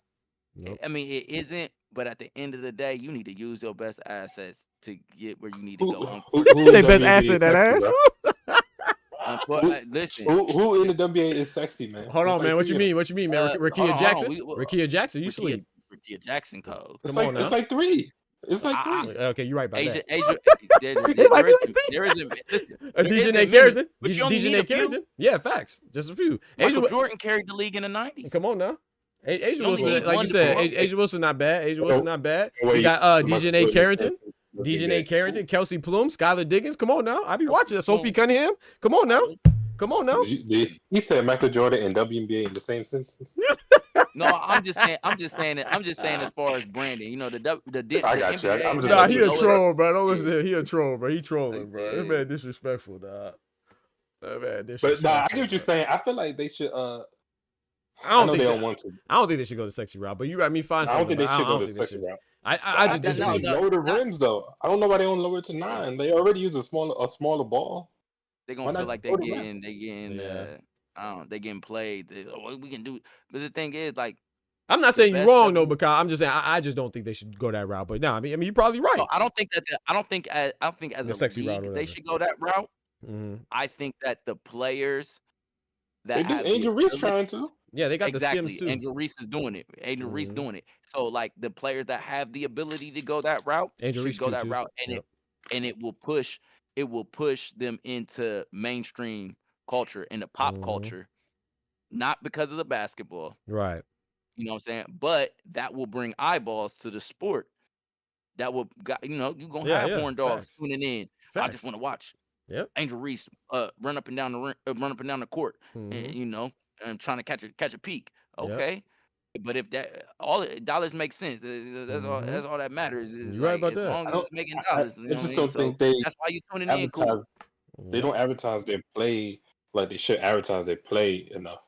But I mean, it isn't. But at the end of the day, you need to use your best assets to get where you need to go. Who they best asset that ass? Listen, who in the WNBA is sexy, man? Hold on, man. What you mean, man? Rakia Jackson? Rakia Jackson, you sleep. Rakia Jackson code. It's like three. It's like three. Okay, you're right about that. There isn't. DJ Carrington. DJ Carrington. Yeah, facts. Just a few. Michael Jordan carried the league in the 90s. Come on now. Asia Wilson, like you said, Asia Wilson not bad. Asia Wilson not bad. You got DJ Carrington. DJ Carrington, Kelsey Plum, Skylar Diggins. Come on now. I be watching that. Sophie Cunningham. Come on now. Come on now. He said Michael Jordan and WNBA in the same sentence. No, I'm just saying as far as branding. You know, I got you. Nah, he a troll, bro. Don't listen to him. He a troll, bro. He trolling, bro. That man disrespectful, dog. That man disrespectful. But nah, I get what you're saying. I feel like they should I don't think they don't want to. I don't think they should go the sexy route, but you right. Me find something. I don't think they should go the sexy route. I just disagree. Lower the rims though. I don't know why they don't lower it to 9. They already use a smaller ball. They gonna feel like they getting played. We can do, but the thing is, like, I'm not saying you're wrong though, because I'm just saying I just don't think they should go that route. But no, I mean you're probably right. No, I don't think as a sexy league, route they should go that route. I think that the players that have Angel Reese trying to. Yeah, they got the skims too. Angel Reese is doing it. Angel Reese doing it. So like the players that have the ability to go that route should go that route, and it will push them into mainstream culture and the pop culture, not because of the basketball, right? You know what I'm saying? But that will bring eyeballs to the sport. That will, you know, you're gonna have horn dogs tuning in. I just want to watch. Yep. Angel Reese run up and down the court, and you know, and trying to catch a peek. Okay. But if that all dollars make sense, that's all that matters. You're right about that. As long as it's making dollars, I just don't think they. That's why you tuning in. Cool. They don't advertise their play like they should advertise their play enough.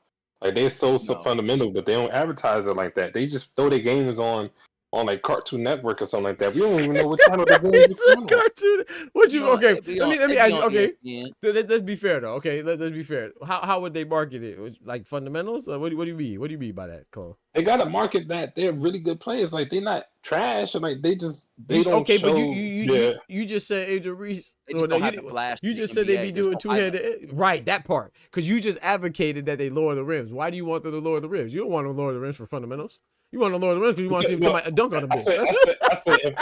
Like they're so fundamental, but they don't advertise it like that. They just throw their games on on like Cartoon Network or something like that. We don't even know what channel they're going to be on. Cartoon. What you? No, Okay, it be let on- me it ask be you. on Okay, ESPN. let's be fair though. Okay, let's be fair. How would they market it? Like fundamentals? What do you mean? What do you mean by that, Cole? They got to market that they're really good players. Like they're not trash, and like they don't Okay, show. but yeah. you just said Angel Reese. They just don't have the flash You of the just said they be NBA. doing There's no highlight. two-handed. Right, that part. Because you just advocated that they lower the rims. Why do you want them to lower the rims? You don't want them to lower the rims for fundamentals. You want to lower the rims because you want to see somebody dunk on the bitch.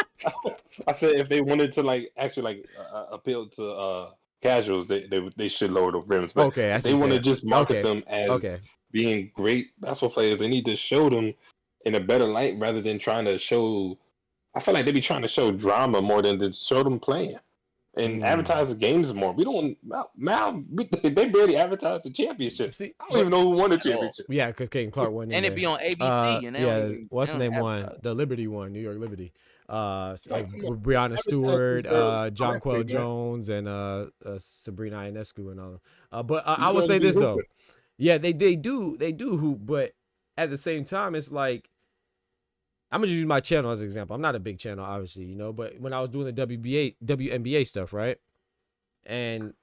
I said if they wanted to like actually like appeal to casuals, they should lower the rims. But Okay, if they want to just market them as being great basketball players, they need to show them in a better light rather than trying to show. I feel like they be trying to show drama more than to show them playing and advertise the games more. We don't now. They barely advertise the championship. See, I don't even know who won the championship. Yeah, because Caden Clark won. And it be on ABC. And they don't even, what's the they name don't one? advertise. The Liberty one, New York Liberty. Like Breonna Stewart, Jonquel Jones, and Sabrina Ionescu and all. But I would say this though. Yeah, they do hoop, but at the same time, it's like I'm gonna use my channel as an example. I'm not a big channel, obviously, you know, but when I was doing the WNBA stuff, right? And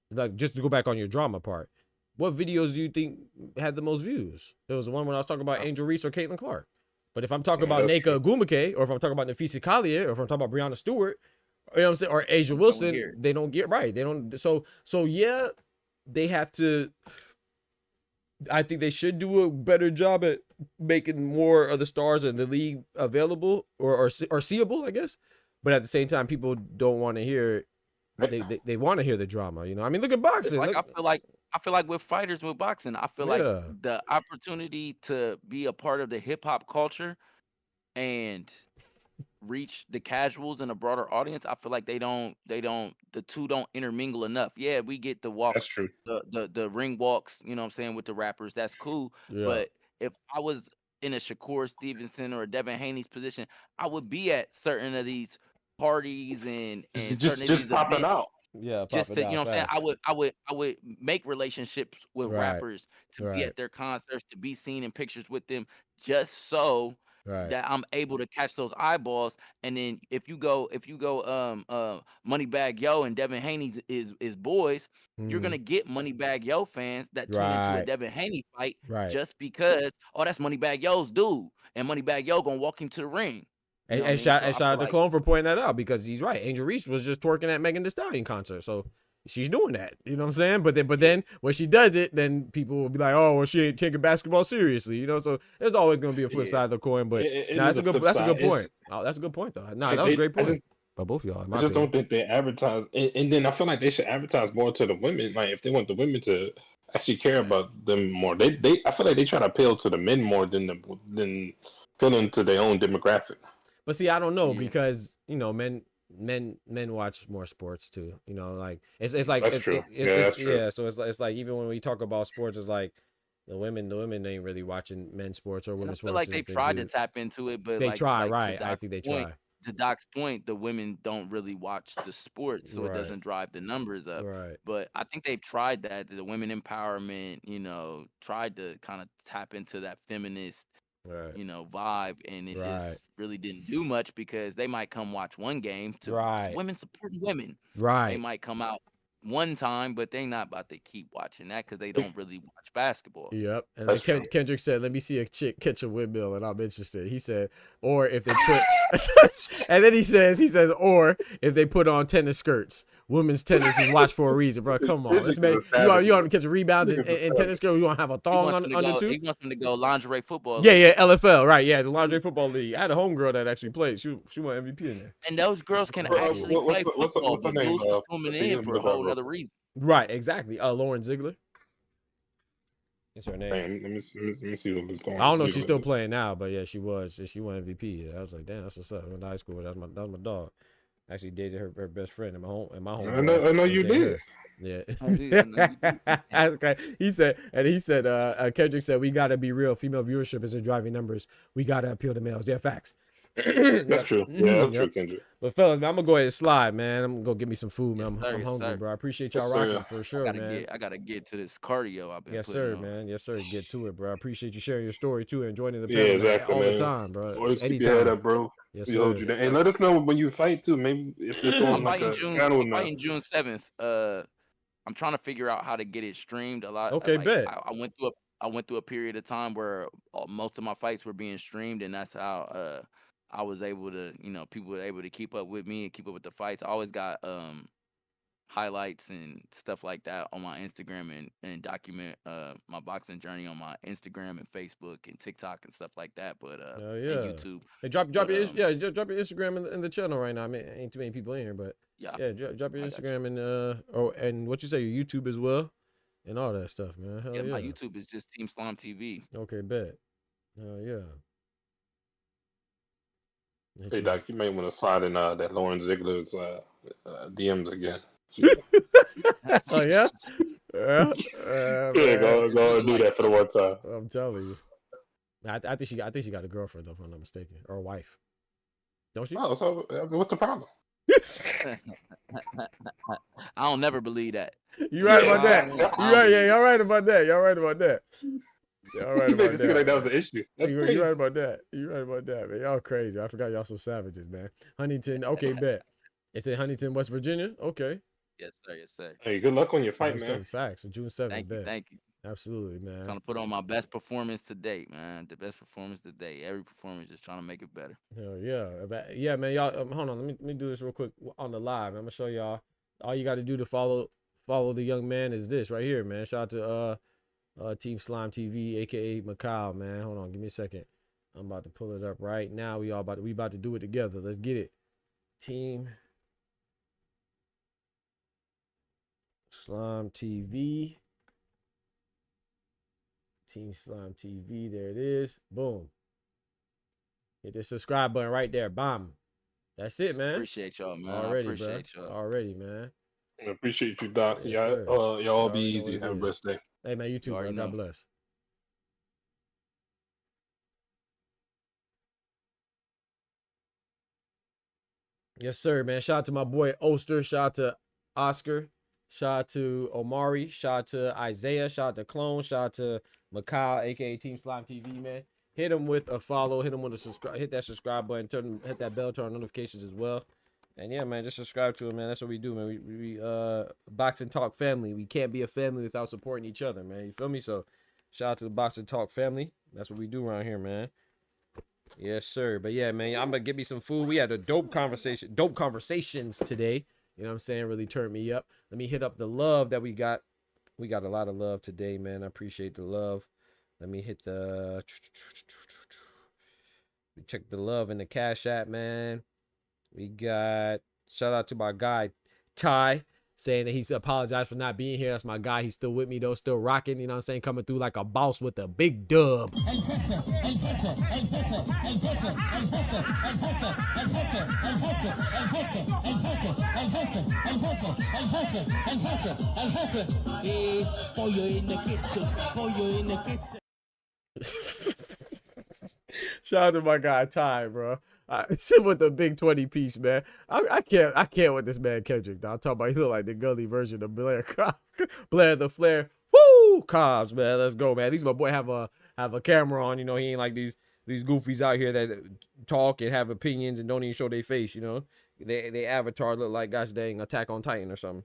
like just to go back on your drama part, what videos do you think had the most views? There was the one when I was talking about Angel Reese or Caitlin Clark. But if I'm talking about Neka Agumake, or if I'm talking about Nafisa Collier, or if I'm talking about Breonna Stewart, you know what I'm saying, or Asia Wilson, they don't get right. They don't. So yeah, they have to. I think they should do a better job at making more of the stars in the league available or seeable, I guess. But at the same time, people don't want to hear. They want to hear the drama. You know, I mean, look at boxing. Like I feel like with fighters with boxing, I feel like the opportunity to be a part of the hip hop culture and reach the casuals and a broader audience, I feel like the two don't intermingle enough. Yeah, we get the walk, That's true. The ring walks, you know what I'm saying, with the rappers, that's cool. Yeah. But if I was in a Shakur Stevenson or a Devin Haney's position, I would be at certain of these parties and just popping out. Yeah, just to, you know what I'm saying, I would make relationships with rappers to be at their concerts, to be seen in pictures with them, just so that I'm able to catch those eyeballs. And then if you go Moneybagg Yo and Devin Haney is boys, you're gonna get Moneybagg Yo fans that tune into a Devin Haney fight just because that's Moneybagg Yo's dude, and Moneybagg Yo gonna walk him to the ring. And shout out to Clone for pointing that out, because he's right. Angel Reese was just twerking at Megan Thee Stallion concert, so she's doing that. You know what I'm saying? But then when she does it, then people will be like, oh, well, she ain't taking basketball seriously. You know, so there's always going to be a flip side of the coin. But that's a good point. Oh, that's a good point though. That was a great point. By both of y'all. I just don't think they advertise, and then I feel like they should advertise more to the women. Like if they want the women to actually care about them more, I feel like they try to appeal to the men more than appealing to their own demographic. But see, I don't know, because you know, men watch more sports too. You know, like it's like that's true. That's true. Yeah, so it's like even when we talk about sports, it's like the women ain't really watching men's sports or women's sports. I feel like they tried to tap into it, but they try, right? I think they try. To Doc's point, the women don't really watch the sport, so it doesn't drive the numbers up. Right. But I think they've tried that. The women empowerment, you know, tried to kind of tap into that feminist you know, vibe, and it just really didn't do much, because they might come watch one game to women supporting women. They might come out one time, but they not about to keep watching that because they don't really watch basketball. Yep. And like Kendrick said, let me see a chick catch a windmill and I'm interested. He said, or if they put and then he says, or if they put on tennis skirts. Women's tennis is watched for a reason, bro. Come on. Let's make, you want to catch rebounds in tennis, girl? You want to have a thong under too? He wants them to go lingerie football. Yeah, LFL, right. Yeah, the lingerie football league. I had a homegirl that actually played. She won MVP in there. And those girls can actually play football. The dudes was swimming in for a whole other reason. Right, exactly. Lauren Ziegler. That's her name. Man, let me see what was going on. I don't know if she's still playing now, but yeah, she was. She won MVP. Yeah, I was like, damn, that's what's up. In high school, that's my dog. Actually dated her best friend in my home. I know you did. Yeah. That's great. He said, Kendrick said, we gotta be real. Female viewership isn't driving numbers. We gotta appeal to males. Yeah, facts. That's true. Yeah, that's true, Kendrick. But fellas, man, I'm gonna go ahead and slide, man. I'm gonna go get me some food, man. I'm hungry, sir. bro. I appreciate y'all rocking for sure, man. I gotta get to this cardio I've been Yes, putting sir, on. man. Yes, sir. Get to it, bro. I appreciate you sharing your story too and joining the Yeah, panel, exactly, man, all man. the time, bro. Always keep Anytime. your head up, bro. Yes, We sir. hold you down. And let us know when you fight too. Maybe if it's on like a channel I'm fighting June 7th. I'm trying to figure out how to get it streamed a lot. Okay, like, bet. I went through a period of time where most of my fights were being streamed, and that's how I was able to, people were able to keep up with me and keep up with the fights. I always got highlights and stuff like that on my Instagram and document my boxing journey on my Instagram and Facebook and TikTok and stuff like that. But and YouTube. Hey, drop your Instagram in the channel right now. I mean, ain't too many people in here, but yeah, drop your Instagram and what you say, your YouTube as well, and all that stuff, man. Hell yeah. My YouTube is just Team Slime TV. Okay, bet. Hell yeah. Hey Doc, you may want to slide in that Lauren Ziegler's DMs again. Oh yeah. Yeah, go and do that for the one time. I'm telling you. I think she got a girlfriend though, if I'm not mistaken, or a wife. Don't she? Oh, so what's the problem? I don't never believe that. You right about that. You right, yeah, y'all right about that. Y'all right about that. Y'all right You about made it seem like that was an issue. That's crazy. You right about that. You right about that, man. Y'all crazy. I forgot y'all some savages, man. Huntington, okay, bet. It's in Huntington, West Virginia. Okay. Yes, sir. Yes, sir. Hey, good luck on your fight, man. Facts. So June 7th, bet. Thank you. Absolutely, man. Trying to put on my best performance to date, man. The best performance to date. Every performance, just trying to make it better. Hell yeah. Yeah, man. Y'all, hold on. Let me do this real quick on the live. I'm gonna show y'all. All you got to do to follow the young man is this right here, man. Shout out to Team Slime TV, aka Macau, man. Hold on, give me a second. I'm about to pull it up right now. We about to do it together. Let's get it. Team Slime TV. Team Slime TV. There it is. Boom. Hit the subscribe button right there. Bomb. That's it, man. Appreciate y'all, man. Already, appreciate bro. y'all. Already, man. I appreciate you, Doc. Yes, y'all all be easy. Have a blessed day. Hey, man, you too, bro. God bless. Yes, sir, man. Shout out to my boy Oster. Shout out to Oscar. Shout out to Omari. Shout out to Isaiah. Shout out to Clone. Shout out to Macau, aka Team Slime TV, man. Hit him with a follow. Hit him with a subscribe. Hit that subscribe button. Hit that bell. Turn on notifications as well. And yeah, man, just subscribe to him, man. That's what we do, man. We Boxing Talk family. We can't be a family without supporting each other, man. You feel me? So shout out to the Boxing Talk family. That's what we do around here, man. Yes, sir. But yeah, man, I'm gonna get me some food. We had a dope conversations today. You know what I'm saying? Really turned me up. Let me hit up the love that we got. We got a lot of love today, man. I appreciate the love. Let me hit the check the love in the Cash App, man. We got shout out to my guy Ty, saying that he's apologized for not being here. That's my guy. He's still with me though, still rocking. You know what I'm saying? Coming through like a boss with a big dub. Shout out to my guy Ty, bro. Sit with the big 20 piece, man. I can't with this man Kendrick. I'm talking about he look like the gully version of Blair Blair the Flair. Woo! Cobbs, man. Let's go, man. At least my boy have a camera on. You know, he ain't like these goofies out here that talk and have opinions and don't even show their face. You know, they avatar look like gosh dang Attack on Titan or something.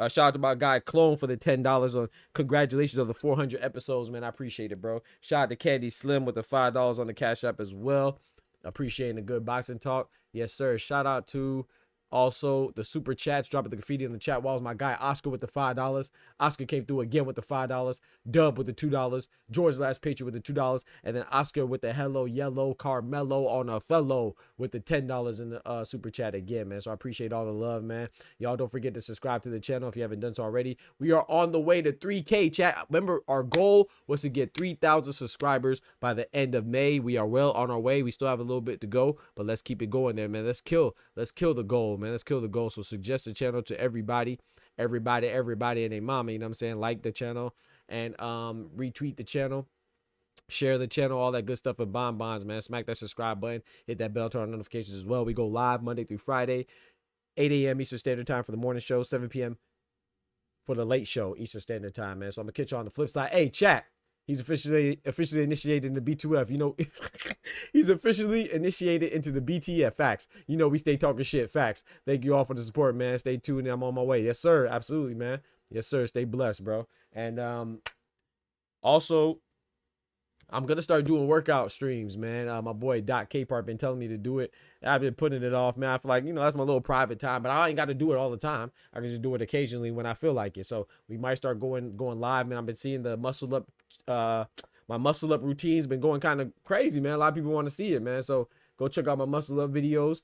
Shout out to my guy Clone for the $10 on congratulations on the 400 episodes, man. I appreciate it, bro. Shout out to Candy Slim with the $5 on the Cash App as well. Appreciating the good boxing talk. Yes, sir. Shout out to also the super chats, dropping the graffiti in the chat walls. My guy Oscar with the $5. Oscar came through again with the $5. Dub with the $2. George Last Patriot with the $2. And then Oscar with the Hello Yellow Carmelo on a fellow with the $10 in the super chat again, man. So I appreciate all the love, man. Y'all don't forget to subscribe to the channel if you haven't done so already. We are on the way to 3K, chat. Remember, our goal was to get 3,000 subscribers by the end of May. We are well on our way. We still have a little bit to go, but let's keep it going there, man. Let's kill the goal, man. Let's kill the goal. So suggest the channel to everybody and their mama, you know what I'm saying? Like the channel and retweet the channel. Share the channel, all that good stuff with bonbons, man. Smack that subscribe button. Hit that bell, turn on notifications as well. We go live Monday through Friday, 8 a.m. Eastern Standard Time for the morning show, 7 p.m. for the late show, Eastern Standard Time, man. So I'm going to catch you on the flip side. Hey, chat. He's officially initiated into B2F. You know, he's officially initiated into the BTF. Facts. You know, we stay talking shit. Facts. Thank you all for the support, man. Stay tuned. I'm on my way. Yes, sir. Absolutely, man. Yes, sir. Stay blessed, bro. And also, I'm going to start doing workout streams, man. My boy Doc K-Part been telling me to do it. I've been putting it off, man. I feel like, you know, that's my little private time, but I ain't got to do it all the time. I can just do it occasionally when I feel like it. So we might start going live, man. I've been seeing the muscle up, my muscle up routine's been going kind of crazy, man. A lot of people want to see it, man. So go check out my muscle up videos.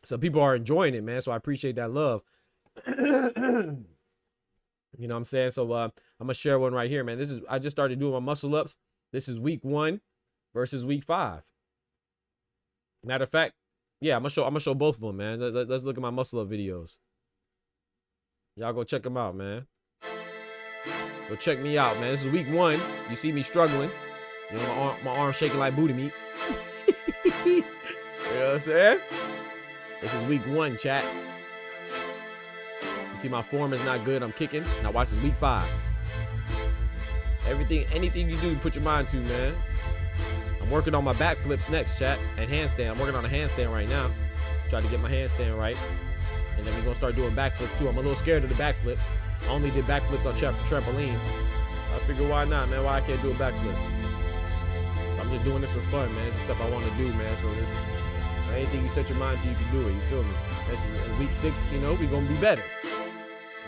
So people are enjoying it, man. So I appreciate that love. You know what I'm saying? So I'm gonna share one right here, man. I just started doing my muscle ups. This is week 1 versus week 5. Matter of fact, yeah, I'm gonna show both of them, man. Let's look at my muscle up videos. Y'all go check them out, man. Go check me out, man. This is week 1. You see me struggling. You know, my arm shaking like booty meat. You know what I'm saying? This is week 1, chat. You see my form is not good. I'm kicking. Now watch this week 5. Anything you do, put your mind to, man. I'm working on my back flips next, chat, and handstand. I'm working on a handstand right now. Try to get my handstand right. And then we're going to start doing backflips too. I'm a little scared of the backflips. I only did backflips on trampolines. I figure why not, man? Why I can't do a backflip? So I'm just doing this for fun, man. It's just stuff I want to do, man. So this, anything you set your mind to, you can do it. You feel me? In week 6, you know, we're going to be better.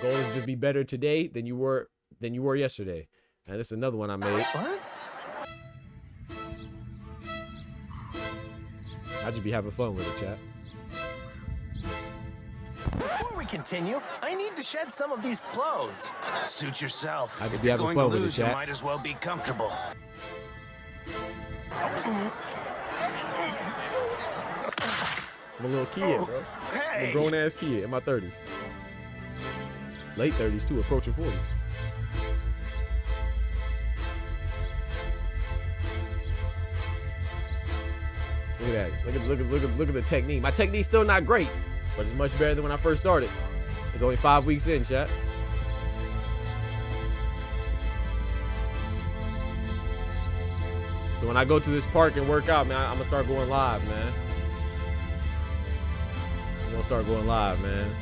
Goal is just be better today than you were yesterday. And this is another one I made. What? I just be having fun with it, chat. Before we continue, I need to shed some of these clothes. Suit yourself. I just If be you're having going to fun with it, lose, you chat. might as well be comfortable. I'm a little kid, bro. I'm a grown-ass kid in my 30s. Late 30s, too, approaching 40. Look at that. Look at the technique. My technique's still not great, but it's much better than when I first started. It's only 5 weeks in, chat. So when I go to this park and work out, man, I'm gonna start going live, man. I'm gonna start going live, man.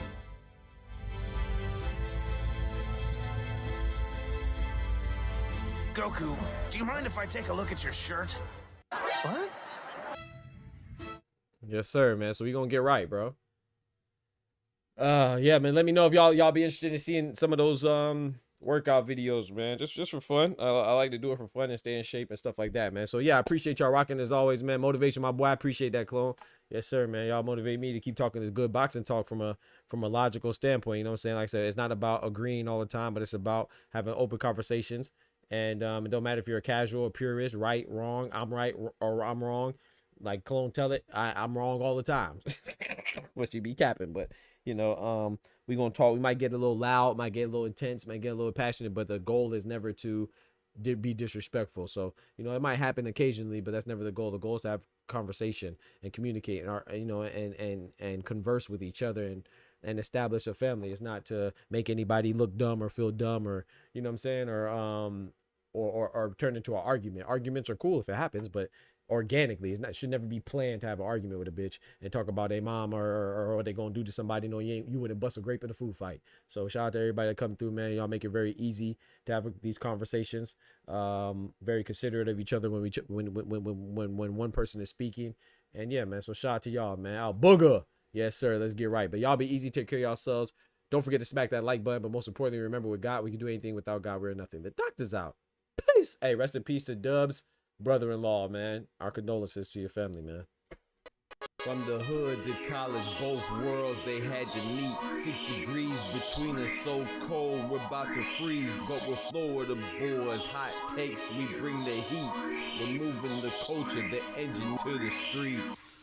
Goku, do you mind if I take a look at your shirt? What? Yes, sir, man. So we gonna get right, bro. Yeah, man. Let me know if y'all be interested in seeing some of those workout videos, man. Just for fun. I like to do it for fun and stay in shape and stuff like that, man. So yeah, I appreciate y'all rocking as always, man. Motivation, my boy. I appreciate that, clone. Yes, sir, man. Y'all motivate me to keep talking this good boxing talk from a logical standpoint. You know what I'm saying? Like I said, it's not about agreeing all the time, but it's about having open conversations. And it don't matter if you're a casual, a purist, right, wrong, I'm right or I'm wrong. Like Clone tell it, I'm wrong all the time. Which you be capping, but you know, we gonna talk. We might get a little loud, might get a little intense, might get a little passionate, but the goal is never to be disrespectful. So you know, it might happen occasionally, but that's never the goal. The goal is to have conversation and communicate, and you know, and converse with each other and establish a family. It's not to make anybody look dumb or feel dumb, or you know what I'm saying, or turn into an argument. Arguments are cool if it happens, but organically, it should never be planned to have an argument with a bitch and talk about their mom or what they gonna do to somebody. No, you wouldn't bust a grape in a food fight. So shout out to everybody that come through, man. Y'all make it very easy to have these conversations. Very considerate of each other when one person is speaking. And yeah, man. So shout out to y'all, man. Out booger. Yes, sir. Let's get right. But y'all be easy. Take care of yourselves. Don't forget to smack that like button. But most importantly, remember, with God, we can do anything. Without God, we're nothing. The doctor's out. Peace. Hey, rest in peace to Dub's brother-in-law, man. Our condolences to your family, man. From the hood to college, both worlds they had to meet. 6 degrees between us, so cold we're about to freeze. But we're Florida boys, hot takes, we bring the heat. We're moving the culture, the engine to the streets.